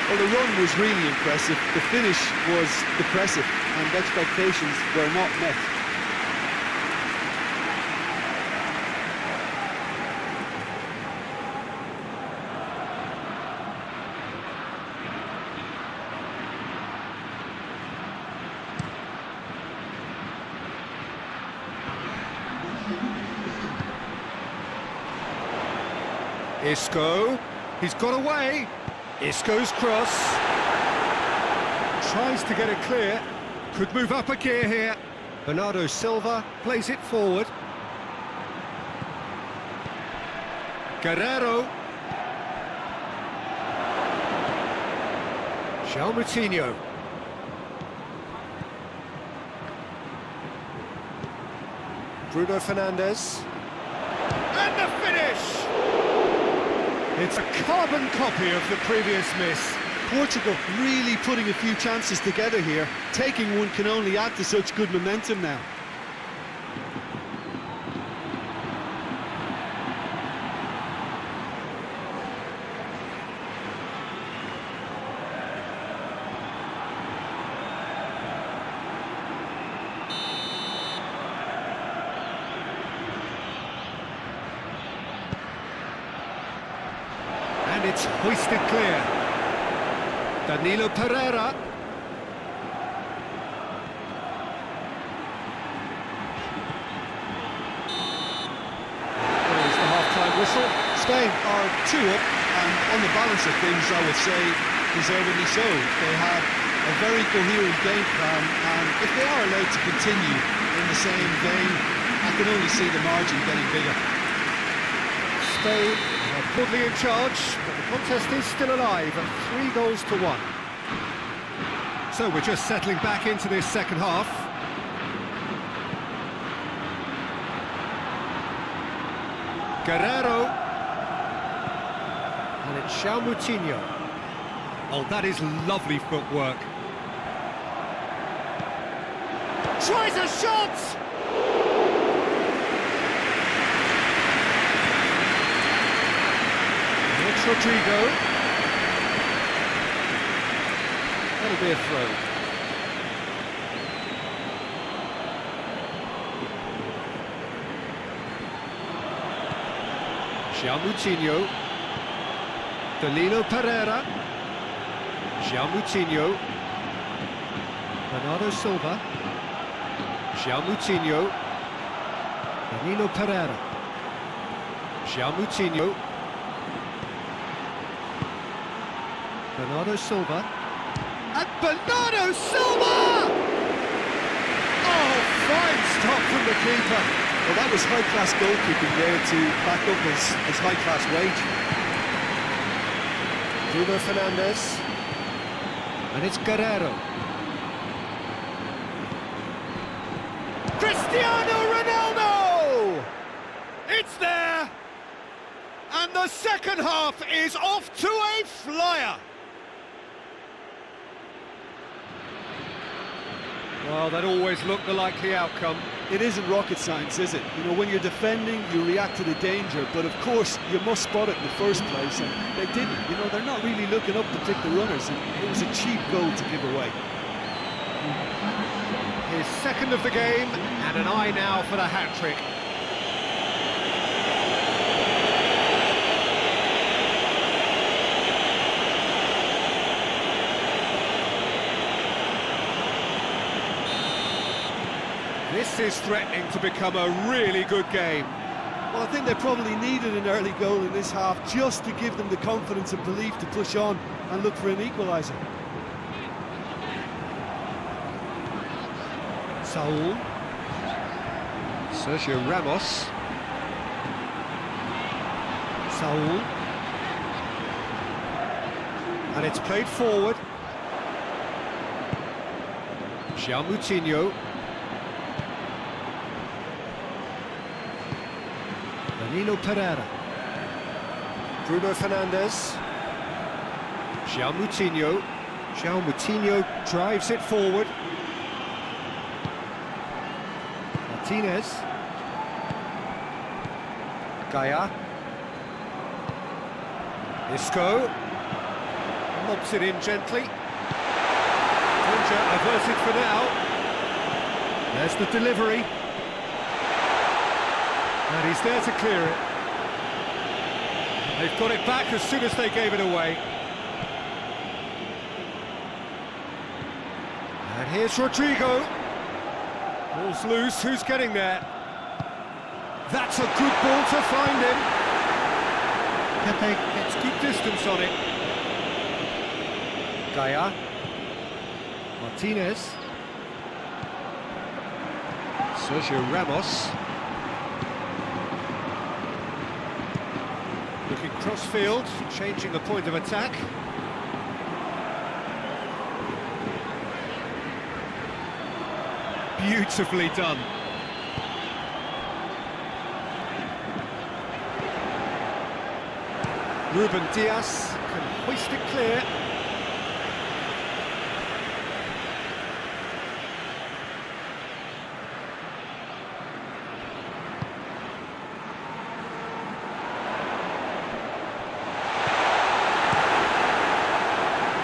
Well, the run was really impressive. The finish was depressive, and expectations were not met. Isco, he's got away. Isco's cross. Tries to get it clear. Could move up a gear here. Bernardo Silva plays it forward. Guerrero. João Moutinho. Bruno Fernandes. And the finish! It's a carbon copy of the previous miss. Portugal really putting a few chances together here. Taking one can only add to such good momentum now. And it's hoisted clear. Danilo Pereira. There's the half-time whistle. Spain are 2 up, and on the balance of things, I would say, deservedly so. They have a very coherent game plan, and if they are allowed to continue in the same vein, I can only see the margin getting bigger. Spain are broadly in charge, but the contest is still alive at 3-1. So we're just settling back into this second half. Guerrero. And it's João Moutinho. Oh, that is lovely footwork. Tries a shot! It's Rodrigo. That'll be a throw. João Moutinho. Danilo Pereira. João Moutinho. Bernardo Silva. João Moutinho. Danilo Pereira. João Moutinho. Bernardo Silva. And Bernardo Silva! Oh, fine stop from the keeper. Well, that was high-class goalkeeping there to back up his high-class wage. Bruno Fernandes. And it's Guerrero. Cristiano Ronaldo! It's there! And the second half is off to a flyer! Well, that always looked the likely outcome. It isn't rocket science, is it? You know, when you're defending, you react to the danger, but of course, you must spot it in the first place, and they didn't. You know, they're not really looking up to pick the runners, and it was a cheap goal to give away. His second of the game, and an eye now for the hat-trick. This is threatening to become a really good game. Well, I think they probably needed an early goal in this half just to give them the confidence and belief to push on and look for an equaliser. Saul. Sergio Ramos. Saul. And it's played forward. João Moutinho. Danilo Pereira. Bruno Fernandes. João Moutinho. João Moutinho drives it forward. Martinez. Gaia. Isco. Lobs it in gently. Danger averted for now. There's the delivery. And he's there to clear it. They've got it back as soon as they gave it away. And here's Rodrigo. Ball's loose, who's getting there? That's a good ball to find him. Pepe gets good distance on it. Gaia. Martinez. Sergio Ramos. Crossfield, changing the point of attack. Beautifully done. Ruben Diaz can hoist it clear.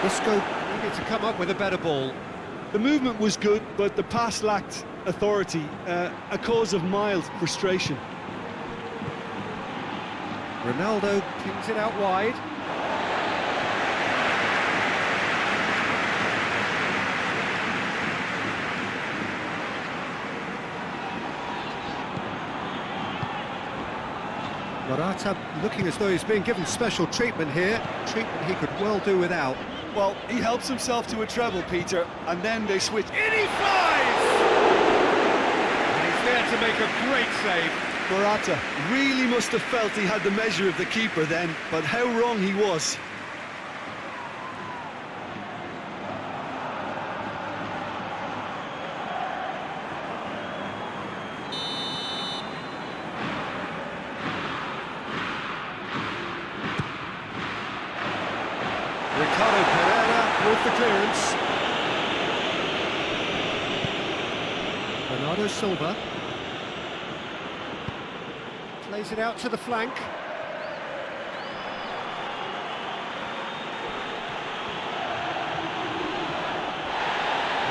Isco needed to come up with a better ball. The movement was good, but the pass lacked authority, a cause of mild frustration. Ronaldo pings it out wide. Morata looking as though he's being given special treatment here, treatment he could well do without. Well, he helps himself to a treble, Peter, and then they switch. In he flies! And he's there to make a great save. Morata really must have felt he had the measure of the keeper then, but how wrong he was. Ricardo Pereira with the clearance. Bernardo Silva plays it out to the flank.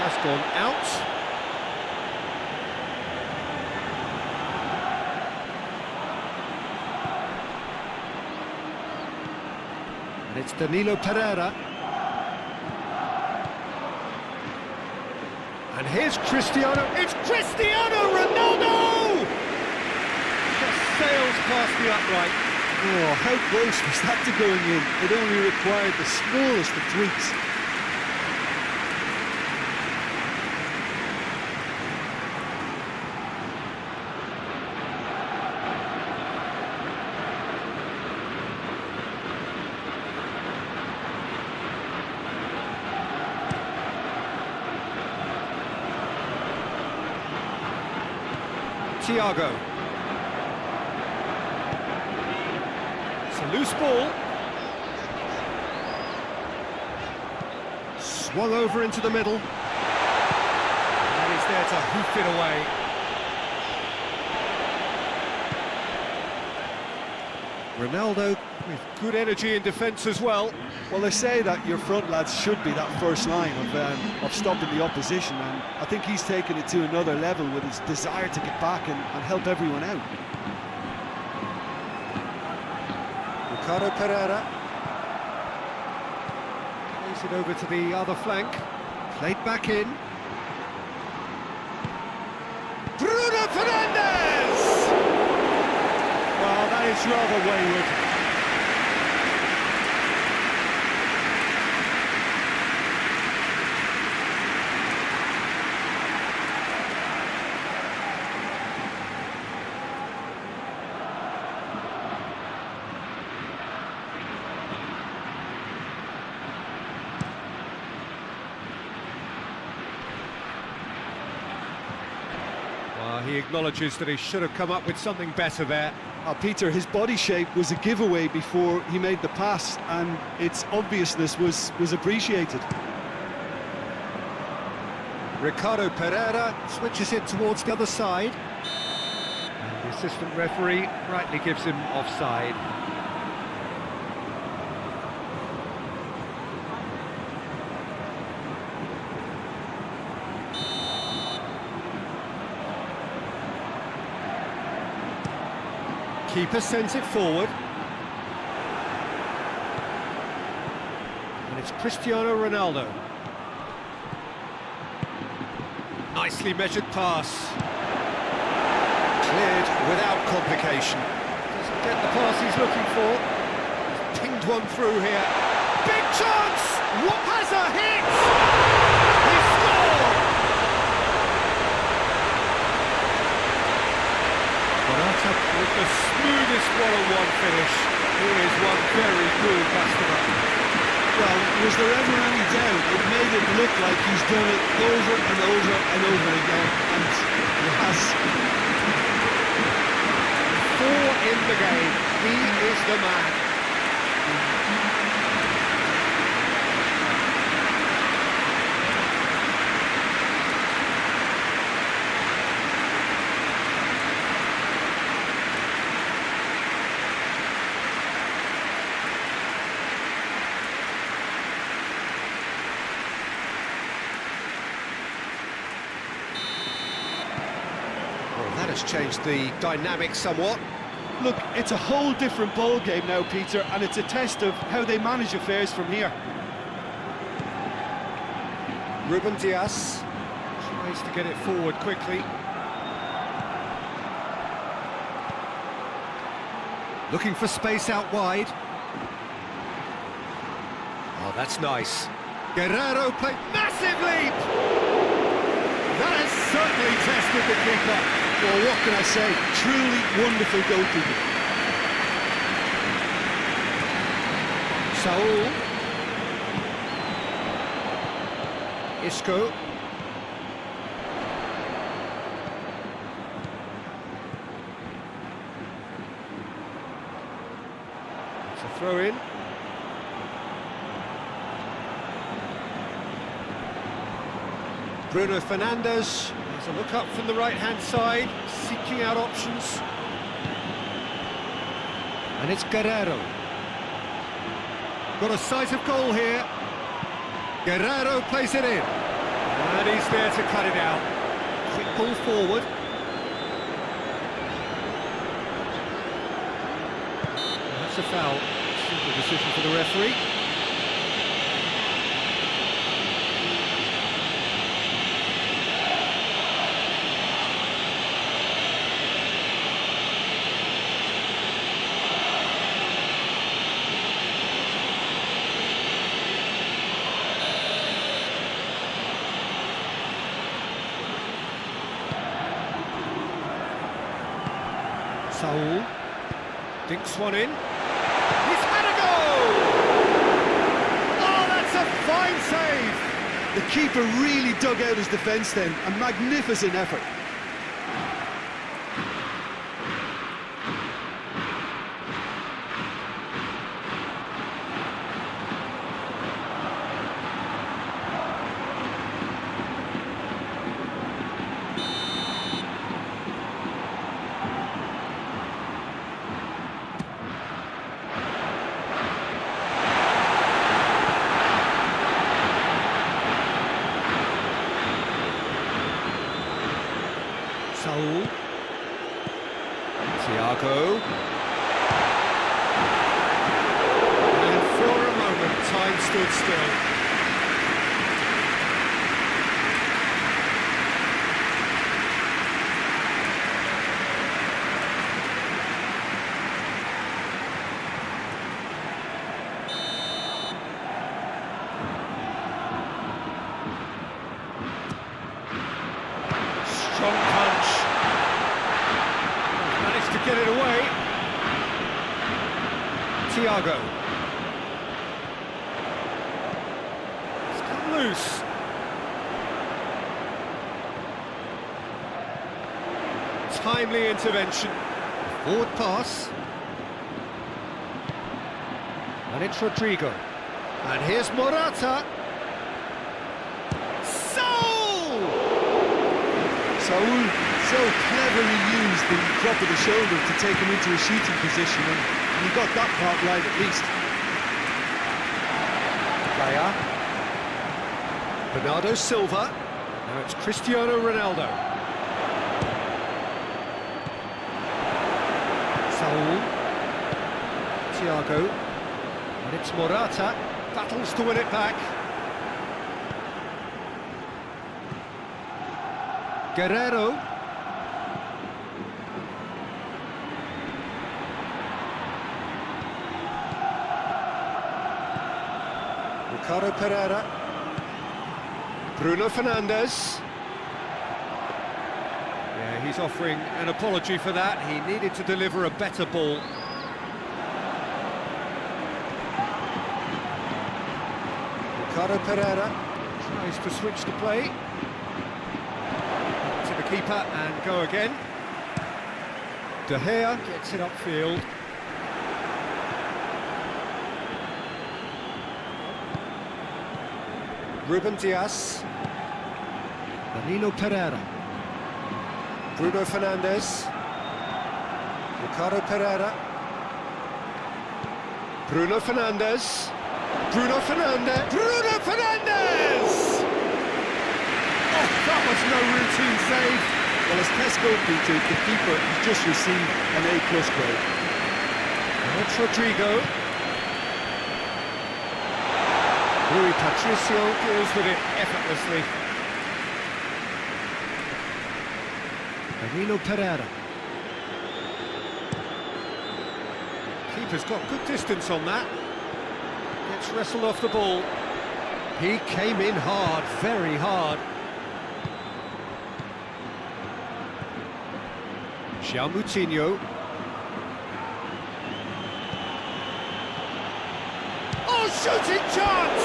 Has gone out. And it's Danilo Pereira. And here's Cristiano. It's Cristiano Ronaldo! Just sails past the upright. Oh, how close was that to going in? It only required the smallest of tweaks. Thiago. It's a loose ball. Swung over into the middle. And he's there to hoof it away. Ronaldo with good energy in defence as well. Well, they say that your front lads should be that first line of stopping the opposition, and I think he's taken it to another level with his desire to get back and help everyone out. Ricardo Pereira plays it over to the other flank. Played back in. Bruno Fernandes! Well, that is rather wayward. He acknowledges that he should have come up with something better there. Peter, his body shape was a giveaway before he made the pass, and its obviousness was appreciated. Ricardo Pereira switches it towards the other side. And the assistant referee rightly gives him offside. Keeper sends it forward. And it's Cristiano Ronaldo. Nicely measured pass. Cleared without complication. Doesn't get the pass he's looking for. He's pinged one through here. Big chance! What has a hit? He scored! Morata with the smoothest one-on-one finish. Here is one very cool customer. Well, was there ever any doubt? It made it look like he's done it over and over and over again, and he has. 4 in the game. He is the man. That has changed the dynamic somewhat. Look, it's a whole different ball game now, Peter, and it's a test of how they manage affairs from here. Ruben Dias tries to get it forward quickly. Looking for space out wide. Oh, that's nice. Guerrero play massive leap! That has certainly tested the keeper. Well, what can I say? Truly wonderful goalkeeping. Saul. Isco. It's a throw in. Bruno Fernandes. There's a look up from the right-hand side, seeking out options. And it's Guerrero. Got a sight of goal here. Guerrero plays it in. And he's there to cut it out. Quick ball forward. That's a foul. Simple decision for the referee. Saul dinks one in. He's had a goal! Oh, that's a fine save! The keeper really dug out his defence then. A magnificent effort. Saul. Thiago. And for a moment, time stood still. Strong punch. Managed to get it away. Thiago. It's come loose. Timely intervention. Forward pass. And it's Rodrigo. And here's Morata. Saul so cleverly used the drop of the shoulder to take him into a shooting position, and he got that part right at least. Player. Bernardo Silva. Now it's Cristiano Ronaldo. Saul. Thiago. And it's Morata. Battles to win it back. Guerrero. Ricardo Pereira. Bruno Fernandes. Yeah, he's offering an apology for that. He needed to deliver a better ball. Ricardo Pereira tries to switch the play. To the keeper and go again. De Gea gets it upfield. Ruben Dias. Danilo Pereira. Bruno Fernandes. Ricardo Pereira. Bruno Fernandes. Bruno Fernandes. Bruno Fernandes! Oh, that was no routine save. Well, as Tesco Peter, the keeper has just received an A+ grade. That's Rodrigo. Rui Patricio deals with it effortlessly. Danilo Pereira. Keeper's got good distance on that. Gets wrestled off the ball. He came in hard, very hard. João Moutinho. Oh, shooting chance!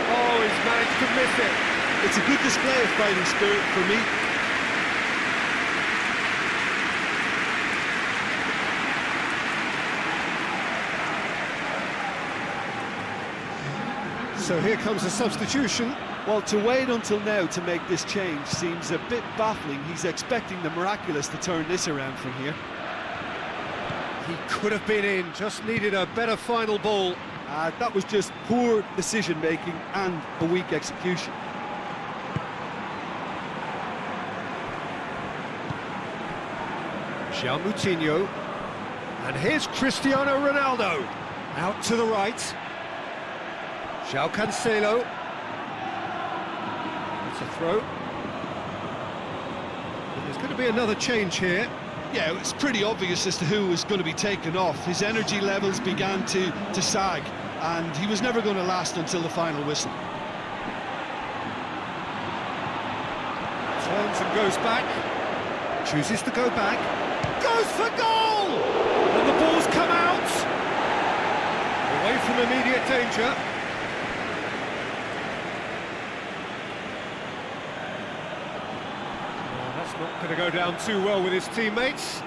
Oh, he's managed to miss it. It's a good display of fighting spirit for me. So here comes a substitution. Well, to wait until now to make this change seems a bit baffling. He's expecting the miraculous to turn this around from here. He could have been in, just needed a better final ball. That was just poor decision-making and a weak execution. João Moutinho. And here's Cristiano Ronaldo. Out to the right. João Cancelo. It's a throw. And there's going to be another change here. Yeah, it's pretty obvious as to who was going to be taken off. His energy levels began to sag, and he was never going to last until the final whistle. Turns and goes back. Chooses to go back. Goes for goal! And the ball's come out. Away from immediate danger. That's not going to go down too well with his teammates.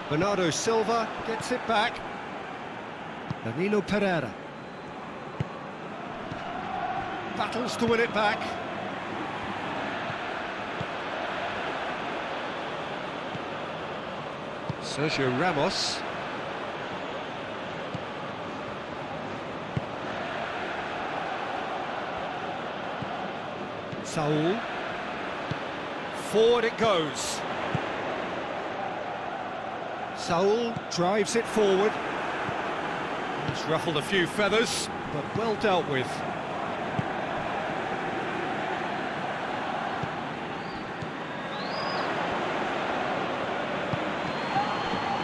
Bernardo Silva gets it back. Danilo Pereira. Battles to win it back. Sergio Ramos. Saul. Forward it goes. Saul drives it forward. It's ruffled a few feathers, but well dealt with.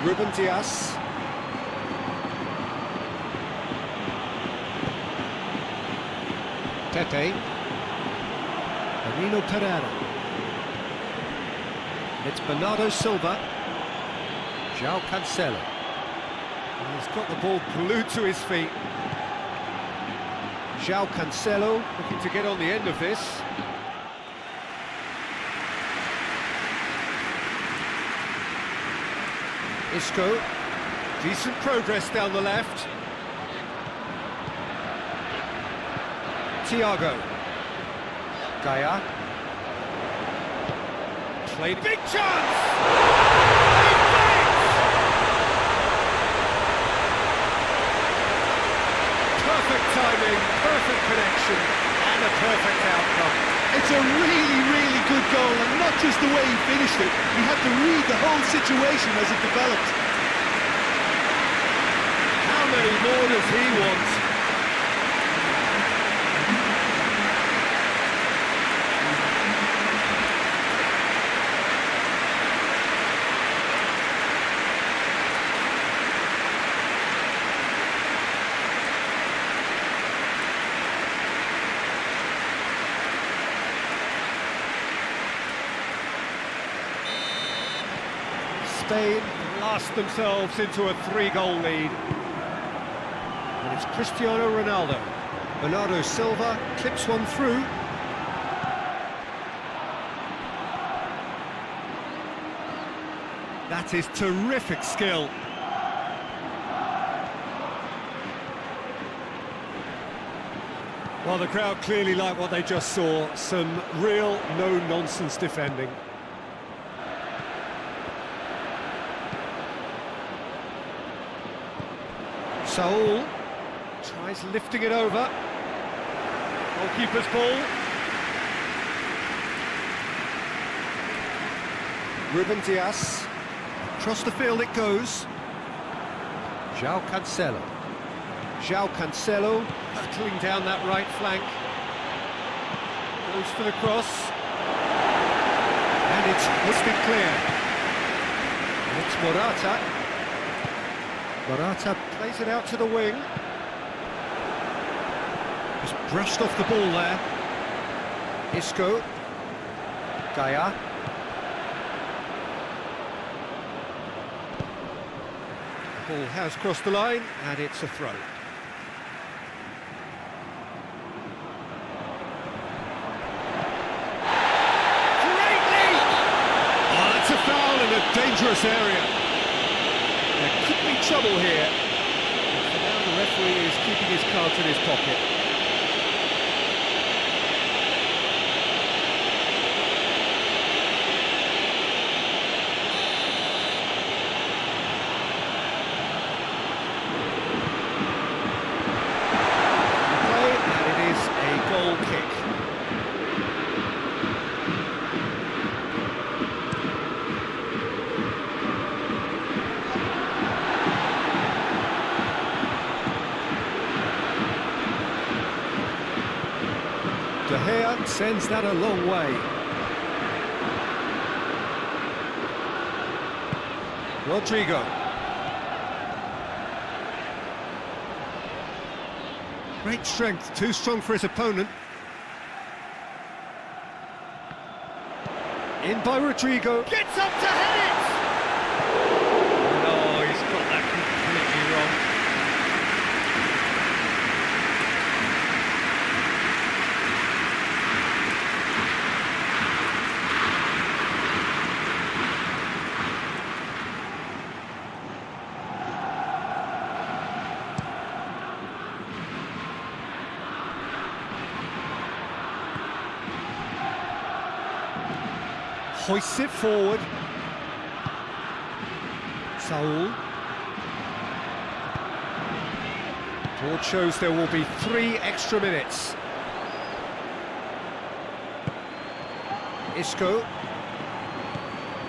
Ruben Dias. Pepe. Danilo Pereira. It's Bernardo Silva. João Cancelo. And he's got the ball glued to his feet. João Cancelo looking to get on the end of this. Isco. Decent progress down the left. Thiago. Gaia. Played. Big chance! Perfect timing, perfect connection, and a perfect outcome. It's a really, really good goal, and not just the way he finished it. He had to read the whole situation as it developed. How many more does he want? Spain blast themselves into a 3-goal lead. And it's Cristiano Ronaldo. Bernardo Silva clips one through. That is terrific skill. Well, the crowd clearly like what they just saw. Some real no-nonsense defending. Saul tries lifting it over. Goalkeeper's ball. Ruben Dias. Across the field it goes. João Cancelo. João Cancelo battling down that right flank. Goes for the cross. And it's hosted clear. And it's Morata. Morata plays it out to the wing. Just brushed off the ball there. Isco. Gaia. Ball has crossed the line, and it's a throw. Great lead! Oh, that's a foul in a dangerous area. There could be trouble here. And for now, the referee is keeping his cards in his pocket. De Gea sends that a long way. Rodrigo. Great strength, too strong for his opponent. In by Rodrigo. Gets up to head it! Oh, he's got that completely wrong. Hoists it forward. Saul. Board shows there will be 3 extra minutes. Isco.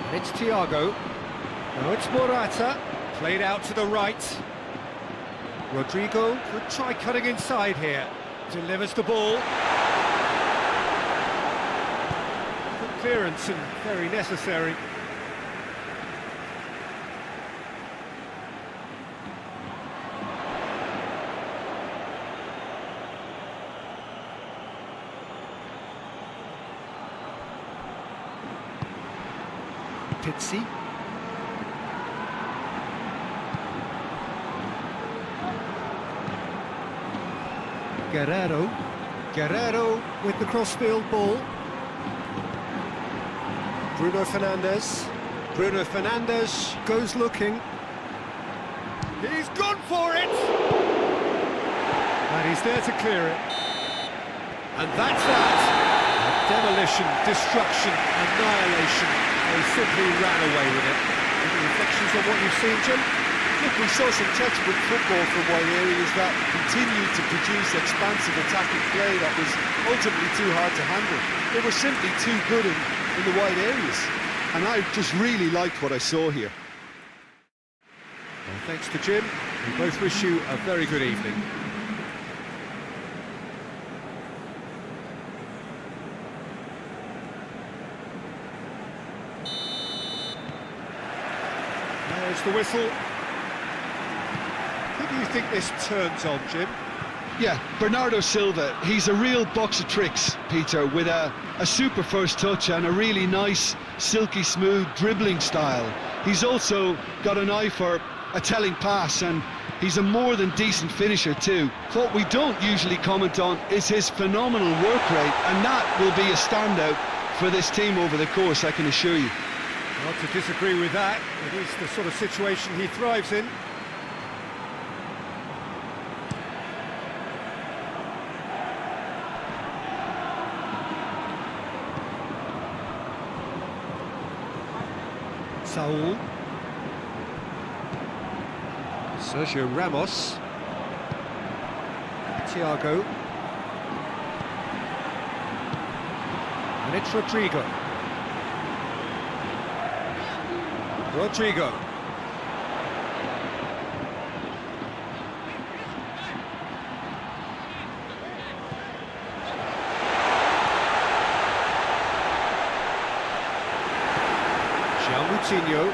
And it's Thiago. Now it's Morata. Played out to the right. Rodrigo could try cutting inside here. Delivers the ball. Clearance and very necessary. Pizzi. Guerrero. Guerrero with the crossfield ball. Bruno Fernandes. Bruno Fernandes goes looking. He's gone for it! And he's there to clear it. And that's that! Demolition, destruction, annihilation. They simply ran away with it. Any reflections on what you've seen, Jim? Look, we saw some textbook football from wide areas that continued to produce expansive attacking play that was ultimately too hard to handle. They were simply too good in the wide areas, and I just really liked what I saw here. Well, thanks to Jim. We both wish you a very good evening. There's the whistle. Who do you think this turns on, Jim? Yeah, Bernardo Silva, he's a real box of tricks, Peter, with a super first touch and a really nice, silky smooth dribbling style. he's also got an eye for a telling pass, and he's a more than decent finisher too. What we don't usually comment on is his phenomenal work rate, and that will be a standout for this team over the course, I can assure you. Not to disagree with that. It is the sort of situation he thrives in. Saul. Sergio Ramos. Thiago. And it's Rodrigo. Rodrigo. Moutinho.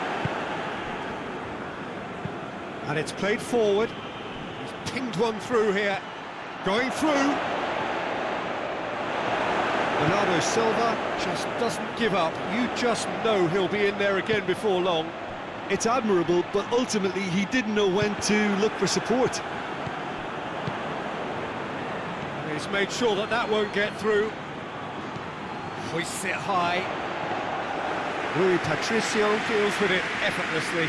And it's played forward. He's pinged one through here. Going through. Bernardo Silva just doesn't give up. You just know he'll be in there again before long. It's admirable, but ultimately he didn't know when to look for support. He's made sure that that won't get through. Hoists it high. Rui Patricio deals with it effortlessly.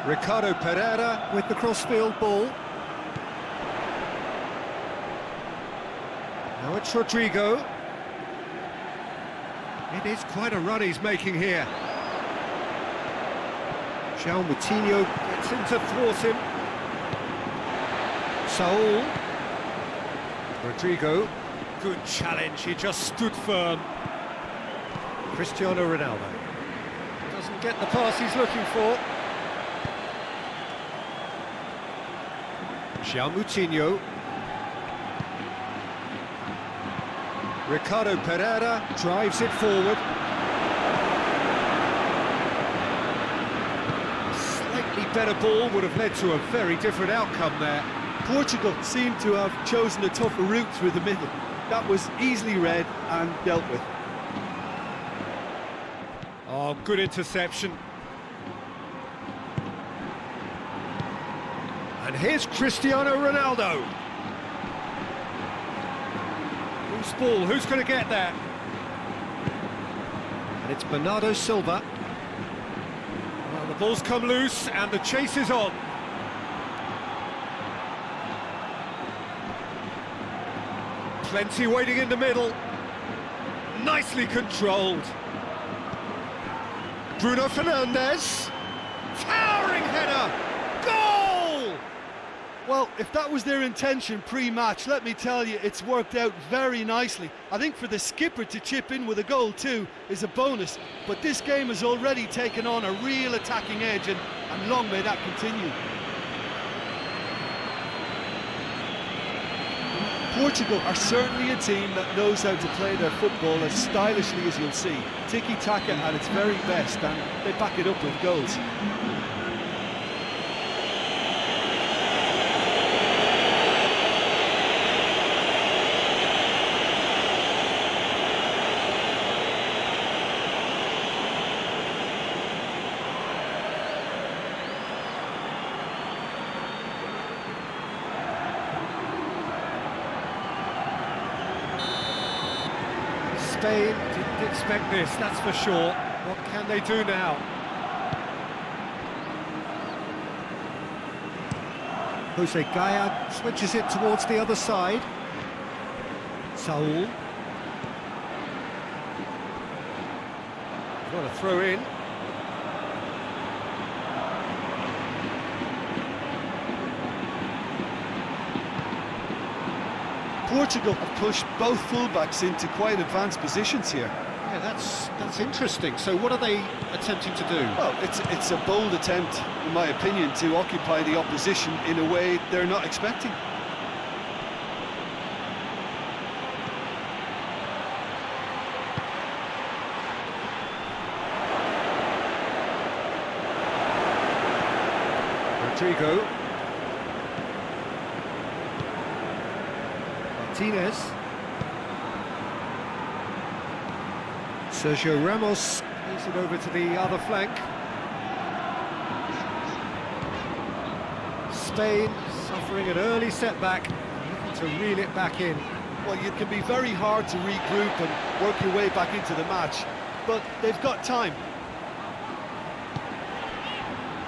Ricardo Pereira with the crossfield ball. Now it's Rodrigo. It is quite a run he's making here. João Moutinho gets in to thwart him. Saul. Rodrigo. Good challenge, he just stood firm. Cristiano Ronaldo. Doesn't get the pass he's looking for. João Moutinho. Ricardo Pereira drives it forward. Slightly better ball would have led to a very different outcome there. Portugal seemed to have chosen a tougher route through the middle. That was easily read and dealt with. Oh, good interception. And here's Cristiano Ronaldo. Loose ball, who's going to get that? And it's Bernardo Silva. Well, the ball's come loose and the chase is on. Plenty waiting in the middle. Nicely controlled. Bruno Fernandes. Towering header. Goal! Well, if that was their intention pre-match, let me tell you, it's worked out very nicely. I think for the skipper to chip in with a goal too is a bonus, but this game has already taken on a real attacking edge, and long may that continue. Portugal are certainly a team that knows how to play their football as stylishly as you'll see. Tiki-taka at its very best, and they back it up with goals. Spain didn't expect this, that's for sure. What can they do now? Jose Gaya switches it towards the other side. Saul. Got a throw in. Portugal have pushed both fullbacks into quite advanced positions here. Yeah, that's interesting. So what are they attempting to do? Well, it's a bold attempt, in my opinion, to occupy the opposition in a way they're not expecting. Rodrigo. Martinez. Sergio Ramos plays it over to the other flank. Spain suffering an early setback, looking to reel it back in. Well, it can be very hard to regroup and work your way back into the match, but they've got time.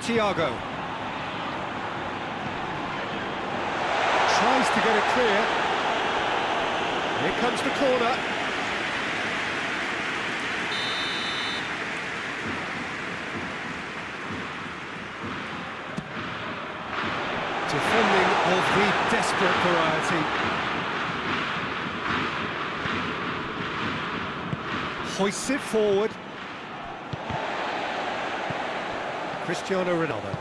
Thiago tries to get it clear. Here comes the corner. Defending of the desperate variety. Hoists it forward. Cristiano Ronaldo.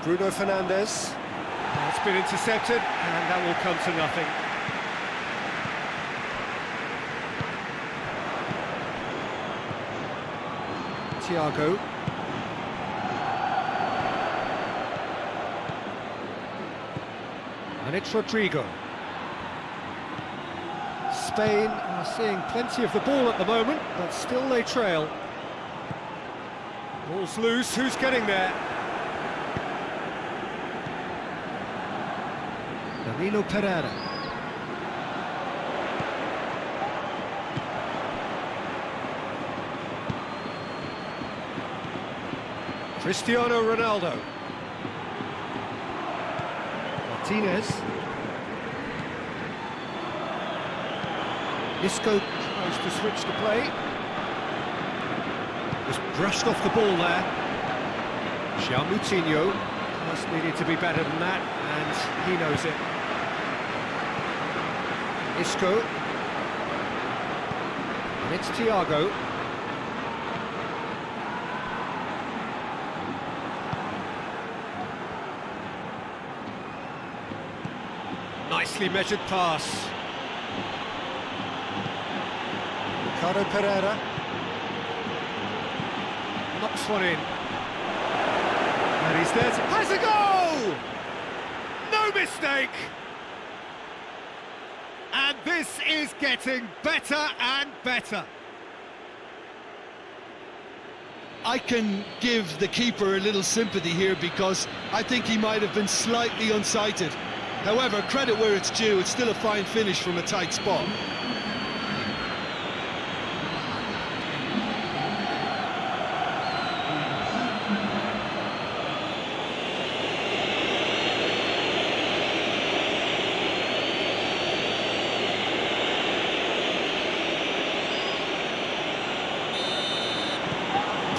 Bruno Fernandes. It's been intercepted, and that will come to nothing. Thiago. And it's Rodrigo. Spain are seeing plenty of the ball at the moment, but still they trail. Ball's loose, who's getting there? Danilo Pereira. Cristiano Ronaldo. Martinez. Isco tries to switch the play. Was brushed off the ball there. João Moutinho just needed to be better than that, and he knows it. Isco. And it's Thiago. Nicely measured pass. Ricardo Pereira knocks one in, and he's there to... Has a goal! No mistake! And this is getting better and better. I can give the keeper a little sympathy here because I think he might have been slightly unsighted. However, credit where it's due, it's still a fine finish from a tight spot.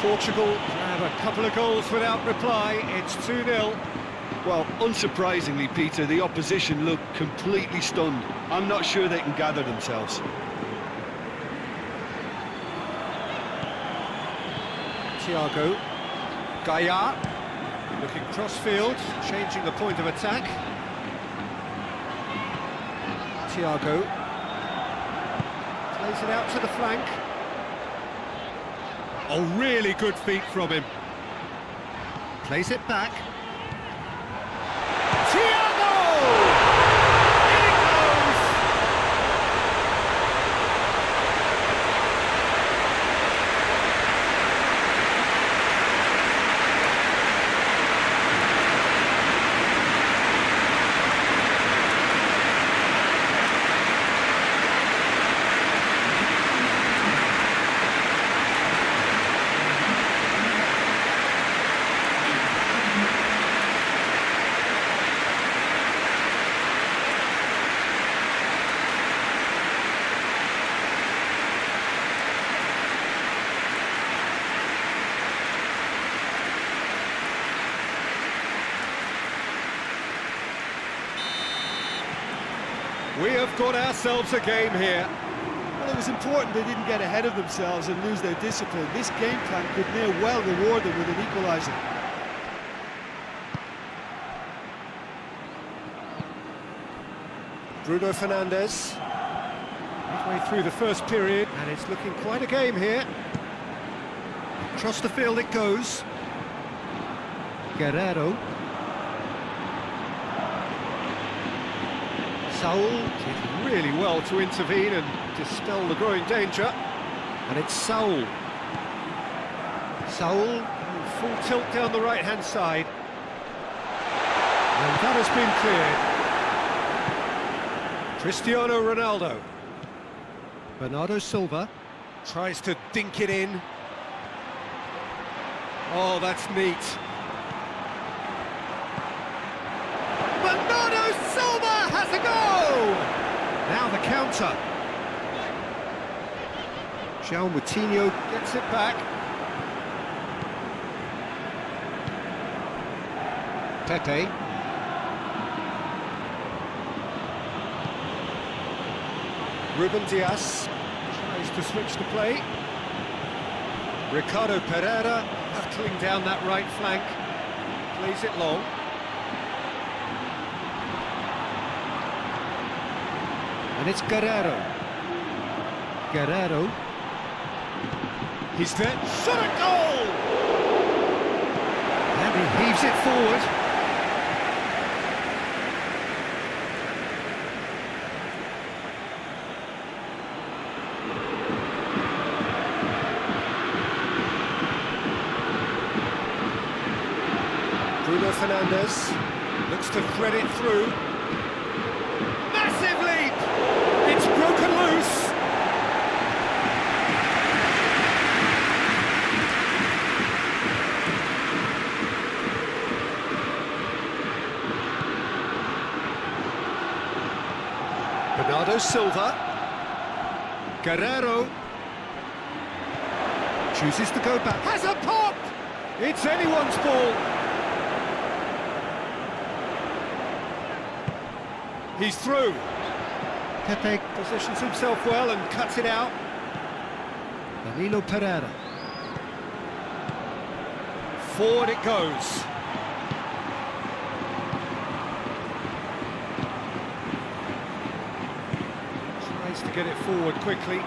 Portugal grab a couple of goals without reply. It's 2-0. Well, unsurprisingly, Peter, the opposition look completely stunned. I'm not sure they can gather themselves. Thiago. Gaia. Looking cross-field, changing the point of attack. Thiago. Plays it out to the flank. Oh, really good feet from him. Plays it back. Thiago! In it goes! We have got ourselves a game here. Well, it was important they didn't get ahead of themselves and lose their discipline. This game plan could near well reward them with an equaliser. Bruno Fernandes. Midway through the first period, and it's looking quite a game here. Across the field it goes. Guerrero. Saul did really well well to intervene and dispel the growing danger. And it's Saul. Saul, full tilt down the right-hand side. And that has been cleared. Cristiano Ronaldo. Bernardo Silva tries to dink it in. Oh, that's neat. Bernardo Silva has a goal! Now the counter. João Moutinho gets it back. Pepe. Ruben Dias tries to switch the play. Ricardo Pereira battling down that right flank. Plays it long. And it's Guerrero. Guerrero. He's there. Shot a goal! And he heaves it forward. Bruno Fernandes looks to thread it through. Massive leap! It's broken loose. Bernardo Silva. Guerrero chooses to go back. Has a pop! It's anyone's ball. He's through. Pepe positions himself well and cuts it out. Danilo Pereira. Forward it goes. Tries to get it forward quickly.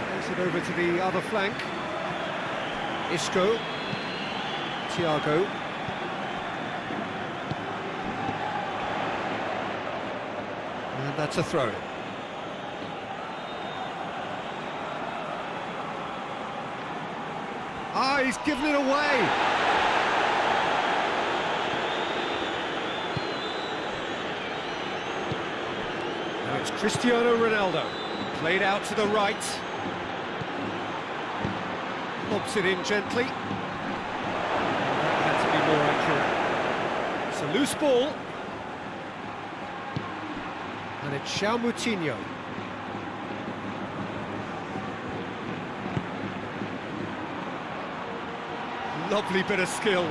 Plays it over to the other flank. Isco. Thiago. And that's a throw. Ah, he's given it away. Now it's Cristiano Ronaldo. Played out to the right. Lobs it in gently. That had to be more accurate. It's a loose ball. And it's João Moutinho. Lovely bit of skill.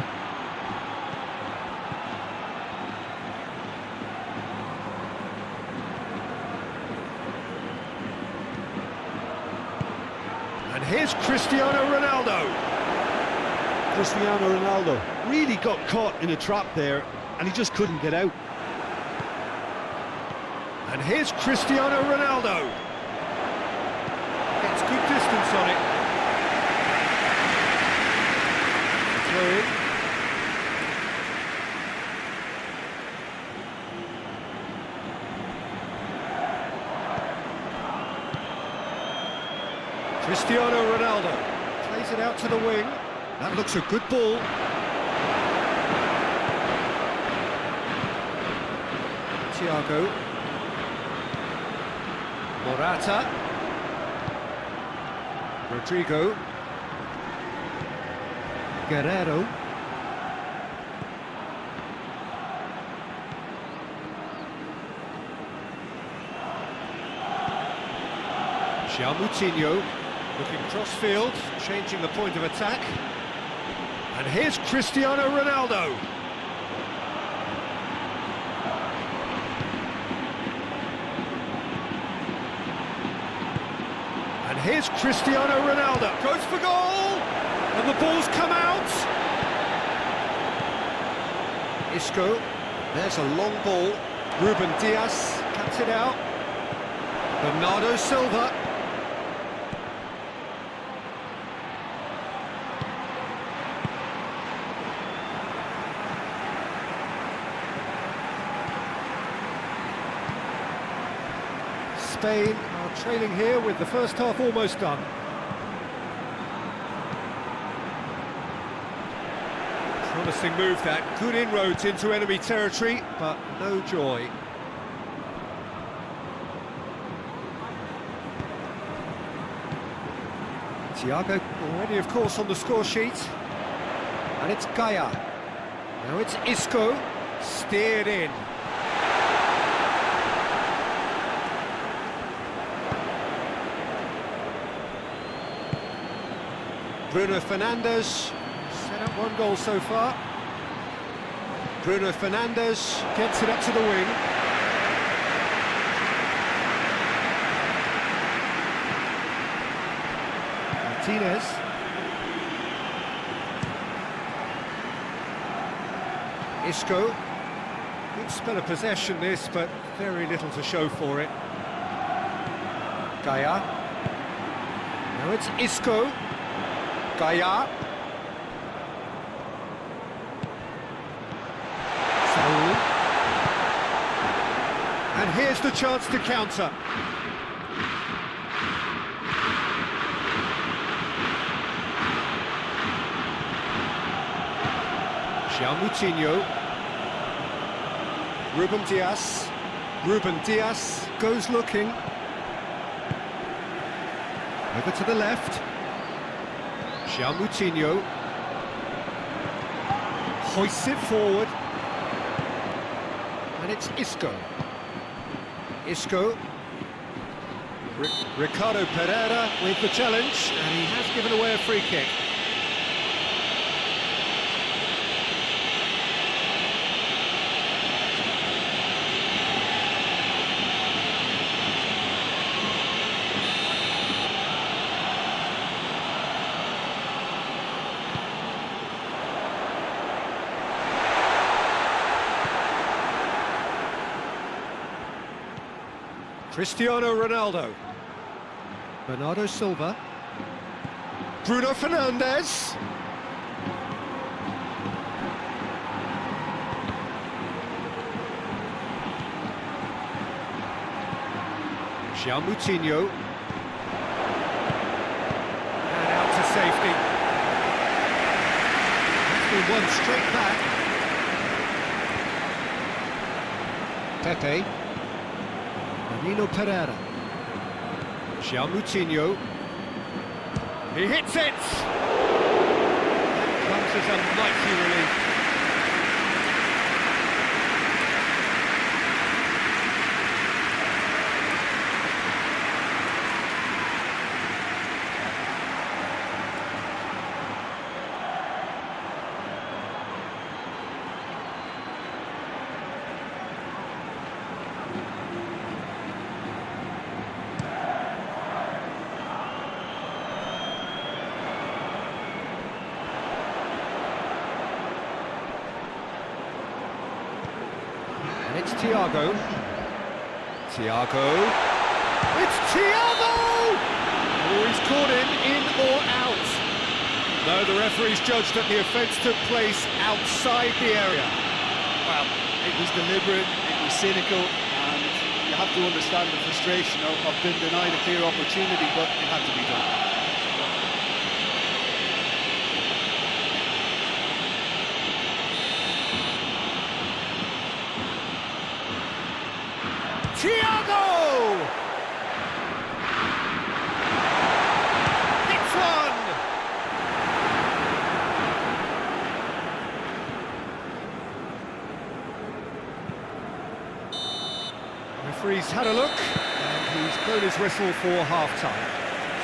And here's Cristiano Ronaldo. Cristiano Ronaldo really got caught in a trap there, and he just couldn't get out. And here's Cristiano Ronaldo. Gets good distance on it. Throw in. Cristiano Ronaldo plays it out to the wing. That looks a good ball. Thiago. Morata. Rodrigo. Guerrero. João Moutinho looking cross-field, changing the point of attack. And here's Cristiano Ronaldo. And here's Cristiano Ronaldo. Goes for goal! And the ball's come out! Isco. There's a long ball. Ruben Dias cuts it out. Bernardo Silva. Spain are trailing here with the first half almost done. Promising move that, good inroads into enemy territory, but no joy. Thiago already, of course, on the score sheet. And it's Gaia. Now it's Isco, steered in. Bruno Fernandes, set up one goal so far. Bruno Fernandes gets it up to the wing. Martinez. Isco. Good spell of possession this, but very little to show for it. Gaia. Now it's Isco. Gaia. Saul. And here's the chance to counter. Moutinho. Ruben Dias. Ruben Dias goes looking. Over to the left. Moutinho hoists it forward. And it's Isco. Isco. Ricardo Pereira with the challenge, and he has given away a free kick. Cristiano Ronaldo. Bernardo Silva. Bruno Fernandes. Moutinho. And out to safety. That's been won straight back. Pepe. Nino Pereira. Moutinho. He hits it! Comes as a mighty relief. And it's Thiago. Thiago. It's Thiago! Oh, he's caught him in or out. No, the referee's judged that the offence took place outside the area. Well, it was deliberate, it was cynical, and you have to understand the frustration of being denied a clear opportunity, but it had to be done. Thiago! Hits one! Referee's had a look, and he's blown his whistle for half-time.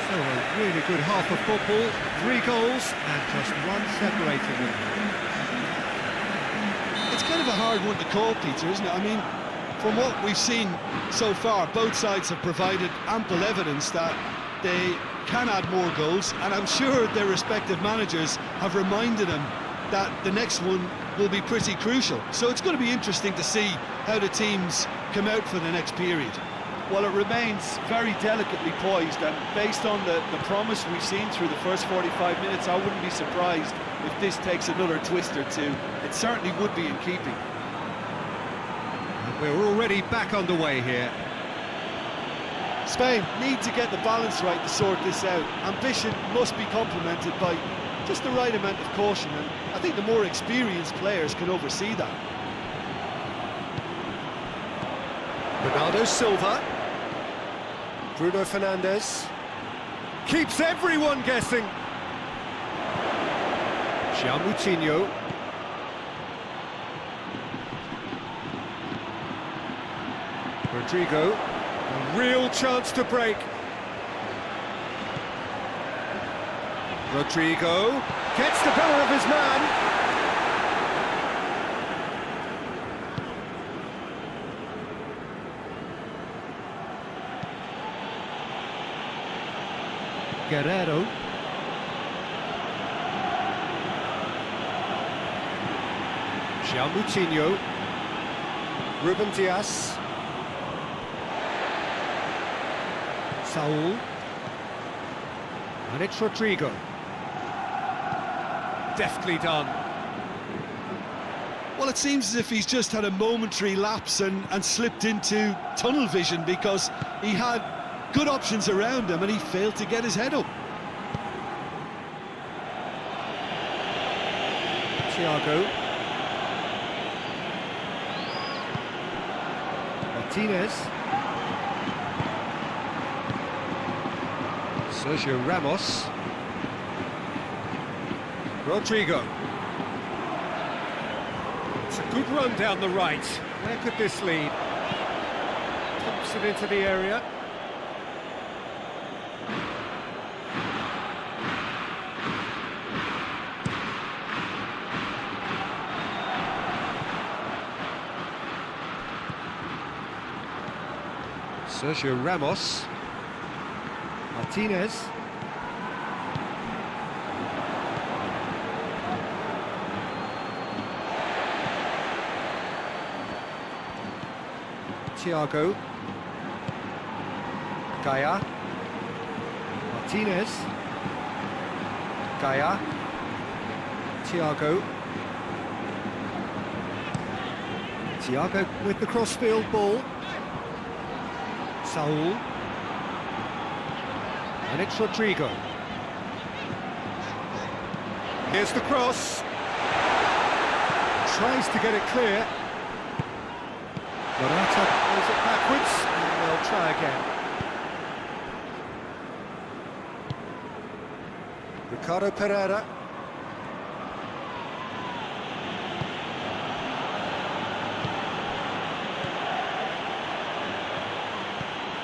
So a really good half of football, 3 goals, and just one separating them. It's kind of a hard one to call, Peter, isn't it? I mean, from what we've seen so far, both sides have provided ample evidence that they can add more goals, and I'm sure their respective managers have reminded them that the next one will be pretty crucial. So it's going to be interesting to see how the teams come out for the next period. Well, it remains very delicately poised, and based on the promise we've seen through the first 45 minutes, I wouldn't be surprised if this takes another twist or two. It certainly would be in keeping. We're already back underway here. Spain need to get the balance right to sort this out. Ambition must be complemented by just the right amount of caution, and I think the more experienced players can oversee that. Bernardo Silva. Bruno Fernandes. Keeps everyone guessing. João Moutinho. Rodrigo. A real chance to break. Rodrigo gets the better of his man. Guerrero. João Moutinho. Ruben Dias. Saul. And it's Rodrigo. Deftly done. Well, it seems as if he's just had a momentary lapse and slipped into tunnel vision, because he had good options around him and he failed to get his head up. Thiago. Martinez. Sergio Ramos. Rodrigo. It's a good run down the right. Where could this lead? Pumps it into the area. Sergio Ramos. Martinez. Thiago. Gaia. Martinez. Gaia. Thiago. Thiago with the crossfield ball. Saul. And it's Rodrigo. Here's the cross. Tries to get it clear. Morata plays it backwards, and they'll try again. Ricardo Pereira.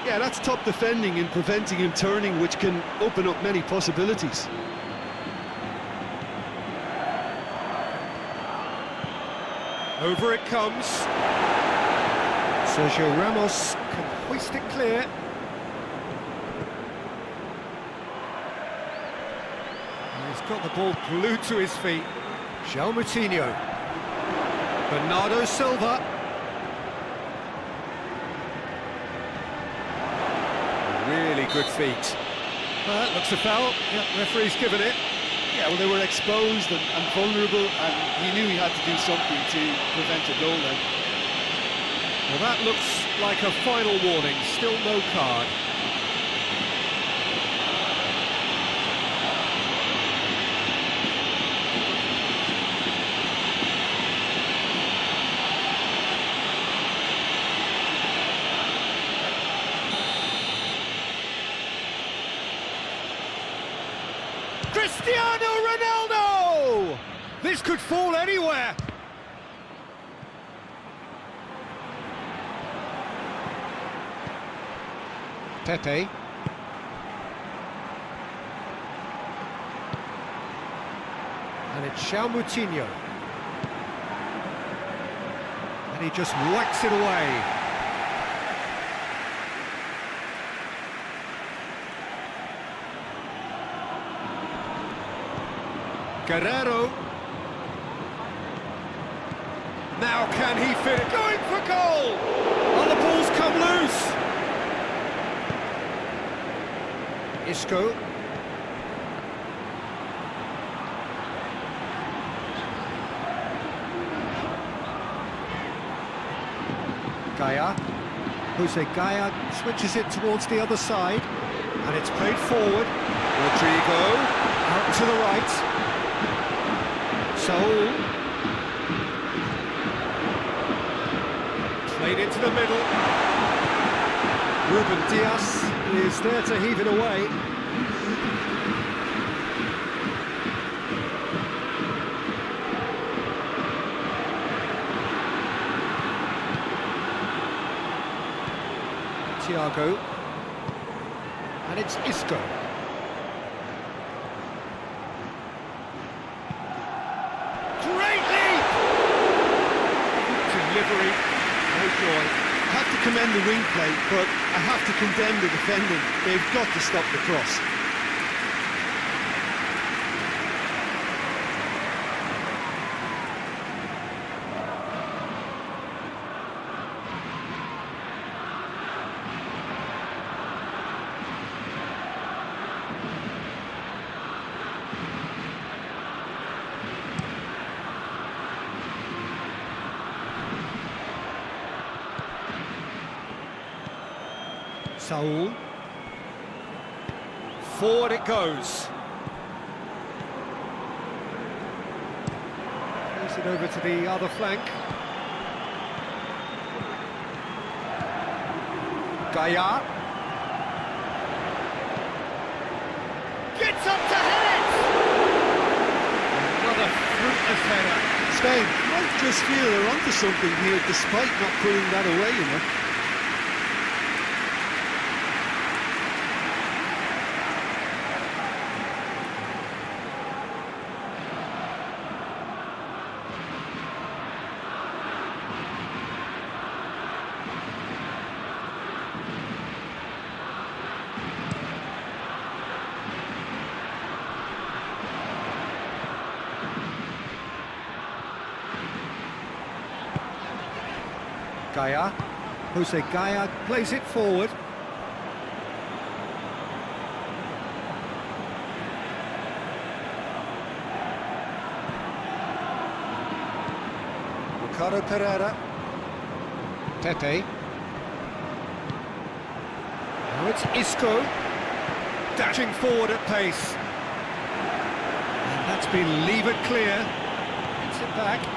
Yeah, that's top defending and preventing him turning, which can open up many possibilities. Over it comes. Sergio Ramos can hoist it clear. And he's got the ball glued to his feet. João Moutinho. Bernardo Silva. Really good feet. That looks a foul. Yep, referee's given it. Yeah, well, they were exposed and vulnerable, and he knew he had to do something to prevent a goal then. Well, that looks like a final warning. Still no card. Cristiano Ronaldo! This could fall anywhere. Pepe. And it's João Moutinho. And he just whacks it away. Guerrero. Now can he fit it? Going for goal! And the ball's come loose. Isco. Gaia. Jose Gaya switches it towards the other side, and it's played forward. Rodrigo, out to the right. Saul. Played into the middle. Ruben Diaz is there to heave it away. Thiago, and it's Isco. Great leap! Delivery, no joy. I have to commend the wing play, but I have to condemn the defending. They've got to stop the cross. Saul. Forward it goes. Plays it over to the other flank. Gaya. Gets up to head it! Another fruitless header. Spain might just feel they're onto something here, despite not putting that away, you know. Gaya. Jose Gaya plays it forward. Ricardo Pereira. Pepe. Now it's Isco. Dashing forward at pace. And that's been levered clear. Gets it back.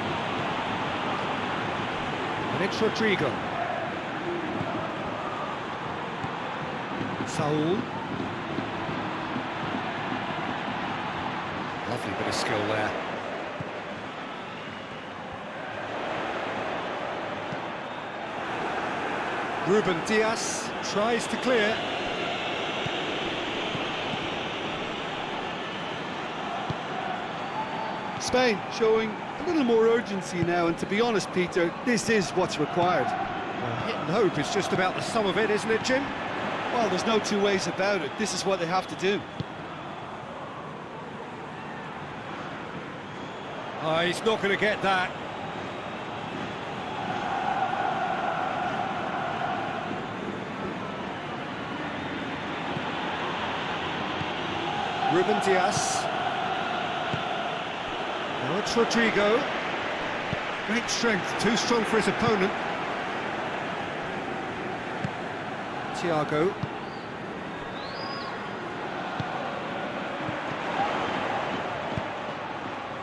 And it's Rodrigo. Saul. Lovely bit of skill there. Ruben Diaz tries to clear. Spain showing a little more urgency now, and to be honest, Peter, this is what's required. Hit and hope is just about the sum of it, isn't it, Jim? Well, there's no two ways about it. This is what they have to do. Oh, he's not going to get that. Ruben Diaz. Now it's Rodrigo. Great strength, too strong for his opponent. Thiago.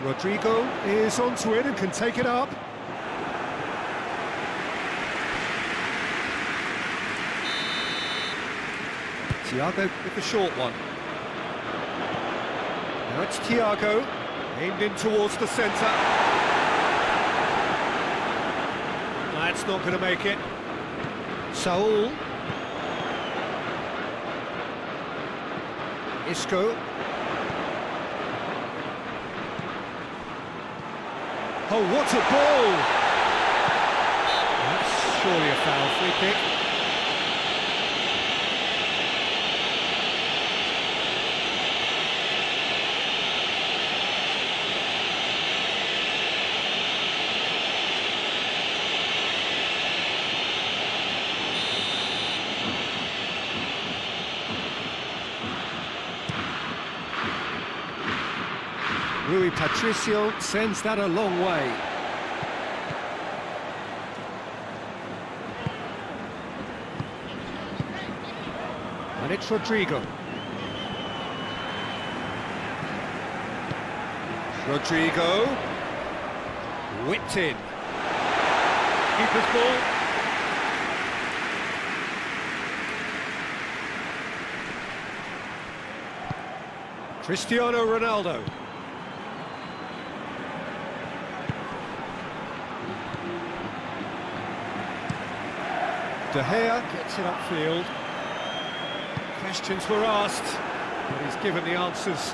Rodrigo is onto it and can take it up. Thiago with the short one. Now it's Thiago, aimed in towards the centre. That's not going to make it. Saul. Isco. Oh, what a ball! That's surely a foul, free kick. Rui Patricio sends that a long way. And it's Rodrigo. Rodrigo. Whipped in. Keeper's ball. Cristiano Ronaldo. De Gea gets it upfield. Questions were asked, but he's given the answers.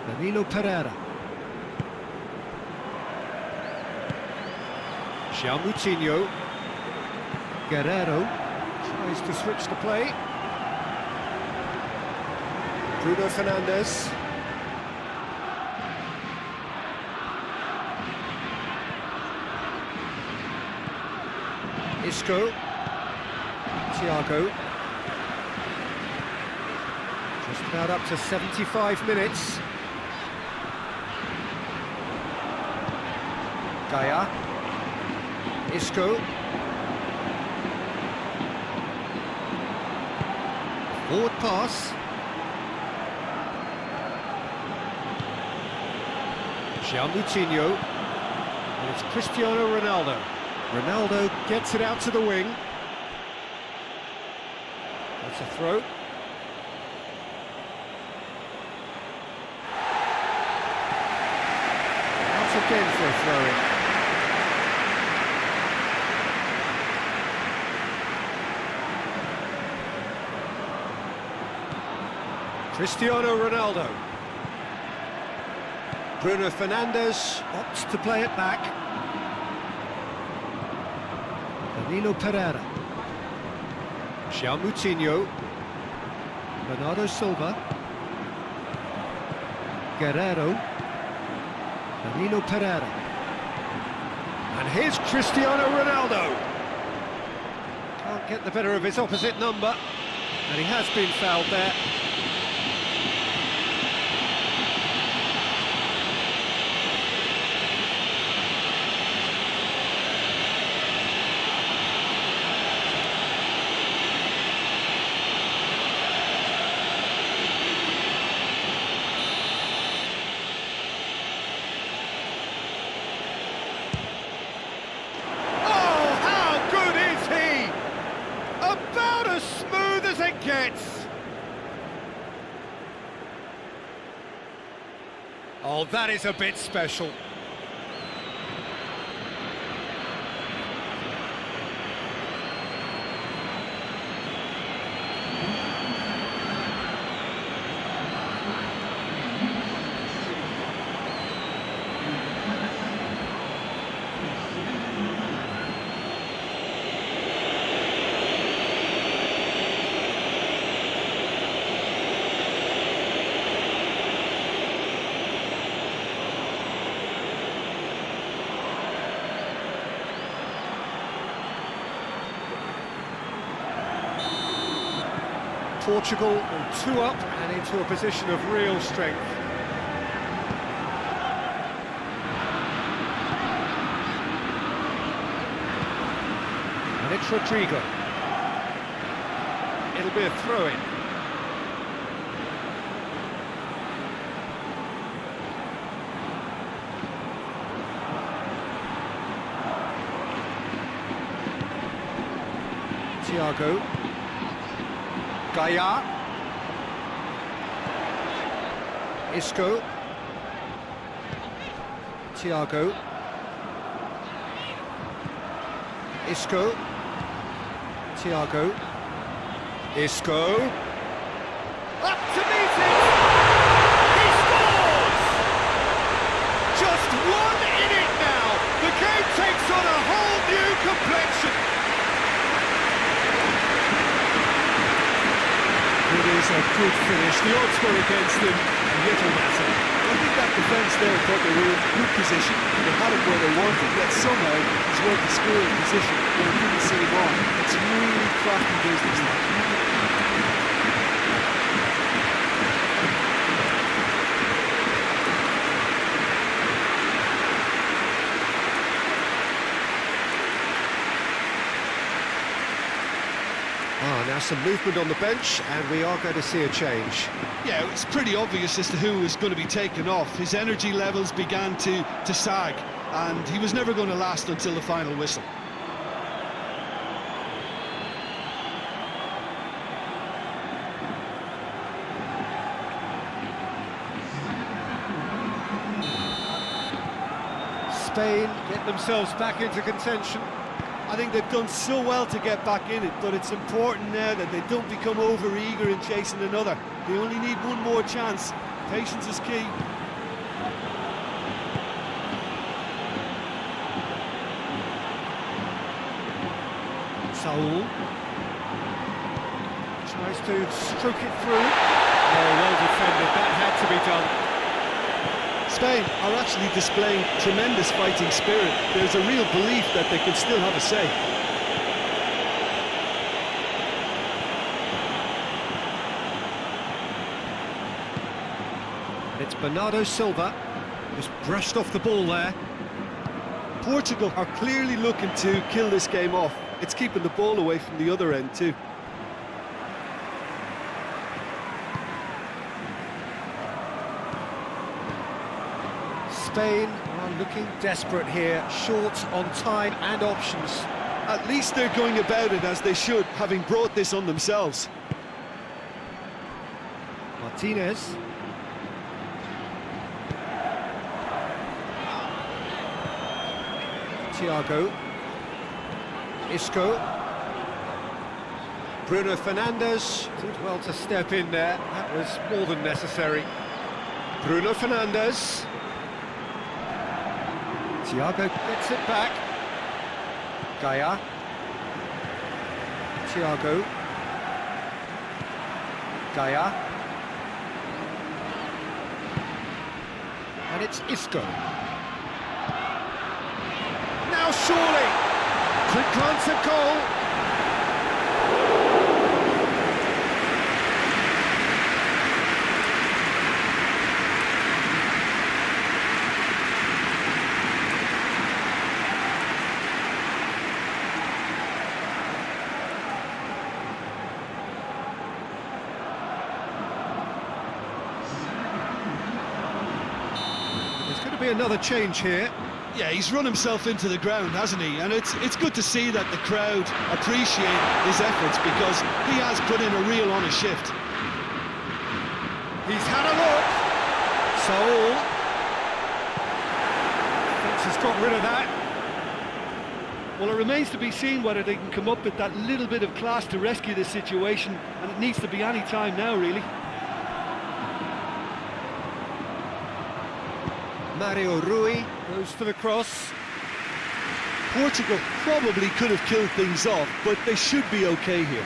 Danilo Pereira. João Moutinho. Guerrero tries to switch the play. Bruno Fernandes. Isco. Thiago. Just about up to 75 minutes. Gaia. Isco. Forward pass. João Moutinho. And it's Cristiano Ronaldo. Ronaldo gets it out to the wing. That's a throw. Out again for a throw-in. Cristiano Ronaldo. Bruno Fernandes opts to play it back. Danilo Pereira. João Moutinho. Bernardo Silva. Guerrero. Danilo Pereira. And here's Cristiano Ronaldo. Can't get the better of his opposite number. And he has been fouled there. Oh, that is a bit special. Portugal all two up and into a position of real strength. And it's Rodrigo. It'll be a throw-in. Thiago. Gaia. Isco. Thiago. Isco. Thiago. Isco. Up to meet it! He scores! Just one in it now. The game takes on a whole new complexion. It is a good finish. The odds were against him. Little matter. I think that defence there thought they were in good position. They had it where they wanted, yet somehow he's worked the scoring position where he didn't see him on. It's really crafty business now. Now some movement on the bench, and we are going to see a change. Yeah, it's pretty obvious as to who was going to be taken off. His energy levels began to sag, and he was never going to last until the final whistle. Spain get themselves back into contention. I think they've done so well to get back in it, but it's important now that they don't become over-eager in chasing another. They only need one more chance. Patience is key. Saul tries to stroke it through. Oh, well defended, that had to be done. Spain are actually displaying tremendous fighting spirit. There's a real belief that they can still have a say. And it's Bernardo Silva, just brushed off the ball there. Portugal are clearly looking to kill this game off. It's keeping the ball away from the other end too. Spain are looking desperate here, short on time and options. At least they're going about it as they should, having brought this on themselves. Martinez. Thiago. Isco. Bruno Fernandes did well to step in there. That was more than necessary. Bruno Fernandes. Thiago gets it back. Gaia. Thiago. Gaia. And it's Isco. Now surely! Quick glance at goal. Be another change here. Yeah, he's run himself into the ground, hasn't he? And it's good to see that the crowd appreciate his efforts, because he has put in a real honest shift. He's had a look. Saul thinks he's got rid of that. Well, it remains to be seen whether they can come up with that little bit of class to rescue this situation, and it needs to be any time now, really. Mario Rui goes for the cross. Portugal probably could have killed things off, but they should be okay here.